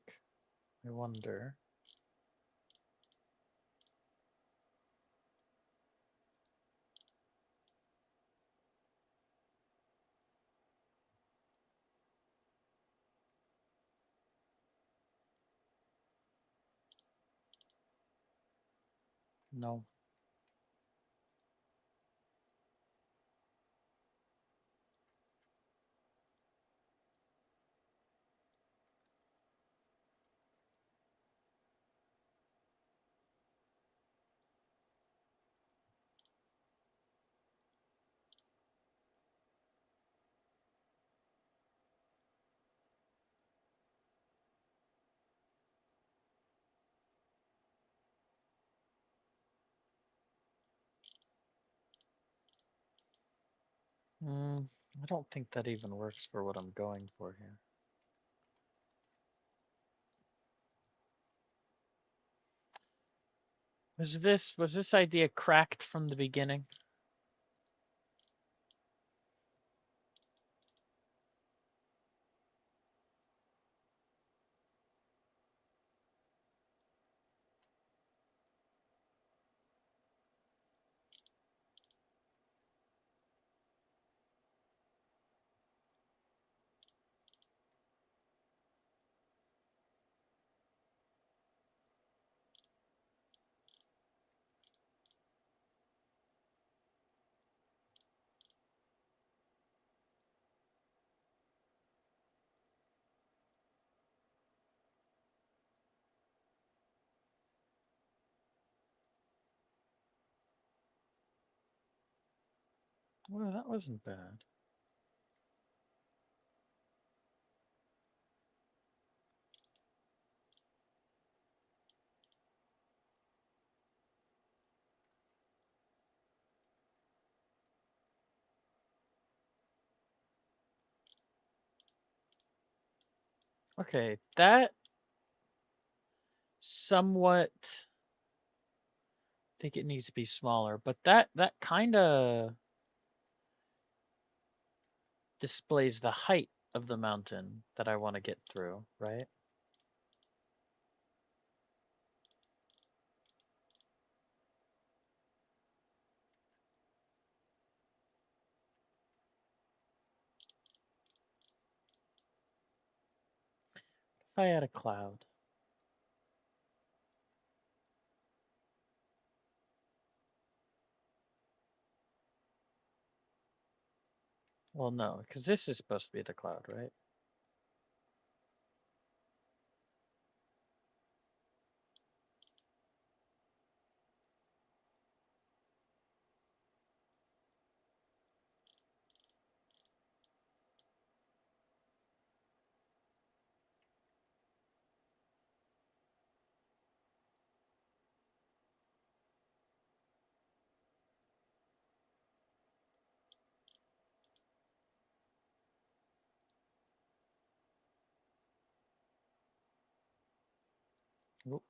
I wonder. No. I don't think that even works for what I'm going for here. Was this idea cracked from the beginning? Well, that wasn't bad. Okay, that somewhat think it needs to be smaller, but that kind of displays the height of the mountain that I want to get through, right? If I had a cloud. Well, no, because this is supposed to be the cloud, right? Oop.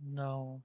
No.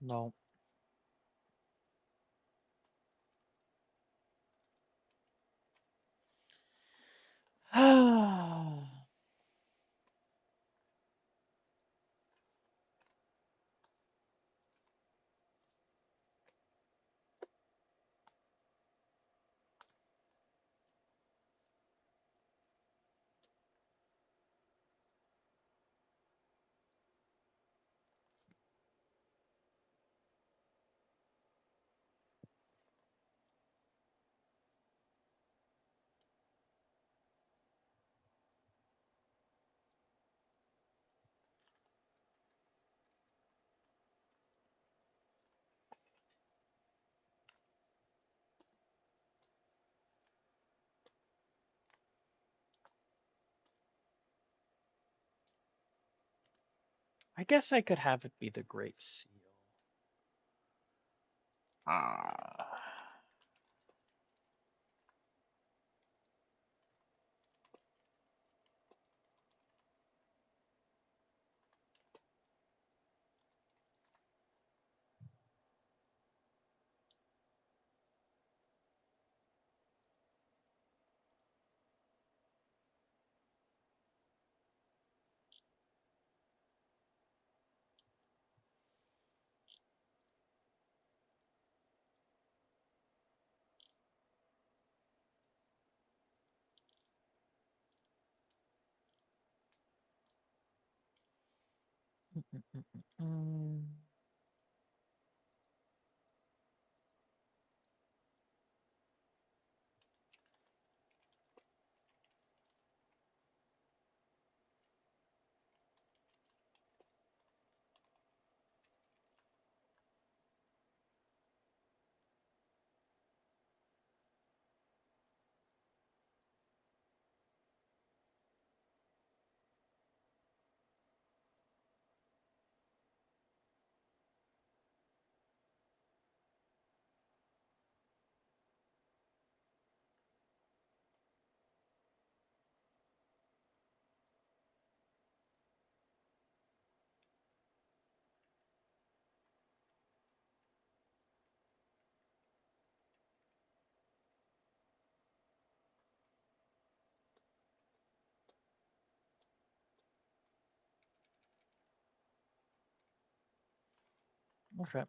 No. I guess I could have it be the Great Seal. Ah. Mm. Okay.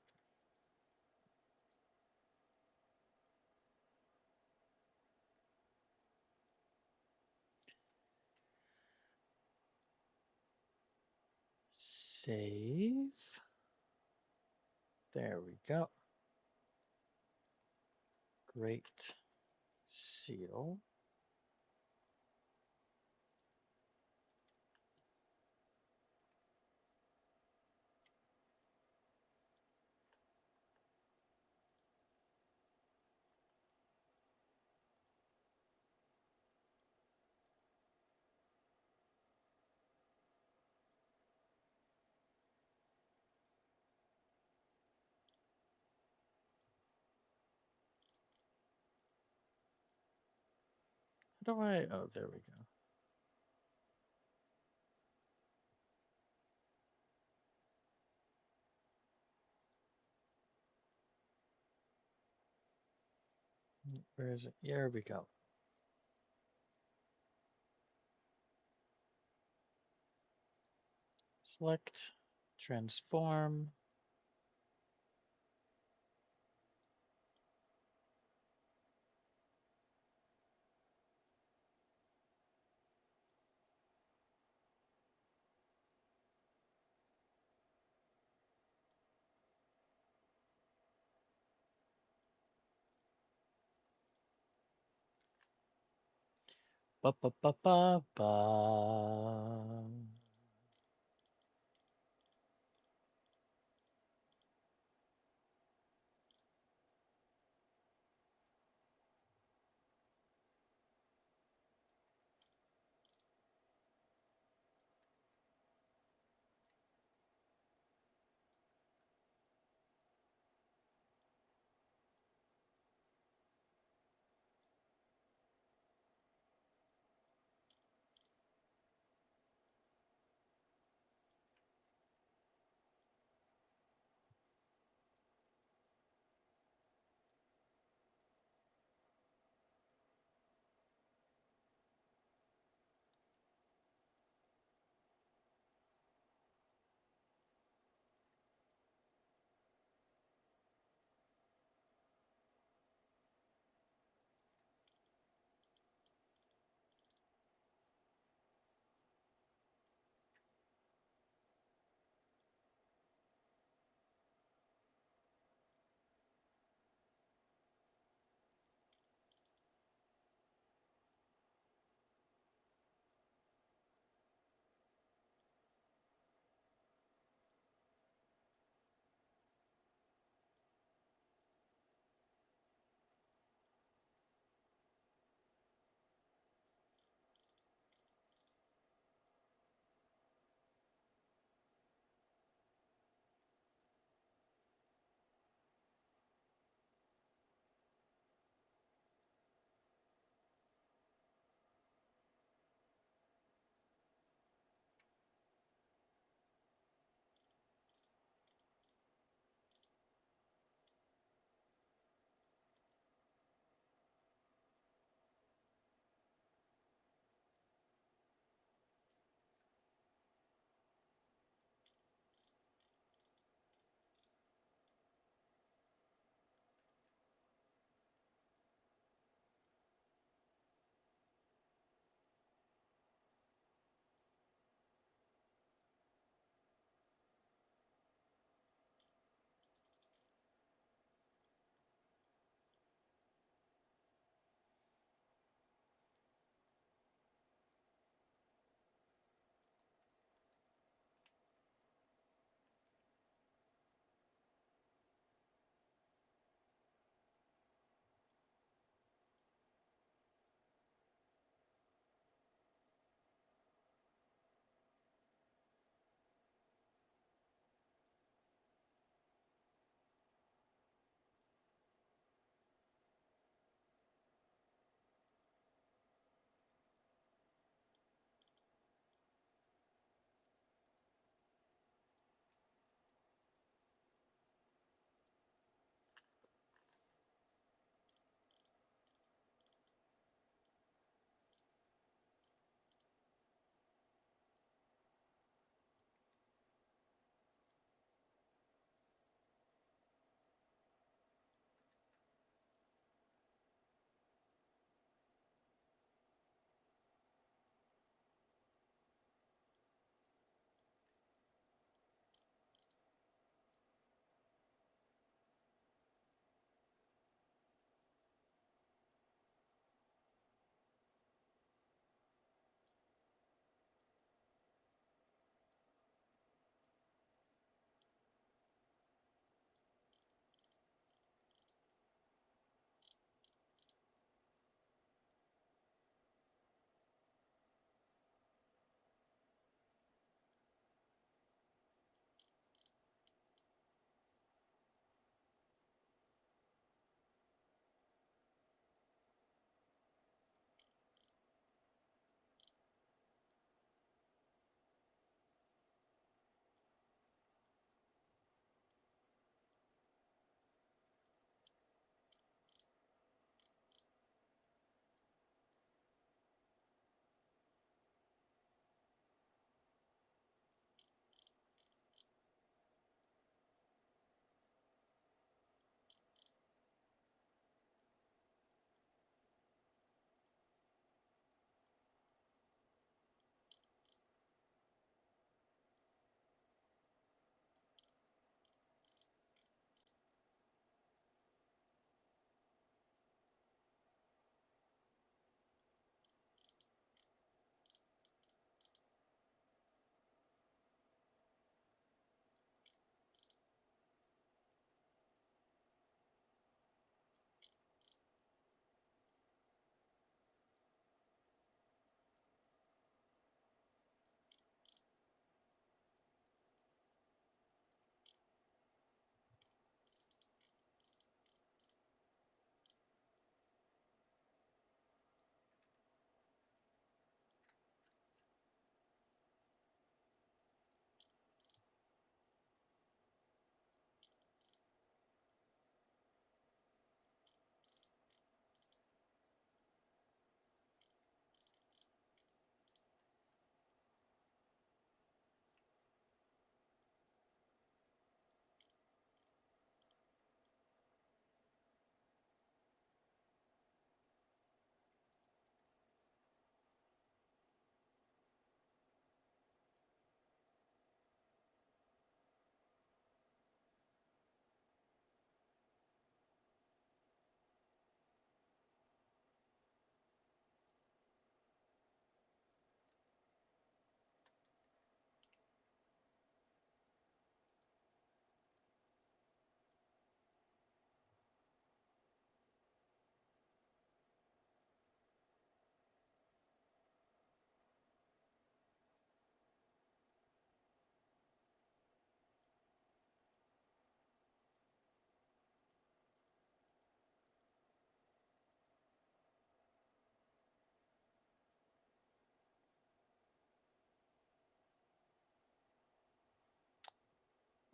Save. There we go. Great seal. How do I? Oh, there we go. Where is it? Here we go. Select, transform. Ba ba ba ba ba.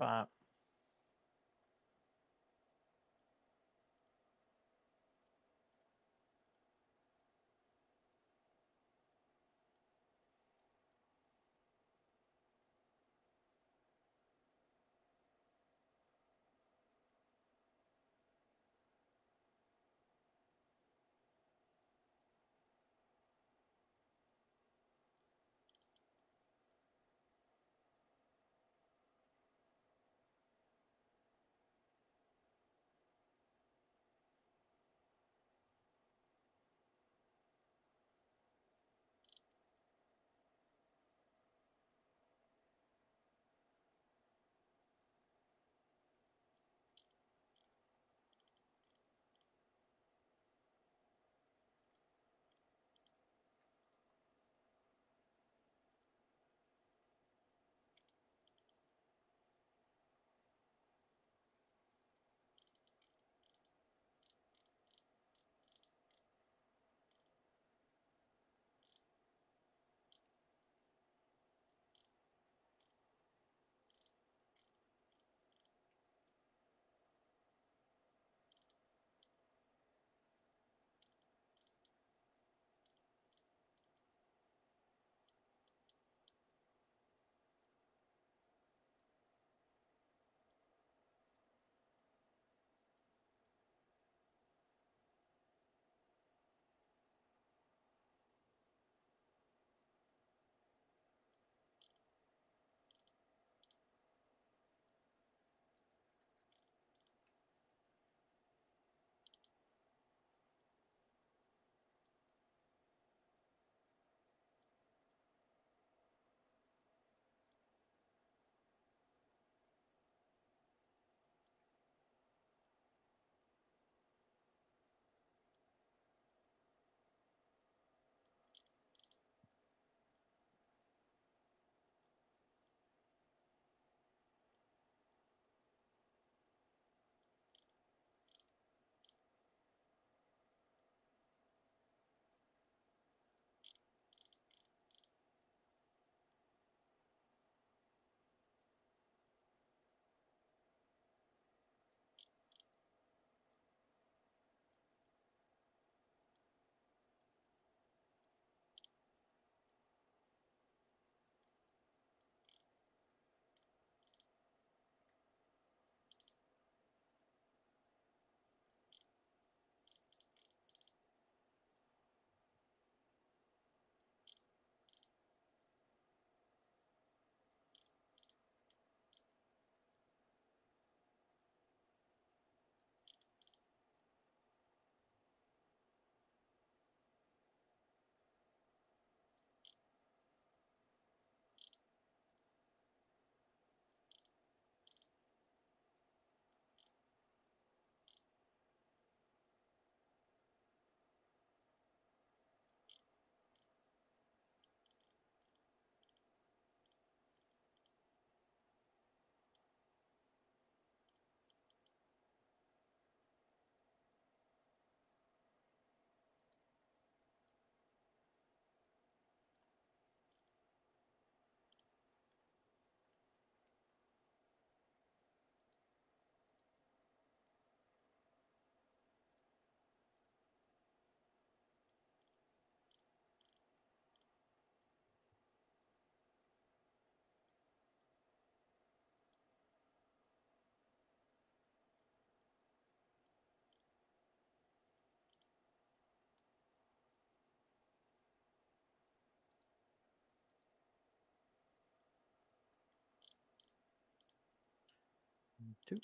spot. Two.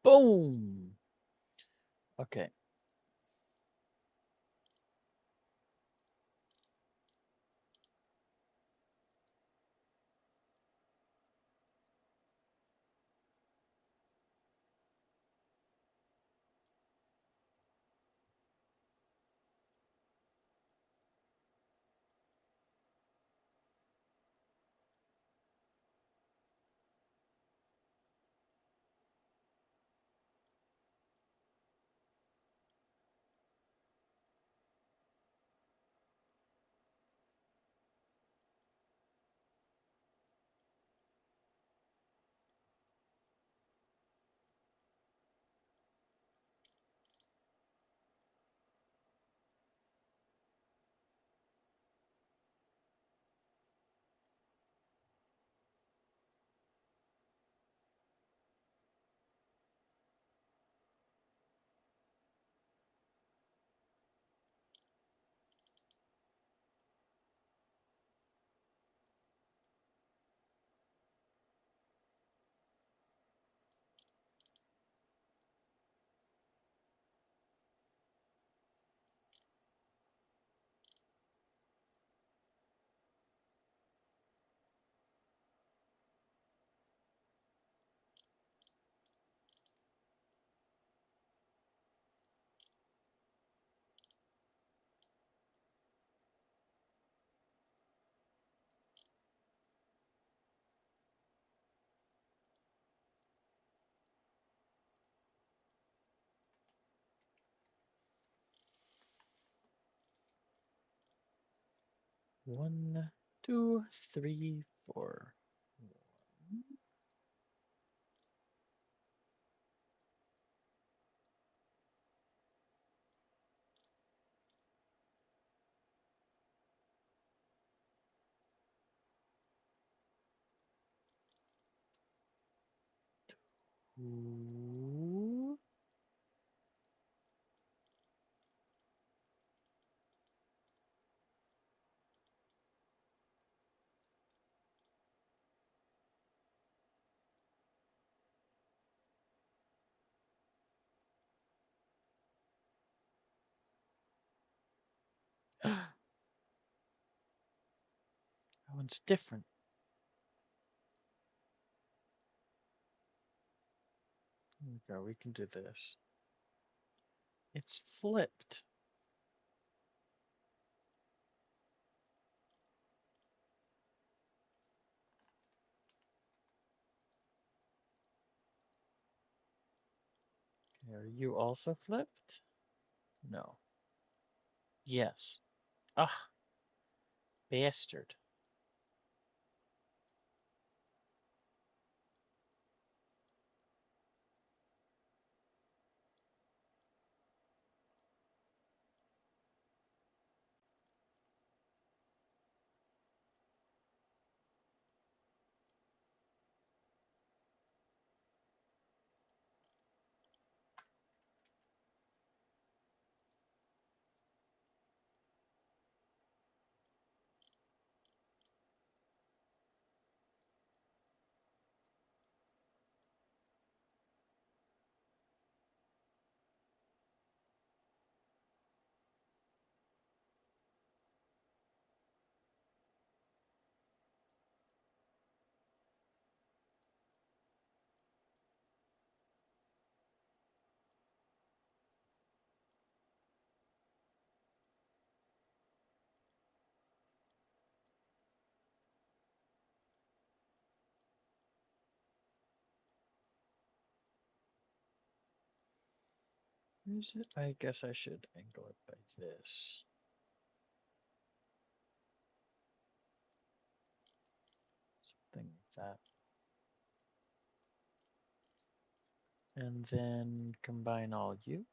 Boom. Okay. One, two, three, four. Two. That one's different. There we go. We can do this. It's flipped. Okay, are you also flipped? No. Yes. Ah, bastard. Is it? I guess I should angle it by this. Something like that. And then combine all you.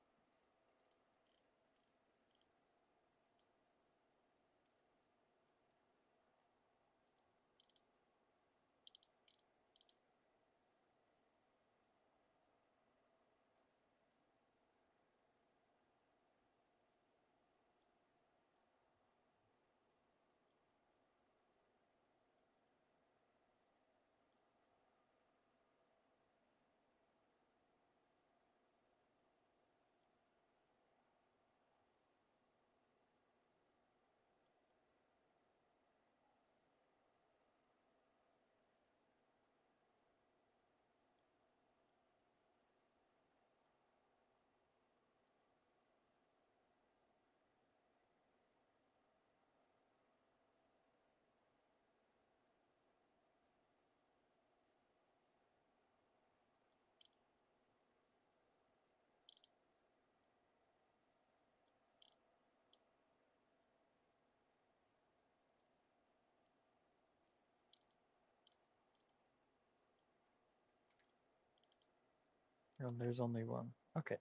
Oh, there's only one. Okay.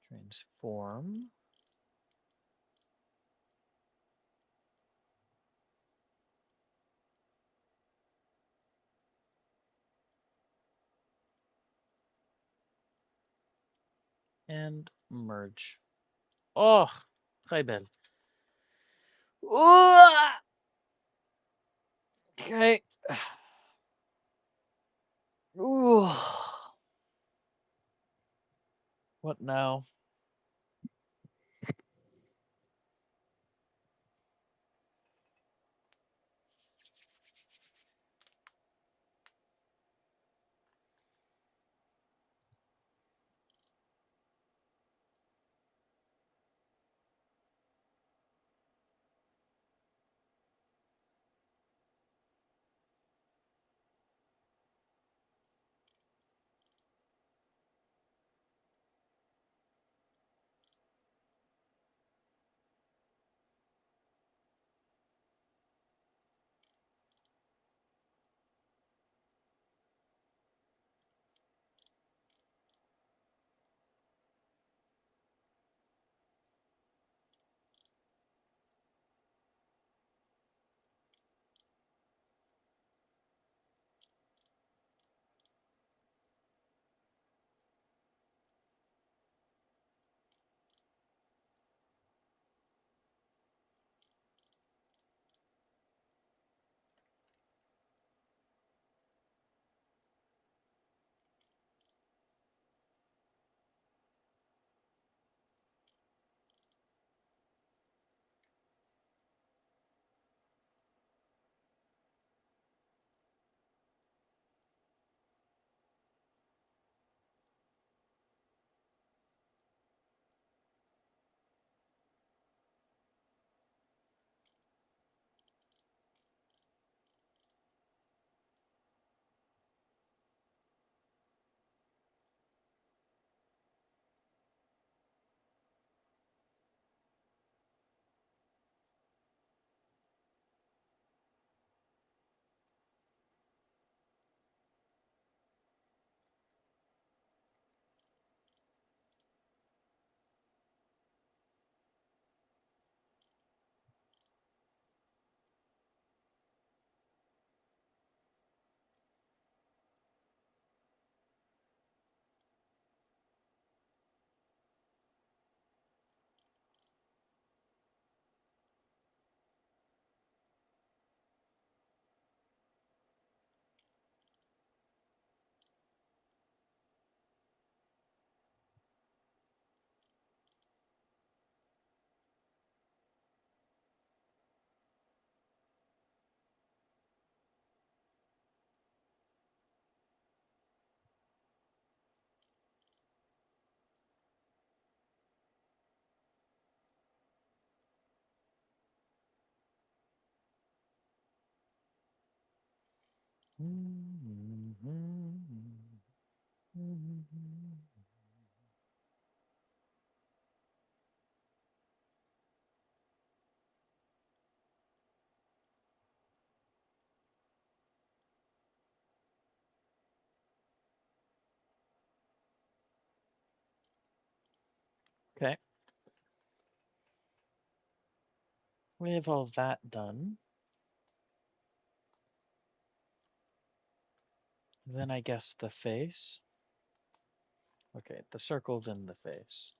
Transform. And merge. Oh, très belle. Okay. Ooh. What now? Okay. We have all that done. Then I guess the face. Okay, the circle's in the face.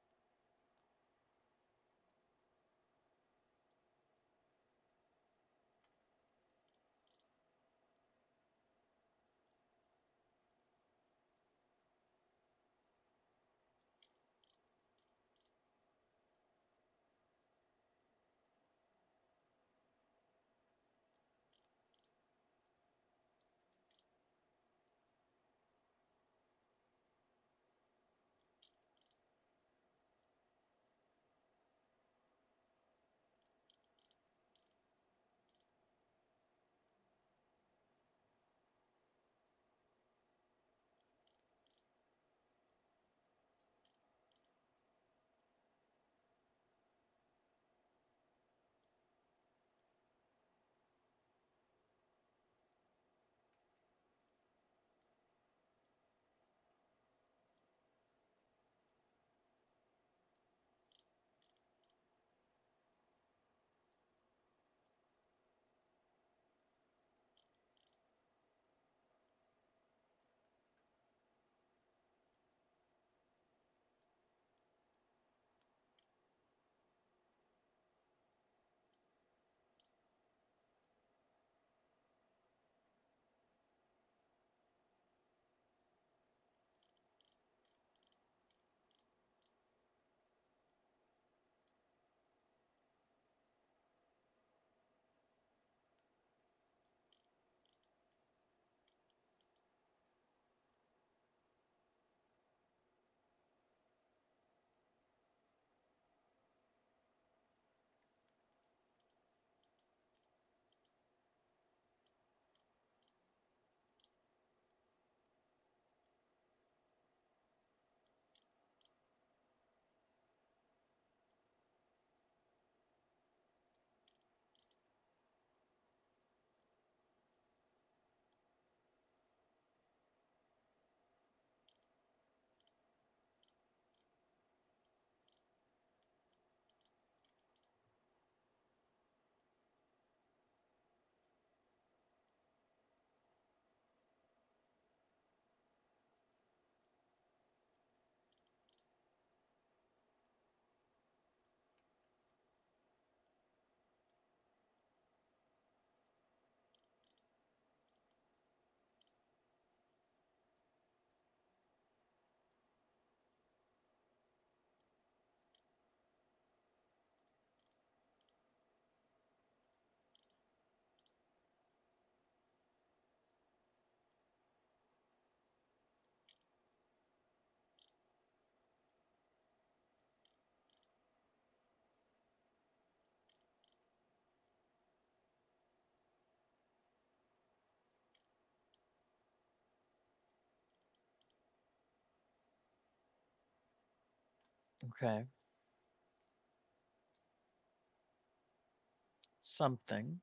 Okay. Something.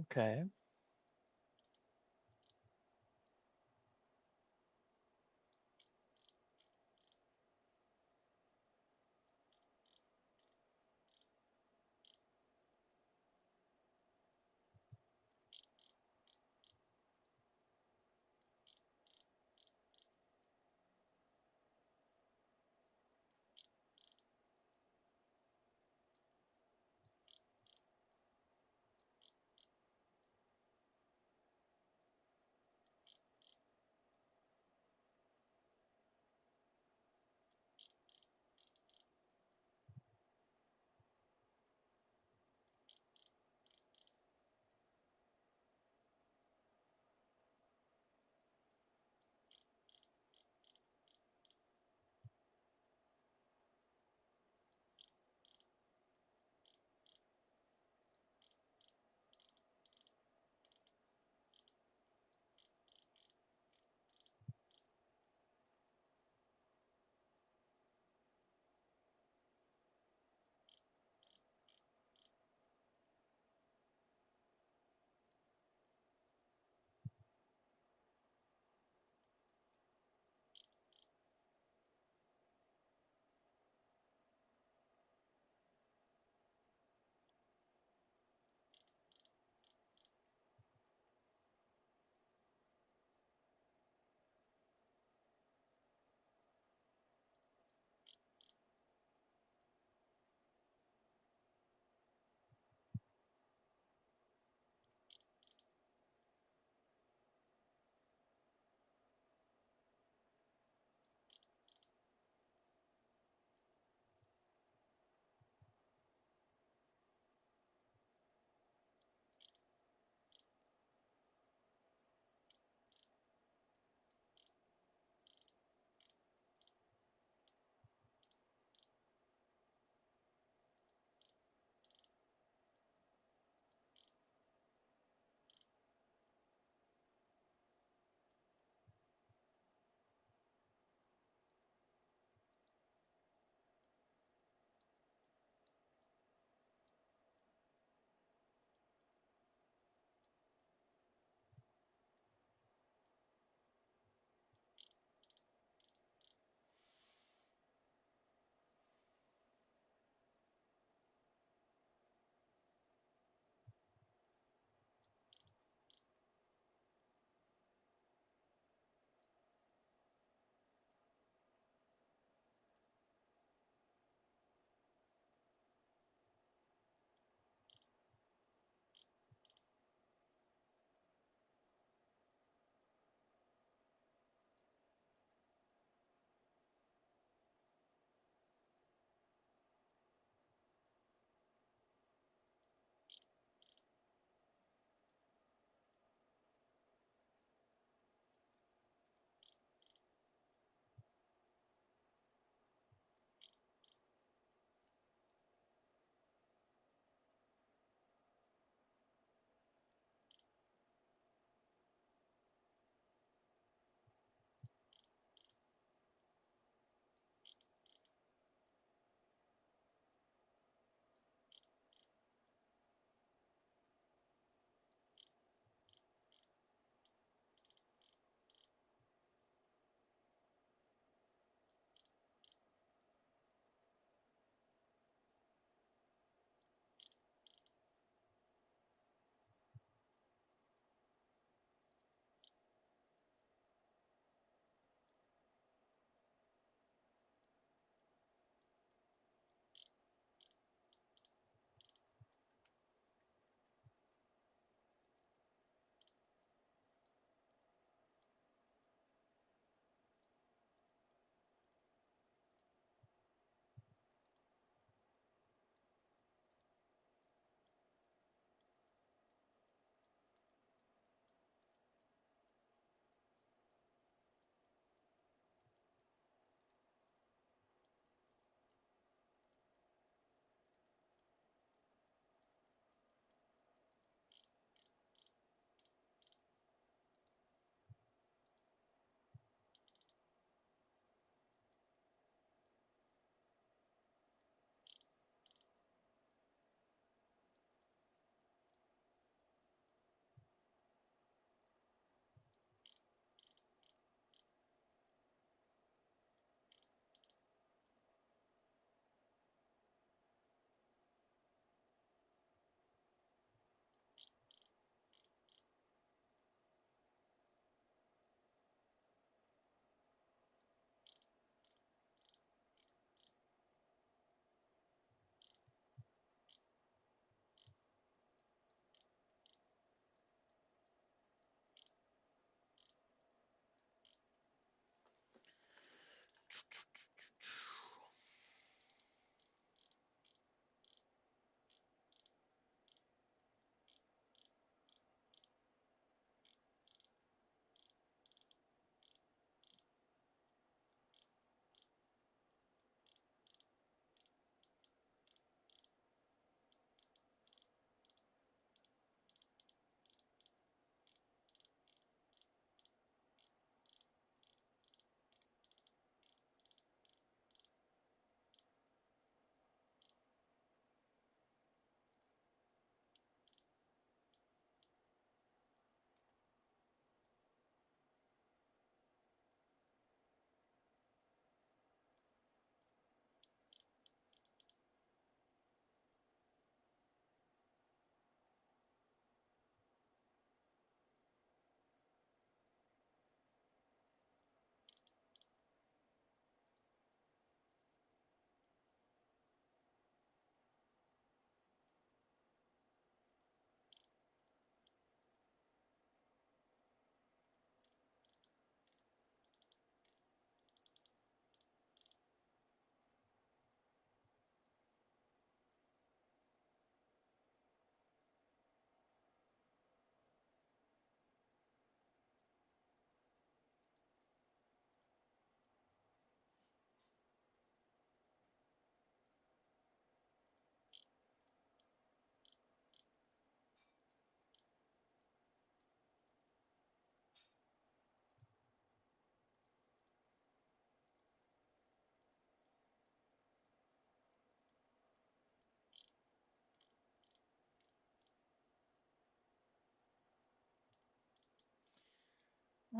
Okay.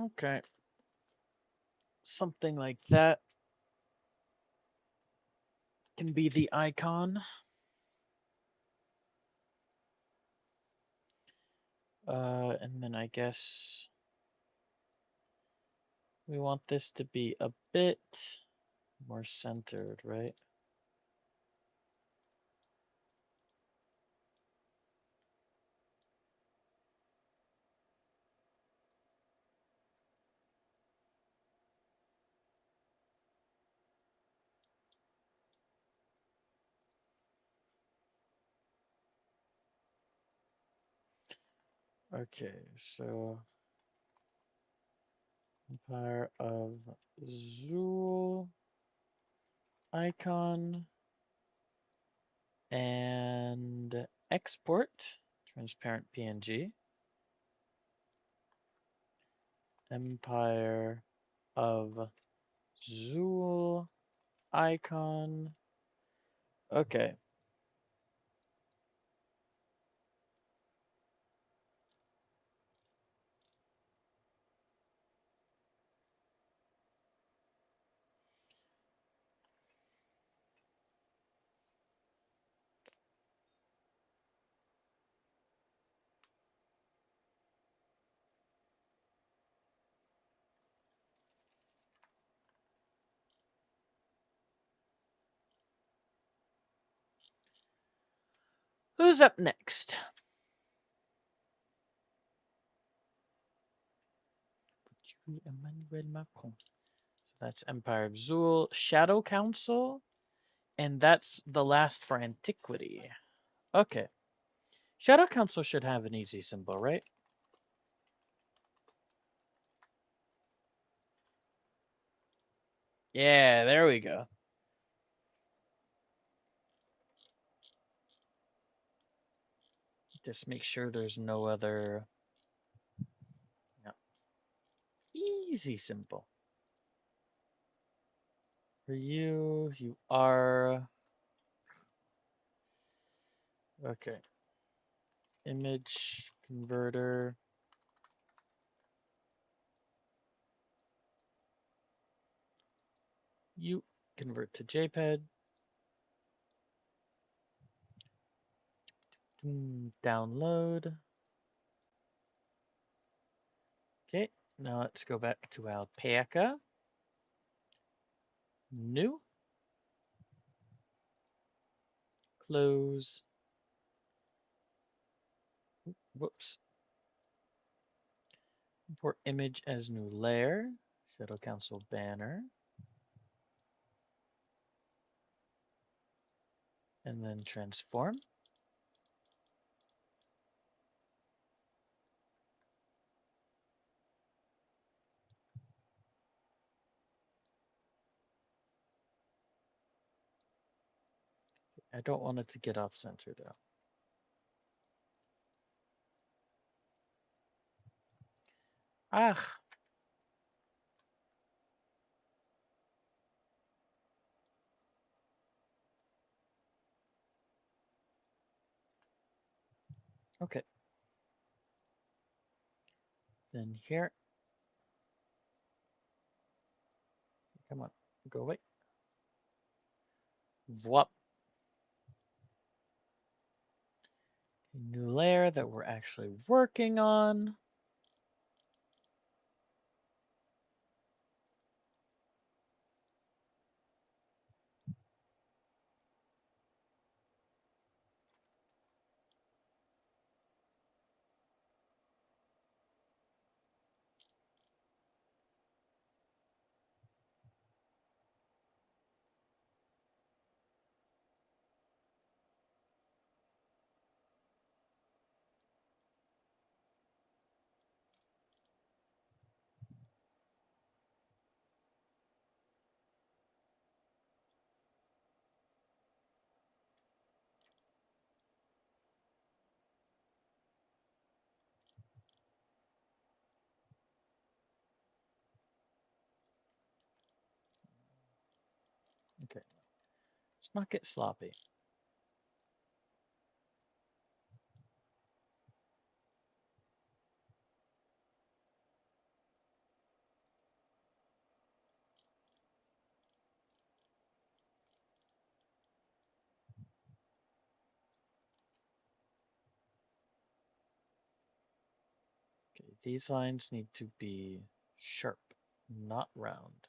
Okay. Something like that can be the icon. And then I guess we want this to be a bit more centered, right? Okay, so Empire of Zool icon and export transparent PNG. Empire of Zool icon. Okay. Who's up next? Emmanuel Macron. So that's Empire of Zool, Shadow Council, and that's the last for antiquity. Okay. Shadow Council should have an easy symbol, right? Yeah, there we go. Just make sure there's no other easy symbol. For you, you are okay. Image converter. You convert to JPEG. Download. Okay, now let's go back to Alpaca. New. Close. Whoops. Import image as new layer. Shadow Council banner. And then transform. I don't want it to get off center though. Ah, okay. Then here, come on, go away. Voila. A new layer that we're actually working on. Okay, let's not get sloppy. These lines need to be sharp, not round.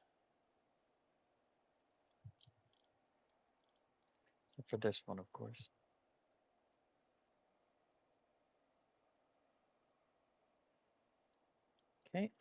Except for this one, of course. Okay.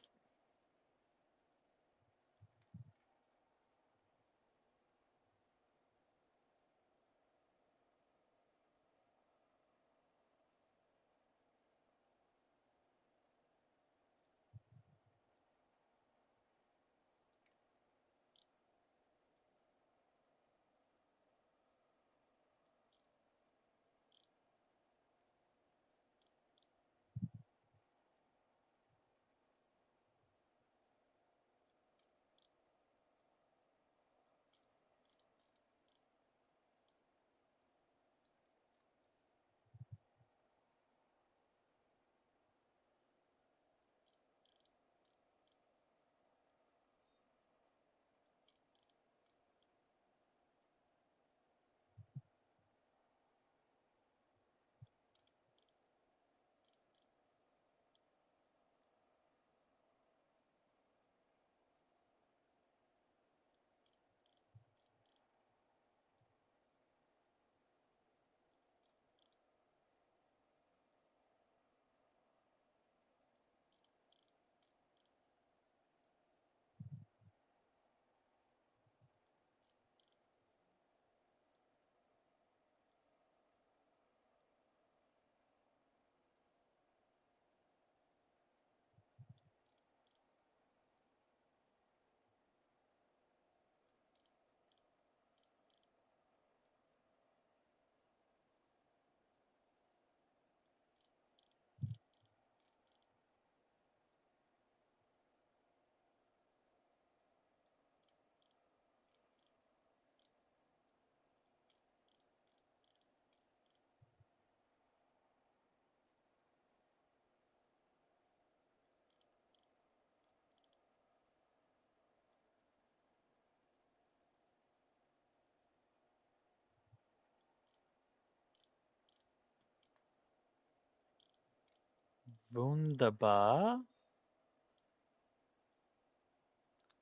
Wunderbar.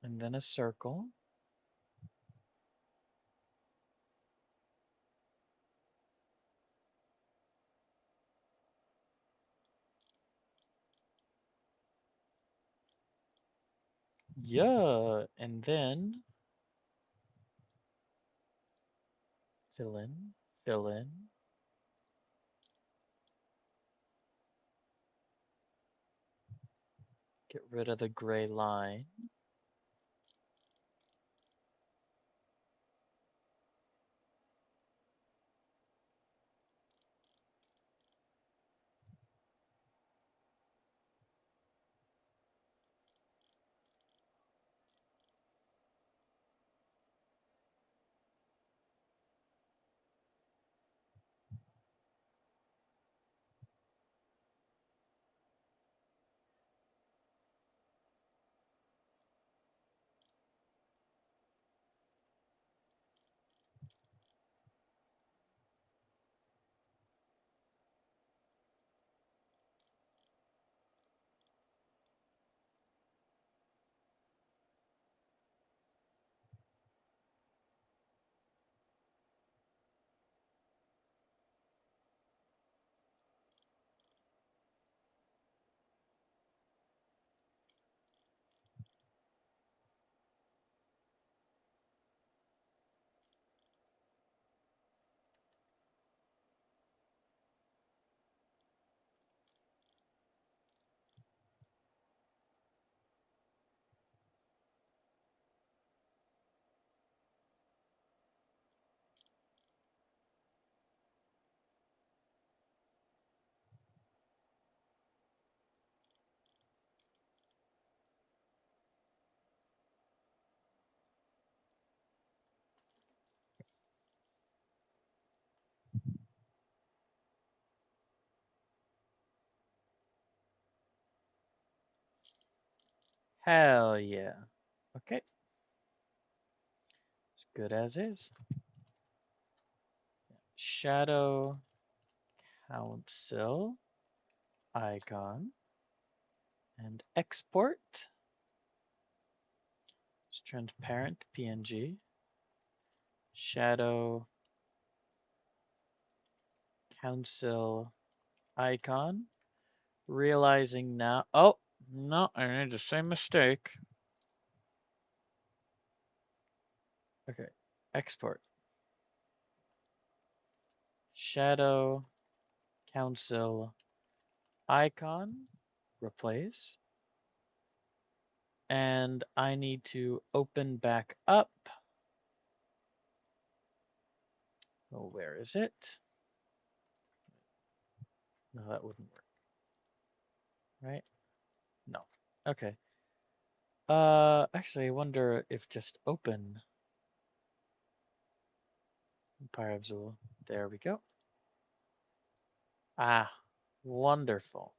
And then a circle. Yeah, and then fill in, fill in. Get rid of the gray line. Hell yeah. Okay. It's good as is. Shadow council icon. And export. It's transparent PNG. Shadow. Council icon. Realizing now. Oh, no, I made the same mistake. Okay, export. Shadow, council, icon, replace. And I need to open back up. Oh, where is it? No, that wouldn't work. Right? No. Okay. Actually, I wonder if just open Empire of Zool. There we go. Ah, wonderful.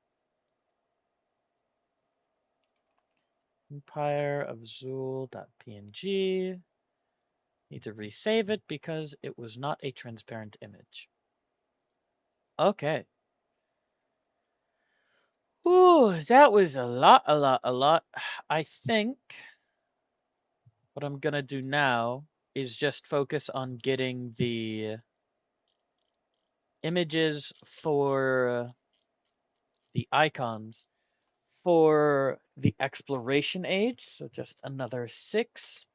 Empire of Zool.png. Need to resave it because it was not a transparent image. Okay. Ooh, that was a lot. I think what I'm gonna do now is just focus on getting the images for the icons for the exploration age. So just another 6.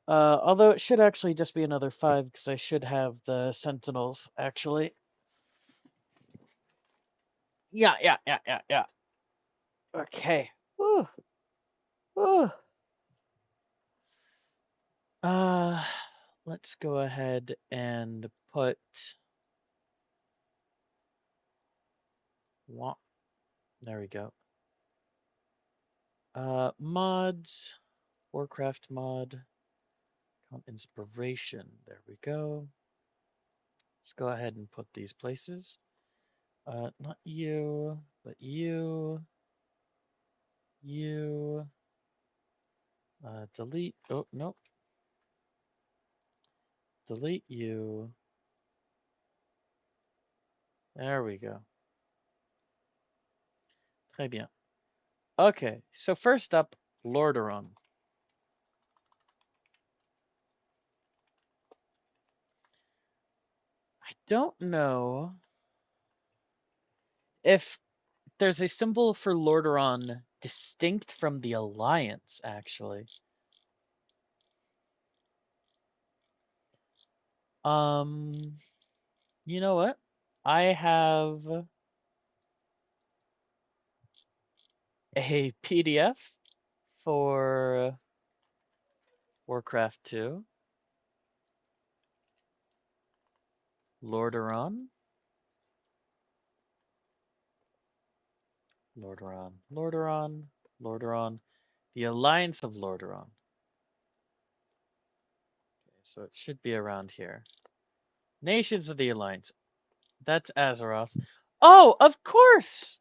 Although it should actually just be another 5 because I should have the sentinels actually. Yeah. Okay. Ooh. Ooh. Uh, let's go ahead and put there we go. Mods, Warcraft mod, inspiration. There we go. Let's go ahead and put these places. Not you, but you. Delete. Oh, nope. Delete you. There we go. Très bien. Okay, so first up, Lordaeron. I don't know if there's a symbol for Lordaeron distinct from the Alliance, actually. You know what? I have a PDF for Warcraft 2, Lordaeron, Lordaeron, the Alliance of Lordaeron. Okay, so it should be around here. Nations of the Alliance. That's Azeroth. Oh, of course!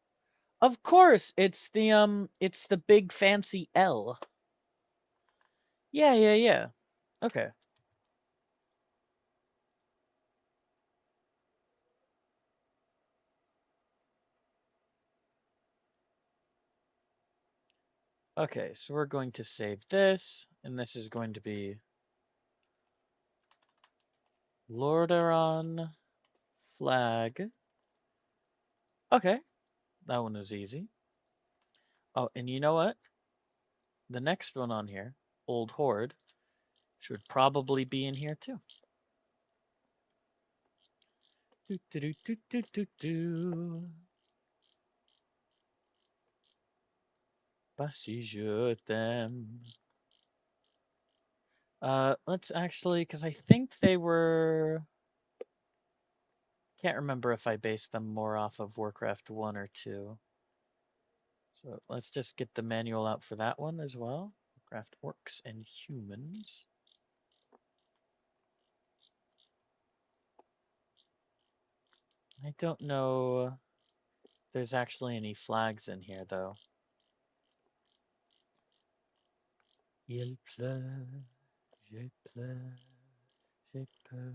Of course, it's the big fancy L. Yeah. Okay. Okay, so we're going to save this, and this is going to be Lordaeron flag. Okay, that one was easy. Oh, and you know what? The next one on here, Old Horde, should probably be in here too. Pas si je t'aime. Let's actually, because I think they were. Can't remember if I based them more off of Warcraft 1 or 2. So let's just get the manual out for that one as well. Warcraft Orcs and Humans. I don't know if there's actually any flags in here though. Il pleut, j'ai peur, j'ai peur,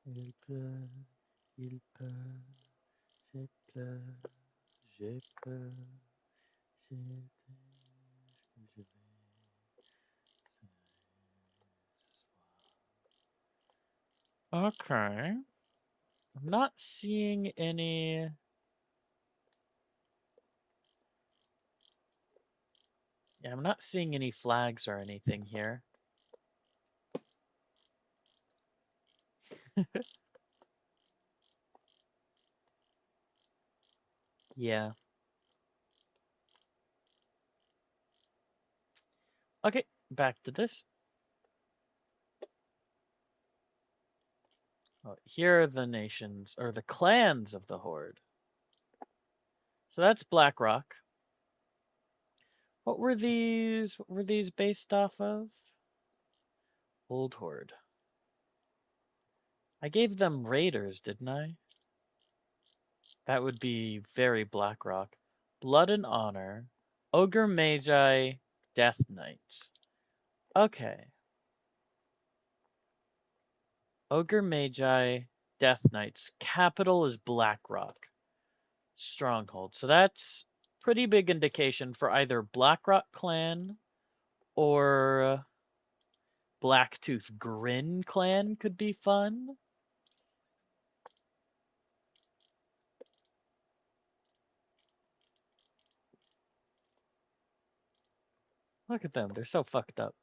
il pleut, il pleut, j'ai peur, j'ai peur. Okay. I'm not seeing any. Yeah, I'm not seeing any flags or anything here. Yeah. Okay, back to this. Oh, here are the nations, or the clans of the Horde. So that's BlackRock. What were these? What were these based off of? Old Horde. I gave them Raiders, didn't I? That would be very BlackRock. Blood and Honor, Ogre Magi, Death Knights. Okay. Ogre Magi, Death Knights. Capital is BlackRock. Stronghold. So that's pretty big indication for either BlackRock clan or Blacktooth Grin clan could be fun. Look at them. They're so fucked up.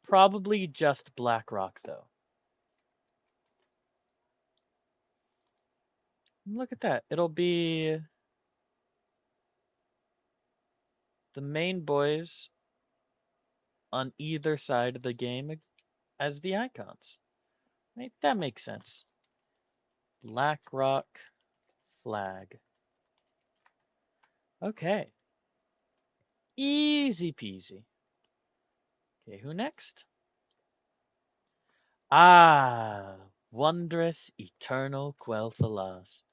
Probably just BlackRock, though. Look at that. It'll be the main boys on either side of the game as the icons. Right? That makes sense. BlackRock flag. Okay. Easy peasy. Okay, who next? Ah, wondrous eternal Quel'Thalas.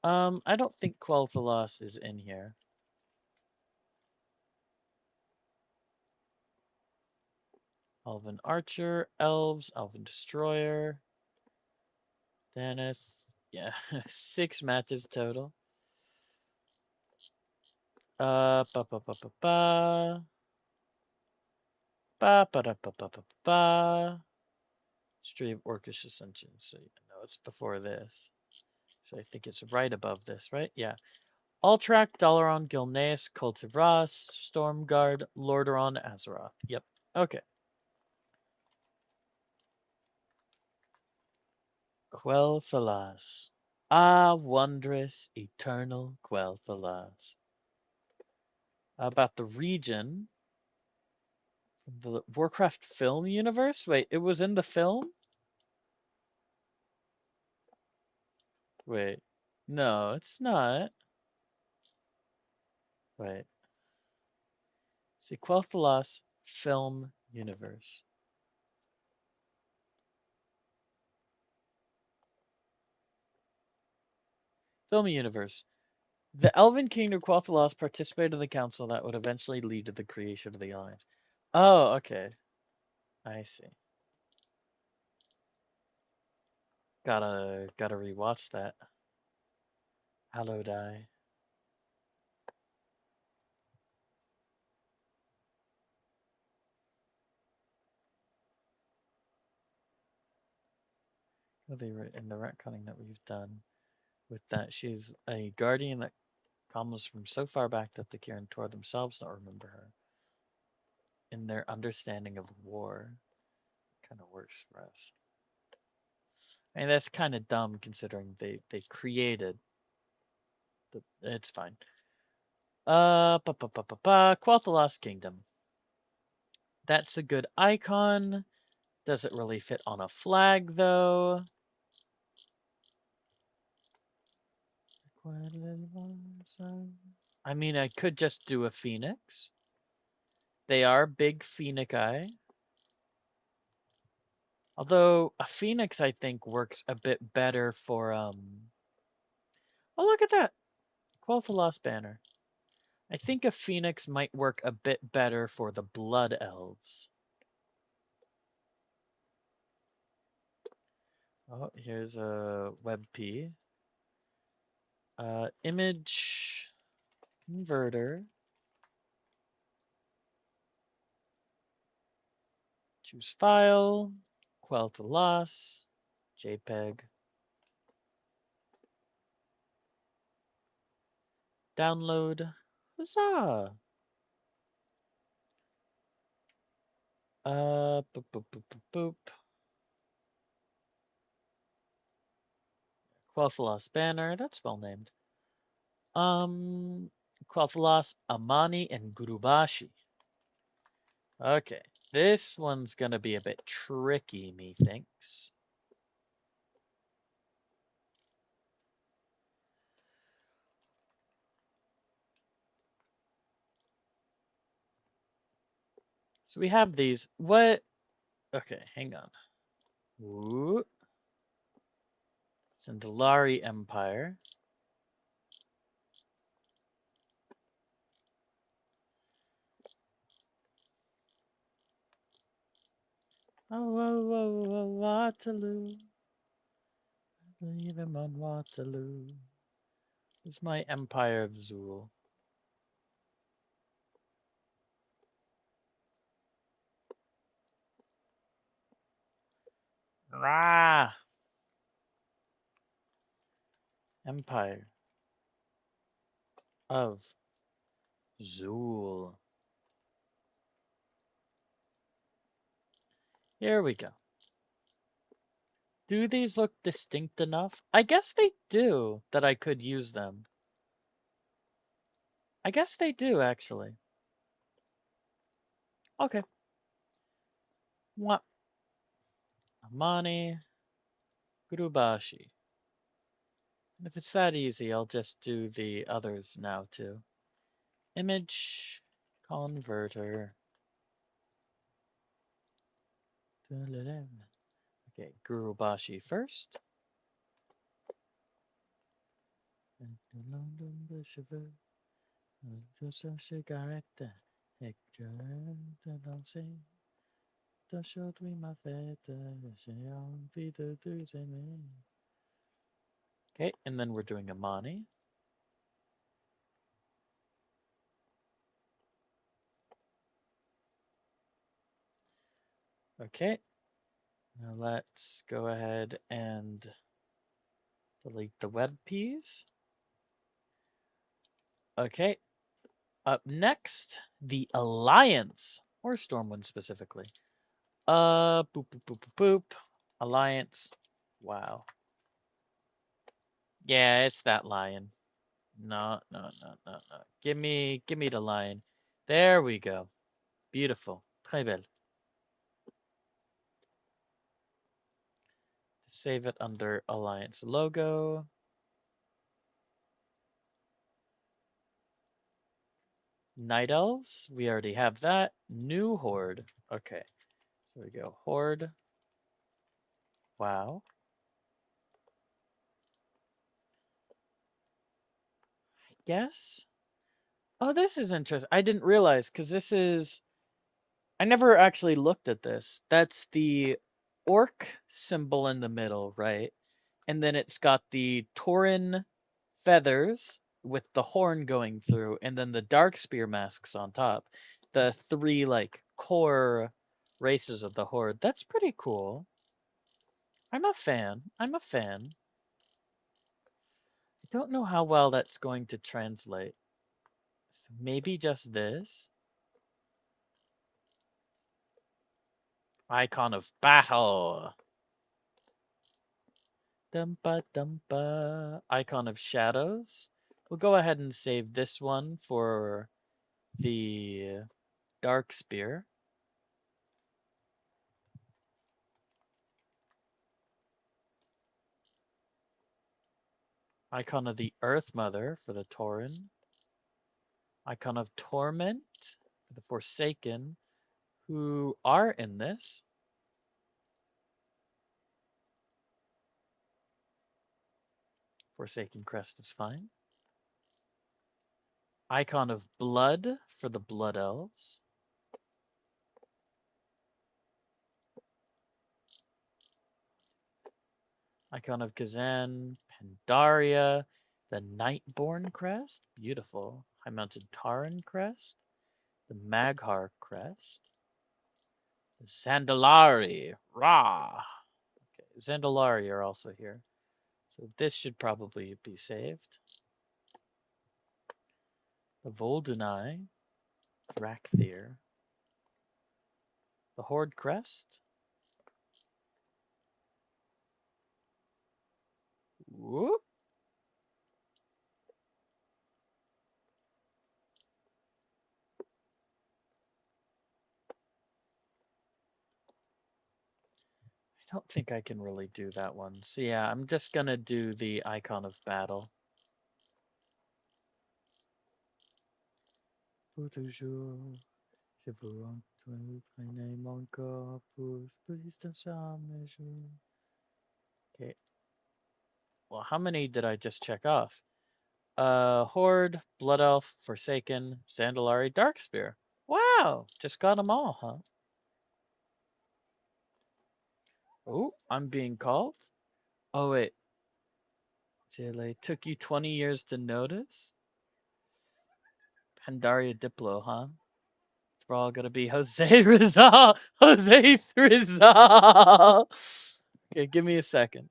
I don't think Quel'Thalas is in here. Elven Archer, Elves, Elven Destroyer, Daneth. Yeah, 6 matches total. Ba ba ba ba ba. Ba ba da ba ba ba ba. History of Orcish Ascension. So you know it's before this. So I think it's right above this, right? Yeah. Altrak, Dalaran, Gilneas, Kultivras, Stormguard, Lordaeron, Azeroth. Yep. Okay. Quel'Thalas. Ah, wondrous, eternal Quel'Thalas. About the region, the Warcraft film universe? Wait, it was in the film? Wait. No, it's not. Wait. See, Quel'Thalas film universe. Film universe. The Elven King of Quel'Thalas participated in the council that would eventually lead to the creation of the Alliance. Oh, okay. I see. Gotta rewatch that. Hallowed Eye. Well, they were in the retconning that we've done with that. She's a guardian that comes from so far back that the Kirin Tor themselves don't remember her. In their understanding of war, kind of works for us. I mean, that's kind of dumb considering they created the. It's fine. Quel'Thalas Kingdom. That's a good icon. Does it really fit on a flag though? I mean, I could just do a phoenix. They are big phoenici. Although a phoenix, I think, works a bit better for Oh, look at that! Quel'Thalas banner. I think a phoenix might work a bit better for the blood elves. Oh, here's a WebP. Image. Converter. Choose file. Quell to loss. JPEG. Download. Huzzah! Boop, boop, boop, boop, boop. Quel'Thalas banner, that's well named. Quel'Thalas, Amani, and Gurubashi. Okay, this one's gonna be a bit tricky, methinks. So we have these. What? Okay, hang on. Ooh. Sindalari Empire. Oh, oh, oh, oh, Waterloo. Leave him on Waterloo. This is my Empire of Zool. Rah! Empire of Zool. Here we go. Do these look distinct enough? I guess they do, that I could use them. I guess they do, actually. Okay. What? Amani, Gurubashi. And if it's that easy, I'll just do the others now, too. Image converter. Okay, Gurubashi first. Okay, and then we're doing Amani. Okay, now let's go ahead and delete the web peas. Okay, up next, the Alliance, or Stormwind specifically. Boop, boop, boop, boop, boop. Alliance. Wow. Yeah, it's that lion. No, no, no, no, no. Give me the lion. There we go. Beautiful. Très belle. Save it under Alliance logo. Night Elves, we already have that. New Horde. Okay, so we go Horde. Wow. Yes. Oh, this is interesting. I didn't realize because this is. I never actually looked at this. That's the orc symbol in the middle, right? And then it's got the Tauren feathers with the horn going through, and then the dark spear masks on top. The three like core races of the horde. That's pretty cool. I'm a fan. I'm a fan. I don't know how well that's going to translate. So maybe just this. Icon of battle. Dumpa dumpa. Icon of shadows. We'll go ahead and save this one for the dark spear. Icon of the Earth Mother for the Tauren. Icon of Torment for the Forsaken, who are in this. Forsaken Crest is fine. Icon of Blood for the Blood Elves. Icon of Kazan, Pandaria, the Nightborn Crest. Beautiful. High-mounted Taran crest, the Maghar crest, the Zandalari. Rah! Okay, Zandalari are also here. So this should probably be saved. The Voldunai, Rakthyr, the Horde crest. Whoop. I don't think I can really do that one. So yeah, I'm just gonna do the Icon of Battle. Pour toujours, je vous entends traîner mon corps pour plus de jamais jour. Okay. Well, how many did I just check off? Horde, Blood Elf, Forsaken, Sandalari, Darkspear. Wow, just got them all, huh? Oh, I'm being called? Oh, wait. Jele, took you 20 years to notice? Pandaria Diplo, huh? We're all gonna be Jose Rizal! Jose Rizal! Okay, give me a second.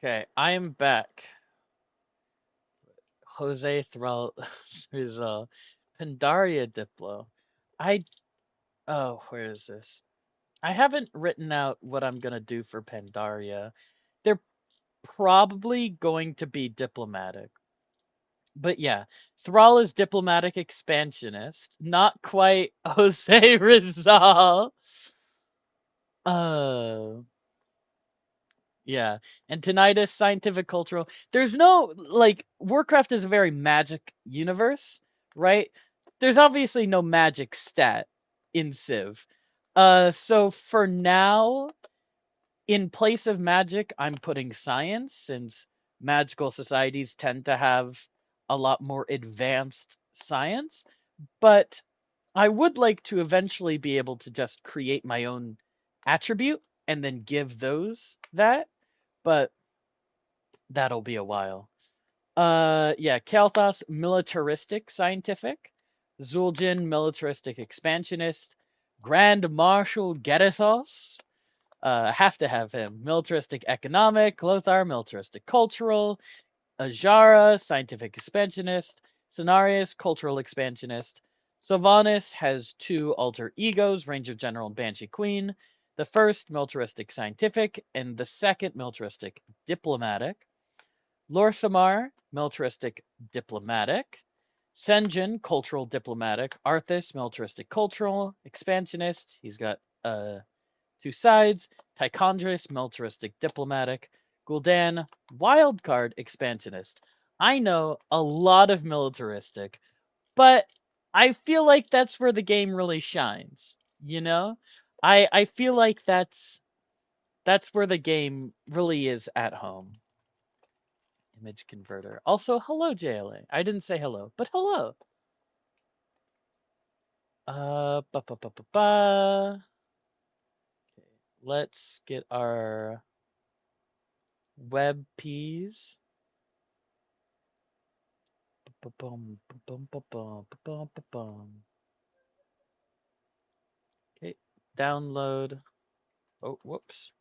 Okay, I am back. Jose Thrall is Pandaria Diplo. I where is this? I haven't written out what I'm gonna do for Pandaria. They're probably going to be diplomatic. But yeah, Thrall is diplomatic expansionist, not quite Jose Rizal. Uh Yeah, and tinnitus, scientific, cultural. There's no like Warcraft is a very magic universe, right? There's obviously no magic stat in Civ. So for now, in place of magic, I'm putting science since magical societies tend to have a lot more advanced science. But I would like to eventually be able to just create my own attribute and then give those that, but that'll be a while. Yeah, Kalthos, militaristic scientific. Zul'jin, militaristic expansionist. Grand Marshal Gerithos, have to have him. Militaristic economic. Lothar, militaristic cultural. Ajara, scientific expansionist. Cenarius, cultural expansionist. Sylvanas has two alter egos, Ranger General and Banshee Queen. The first, militaristic scientific, and the second, militaristic diplomatic. Lorthamar, militaristic diplomatic. Senjin, cultural diplomatic. Arthas, militaristic cultural expansionist. He's got two sides. Tichondris, militaristic diplomatic. Gul'dan, wildcard expansionist. I know a lot of militaristic, but I feel like that's where the game really shines. You know, I feel like that's where the game really is at home. Image converter. Also, hello, JLA. I didn't say hello, but hello. Ba ba ba ba ba. Okay, let's get our web peas. Ba-bum, ba-bum, ba-bum, ba-bum, ba-bum. Okay, download. Oh, whoops.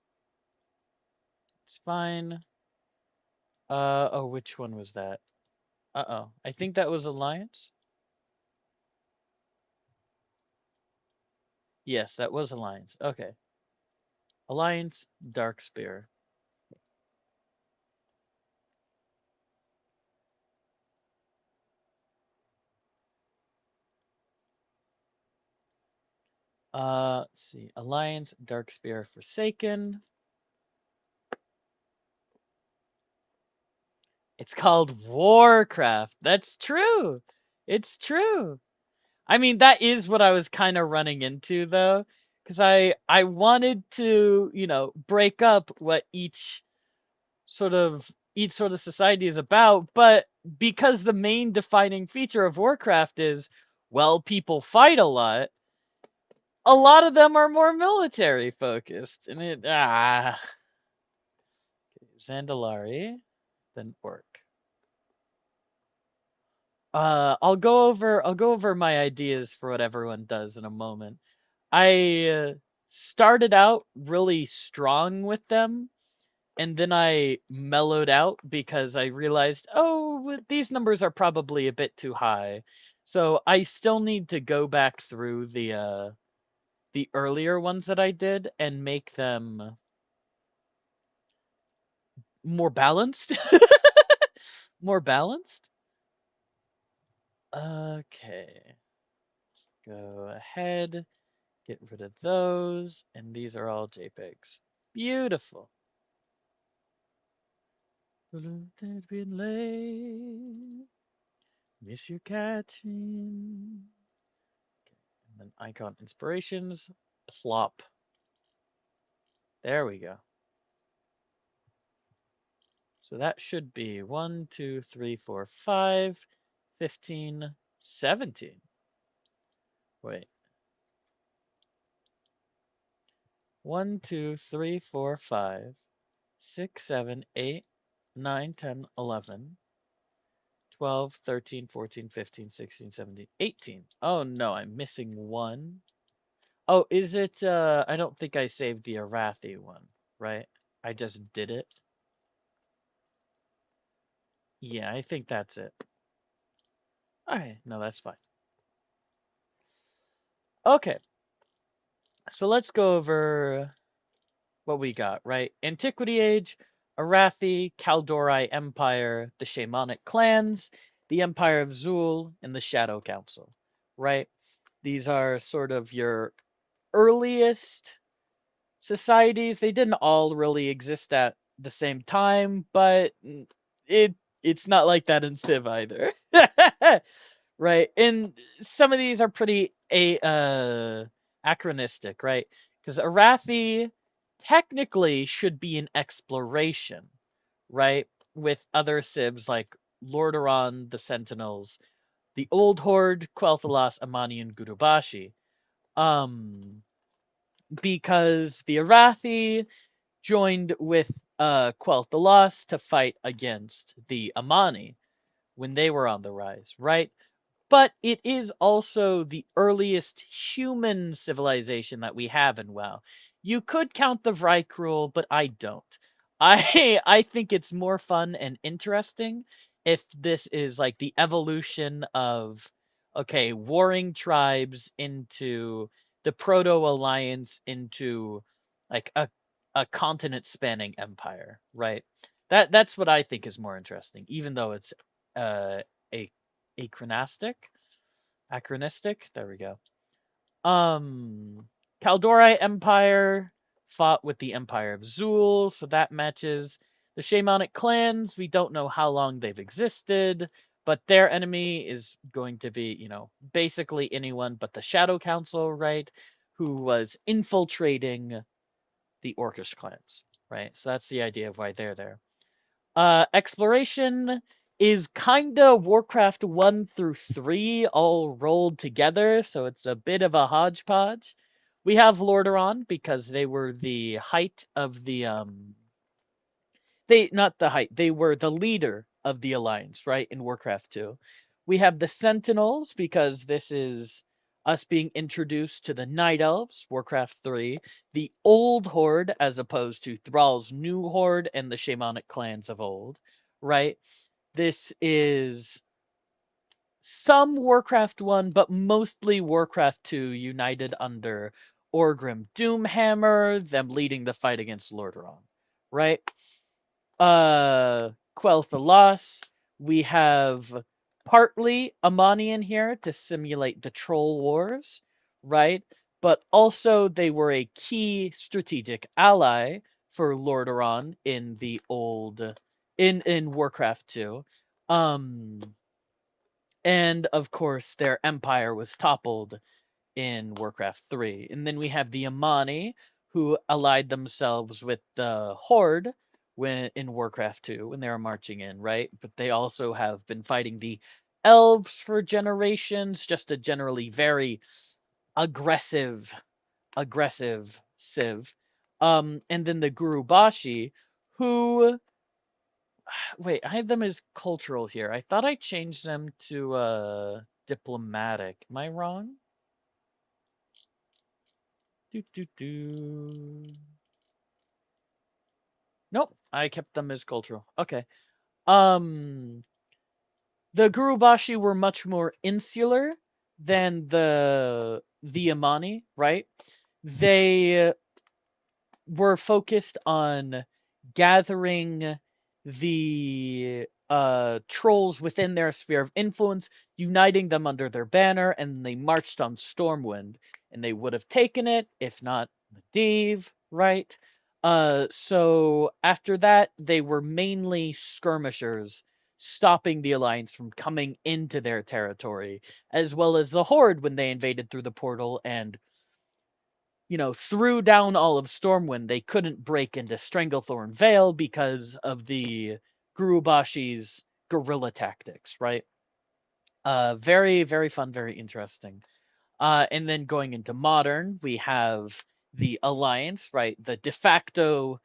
It's fine. Oh, which one was that? Uh-oh. I think that was Alliance. Yes, that was Alliance. Okay. Alliance, Dark Spear. Let's see. Alliance, Dark Spear, Forsaken. It's called Warcraft. That's true. It's true. I mean, that is what I was kind of running into though, because I wanted to, break up what each sort of society is about, but because the main defining feature of Warcraft is, well, people fight a lot of them are more military focused, and Zandalari, then Orc. I'll go over my ideas for what everyone does in a moment. I started out really strong with them, and then I mellowed out because I realized, oh, these numbers are probably a bit too high. So I still need to go back through the earlier ones that I did and make them more balanced. More balanced. Okay, let's go ahead, get rid of those, and these are all JPEGs. Beautiful. Been late. Miss you catching. And then icon inspirations, plop. There we go. So that should be 1, 2, 3, 4, 5, 15, 17. Wait. 1, 2, 3, 4, 5, 6, 7, 8, 9, 10, 11, 12, 13, 14, 15, 16, 17, 18. Oh no, I'm missing one. Oh, is it, I don't think I saved the Arathi one, right? I just did it. Yeah, I think that's it. Okay, no, that's fine. Okay, so let's go over what we got, right? Antiquity Age, Arathi, Kaldori Empire, the Shamanic clans, the Empire of Zul, and the Shadow Council, right? These are sort of your earliest societies. They didn't all really exist at the same time, but it's not like that in Civ either. Right? And some of these are pretty anachronistic, right? Because Arathi technically should be an exploration, right? With other civs like Lordaeron, the Sentinels, the Old Horde, Quel'Thalas, Amani, and Gurubashi. Um, because the Arathi joined with Quel'Thalas to fight against the Amani when they were on the rise, right? But it is also the earliest human civilization that we have in WoW. You could count the Vrykruel, but I don't. I think it's more fun and interesting if this is like the evolution of, okay, warring tribes into the Proto Alliance into like a continent spanning empire, right? That's what I think is more interesting, even though it's uh a achronistic. Achronistic. There we go. Um, Kaldori Empire fought with the Empire of Zul, so that matches. The Shamanic clans, we don't know how long they've existed, but their enemy is going to be, basically anyone but the Shadow Council, right? Who was infiltrating the Orcish clans, right? So that's the idea of why they're there. Exploration is kinda Warcraft 1 through 3 all rolled together, so it's a bit of a hodgepodge. We have Lordaeron because they were the height of the they not the height, they were the leader of the alliance, right, in Warcraft 2. We have the Sentinels because this is us being introduced to the Night Elves, Warcraft 3, the Old Horde as opposed to Thrall's New Horde and the Shamanic clans of old, right? This is some Warcraft 1, but mostly Warcraft 2 united under Orgrim Doomhammer, them leading the fight against Lordaeron, right? Quel'Tha Loss, we have partly Amani in here to simulate the Troll Wars, right? But also they were a key strategic ally for Lordaeron in the old in Warcraft 2. And of course their empire was toppled in Warcraft 3. And then we have the Amani, who allied themselves with the Horde when in Warcraft 2 when they were marching in, right? But they also have been fighting the elves for generations, just a generally very aggressive, aggressive civ. And then the Gurubashi, who wait, I have them as cultural here. I thought I changed them to diplomatic. Am I wrong? Do, do, do. Nope, I kept them as cultural. Okay. Um, the Gurubashi were much more insular than the Amani, right? They were focused on gathering the trolls within their sphere of influence, uniting them under their banner, and they marched on Stormwind. And they would have taken it if not Medivh, right? So after that, they were mainly skirmishers, stopping the Alliance from coming into their territory, as well as the Horde when they invaded through the portal and threw down all of Stormwind. They couldn't break into Stranglethorn Vale because of the Gurubashi's guerrilla tactics, right? Very, very fun, very interesting. And then going into modern, we have the Alliance, right? The de facto,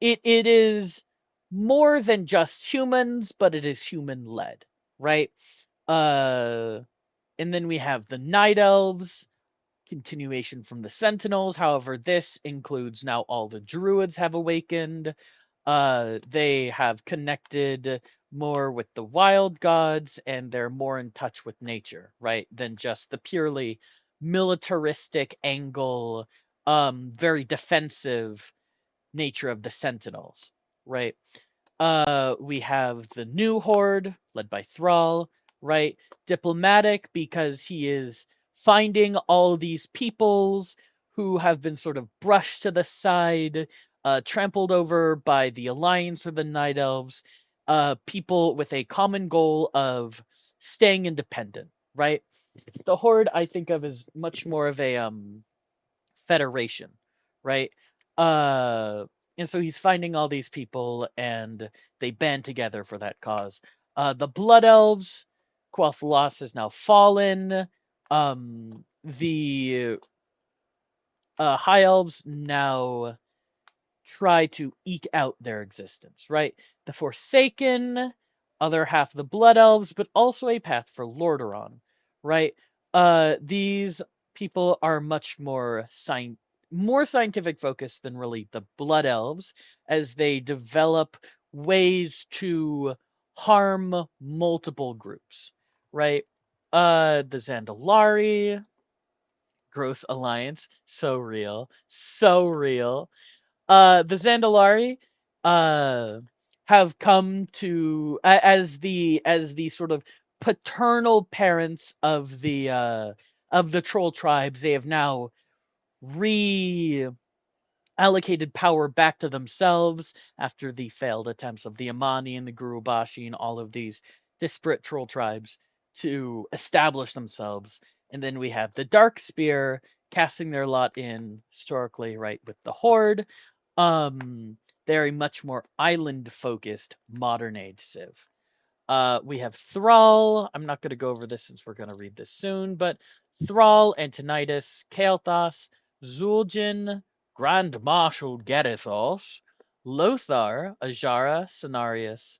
it is more than just humans, but it is human led, right? Uh, and then we have the Night Elves, continuation from the Sentinels. However, this includes now all the Druids have awakened. They have connected more with the wild gods and they're more in touch with nature, right? Than just the purely militaristic angle, very defensive nature of the Sentinels, right? We have the new Horde, led by Thrall, right? Diplomatic, because he is finding all these peoples who have been sort of brushed to the side, trampled over by the Alliance or the Night Elves, people with a common goal of staying independent, right? The Horde I think of as much more of a federation, right? Uh, and so he's finding all these people, and they band together for that cause. The Blood Elves, Quel'Thalas has now fallen. The High Elves now try to eke out their existence, right? The Forsaken, other half of the Blood Elves, but also a path for Lordaeron, right? These people are much more scientific focused than really the Blood Elves, as they develop ways to harm multiple groups, right? The Zandalari, Gross Alliance, so real, so real. The Zandalari uh have come to as the sort of paternal parents of the troll tribes. They have now reallocated power back to themselves after the failed attempts of the Amani and the Gurubashi and all of these disparate troll tribes to establish themselves. And then we have the Dark Spear casting their lot in historically, right, with the Horde. They're a much more island focused modern age civ. We have Thrall. I'm not going to go over this since we're going to read this soon, but Thrall, Antonidas, Kael'thas, Zul'jin, Grand Marshal Garithos, Lothar, Ajara, Cenarius,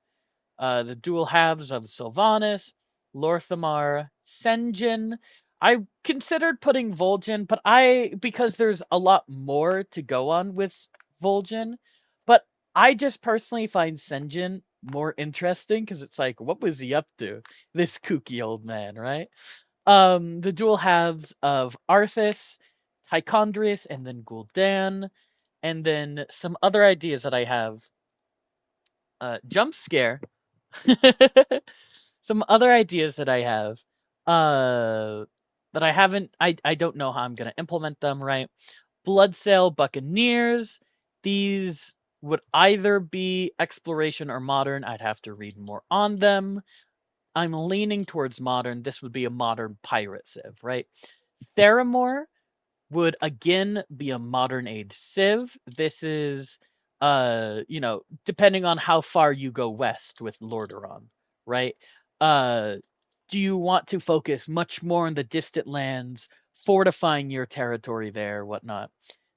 the dual halves of Sylvanas, Lorthamar, Sen'jin. I considered putting Vol'jin, but because there's a lot more to go on with Vol'jin, but I just personally find Sen'jin more interesting because it's like, what was he up to? This kooky old man, right? The dual halves of Arthas, Tichondrius, and then Gul'dan, and then some other ideas that I have. Jump scare. Some other ideas that I have. That I haven't. I don't know how I'm gonna implement them. Right. Bloodsail Buccaneers. These would either be exploration or modern. I'd have to read more on them. I'm leaning towards modern. This would be a modern pirate civ, right? Theramore would again be a modern age civ. This is depending on how far you go west with Lordaeron, right? Uh do you want to focus much more on the distant lands, fortifying your territory there, whatnot?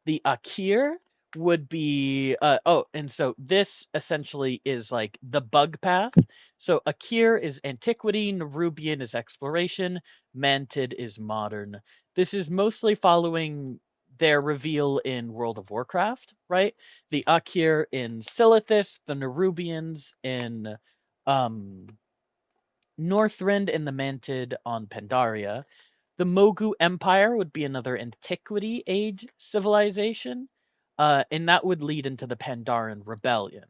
The Akir would be and so this essentially is like the bug path. So Akir is antiquity, Nerubian is exploration, Mantid is modern. This is mostly following their reveal in World of Warcraft, right? The Akir in Silithus, the Nerubians in um, Northrend, and the Mantid on Pandaria. The Mogu Empire would be another Antiquity Age civilization, and that would lead into the Pandaren Rebellion.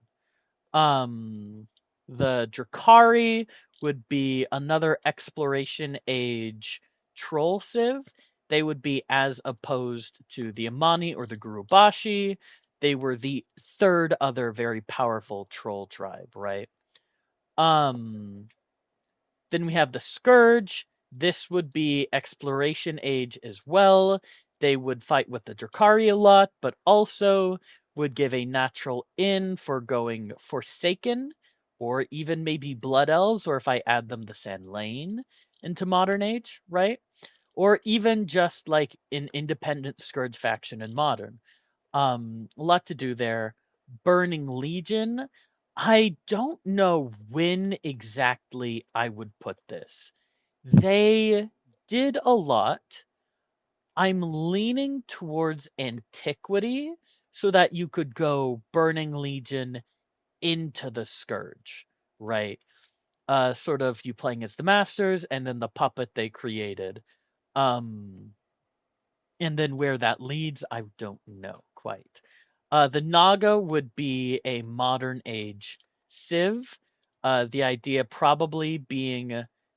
Um, the Drakari would be another exploration age troll civ. They would be as opposed to the Amani or the Gurubashi. They were the third other very powerful troll tribe, right? Um, then we have the Scourge. This would be exploration age as well. They would fight with the Drakari a lot, but also would give a natural in for going Forsaken, or even maybe Blood Elves, or if I add them the Sand Lane into Modern Age, right? Or even just like an independent Scourge faction in Modern. A lot to do there. Burning Legion. I don't know when exactly I would put this. They did a lot. I'm leaning towards Antiquity so that you could go Burning Legion into the Scourge, right? Sort of you playing as the Masters and then the puppet they created. Um, and then where that leads, I don't know quite. The Naga would be a modern age civ. The idea probably being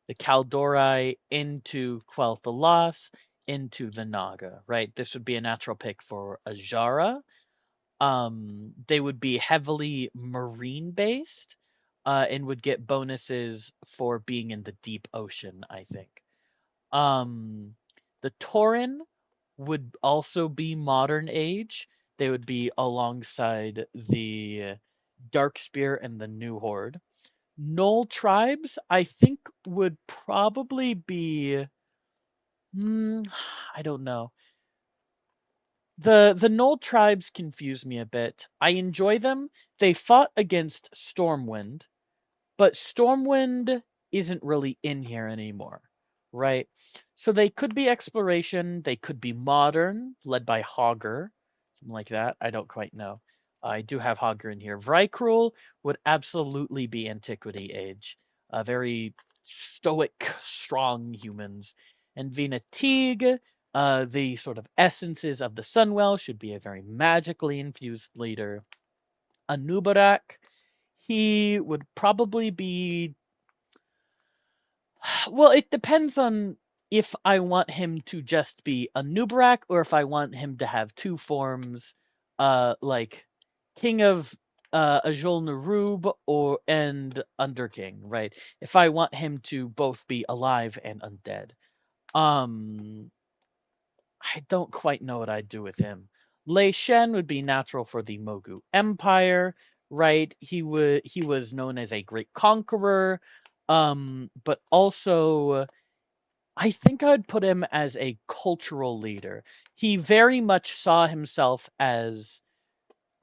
the Kaldori into Quel'Thalas into the Naga, right? This would be a natural pick for Ajara. They would be heavily marine based, and would get bonuses for being in the deep ocean, I think. Um, the Tauren would also be modern age. They would be alongside the Darkspear and the New Horde. Knoll tribes, I think, would probably be. Hmm, I don't know. The Knoll tribes confuse me a bit. I enjoy them. They fought against Stormwind, but Stormwind isn't really in here anymore, right? So they could be exploration, they could be modern, led by Hogger, something like that. I don't quite know. I do have Hogger in here. Vrykruel would absolutely be Antiquity Age. Very stoic, strong humans. And Vina Teague, the sort of essences of the Sunwell, should be a very magically infused leader. Anubarak, he would probably be. Well, it depends on if I want him to just be a Nubarak or if I want him to have two forms, like King of Ajol Narub or and Underking, right? If I want him to both be alive and undead. Um, I don't quite know what I'd do with him. Lei Shen would be natural for the Mogu Empire, right? He was known as a great conqueror, but also I think I'd put him as a cultural leader. He very much saw himself as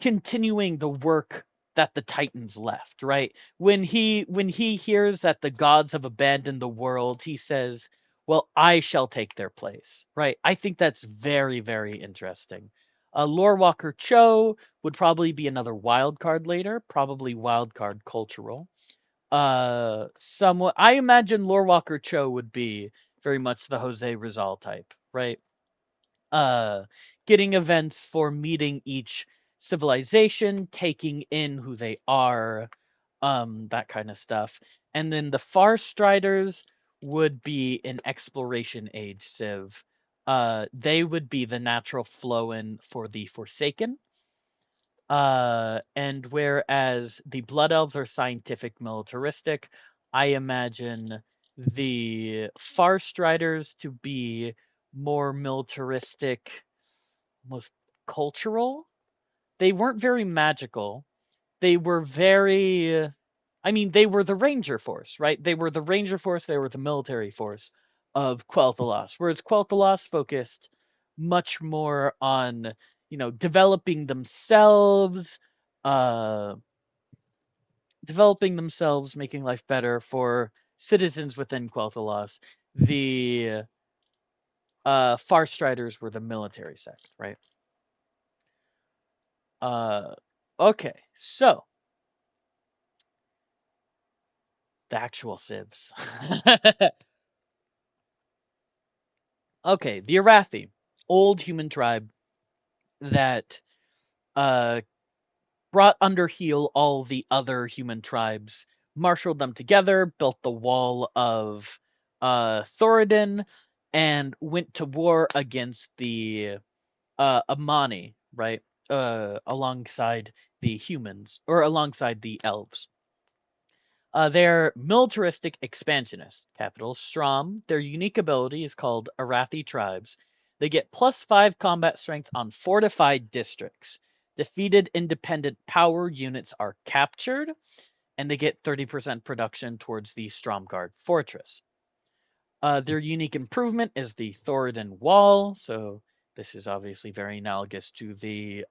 continuing the work that the Titans left, right? When he hears that the gods have abandoned the world, he says, "Well, I shall take their place." Right? I think that's very, very interesting. Lore Walker Cho would probably be another wild card later, probably wild card cultural. Somewhat, I imagine Lore Walker Cho would be very much the Jose Rizal type, right? uh, getting events for meeting each civilization, taking in who they are, that kind of stuff. And then the Far Striders would be an exploration age civ. They would be the natural flow in for the Forsaken. And whereas the Blood Elves are scientific militaristic, I imagine the Far Striders to be more militaristic, most cultural. They weren't very magical. They were very, I mean, they were the ranger force, right? They were the ranger force, they were the military force of Quel'Thalas, whereas Quel'Thalas focused much more on, developing themselves, uh, making life better for citizens within Quel'Thalas. The Far Striders were the military sect, right? Uh, okay, so the actual civs. Okay, the Arathi, old human tribe that uh, brought under heel all the other human tribes, marshaled them together, built the wall of Thoradin, and went to war against the Amani, right? Alongside the humans, or alongside the elves. They're militaristic expansionists. Capital Strom. Their unique ability is called Arathi Tribes. They get +5 combat strength on fortified districts. Defeated independent power units are captured, and they get 30% production towards the Stromgard Fortress. Their unique improvement is the Thoradin Wall. So this is obviously very analogous to the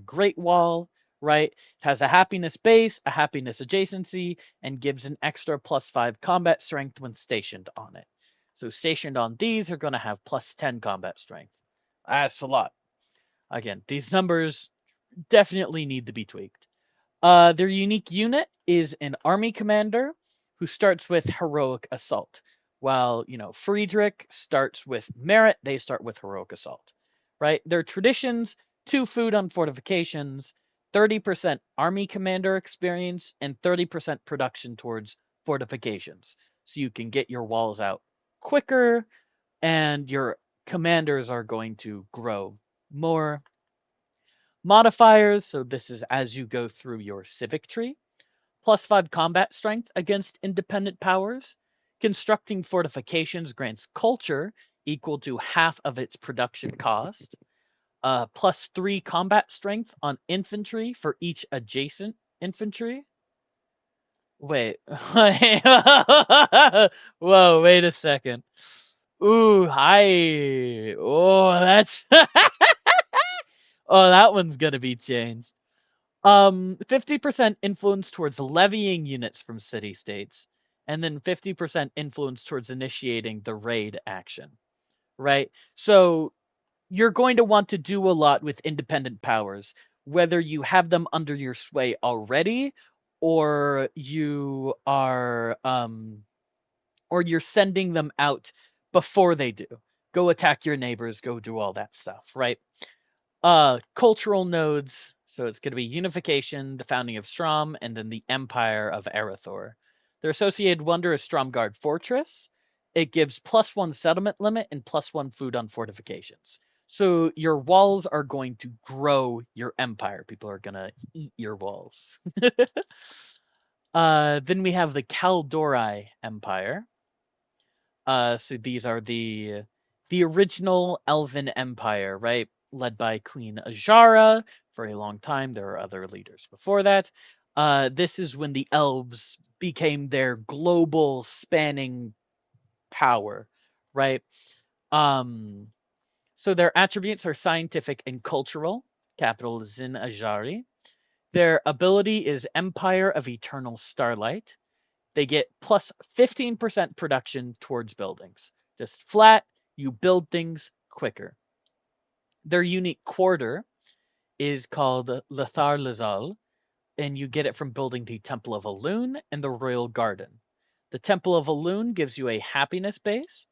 Great Wall, right? It has a happiness base, a happiness adjacency, and gives an extra +5 combat strength when stationed on it. So stationed on these are going to have +10 combat strength. That's a lot. Again, these numbers definitely need to be tweaked. Their unique unit is an army commander who starts with heroic assault. While, Friedrich starts with merit, they start with heroic assault, right? Their traditions, 2 food on fortifications, 30% army commander experience, and 30% production towards fortifications. So you can get your walls out quicker and your commanders are going to grow more. Modifiers, so this is as you go through your civic tree. +5 combat strength against independent powers. Constructing fortifications grants culture equal to half of its production cost. +3 combat strength on infantry for each adjacent infantry. Wait. Whoa, wait a second. Ooh, hi. Oh, that's. Oh, that one's gonna be changed. 50% influence towards levying units from city states, and then 50% influence towards initiating the raid action, right? So you're going to want to do a lot with independent powers, whether you have them under your sway already, or you're sending them out before they do. Go attack your neighbors, go do all that stuff, right? Cultural nodes. So it's going to be Unification, the founding of Strom, and then the Empire of Arathor. Their associated wonder is Stromgard Fortress. It gives +1 settlement limit and +1 food on fortifications. So your walls are going to grow your empire. People are going to eat your walls. Then we have the Kaldori Empire. So these are the original Elven Empire, right? Led by Queen Ajara for a long time. There are other leaders before that. This is when the elves became their global spanning power, right? Um, so their attributes are scientific and cultural. Capital is in Ajari. Their ability is Empire of Eternal Starlight. They get plus 15% production towards buildings. Just flat, you build things quicker. Their unique quarter is called Lethar Lazal, and you get it from building the Temple of Elune and the Royal Garden. The Temple of Elune gives you a happiness base.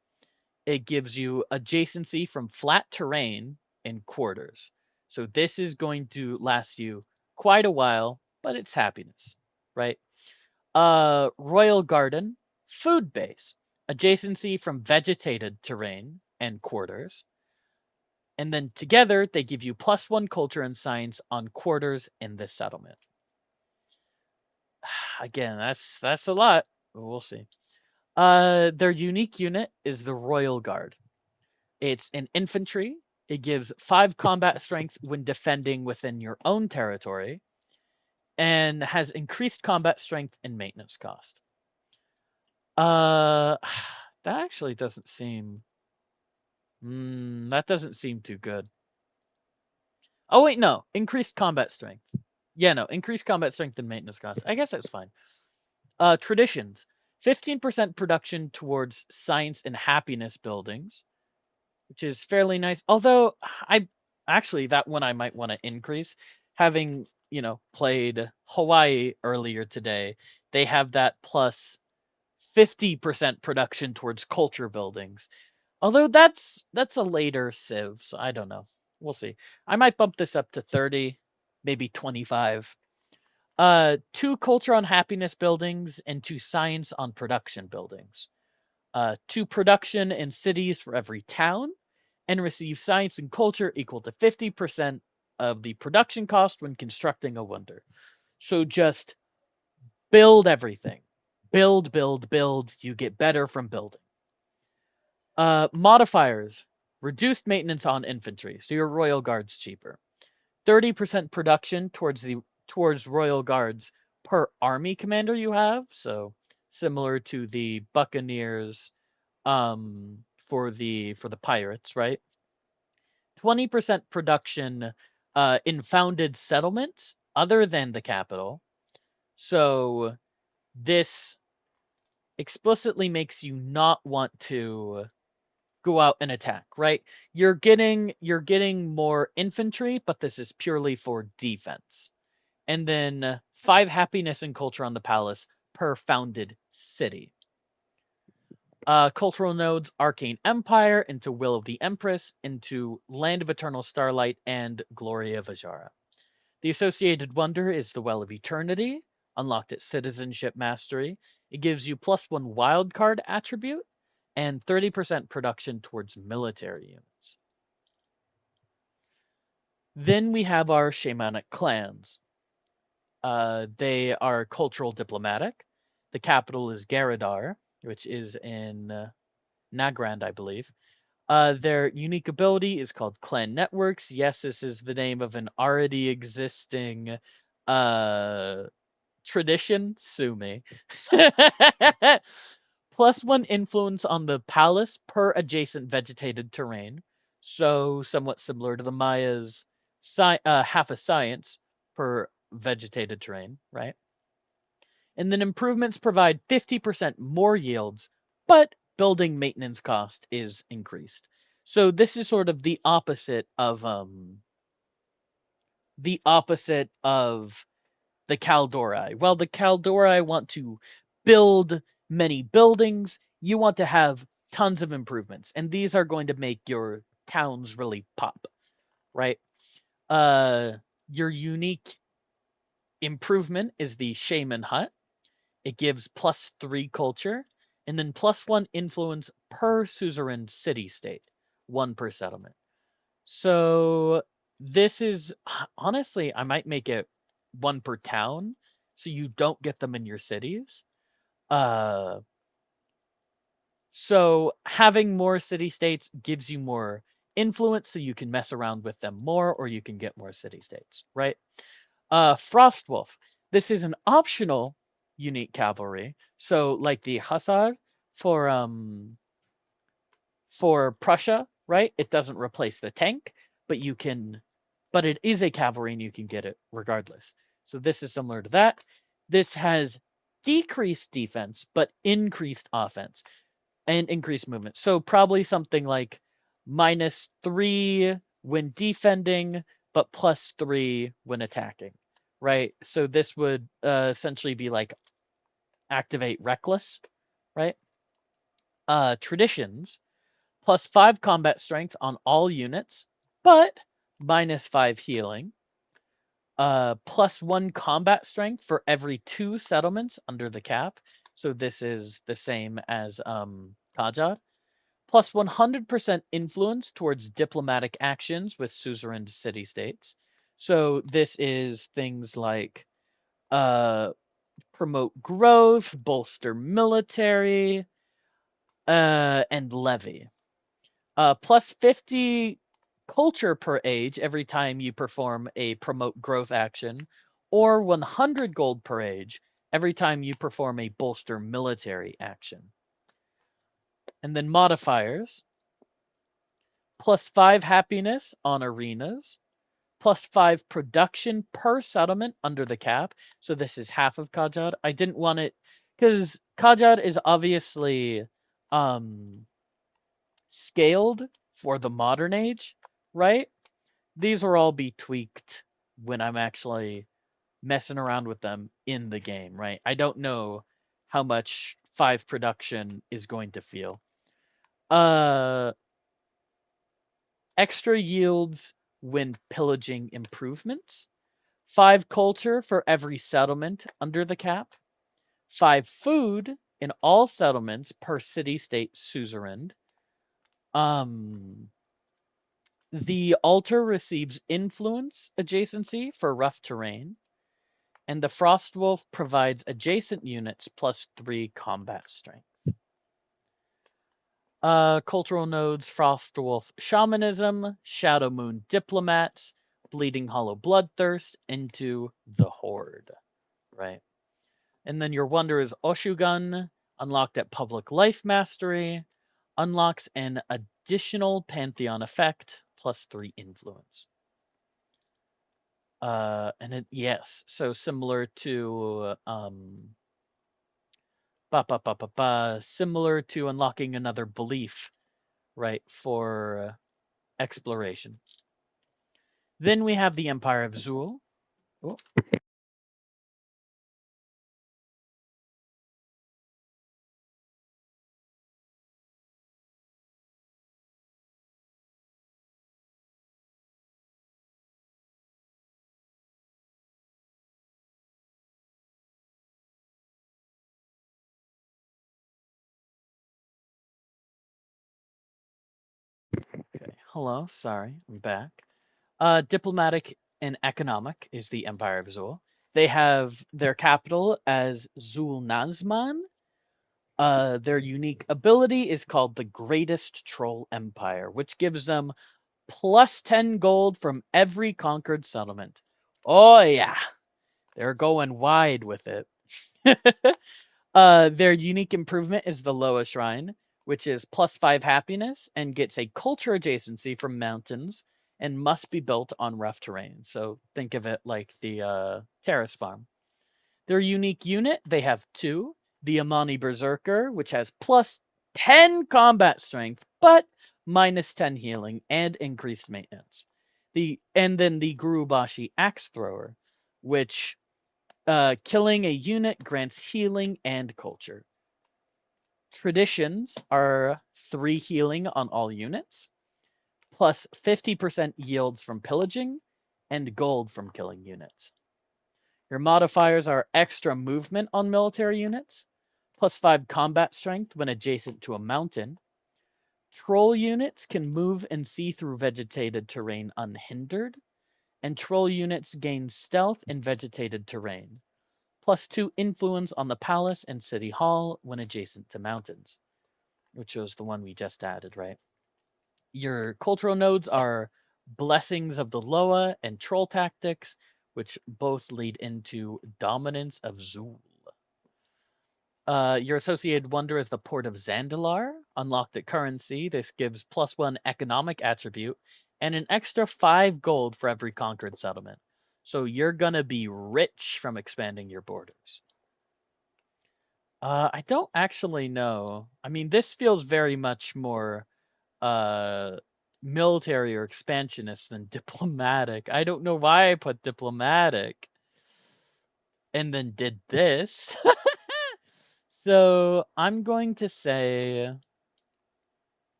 it gives you adjacency from flat terrain and quarters. So this is going to last you quite a while, but it's happiness, right? Royal Garden, food base, adjacency from vegetated terrain and quarters. And then together they give you +1 culture and science on quarters in this settlement. Again, that's a lot. We'll see. Their unique unit is the Royal Guard. It's an infantry. It gives 5 combat strength when defending within your own territory, and has increased combat strength and maintenance cost. That actually doesn't seem. That doesn't seem too good. Oh wait, no, increased combat strength. Yeah, no, increased combat strength and maintenance cost. I guess that's fine. Traditions. 15% production towards science and happiness buildings, which is fairly nice. Although I actually that one I might want to increase. Having, played Hawaii earlier today, they have that plus 50% production towards culture buildings. Although that's a later civ, so I don't know. We'll see. I might bump this up to 30, maybe 25. 2 culture on happiness buildings and 2 science on production buildings. 2 production in cities for every town, and receive science and culture equal to 50% of the production cost when constructing a wonder. So just build everything. Build, build, build. You get better from building. Modifiers. Reduced maintenance on infantry, so your Royal Guard's cheaper. 30% production towards Royal Guards per army commander you have, so similar to the Buccaneers for the pirates, right? 20% production in founded settlements other than the capital. So this explicitly makes you not want to go out and attack, right? You're getting more infantry, but this is purely for defense. And then 5 happiness and culture on the palace per founded city. Cultural nodes, Arcane Empire, into Will of the Empress, into Land of Eternal Starlight, and Glory of Ajara. The associated wonder is the Well of Eternity, unlocked at Citizenship Mastery. It gives you +1 wildcard attribute and 30% production towards military units. Then we have our shamanic clans. They are cultural diplomatic. The capital is Garadar, which is in Nagrand, I believe. Their unique ability is called Clan Networks. Yes, this is the name of an already existing tradition. Sue me. +1 influence on the palace per adjacent vegetated terrain. So somewhat similar to the Maya's half a science per vegetated terrain, right? And then improvements provide 50% more yields, but building maintenance cost is increased. So this is sort of the opposite of the Kaldori. Well, the Kaldori want to build many buildings. You want to have tons of improvements, and these are going to make your towns really pop, right? Your unique improvement is the Shaman Hut. It gives +3 culture, and then +1 influence per suzerain city-state, 1 per settlement. So this is honestly, I might make it 1 per town, so you don't get them in your cities. So having more city-states gives you more influence, so you can mess around with them more, or you can get more city-states, right? Frostwolf. This is an optional unique cavalry. So like the Hussar for Prussia, right? It doesn't replace the tank, but it is a cavalry and you can get it regardless. So this is similar to that. This has decreased defense, but increased offense and increased movement. So probably something like -3 when defending, but +3 when attacking, right? So this would essentially be like activate reckless, right? Traditions, plus 5 combat strength on all units, but minus 5 healing. Plus 1 combat strength for every 2 settlements under the cap. So this is the same as Kajad. Plus 100% influence towards diplomatic actions with suzerain city-states. So this is things like promote growth, bolster military, and levy. Plus 50 culture per age every time you perform a promote growth action, or 100 gold per age every time you perform a bolster military action. And then modifiers, plus 5 happiness on arenas, plus 5 production per settlement under the cap. So this is half of Kajad. I didn't want it because Kajad is obviously scaled for the modern age, right? These will all be tweaked when I'm actually messing around with them in the game, right? I don't know how much 5 production is going to feel. Extra yields when pillaging improvements. 5 culture for every settlement under the cap. 5 food in all settlements per city-state suzerain. The altar receives influence adjacency for rough terrain, and the Frostwolf provides adjacent units plus 3 combat strength. Cultural nodes, Frostwolf Shamanism, Shadow Moon Diplomats, Bleeding Hollow Bloodthirst, into the Horde, right? And then your wonder is Oshugun, unlocked at Public Life Mastery, unlocks an additional Pantheon effect, plus 3 influence. Yes, so similar to similar to unlocking another belief, right, for exploration. Then we have the Empire of Zul. Oh. Okay, hello, sorry, I'm back. Diplomatic and economic is the Empire of Zul. They have their capital as Zul Nazman. Their unique ability is called the Greatest Troll Empire, which gives them plus 10 gold from every conquered settlement. Oh yeah, they're going wide with it. Their unique improvement is the Loa Shrine, which is plus 5 happiness and gets a culture adjacency from mountains and must be built on rough terrain. So think of it like the terrace farm. Their unique unit, they have 2. The Amani Berserker, which has plus 10 combat strength, but minus 10 healing and increased maintenance. And then the Gurubashi Axe Thrower, which killing a unit grants healing and culture. Traditions are 3 healing on all units, plus 50% yields from pillaging, and gold from killing units. Your modifiers are extra movement on military units, plus 5 combat strength when adjacent to a mountain. Troll units can move and see through vegetated terrain unhindered, and troll units gain stealth in vegetated terrain, plus 2 influence on the palace and city hall when adjacent to mountains, which was the one we just added, right? Your cultural nodes are Blessings of the Loa and Troll Tactics, which both lead into Dominance of Zul. Your associated wonder is the Port of Zandalar, unlocked at currency. This gives plus 1 economic attribute and an extra 5 gold for every conquered settlement. So you're gonna be rich from expanding your borders. I don't actually know. I mean, this feels very much more military or expansionist than diplomatic. I don't know why I put diplomatic and then did this. So I'm going to say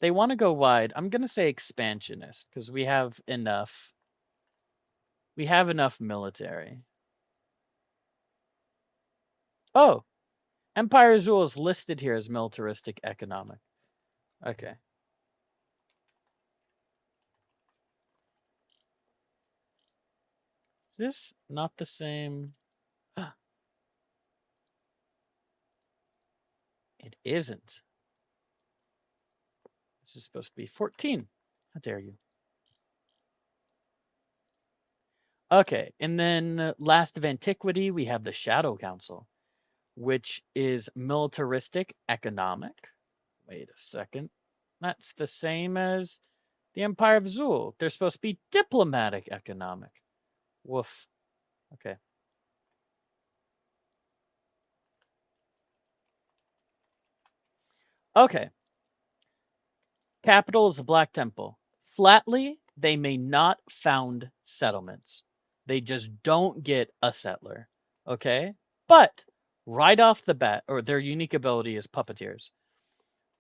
They want to go wide. I'm going to say expansionist because we have enough. We have enough military. Oh, Empire Azul is listed here as militaristic economic. Okay. Is this not the same? It isn't. This is supposed to be 14. How dare you? Okay, and then last of antiquity, we have the Shadow Council, which is militaristic economic. Wait a second. That's the same as the Empire of Zul. They're supposed to be diplomatic economic. Woof. Okay. Okay. Capital is the Black Temple. Flatly, they may not found settlements. They just don't get a settler. Okay? But right off the bat, or their unique ability is puppeteers.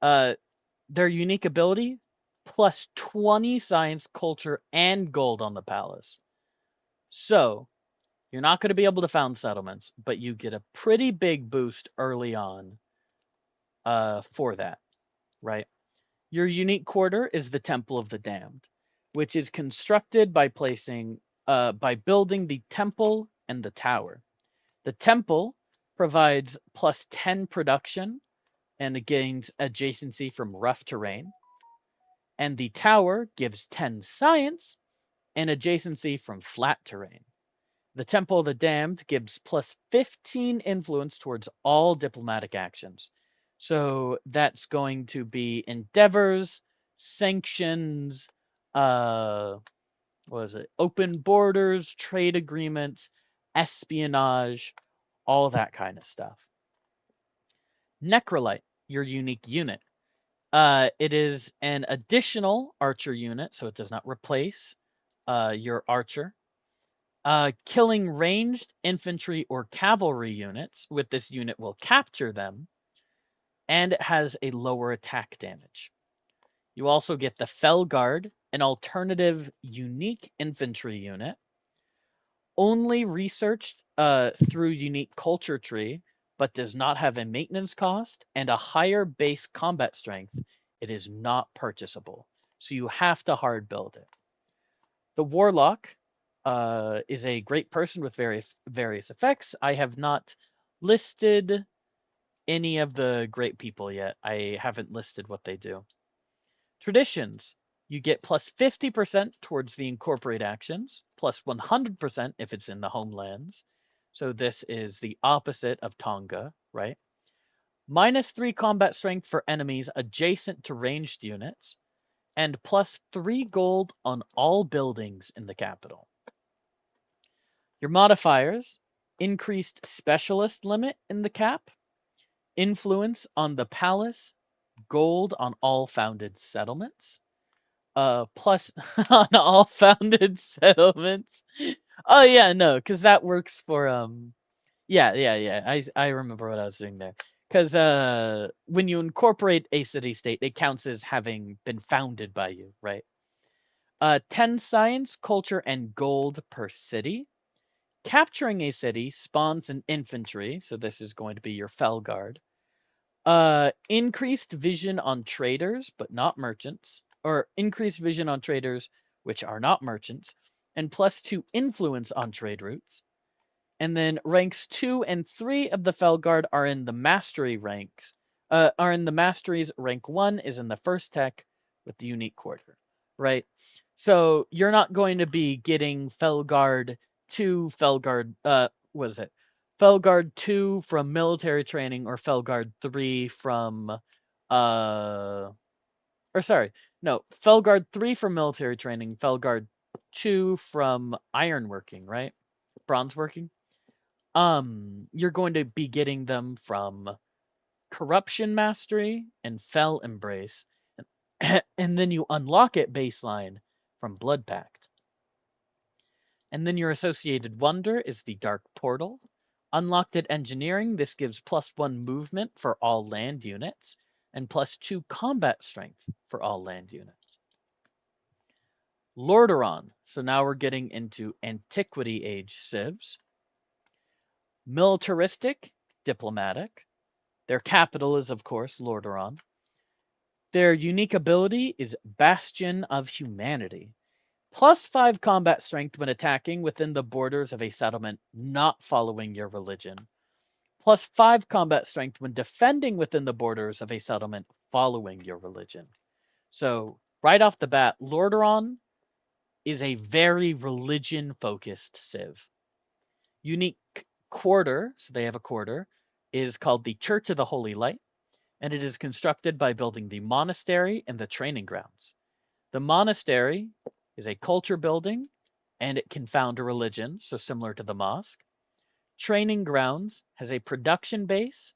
Their unique ability plus 20 science, culture, and gold on the palace. So you're not going to be able to found settlements, but you get a pretty big boost early on for that, right? Your unique quarter is the Temple of the Damned, which is constructed by by building the temple and the tower. The temple provides plus 10 production and it gains adjacency from rough terrain. And the tower gives 10 science and adjacency from flat terrain. The Temple of the Damned gives plus 15 influence towards all diplomatic actions. So that's going to be endeavors, sanctions, what is it? Open borders, trade agreements, espionage, all that kind of stuff. Necrolite, your unique unit. It is an additional archer unit, so it does not replace your archer. Killing ranged infantry or cavalry units with this unit will capture them, and it has a lower attack damage. You also get the Fell Guard, an alternative unique infantry unit, only researched through unique culture tree, but does not have a maintenance cost and a higher base combat strength. It is not purchasable, so you have to hard build it. The Warlock is a great person with various effects. I have not listed any of the great people yet. I haven't listed what they do. Traditions. You get plus 50% towards the incorporate actions, plus 100% if it's in the homelands. So this is the opposite of Tonga, right? -3 combat strength for enemies adjacent to ranged units, and plus 3 gold on all buildings in the capital. Your modifiers, increased specialist limit in the cap, influence on the palace, gold on all founded settlements, plus on all founded settlements. Oh yeah, no, because that works for yeah. I remember what I was doing there. Because when you incorporate a city state, it counts as having been founded by you, right? 10 science, culture, and gold per city. Capturing a city spawns an infantry, so this is going to be your Fell Guard. Increased vision on traders, but not merchants, or increased vision on traders, which are not merchants, and plus 2 influence on trade routes. And then ranks 2 and 3 of the Fell Guard are in the mastery ranks. Are in the masteries. Rank 1 is in the first tech with the unique quarter, right? So you're not going to be getting Fell Guard 2, Fell Guard, what is it? Fell Guard 2 from military training or Fell Guard 3 from, or sorry, no, Fell Guard 3 from military training, Fell Guard 2 from ironworking, right? Bronze working. You're going to be getting them from Corruption Mastery and Fell Embrace, and then you unlock it baseline from Blood Pact. And then your associated wonder is the Dark Portal. Unlocked at Engineering, this gives +1 movement for all land units. and +2 combat strength for all land units. Lordaeron, so now we're getting into Antiquity Age civs. Militaristic, diplomatic. Their capital is, of course, Lordaeron. Their unique ability is Bastion of Humanity. +5 combat strength when attacking within the borders of a settlement not following your religion. +5 combat strength when defending within the borders of a settlement following your religion. So, right off the bat, Lordaeron is a very religion-focused civ. Unique quarter, so they have a quarter, is called the Church of the Holy Light, and it is constructed by building the monastery and the training grounds. The monastery is a culture building, and it can found a religion, so similar to the mosque. Training grounds has a production base.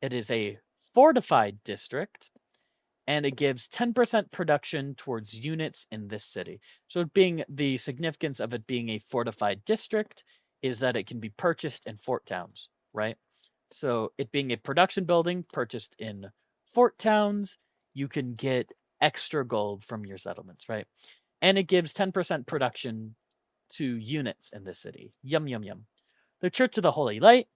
It is a fortified district, and it gives 10% production towards units in this city. So being the significance of it being a fortified district is that it can be purchased in fort towns, right? So it being a production building purchased in fort towns, you can get extra gold from your settlements, right? And it gives 10% production to units in this city. Yum, yum, yum. The Church of the Holy Light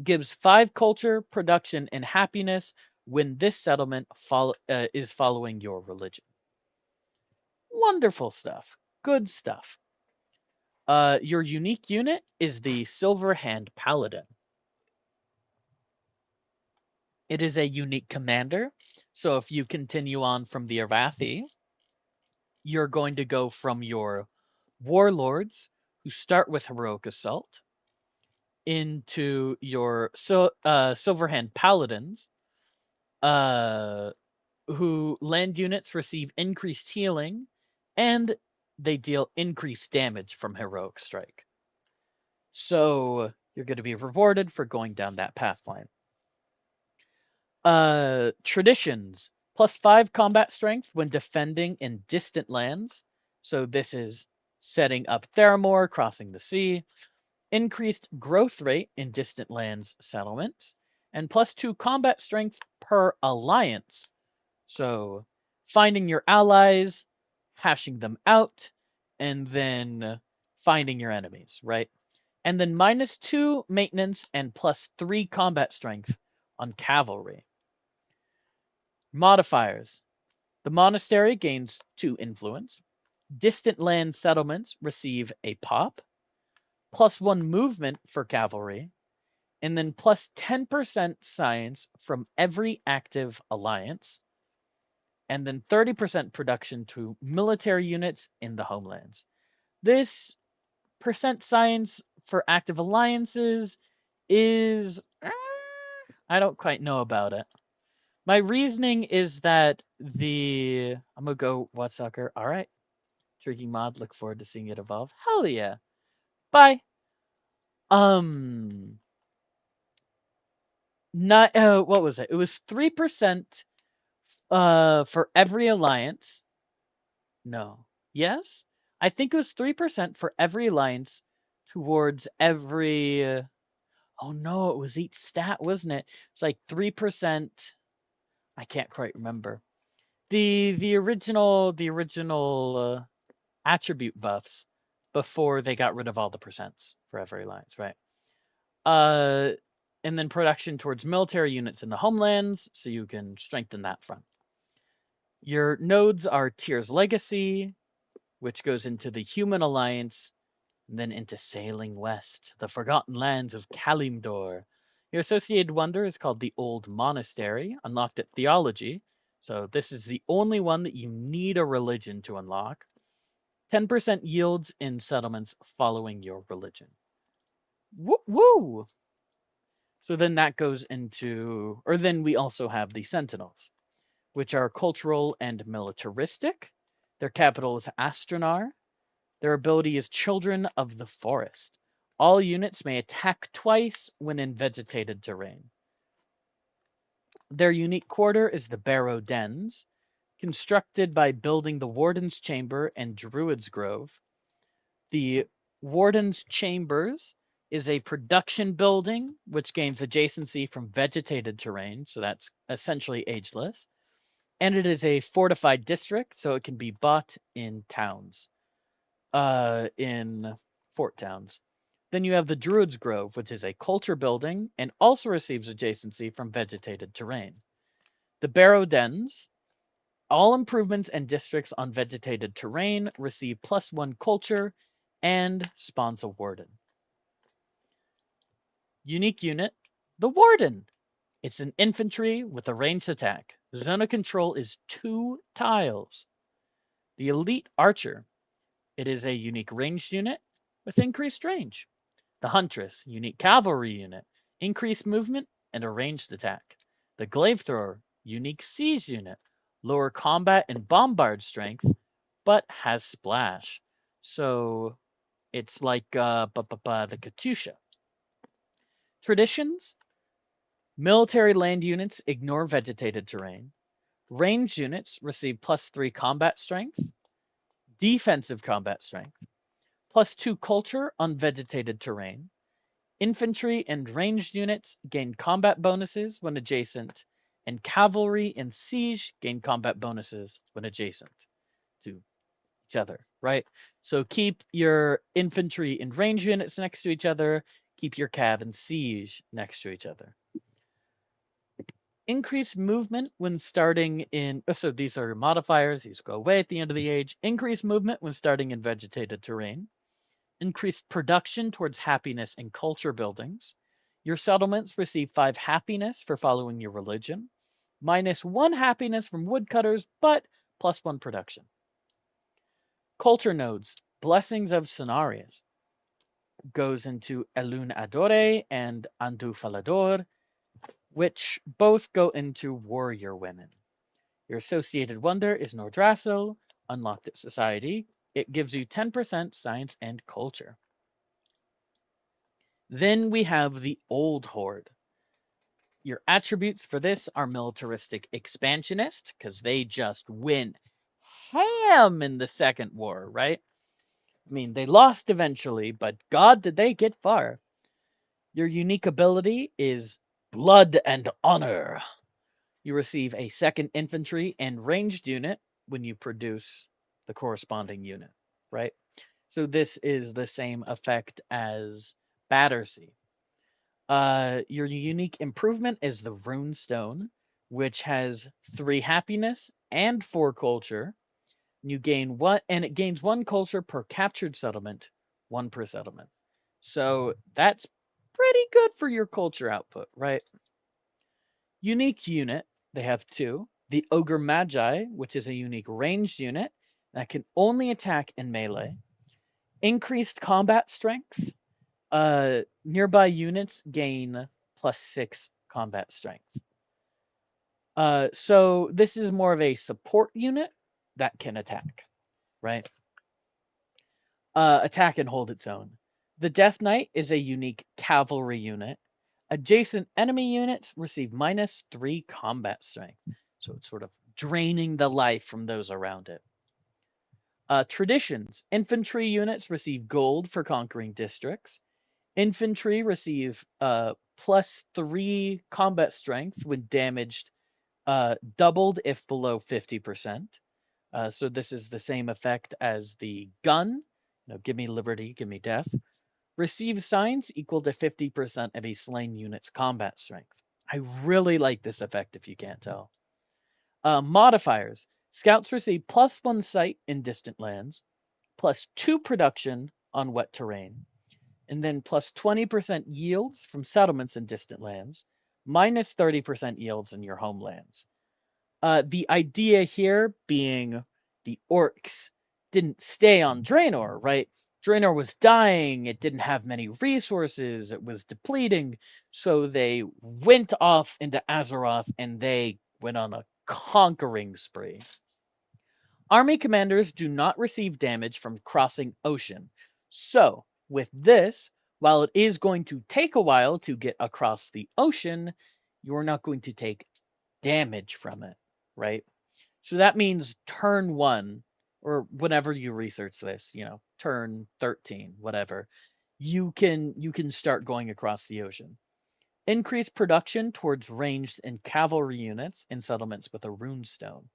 gives 5 culture, production, and happiness when this settlement is following your religion. Wonderful stuff. Good stuff. Your unique unit is the Silver Hand Paladin. It is a unique commander. So if you continue on from the Arathi, you're going to go from your warlords who start with heroic assault into your Silverhand Paladins, who land units receive increased healing and they deal increased damage from heroic strike. So you're going to be rewarded for going down that path line. Traditions +5 combat strength when defending in distant lands. So this is setting up Theramore, crossing the sea. Increased growth rate in distant lands settlements, and +2 combat strength per alliance. So finding your allies, hashing them out, and then finding your enemies, right? And then -2 maintenance and +3 combat strength on cavalry. Modifiers. The monastery gains 2 influence. Distant land settlements receive a pop. +1 movement for cavalry. And then +10% science from every active alliance. And then 30% production to military units in the homelands. This percent science for active alliances is... I don't quite know about it. My reasoning is that I'm going to go Wattsucker. All right. Intriguing mod. Look forward to seeing it evolve. Hell yeah. Bye. Not, what was it? It was 3% for every alliance. No. Yes? I think it was 3% for every alliance towards every... oh no, it was each stat, wasn't it? It's like 3%. I can't quite remember. The original attribute buffs before they got rid of all the percents for every alliance, right? And then production towards military units in the homelands, so you can strengthen that front. Your nodes are Tyr's Legacy, which goes into the Human Alliance, and then into Sailing West, the Forgotten Lands of Kalimdor. Your associated wonder is called the Old Monastery, unlocked at Theology, so this is the only one that you need a religion to unlock. 10% yields in settlements following your religion. Woo woo! So then that goes into, or then we also have the Sentinels, which are cultural and militaristic. Their capital is Astronar. Their ability is Children of the Forest. All units may attack twice when in vegetated terrain. Their unique quarter is the Barrow Dens, constructed by building the Warden's Chamber and Druid's Grove. The Warden's Chambers is a production building, which gains adjacency from vegetated terrain, so that's essentially ageless. And it is a fortified district, so it can be bought in towns, in fort towns. Then you have the Druid's Grove, which is a culture building and also receives adjacency from vegetated terrain. The Barrow Dens, all improvements and districts on vegetated terrain receive +1 culture and spawns a warden. Unique unit, the Warden. It's an infantry with a ranged attack. Zone of control is 2 tiles. The Elite Archer. It is a unique ranged unit with increased range. The Huntress, unique cavalry unit, increased movement and a ranged attack. The Glaive Thrower, unique siege unit, lower combat and bombard strength, but has splash. So it's like the Katusha. Traditions, military land units ignore vegetated terrain. Ranged units receive +3 combat strength, defensive combat strength, +2 culture on vegetated terrain. Infantry and ranged units gain combat bonuses when adjacent, and cavalry and siege gain combat bonuses when adjacent to each other, right? So keep your infantry and ranged units next to each other, keep your cav and siege next to each other. Increase movement when starting in, so these are modifiers, these go away at the end of the age. Increase movement when starting in vegetated terrain. Increased production towards happiness and culture buildings. Your settlements receive 5 happiness for following your religion, -1 happiness from woodcutters, but +1 production. Culture nodes, blessings of Cenarius, goes into Elun Adore and Andu Falador, which both go into warrior women. Your associated wonder is Nordrassil, unlocked at society. It gives you 10% science and culture. Then we have the Old Horde. Your attributes for this are militaristic expansionist, because they just win ham in the Second War, right? I mean, they lost eventually, but God, did they get far. Your unique ability is Blood and Honor. You receive a 2nd infantry and ranged unit when you produce the corresponding unit, right? So this is the same effect as Battersea. Your unique improvement is the Rune Stone, which has 3 happiness and 4 culture. You gain one, and it gains 1 culture per captured settlement, 1 per settlement. So that's pretty good for your culture output, right? Unique unit, they have 2. The Ogre Magi, which is a unique ranged unit that can only attack in melee. Increased combat strength. Nearby units gain +6 combat strength. So this is more of a support unit that can attack, right? Attack and hold its own. The Death Knight is a unique cavalry unit. Adjacent enemy units receive -3 combat strength. So it's sort of draining the life from those around it. Traditions. Infantry units receive gold for conquering districts. Infantry receive +3 combat strength when damaged, doubled if below 50%. So this is the same effect as the gun. Give me liberty, give me death. Receive signs equal to 50% of a slain unit's combat strength. I really like this effect if you can't tell. Modifiers. Scouts receive +1 sight in distant lands, +2 production on wet terrain, and then +20% yields from settlements in distant lands, -30% yields in your homelands. The idea here being the orcs didn't stay on Draenor, right? Draenor was dying, it didn't have many resources, it was depleting, so they went off into Azeroth and they went on a conquering spree. Army commanders do not receive damage from crossing ocean. So, with this, while it is going to take a while to get across the ocean, you're not going to take damage from it, right? So that means turn 1, or whenever you research this, turn 13, whatever, you can start going across the ocean. Increase production towards ranged and cavalry units in settlements with a rune stone.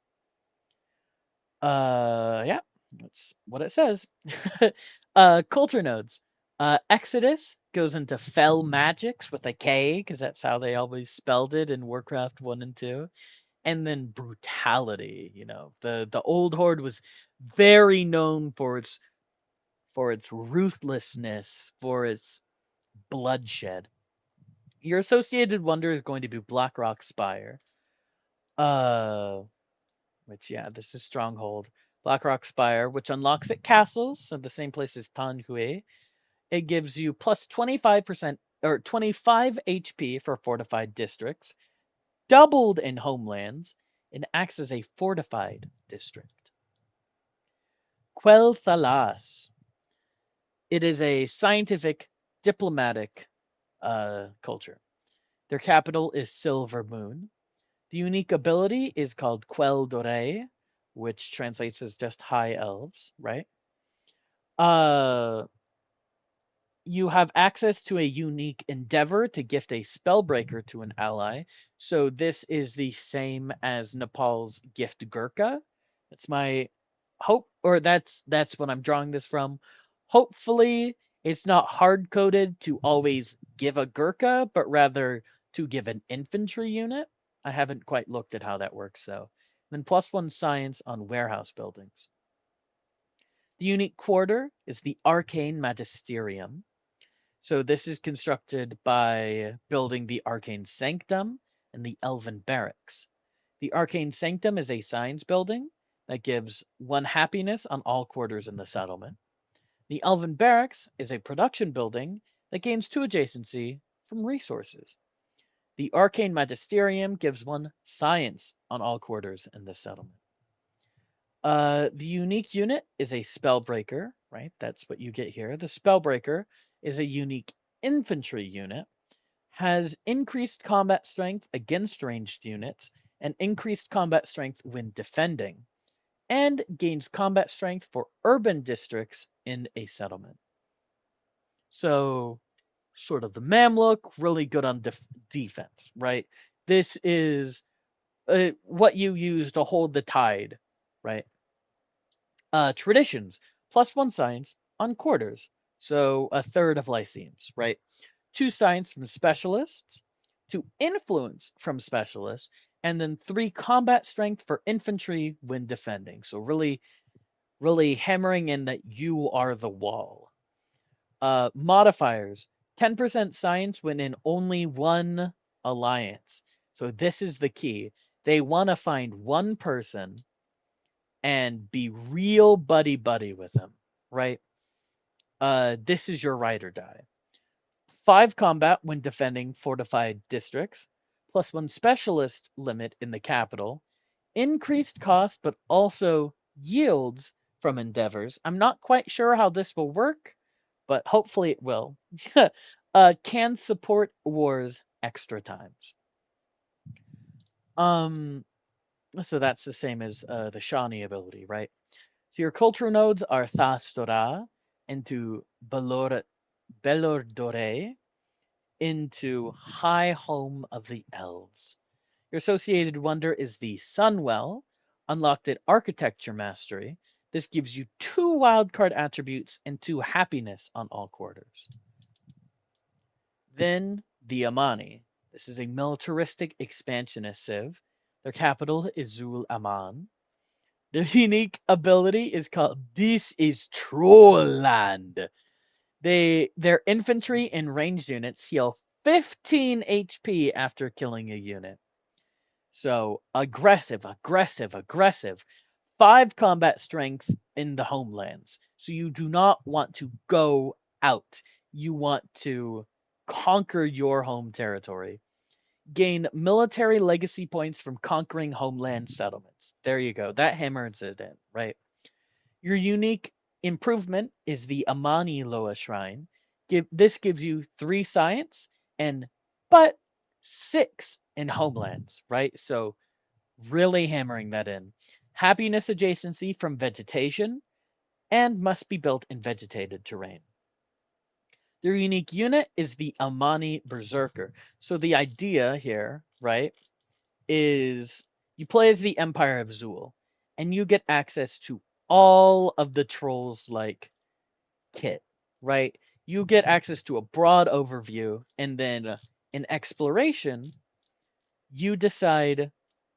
Yeah, that's what it says. Culture nodes. Exodus goes into fell magics with a K because that's how they always spelled it in Warcraft 1 and 2. And then brutality, the old horde was very known for its ruthlessness, for its bloodshed. Your associated wonder is going to be Blackrock Spire. Uh which, yeah, this is Stronghold. Blackrock Spire, which unlocks at castles, so the same place as Tanhui. It gives you plus 25% or 25 HP for fortified districts, doubled in homelands, and acts as a fortified district. Quel'Thalas. It is a scientific, diplomatic culture. Their capital is Silver Moon. The unique ability is called Quel Dore, which translates as just high elves, right? Uh, you have access to a unique endeavor to gift a spellbreaker to an ally. So this is the same as Nepal's gift Gurkha. That's my hope, or that's what I'm drawing this from. Hopefully, it's not hard coded to always give a Gurkha, but rather to give an infantry unit. I haven't quite looked at how that works though. Then +1 science on warehouse buildings. The unique quarter is the Arcane Magisterium. So this is constructed by building the Arcane Sanctum and the Elven Barracks. The Arcane Sanctum is a science building that gives 1 happiness on all quarters in the settlement. The Elven Barracks is a production building that gains 2 adjacency from resources. The Arcane Magisterium gives 1 science on all quarters in the settlement. The unique unit is a Spellbreaker, right? That's what you get here. The Spellbreaker is a unique infantry unit, has increased combat strength against ranged units, and increased combat strength when defending, and gains combat strength for urban districts in a settlement. So, sort of the Mamluk, really good on defense, right? This is what you use to hold the tide, right? Traditions, +1 science on quarters. So a third of Lyceums, right? 2 science from specialists, 2 influence from specialists, and then 3 combat strength for infantry when defending. So really, really hammering in that you are the wall. Modifiers, 10% science when in only 1 alliance. So this is the key. They want to find 1 person and be real buddy buddy with him, right? This is your ride or die. 5 combat when defending fortified districts, +1 specialist limit in the capital, increased cost but also yields from endeavors. I'm not quite sure how this will work, but hopefully it will. Can support wars extra times. Um, so that's the same as the Shawnee ability, right? So your cultural nodes are Thastora into Belordore into High Home of the Elves. Your associated wonder is the Sunwell, unlocked at Architecture Mastery. This gives you 2 wildcard attributes and 2 happiness on all quarters. Then the Amani. This is a militaristic expansionist civ. Their capital is Zul Aman. Their unique ability is called This is Trollland. Their infantry and ranged units heal 15 HP after killing a unit. So aggressive, aggressive, aggressive. 5 combat strength in the homelands. So you do not want to go out. You want to conquer your home territory. Gain military legacy points from conquering homeland settlements. There you go. That hammers it in, right? Your unique improvement is the Amani Loa Shrine. This gives you 3 science and but 6 in homelands, right? So really hammering that in. Happiness adjacency from vegetation and must be built in vegetated terrain. Their unique unit is the Amani Berserker. So the idea here, right, is you play as the Empire of Zul, and you get access to all of the trolls like kit, right? You get access to a broad overview, and then in exploration, you decide,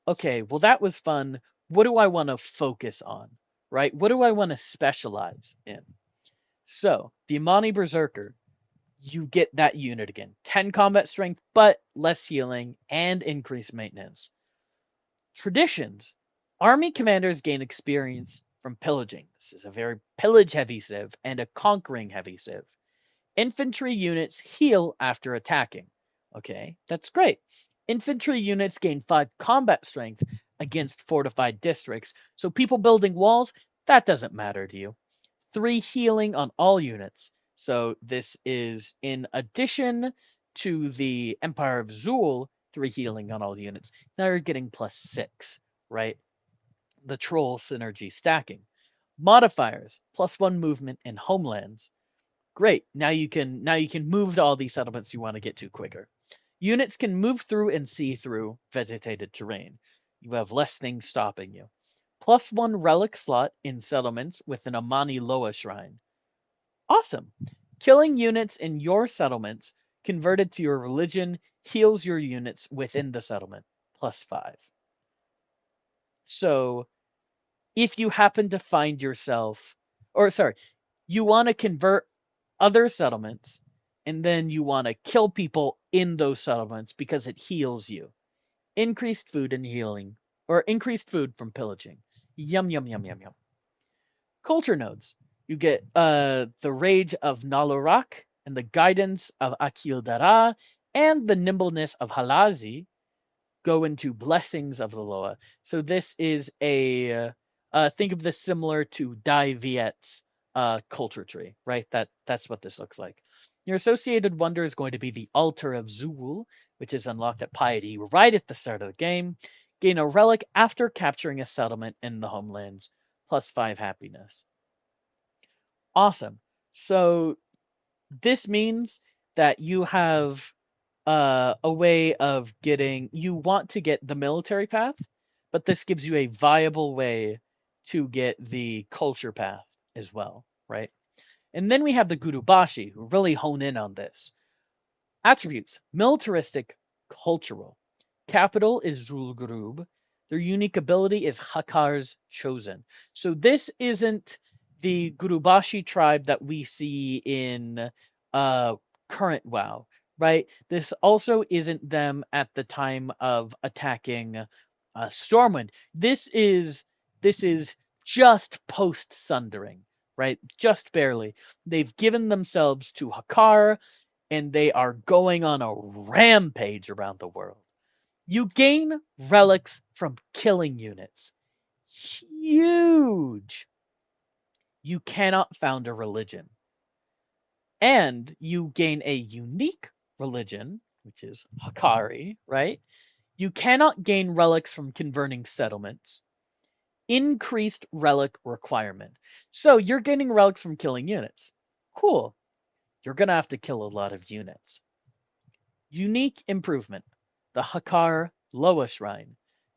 okay, well, that was fun. What do I want to focus on, right? What do I want to specialize in? So, the Amani Berserker, you get that unit again 10 combat strength, but less healing and increased maintenance. Traditions. Army commanders gain experience from pillaging. This is a very pillage heavy civ and a conquering heavy civ. Infantry units heal after attacking. Okay, that's great. Infantry units gain 5 combat strength against fortified districts, so people building walls, that doesn't matter to you. 3 healing on all units. So this is in addition to the Empire of Zul, 3 healing on all units. Now you're getting +6, right? The troll synergy stacking. Modifiers, +1 movement in homelands. Great. Now you can move to all these settlements you want to get to quicker. Units can move through and see through vegetated terrain. You have less things stopping you. +1 relic slot in settlements with an Amani Loa shrine. Awesome. Killing units in your settlements converted to your religion heals your units within the settlement. +5. So if you happen to find yourself, or sorry, you want to convert other settlements and then you want to kill people in those settlements because it heals you. Increased food and healing, or increased food from pillaging. Yum, yum, yum, yum, yum. Culture nodes. You get the rage of Nalorak and the guidance of Akil Dara and the nimbleness of Halazi go into blessings of the Loa. So this is think of this similar to Dai Viet's culture tree, right? That's what this looks like. Your associated wonder is going to be the Altar of Zul, which is unlocked at Piety right at the start of the game. Gain a relic after capturing a settlement in the homelands, +5 happiness. Awesome. So this means that you have a way of getting, you want to get the military path, but this gives you a viable way to get the culture path as well, right? And then we have the Gurubashi, who really hone in on this. Attributes: militaristic, cultural. Capital is Zul'Gurub. Their unique ability is Hakar's Chosen. So this isn't the Gurubashi tribe that we see in current WoW, right? This also isn't them at the time of attacking Stormwind. This is just post Sundering, right? Just barely. They've given themselves to Hakar, and they are going on a rampage around the world. You gain relics from killing units. Huge. You cannot found a religion. And you gain a unique religion, which is Hakari, right? You cannot gain relics from converting settlements. Increased relic requirement. So you're gaining relics from killing units. Cool. You're going to have to kill a lot of units. Unique improvement. The Hakar Loa Shrine.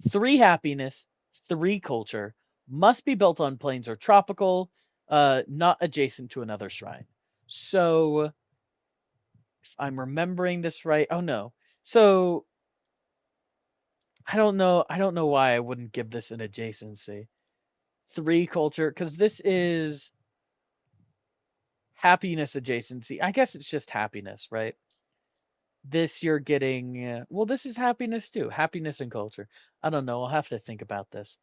3 happiness, 3 culture. Must be built on plains or tropical, not adjacent to another shrine. So, if I'm remembering this right, oh no. So, I don't know. I don't know why I wouldn't give this an adjacency. 3 culture, because this is happiness adjacency. I guess it's just happiness, right? This you're getting, well, this is happiness too. Happiness and culture. I don't know. I'll have to think about this.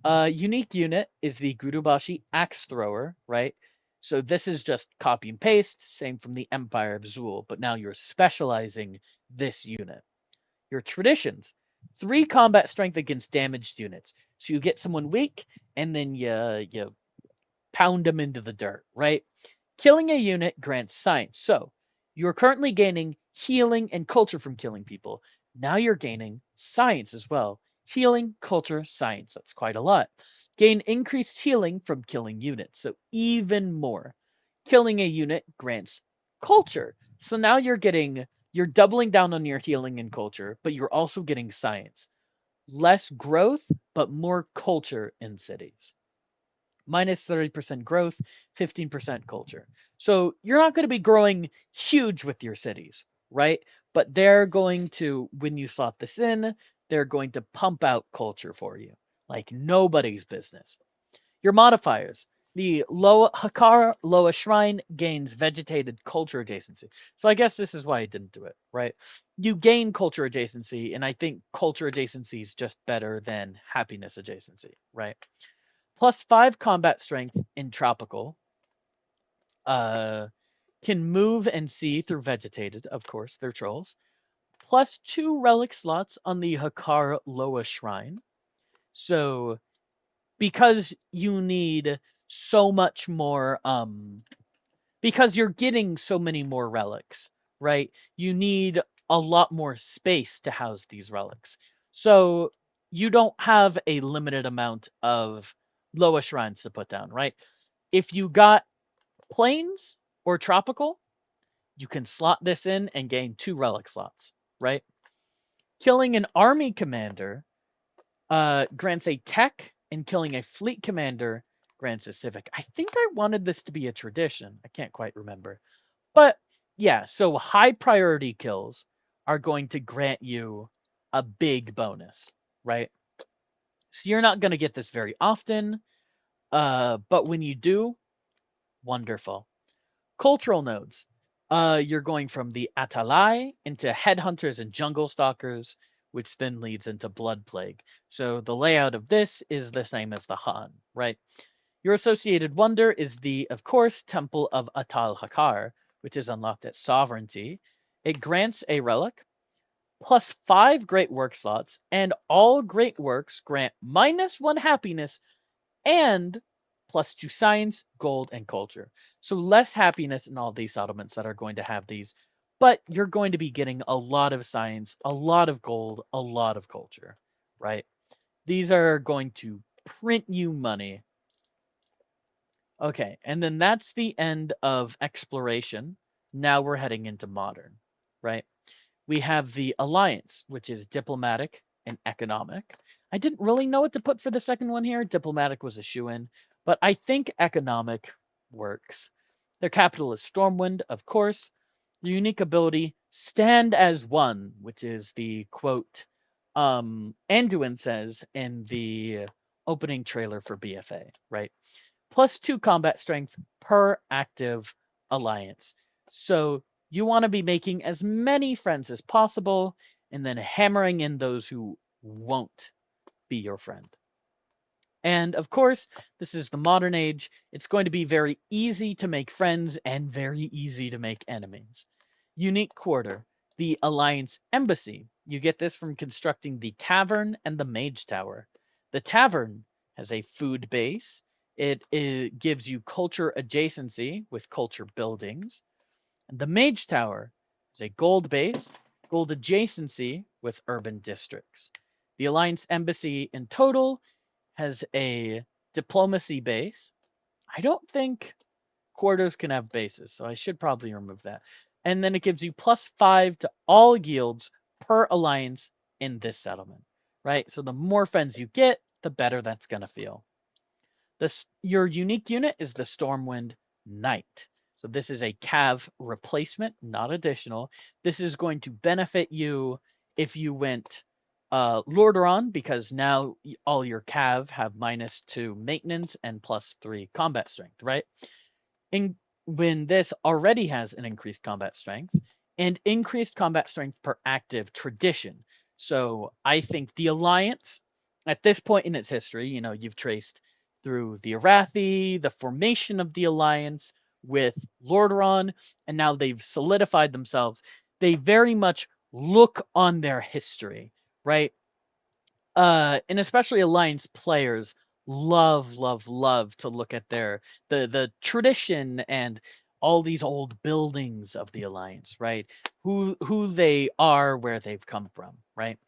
Unique unit is the Gurubashi Axe Thrower, right? So this is just copy and paste, same from the Empire of Zul, but now you're specializing this unit. Your traditions: 3 combat strength against damaged units. So you get someone weak, and then you pound them into the dirt, right? Killing a unit grants science. So you're currently gaining healing and culture from killing people. Now you're gaining science as well. Healing, culture, science. That's quite a lot. Gain increased healing from killing units. So even more. Killing a unit grants culture. So now you're doubling down on your healing and culture, but you're also getting science. Less growth, but more culture in cities. Minus 30% growth, 15% culture. So you're not going to be growing huge with your cities, right? But they're going to, when you slot this in, they're going to pump out culture for you like nobody's business. Your modifiers. The Loa Hakara Loa Shrine gains vegetated culture adjacency. So I guess this is why I didn't do it, right? You gain culture adjacency, and I think culture adjacency is just better than happiness adjacency, right? +5 combat strength in tropical. Uh, can move and see through vegetated, of course, they're trolls. +2 relic slots on the Hakar Loa Shrine. So because you need so much more because you're getting so many more relics, right? You need a lot more space to house these relics. So you don't have a limited amount of Loa shrines to put down, right? If you got plains or tropical, you can slot this in and gain 2 relic slots, right? Killing an army commander grants a tech, and killing a fleet commander grants a civic. I think I wanted this to be a tradition. I can't quite remember. But yeah, so high priority kills are going to grant you a big bonus, right? So you're not going to get this very often, but when you do, wonderful. Cultural nodes. You're going from the Atalai into headhunters and jungle stalkers, which then leads into blood plague. So the layout of this is the same as the Han, right? Your associated wonder is the, of course, Temple of Atal Hakar, which is unlocked at sovereignty. It grants a relic +5 great work slots, and all great works grant -1 happiness and +2 science, gold, and culture. So less happiness in all these settlements that are going to have these, but you're going to be getting a lot of science, a lot of gold, a lot of culture, right? These are going to print you money. Okay, and then that's the end of exploration. Now we're heading into modern, right? We have the alliance, which is diplomatic and economic. I didn't really know what to put for the second one here. Diplomatic was a shoe-in, but I think economic works. Their capital is Stormwind, of course. The unique ability, stand as one, which is the quote Anduin says in the opening trailer for BFA, right? +2 combat strength per active alliance. So you want to be making as many friends as possible and then hammering in those who won't be your friend. And of course, this is the modern age. It's going to be very easy to make friends and very easy to make enemies. Unique quarter, the Alliance Embassy. You get this from constructing the tavern and the mage tower. The tavern has a food base. It gives you culture adjacency with culture buildings. And the mage tower is a gold base, gold adjacency with urban districts. The Alliance Embassy in total has a diplomacy base. I don't think quarters can have bases, so I should probably remove that. And then it gives you +5 to all guilds per alliance in this settlement, right? So the more friends you get, the better that's going to feel. Your unique unit is the Stormwind Knight. So this is a Cav replacement, not additional. This is going to benefit you if you went Lordaeron, because now all your Cav have -2 maintenance and +3 combat strength, right? In, when this already has an increased combat strength and increased combat strength per active tradition. So I think the Alliance, at this point in its history, you've traced through the Arathi, the formation of the Alliance with Lordaeron, and now they've solidified themselves. They very much look on their history, right? And especially Alliance players love to look at the tradition and all these old buildings of the Alliance, right? Who they are, where they've come from, right?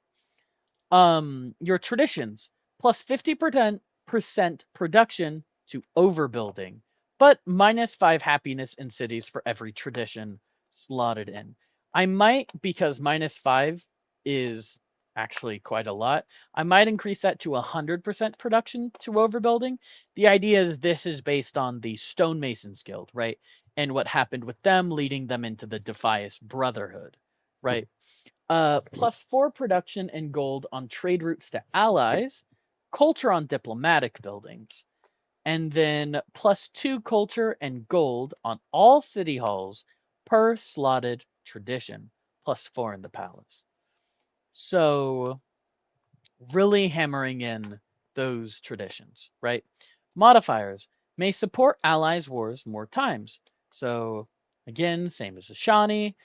Your traditions +50% production to overbuilding but -5 happiness in cities for every tradition slotted in. I might, because -5 is actually quite a lot, I might increase that to 100% production to overbuilding. The idea is this is based on the Stonemasons Guild, right? And what happened with them, leading them into the Defias Brotherhood, right? +4 production and gold on trade routes to allies, culture on diplomatic buildings, and then +2 culture and gold on all city halls per slotted tradition, +4 in the palace. So really hammering in those traditions, right? Modifiers may support allies' wars more times. So again, same as Ashani,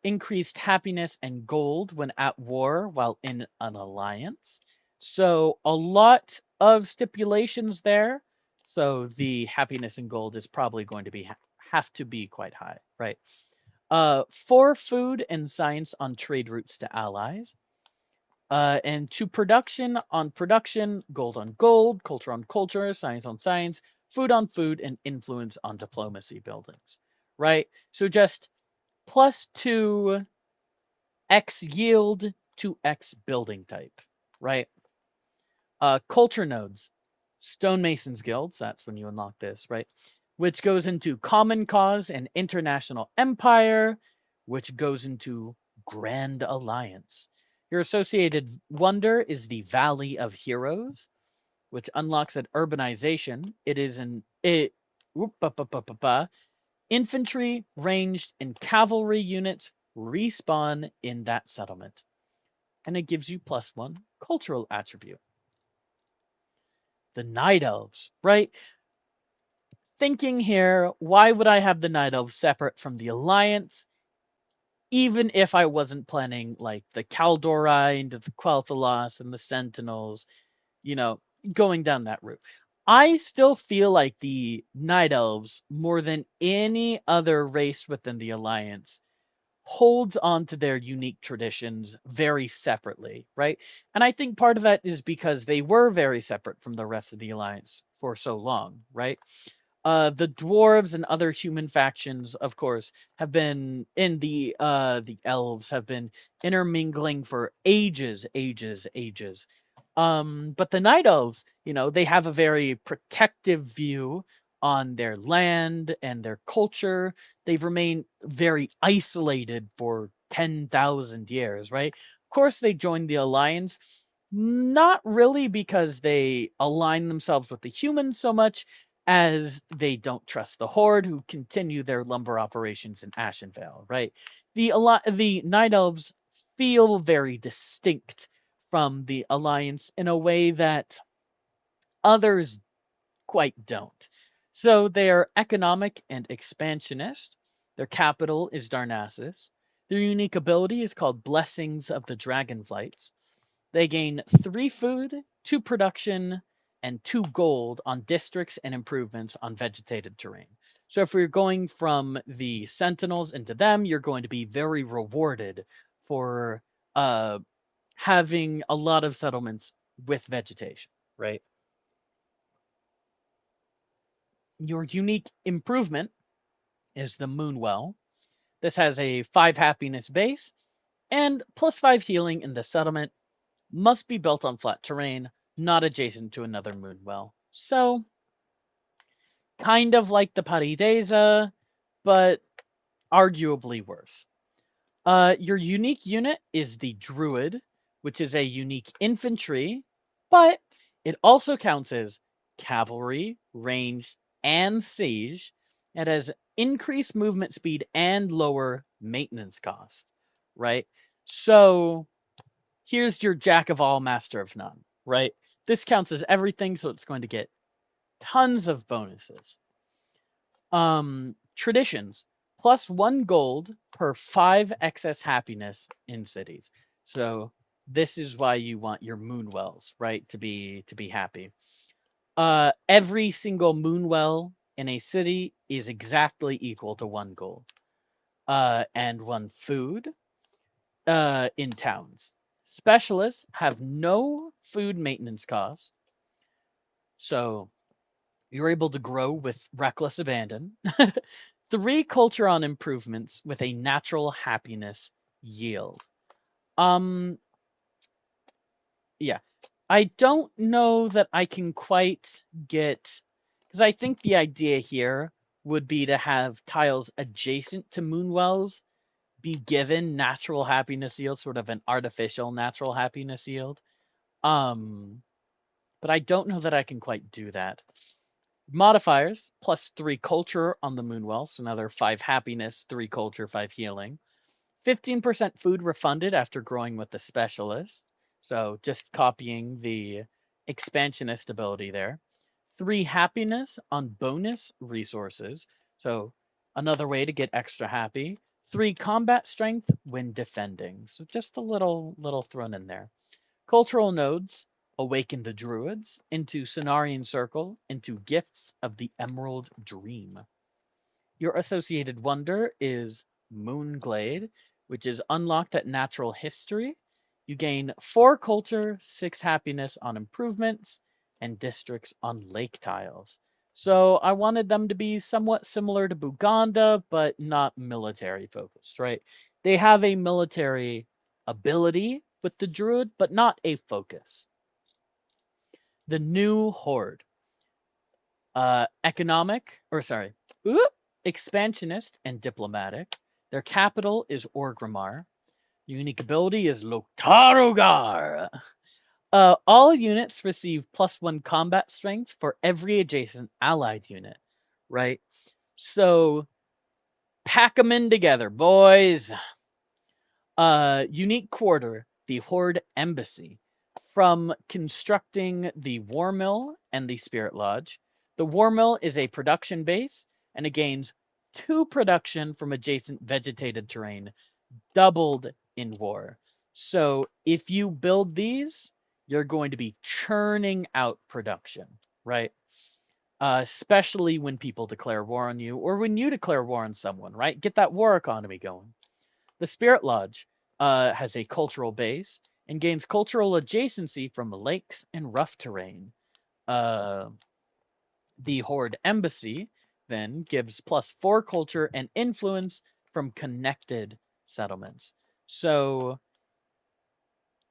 increased happiness and gold when at war while in an alliance. So a lot of stipulations there. So the happiness and gold is probably going to be have to be quite high, right? For food and science on trade routes to allies. And to production on production, gold on gold, culture on culture, science on science, food on food, and influence on diplomacy buildings, right? So just +2 X yield to X building type, right? Culture nodes, stonemasons guilds, that's when you unlock this, right? Which goes into common cause and international empire, which goes into grand alliance. Your associated wonder is the Valley of Heroes, which unlocks an urbanization. It is an it whoop, ba, ba, ba, ba, ba, infantry, ranged, and cavalry units respawn in that settlement. And it gives you +1 cultural attribute. The Night Elves, right? Thinking here, why would I have the Night Elves separate from the Alliance? Even if I wasn't planning like the Kaldorei into the Quel'Thalas and the Sentinels, you know, going down that route. I still feel like the Night Elves, more than any other race within the Alliance, holds on to their unique traditions very separately, right? And I think part of that is because they were very separate from the rest of the Alliance for so long, right? The dwarves and other human factions, of course, have been in the elves have been intermingling for ages, ages, ages. But the night elves, you know, they have a very protective view on their land and their culture. They've remained very isolated for 10,000 years, right? Of course, they joined the alliance, not really because they align themselves with the humans so much as they don't trust the Horde, who continue their lumber operations in Ashenvale, right? The Night Elves feel very distinct from the Alliance in a way that others quite don't. So they are economic and expansionist. Their capital is Darnassus. Their unique ability is called Blessings of the Dragonflights. They gain 3 food, 2 production, and 2 gold on districts and improvements on vegetated terrain. So if we're going from the Sentinels into them, you're going to be very rewarded for uh, having a lot of settlements with vegetation, right? Your unique improvement is the Moonwell. This has a 5 happiness base and +5 healing in the settlement. Must be built on flat terrain, not adjacent to another Moonwell. So, kind of like the Paridesa, but arguably worse. Your unique unit is the Druid, which is a unique infantry, but it also counts as cavalry, range, and siege. It has increased movement speed and lower maintenance cost, right? So here's your jack of all, master of none, right? This counts as everything, so it's going to get tons of bonuses. Traditions +1 gold per 5 excess happiness in cities. So this is why you want your moonwells, right? To be happy. Every single moonwell in a city is exactly equal to 1 gold. And 1 food in towns. Specialists have no food maintenance costs. So You're able to grow with reckless abandon. 3 culture on improvements with a natural happiness yield. Um, yeah. I don't know that I can quite get, because I think the idea here would be to have tiles adjacent to Moonwells be given natural happiness yield, sort of an artificial natural happiness yield. Um, but I don't know that I can quite do that. Modifiers +3 culture on the Moonwell, so another 5 happiness, 3 culture, 5 healing. 15% food refunded after growing with the specialist. So just copying the expansionist ability there. 3 happiness on bonus resources. So another way to get extra happy. 3 combat strength when defending. So just a little thrown in there. Cultural nodes awaken the druids into Cenarian Circle, into gifts of the Emerald Dream. Your associated wonder is Moonglade, which is unlocked at natural history. You gain 4 culture, 6 happiness on improvements, and districts on lake tiles. So I wanted them to be somewhat similar to Buganda, but not military focused, right? They have a military ability with the druid, but not a focus. The new horde. Economic, or sorry, expansionist and diplomatic. Their capital is Orgrimmar. Unique ability is Loktarogar. All units receive +1 combat strength for every adjacent allied unit, right? So pack them in together, boys. Unique quarter, the Horde Embassy. From constructing the War Mill and the Spirit Lodge, the War Mill is a production base and it gains 2 production from adjacent vegetated terrain, doubled in war. So if you build these, you're going to be churning out production, right? Especially when people declare war on you or when you declare war on someone, right? Get that war economy going. The Spirit Lodge has a cultural base and gains cultural adjacency from lakes and rough terrain. Uh, the Horde Embassy then gives +4 culture and influence from connected settlements. So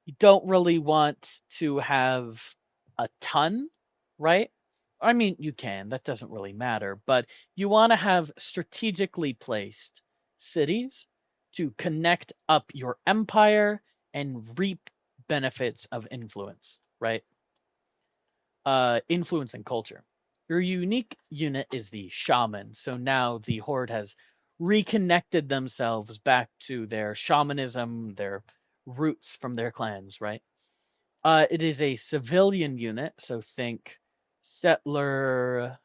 you don't really want to have a ton, right? I mean, you can, that doesn't really matter, but you want to have strategically placed cities to connect up your empire and reap benefits of influence, right? Influence and culture. Your unique unit is the shaman. So now the horde has reconnected themselves back to their shamanism, their roots from their clans, right? It is a civilian unit, so think settler,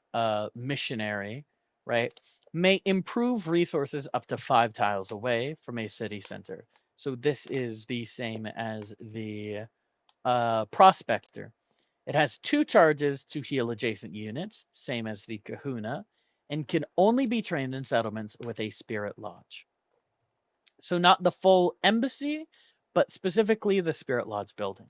missionary, right? May improve resources up to 5 tiles away from a city center. So this is the same as the prospector. It has 2 charges to heal adjacent units, same as the kahuna, and can only be trained in settlements with a spirit lodge. So not the full embassy, but specifically the spirit lodge building.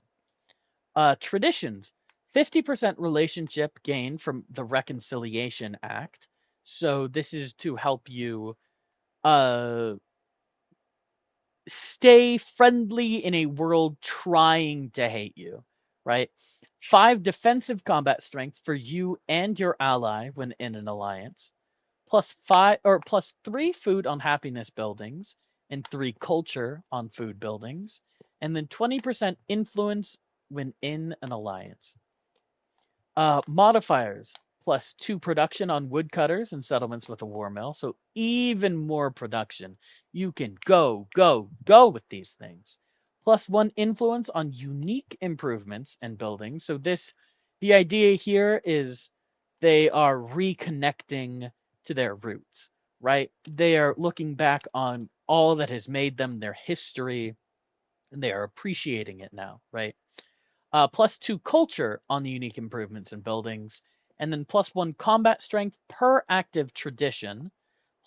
Traditions, 50% relationship gain from the Reconciliation Act. So this is to help you uh, stay friendly in a world trying to hate you, right? 5 defensive combat strength for you and your ally when in an alliance. +5 or +3 food on happiness buildings and 3 culture on food buildings, and then 20% influence when in an alliance. Modifiers +2 production on woodcutters and settlements with a war mill, so even more production. You can go, go, go with these things. +1 influence on unique improvements and buildings. So the idea here is they are reconnecting to their roots, right? They are looking back on all that has made them, their history, and they are appreciating it now, right? +2 culture on the unique improvements in buildings, and then +1 combat strength per active tradition,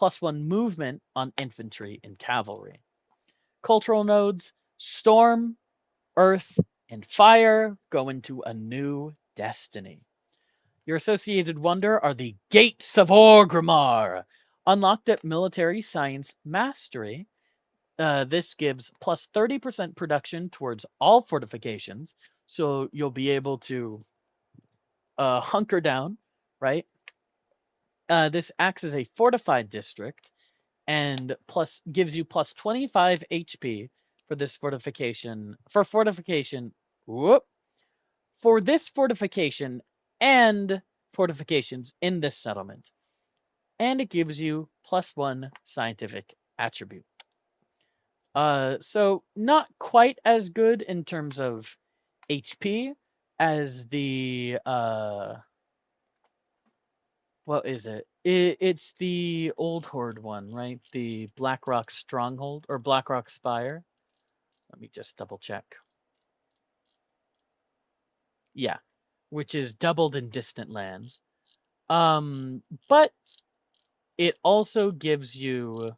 +1 movement on infantry and cavalry. Cultural nodes, storm, earth, and fire go into a new destiny. Your associated wonder are the Gates of Orgrimmar. Unlocked at Military Science Mastery. This gives plus 30% production towards all fortifications. So you'll be able to hunker down, right? This acts as a fortified district and plus gives you plus 25 HP for this fortification. Whoop, for this fortification and fortifications in this settlement. And it gives you plus 1 scientific attribute. So not quite as good in terms of HP as the what is it? It's the Old Horde one, right? The Blackrock Stronghold or Blackrock Spire. Let me just double check. Yeah, which is doubled in distant lands. But it also gives you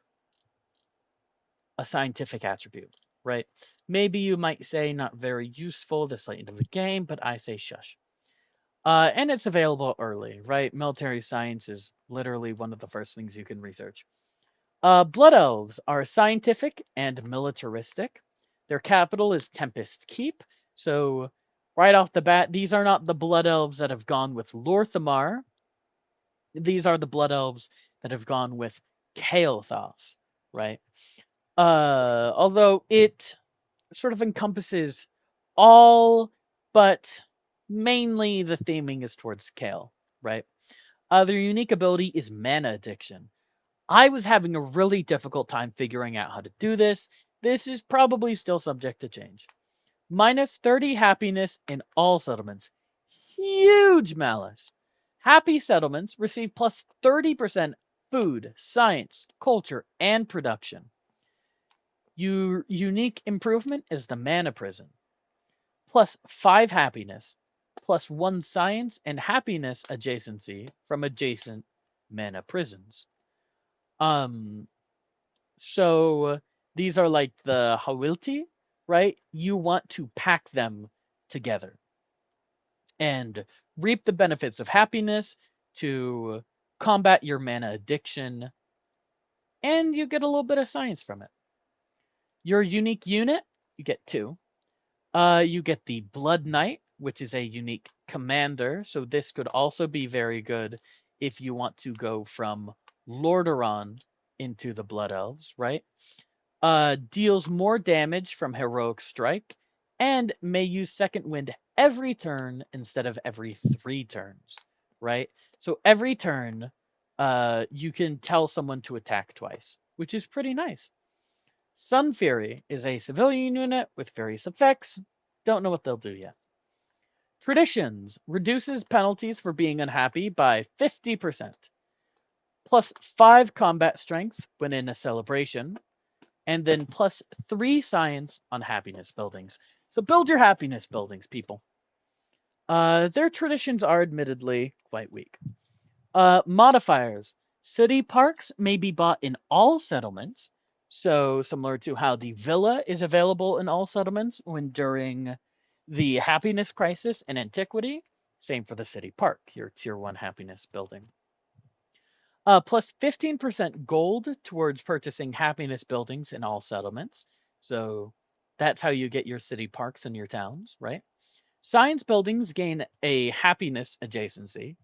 a scientific attribute, right? Maybe you might say not very useful this late into the game, but I say shush. And it's available early, right? Military science is literally one of the first things you can research. Blood elves are scientific and militaristic. Their capital is Tempest Keep. So, right off the bat, these are not the blood elves that have gone with Lorthamar. These are the blood elves that have gone with Kael'thas, right? Although it sort of encompasses all, but mainly the theming is towards Kale, right? Their unique ability is mana addiction. I was having a really difficult time figuring out how to do this. This is probably still subject to change. Minus 30 happiness in all settlements. Huge malice. Happy settlements receive plus 30% food, science, culture, and production. Your unique improvement is the mana prison. Plus 5 happiness, plus 1 science and happiness adjacency from adjacent mana prisons. So these are like the Hawilti, right? You want to pack them together and reap the benefits of happiness to combat your mana addiction, and you get a little bit of science from it. Your unique unit, you get 2. You get the Blood Knight, which is a unique commander. So this could also be very good if you want to go from Lordaeron into the Blood Elves, right? Deals more damage from Heroic Strike and may use Second Wind every turn instead of every 3 turns, right? So every turn, you can tell someone to attack twice, which is pretty nice. Sun Fury is a civilian unit with various effects. Don't know what they'll do yet. Traditions reduces penalties for being unhappy by 50%, plus 5 combat strength when in a celebration, and then plus 3 science on happiness buildings. So build your happiness buildings, people. Their traditions are admittedly quite weak. Modifiers. City parks may be bought in all settlements. So similar to how the villa is available in all settlements when during the happiness crisis in antiquity. Same for the city park, your tier 1 happiness building. Plus 15% gold towards purchasing happiness buildings in all settlements. So that's how you get your city parks in your towns, right? Science buildings gain a happiness adjacency,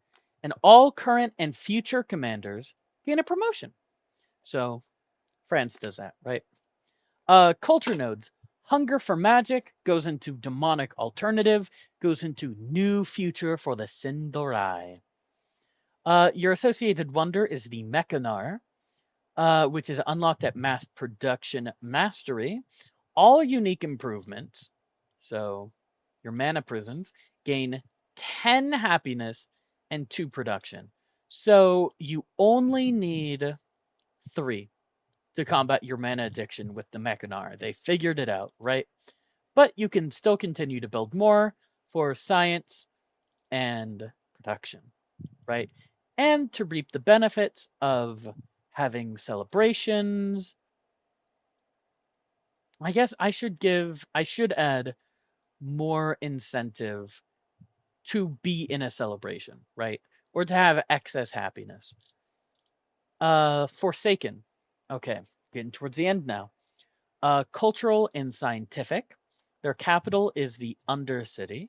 and all current and future commanders gain a promotion. So France does that, right? Culture nodes. Hunger for magic goes into demonic alternative, goes into new future for the Sindorai. Your associated wonder is the Mechanar, which is unlocked at mass production mastery. All unique improvements, so your mana prisons, gain 10 happiness and 2 production. So you only need 3 to combat your mana addiction with the Mechanar. They figured it out, right? But you can still continue to build more for science and production, right? And to reap the benefits of having celebrations. I should add more incentive to be in a celebration, right? Or to have excess happiness. Forsaken. Okay, getting towards the end now. Cultural and scientific. Their capital is the Undercity.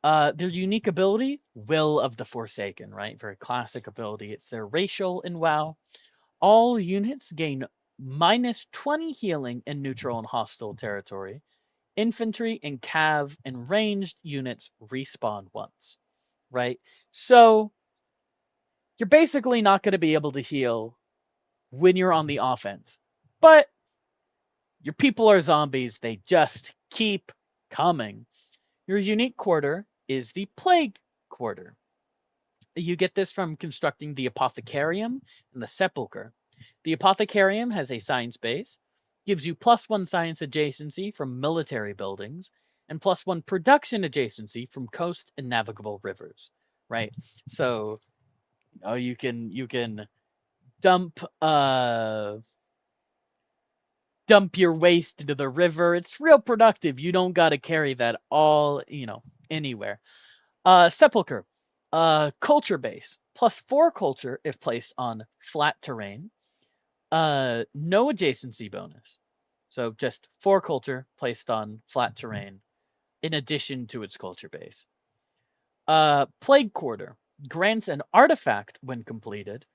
Their unique ability, Will of the Forsaken, right? Very classic ability. It's their racial in WoW. All units gain -20 healing in neutral and hostile territory. Infantry and cav and ranged units respawn once, right? So you're basically not going to be able to heal when you're on the offense. But your people are zombies. They just keep coming. Your unique quarter is the Plague Quarter. You get this from constructing the Apothecarium and the Sepulchre. The Apothecarium has a science base, gives you +1 science adjacency from military buildings, and +1 production adjacency from coast and navigable rivers. Right? So you can dump dump your waste into the river. It's real productive. You don't got to carry that all, anywhere. Sepulcher, culture base, +4 culture if placed on flat terrain. No adjacency bonus. So just 4 culture placed on flat terrain in addition to its culture base. Plague Quarter grants an artifact when completed.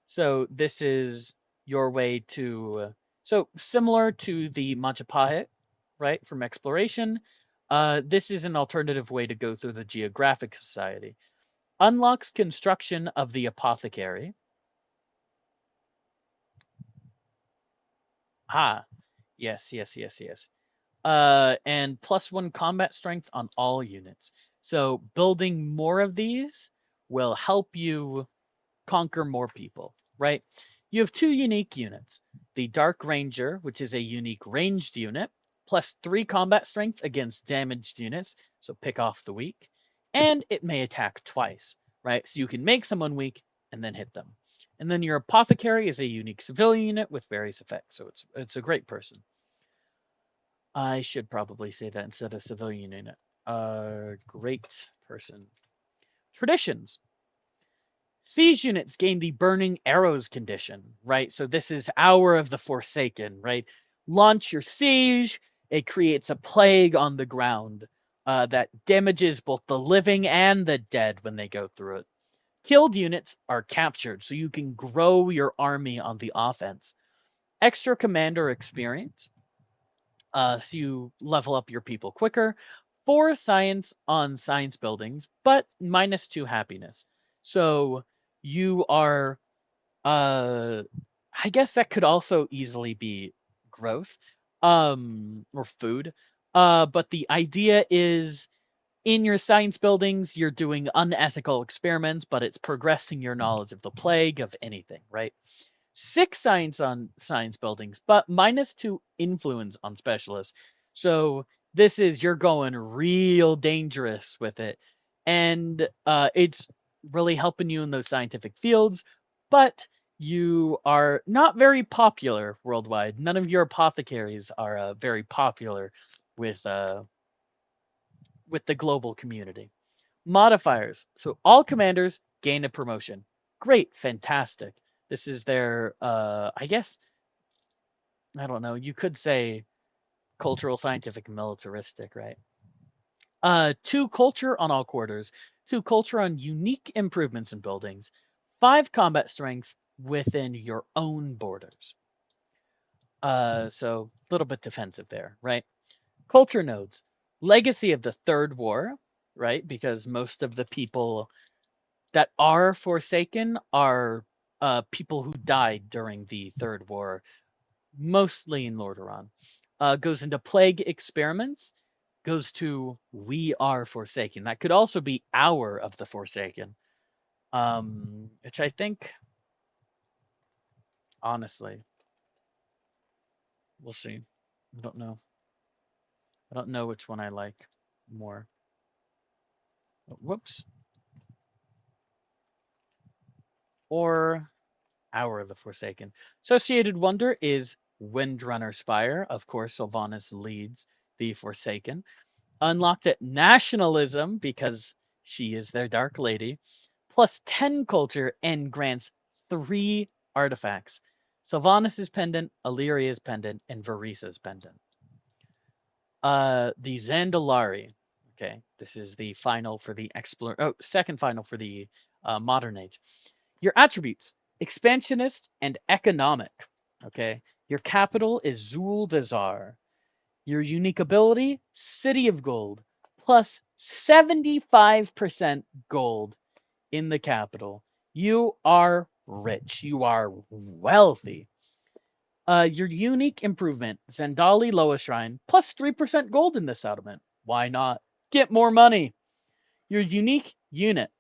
So this is your way to, so similar to the Majapahit, right, from exploration. This is an alternative way to go through the Geographic Society. Unlocks construction of the apothecary. Ah, yes, yes, yes, yes. And +1 combat strength on all units. So building more of these will help you conquer more people, right? You have 2 unique units. The Dark Ranger, which is a unique ranged unit, +3 combat strength against damaged units, so pick off the weak, and it may attack twice, right? So you can make someone weak and then hit them. And then your Apothecary is a unique civilian unit with various effects, so it's a great person. I should probably say that instead of civilian unit. Great person. Traditions. Siege units gain the Burning Arrows condition, right? So this is Hour of the Forsaken, right? Launch your siege. It creates a plague on the ground that damages both the living and the dead when they go through it. Killed units are captured, so you can grow your army on the offense. Extra commander experience, so you level up your people quicker. 4 science on science buildings, but -2 happiness. So you are, I guess that could also easily be growth, or food. But the idea is in your science buildings, you're doing unethical experiments, but it's progressing your knowledge of the plague, of anything, right? 6 science on science buildings, but -2 influence on specialists. So this is you're going real dangerous with it, and it's really helping you in those scientific fields. But you are not very popular worldwide. None of your apothecaries are very popular with the global community. Modifiers. So all commanders gain a promotion. Great, fantastic. This is their, I guess, I don't know, you could say cultural, scientific, militaristic, right? 2 culture on all quarters, 2 culture on unique improvements in buildings, 5 combat strength within your own borders. So a little bit defensive there, right? Culture nodes, legacy of the Third War, right? Because most of the people that are Forsaken are people who died during the Third War, mostly in Lordaeron. Goes into Plague Experiments, goes to We Are Forsaken. That could also be Hour of the Forsaken, which I think, honestly, we'll see. I don't know. I don't know which one I like more. Oh, whoops. Or Hour of the Forsaken. Associated Wonder is Windrunner Spire. Of course, Sylvanas leads the Forsaken. Unlocked at Nationalism because She is their Dark Lady. Plus 10 culture and grants 3 artifacts. Sylvanas' pendant, Illyria's pendant, and Varisa's pendant. The Zandalari. Okay, this is the final for the second final for the modern age. Your attributes: expansionist and economic. Okay, your capital is Zuldazar. Your unique ability: City of Gold, plus 75% gold in the capital. You are rich. You are wealthy. Your unique improvement, Zendali Loa Shrine, plus 3% gold in this settlement. Why not? Get more money. Your unique unit,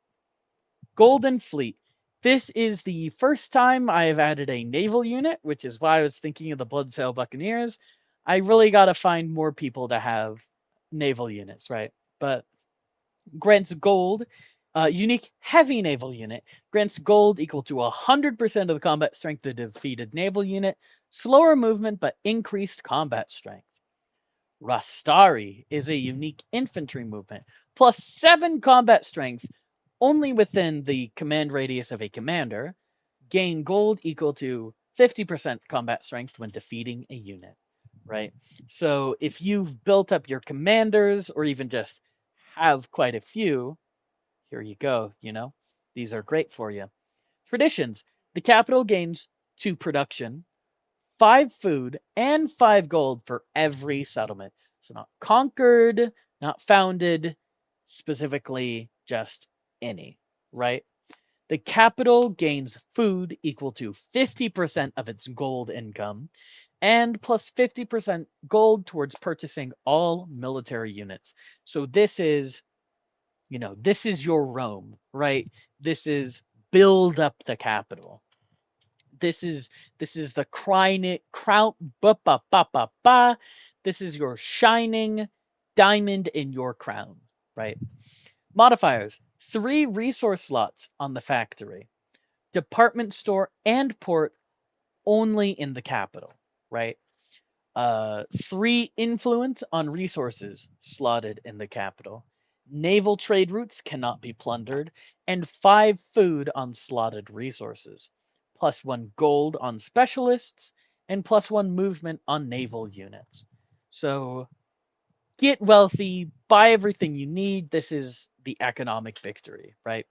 Golden Fleet. This is the first time I have added a naval unit, which is why I was thinking of the Bloodsail Buccaneers. I really got to find more people to have naval units, right? But grants gold. Unique heavy naval unit grants gold equal to 100% of the combat strength of the defeated naval unit, slower movement but increased combat strength. Rastari is a unique infantry movement, plus 7 combat strength only within the command radius of a commander, gain gold equal to 50% combat strength when defeating a unit, right? So if you've built up your commanders or even just have quite a few, here you go, These are great for you. Traditions. The capital gains 2 production, 5 food, and 5 gold for every settlement. So not conquered, not founded, specifically just any, right? The capital gains food equal to 50% of its gold income and plus 50% gold towards purchasing all military units. So this is your Rome, right? This is build up the capital. This is the crown ba ba ba ba ba. This is your shining diamond in your crown, right? Modifiers: 3 resource slots on the factory, department store and port only in the capital, right? 3 influence on resources slotted in the capital. Naval trade routes cannot be plundered, and 5 food on slotted resources. Plus 1 gold on specialists, and plus 1 movement on naval units. So get wealthy, buy everything you need. This is the economic victory, right?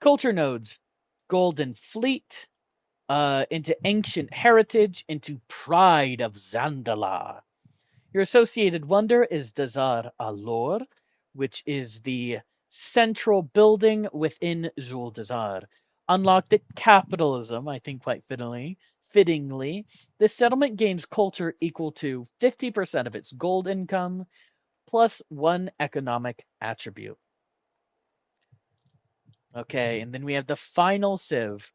Culture nodes: Golden Fleet, into Ancient Heritage, into Pride of Zandala. Your associated wonder is Dazar Alor, which is the central building within Zuldazar. Unlocked at capitalism, I think quite fittingly. This settlement gains culture equal to 50% of its gold income, plus 1 economic attribute. Okay, and then we have the final civ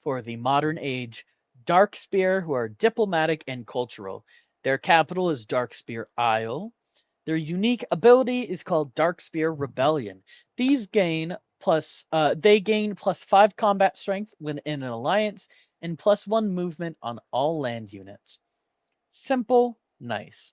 for the modern age, Darkspear, who are diplomatic and cultural. Their capital is Darkspear Isle. Their unique ability is called Darkspear Rebellion. They gain plus 5 combat strength when in an alliance and plus 1 movement on all land units. Simple, nice.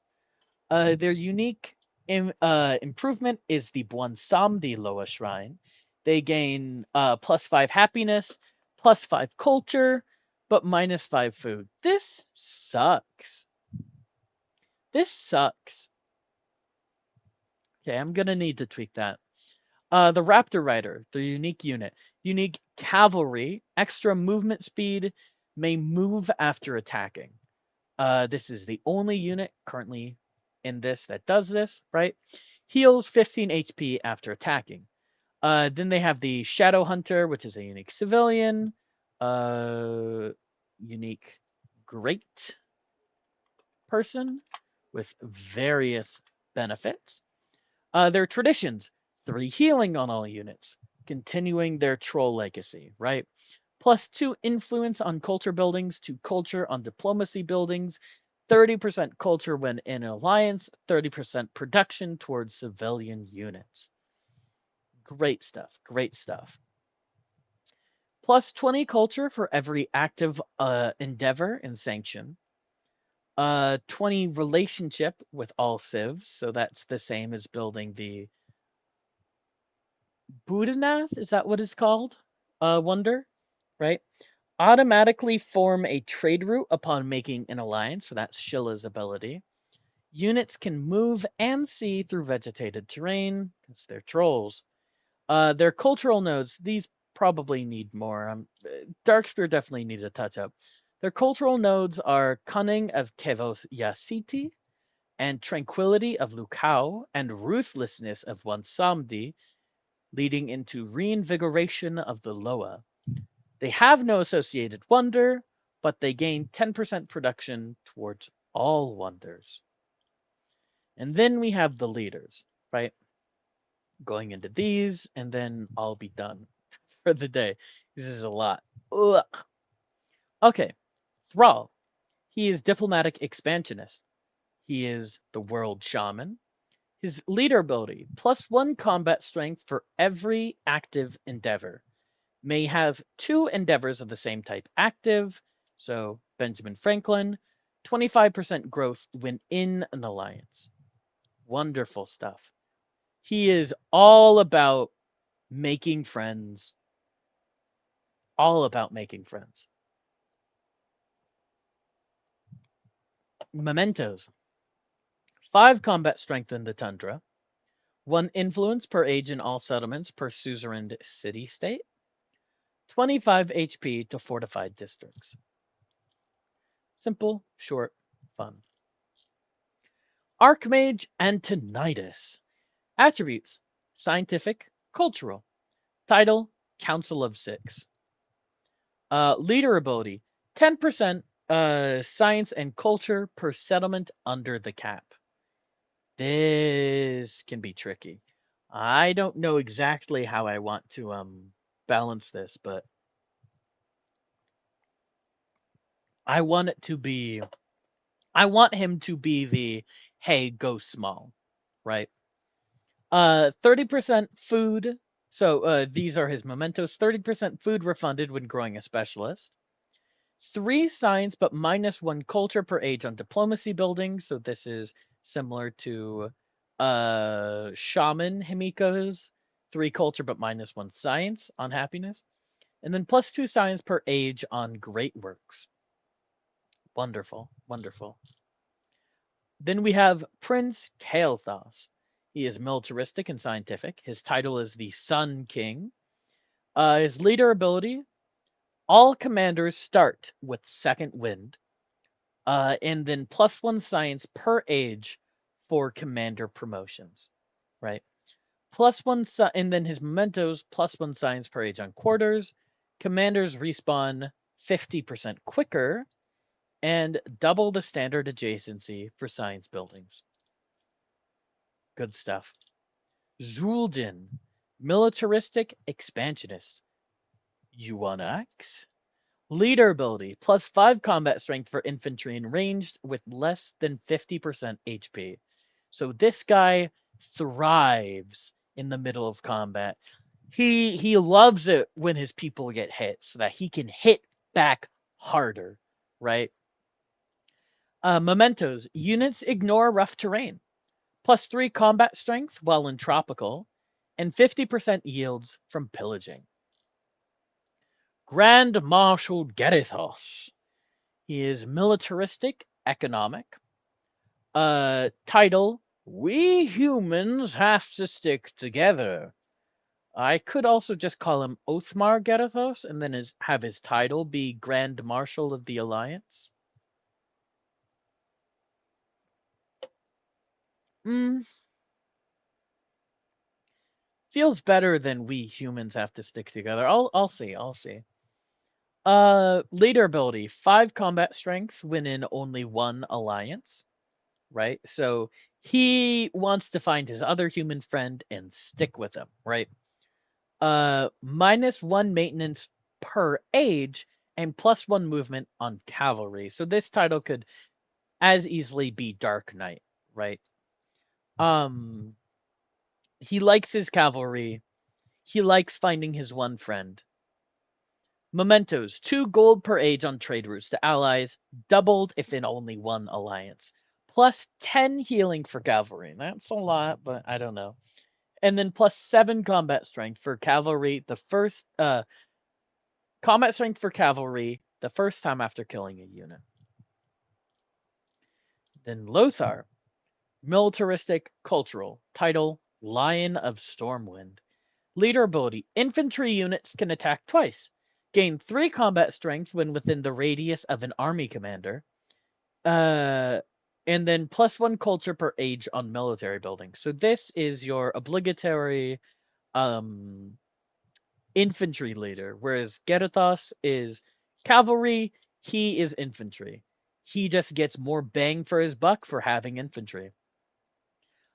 Their unique improvement is the Bwansamdi Loa Shrine. They gain plus 5 happiness, plus 5 culture, but minus 5 food. This sucks. This sucks. Okay, I'm gonna need to tweak that. The Raptor Rider, the unique unit. Unique cavalry, extra movement speed, may move after attacking. This is the only unit currently in this that does this, right? Heals 15 HP after attacking. Then they have the Shadow Hunter, which is a unique civilian. Unique great person with various benefits. Their traditions: 3 healing on all units, continuing their troll legacy, right? Plus 2 influence on culture buildings, 2 culture on diplomacy buildings, 30% culture when in an alliance, 30% production towards civilian units. Great stuff, great stuff. Plus 20 culture for every active endeavor and sanction. 20 relationship with all civs, so that's the same as building Buddhanath, is that what it's called? Wonder, right? Automatically form a trade route upon making an alliance, so that's Shilla's ability. Units can move and see through vegetated terrain, because they're trolls. Their cultural nodes, these probably need more. Darkspear definitely needs a touch up. Their cultural nodes are Cunning of Kevoth Yasiti, and Tranquility of Lukao, and Ruthlessness of Wansamdi, leading into Reinvigoration of the Loa. They have no associated wonder, but they gain 10% production towards all wonders. And then we have the leaders, right? Going into these, and then I'll be done for the day. This is a lot. Ugh. Okay, Thrall. He is diplomatic expansionist. He is the world shaman. His leader ability, +1 combat strength for every active endeavor. May have 2 endeavors of the same type active. So Benjamin Franklin, 25% growth when in an alliance. Wonderful stuff. He is all about making friends. All about making friends. Mementos. 5 combat strength in the tundra. 1 influence per age in all settlements per suzerain city-state. 25 HP to fortified districts. Simple, short, fun. Archmage Antonidas. Attributes: scientific, cultural. Title: Council of Six. Leader ability: 10% science and culture per settlement under the cap. This can be tricky. I don't know exactly how I want to balance this, but I want it to be I want him to be the hey, go small, right? 30% food. So these are his mementos. 30% food refunded when growing a specialist. 3 science, but -1 culture per age on diplomacy building. So this is similar to Shaman Himiko's 3 culture, but -1 science on happiness. And then +2 science per age on great works. Wonderful, wonderful. Then we have Prince Kael'thas. He is militaristic and scientific. His title is the Sun King. His leader ability, all commanders start with second wind. And then +1 science per age for commander promotions, right? +1, and then his mementos, +1 science per age on quarters. Commanders respawn 50% quicker, and double the standard adjacency for science buildings. Good stuff. Zul'jin, militaristic expansionist. Yuan-X. Leader ability, +5 combat strength for infantry and ranged with less than 50% HP. So this guy thrives in the middle of combat. He loves it when his people get hit so that he can hit back harder, right? Mementos, units ignore rough terrain. +3 combat strength while in tropical, and 50% yields from pillaging. Grand Marshal Gerithos. He is militaristic, economic. Title: We humans have to stick together. I could also just call him Othmar Gerithos and then have his title be Grand Marshal of the Alliance. Feels better than we humans have to stick together. I'll see. Leader ability, 5 combat strength when in only 1 alliance, right? So he wants to find his other human friend and stick with him, right? -1 maintenance per age and +1 movement on cavalry. So this title could as easily be Dark Knight, right? He likes his cavalry. He likes finding his one friend. Mementos, 2 gold per age on trade routes to allies, doubled if in only 1 alliance. +10 healing for cavalry. That's a lot, but I don't know. And then +7 combat strength for cavalry. The first combat strength for cavalry the first time after killing a unit. Then Lothar, militaristic, cultural, title Lion of Stormwind. Leader ability: infantry units can attack twice. Gain 3 combat strength when within the radius of an army commander. And then +1 culture per age on military buildings. So this is your obligatory infantry leader, whereas Gerathos is cavalry, he is infantry. He just gets more bang for his buck for having infantry.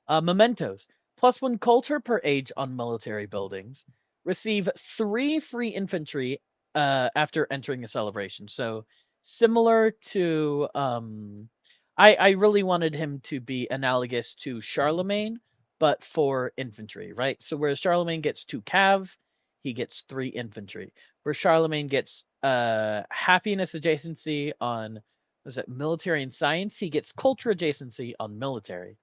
Mementos: +1 culture per age on military buildings. Receive 3 free infantry after entering a celebration. So similar to I really wanted him to be analogous to Charlemagne, but for infantry, right? So whereas Charlemagne gets 2 cav, he gets 3 infantry. Where Charlemagne gets happiness adjacency on was it military and science, he gets culture adjacency on military.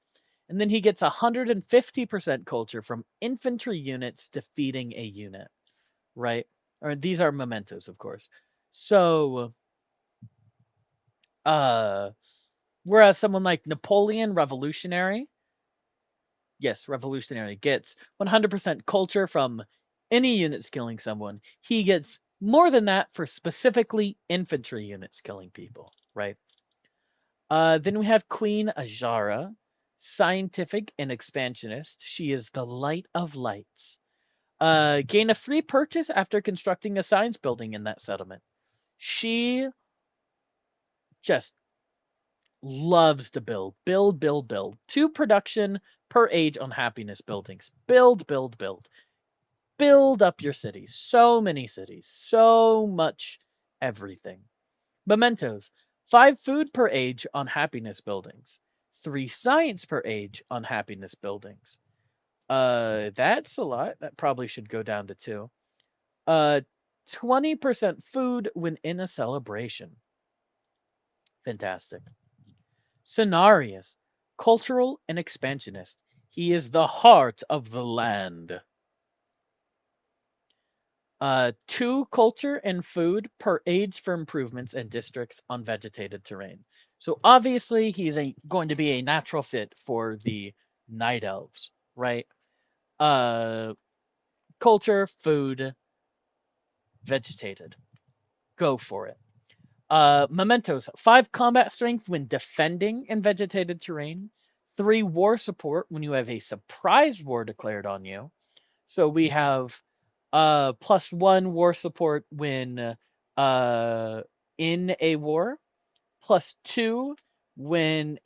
And then he gets 150% culture from infantry units defeating a unit, right? Or these are mementos, of course. So, whereas someone like Napoleon, revolutionary, yes, revolutionary, gets 100% culture from any units killing someone, he gets more than that for specifically infantry units killing people, right? Then we have Queen Ajara, scientific and expansionist. She is the light of lights. Gain a free purchase after constructing a science building in that settlement. She just loves to build, build, build, build. 2 production per age on happiness buildings. Build, build, build. Build up your cities. So many cities. So much everything. Mementos: 5 food per age on happiness buildings. 3 science per age on happiness buildings. That's a lot. That probably should go down to 2. 20% food when in a celebration. Fantastic. Cenarius, cultural and expansionist. He is the heart of the land. 2 culture and food per age for improvements and districts on vegetated terrain. So obviously he's going to be a natural fit for the night elves, right? Culture, food, vegetated. Go for it. Mementos: 5 combat strength when defending in vegetated terrain. 3 war support when you have a surprise war declared on you. So we have +1 war support when in a war, +2 when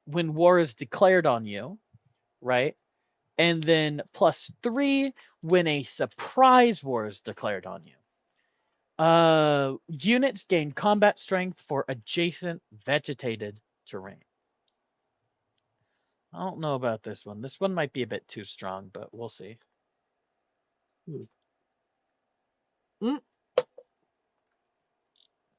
when war is declared on you, right? And then +3 when a surprise war is declared on you. Units gain combat strength for adjacent vegetated terrain. I don't know about this one. This one might be a bit too strong, but we'll see. Mm.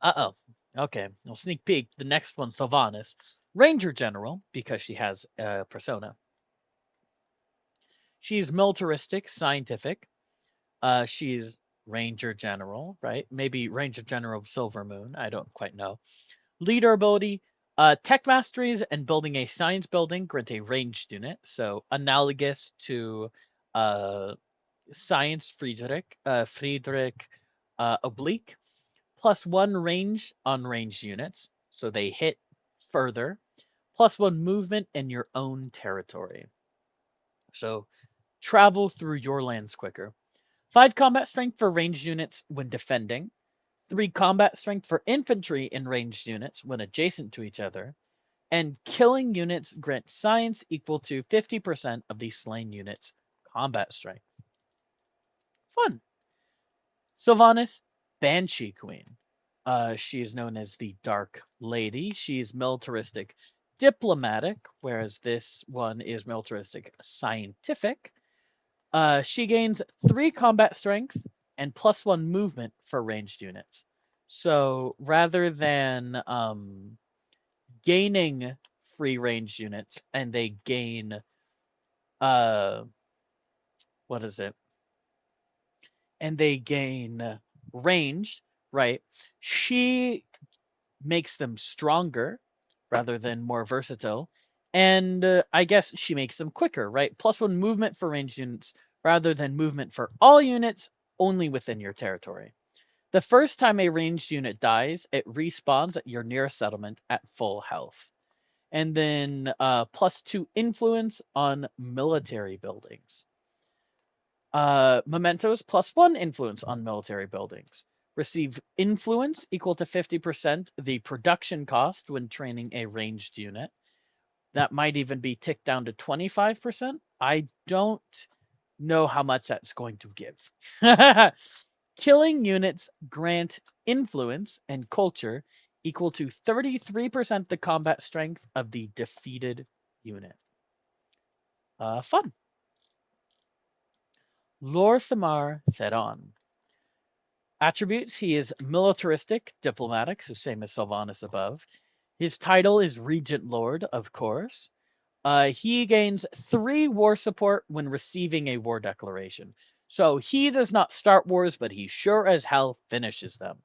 Uh-oh. Okay, I'll sneak peek. The next one, Sylvanas. Ranger General, because she has a persona. She's militaristic, scientific. She's Ranger General, right? Maybe Ranger General of Silver Moon. I don't quite know. Leader ability, tech masteries and building a science building grant a ranged unit. So analogous to Science Friedrich Oblique. +1 range on ranged units, so they hit further. +1 movement in your own territory. So travel through your lands quicker. 5 combat strength for ranged units when defending. 3 combat strength for infantry in ranged units when adjacent to each other. And killing units grant science equal to 50% of the slain unit's combat strength. Fun. Sylvanas, Banshee Queen. She is known as the Dark Lady. She's militaristic diplomatic, whereas this one is militaristic scientific. She gains 3 combat strength and +1 movement for ranged units. So rather than gaining free ranged units and they gain what is it? And they gain range, right? She makes them stronger rather than more versatile. And I guess she makes them quicker, right? +1 movement for ranged units rather than movement for all units only within your territory. The first time a ranged unit dies, it respawns at your nearest settlement at full health. And then +2 influence on military buildings. Mementos +1 influence on military buildings. Receive influence equal to 50% the production cost when training a ranged unit. That might even be ticked down to 25%. I don't know how much that's going to give. Killing units grant influence and culture equal to 33% the combat strength of the defeated unit. Fun. Lor Samar Theron. Attributes, he is militaristic, diplomatic, so same as Sylvanas above. His title is Regent Lord, of course. He gains 3 war support when receiving a war declaration. So he does not start wars, but he sure as hell finishes them.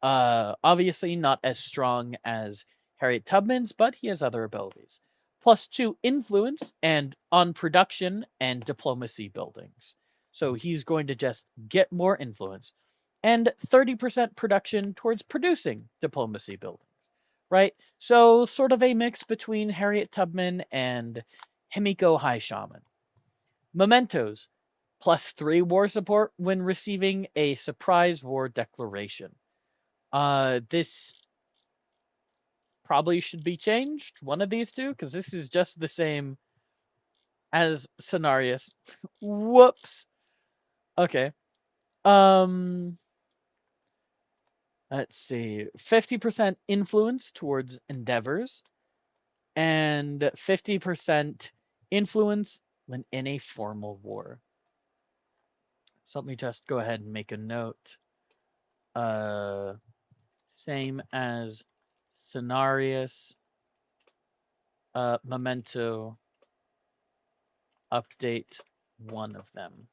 Obviously not as strong as Harriet Tubman's, but he has other abilities. +2 influence and on production and diplomacy buildings. So he's going to just get more influence. And 30% production towards producing diplomacy buildings, right? So sort of a mix between Harriet Tubman and Himiko High Shaman. Mementos, +3 war support when receiving a surprise war declaration. This probably should be changed, one of these two, because this is just the same as Cenarius. Whoops. Okay. Um, let's see. 50% influence towards endeavors and 50% influence when in a formal war. So let me just go ahead and make a note. Same as Cenarius, Memento, update one of them.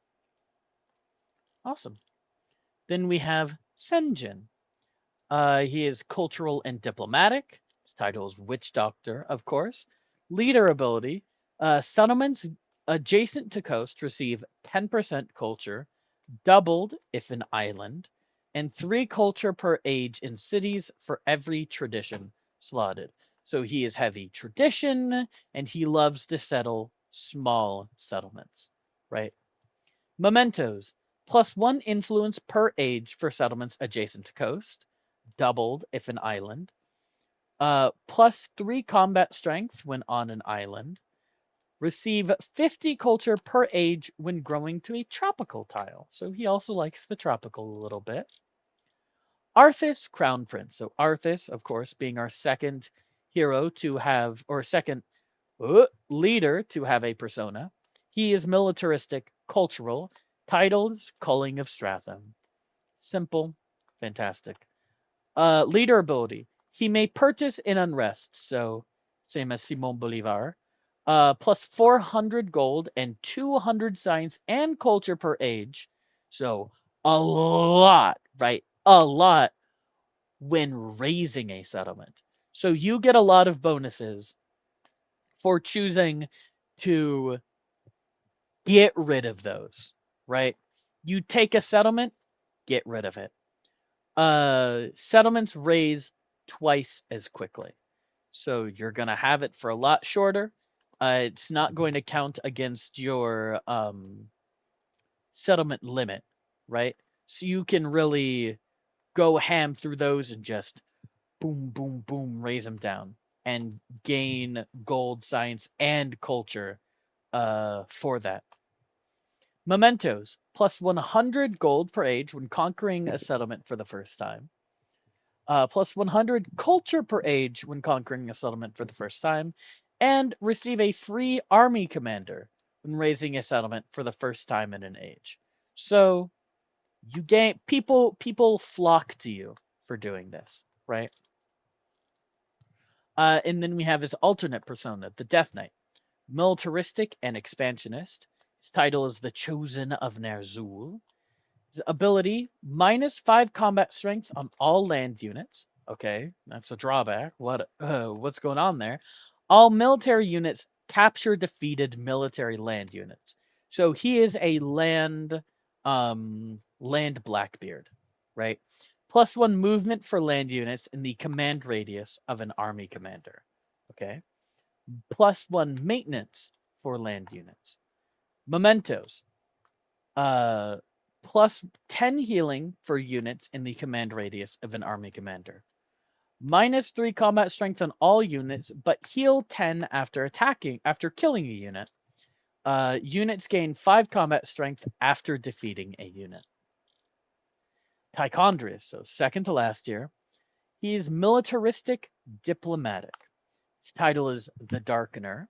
Awesome. Then we have Senjin. He is cultural and diplomatic. His title is Witch Doctor, of course. Leader ability. Settlements adjacent to coast receive 10% culture, doubled if an island, and 3 culture per age in cities for every tradition slotted. So he is heavy tradition, and he loves to settle small settlements, right? Mementos, +1 influence per age for settlements adjacent to coast, doubled if an island. +3 combat strength when on an island. Receive 50 culture per age when growing to a tropical tile. So he also likes the tropical a little bit. Arthas, Crown Prince. So Arthas, of course, being our second hero to have, or second leader to have a persona. He is militaristic, cultural, titles, Culling of Stratham. Simple, fantastic. Leader ability. He may purchase in unrest, so same as Simon Bolivar. +400 gold and 200 science and culture per age. So a lot, right? A lot when raising a settlement. So you get a lot of bonuses for choosing to get rid of those, right? You take a settlement, get rid of it. Settlements raise twice as quickly. So you're going to have it for a lot shorter. It's not going to count against your settlement limit, right? So you can really go ham through those and just boom, boom, boom, raise them down and gain gold, science, and culture for that. Mementos, +100 gold per age when conquering a settlement for the first time. +100 culture per age when conquering a settlement for the first time. And receive a free army commander when raising a settlement for the first time in an age. So you gain people flock to you for doing this, right? And then we have his alternate persona, the Death Knight. militaristic and expansionist. His title is the Chosen of Ner'zhul. His ability, -5 combat strength on all land units. Okay, that's a drawback. What's going on there? All military units capture defeated military land units. So he is a land Blackbeard, right? +1 movement for land units in the command radius of an army commander. Okay. +1 maintenance for land units. Mementos. +10 healing for units in the command radius of an army commander. -3 combat strength on all units, but heal 10 after killing a unit. Units gain 5 combat strength after defeating a unit. Tichondrius, so second to last year. He's militaristic diplomatic. His title is the Darkener.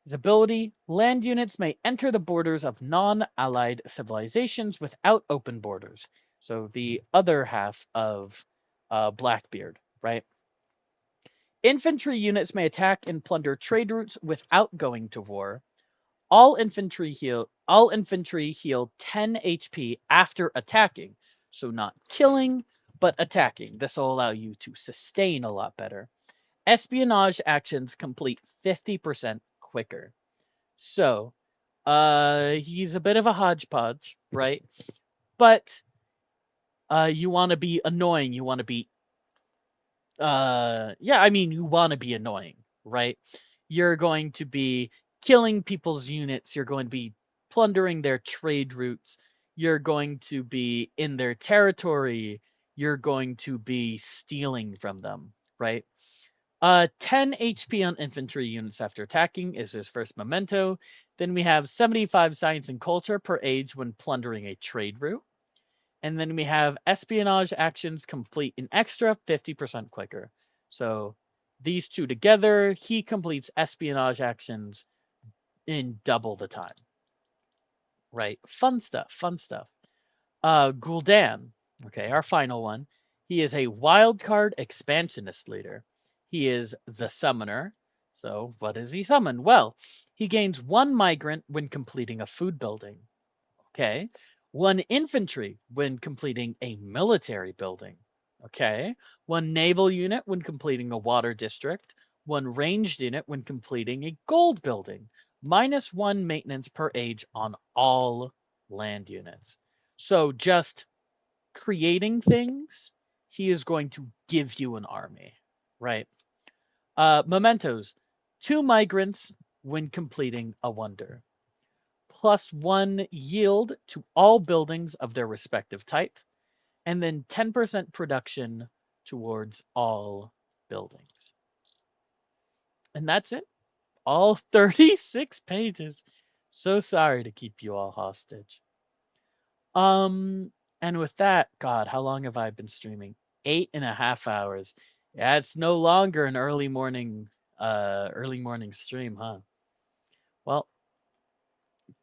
His ability, land units may enter the borders of non-allied civilizations without open borders. So the other half of Blackbeard, right? Infantry units may attack and plunder trade routes without going to war. All infantry heal 10 HP after attacking. So not killing, but attacking. This will allow you to sustain a lot better. Espionage actions complete 50% quicker. So, he's a bit of a hodgepodge, right? But you want to be annoying. You want to be, you want to be annoying, right? You're going to be killing people's units. You're going to be plundering their trade routes. You're going to be in their territory. You're going to be stealing from them, right? 10 HP on infantry units after attacking is his first memento. Then we have 75 science and culture per age when plundering a trade route. And then we have espionage actions complete an extra 50% quicker. So these two together, he completes espionage actions in double the time. Right? Fun stuff, fun stuff. Gul'dan, okay, our final one. He is a wildcard expansionist leader. He is the summoner. So what does he summon? Well, he gains 1 migrant when completing a food building. Okay. 1 infantry when completing a military building. Okay. 1 naval unit when completing a water district. 1 ranged unit when completing a gold building. -1 maintenance per age on all land units. So just creating things, he is going to give you an army, right? Mementos, 2 migrants when completing a wonder. +1 yield to all buildings of their respective type, and then 10% production towards all buildings. And that's it. All 36 pages. So sorry to keep you all hostage. And with that, God, how long have I been streaming? 8.5 hours. Yeah, it's no longer an early morning stream, huh? Well,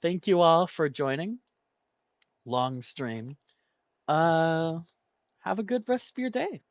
thank you all for joining. Long stream. Have a good rest of your day.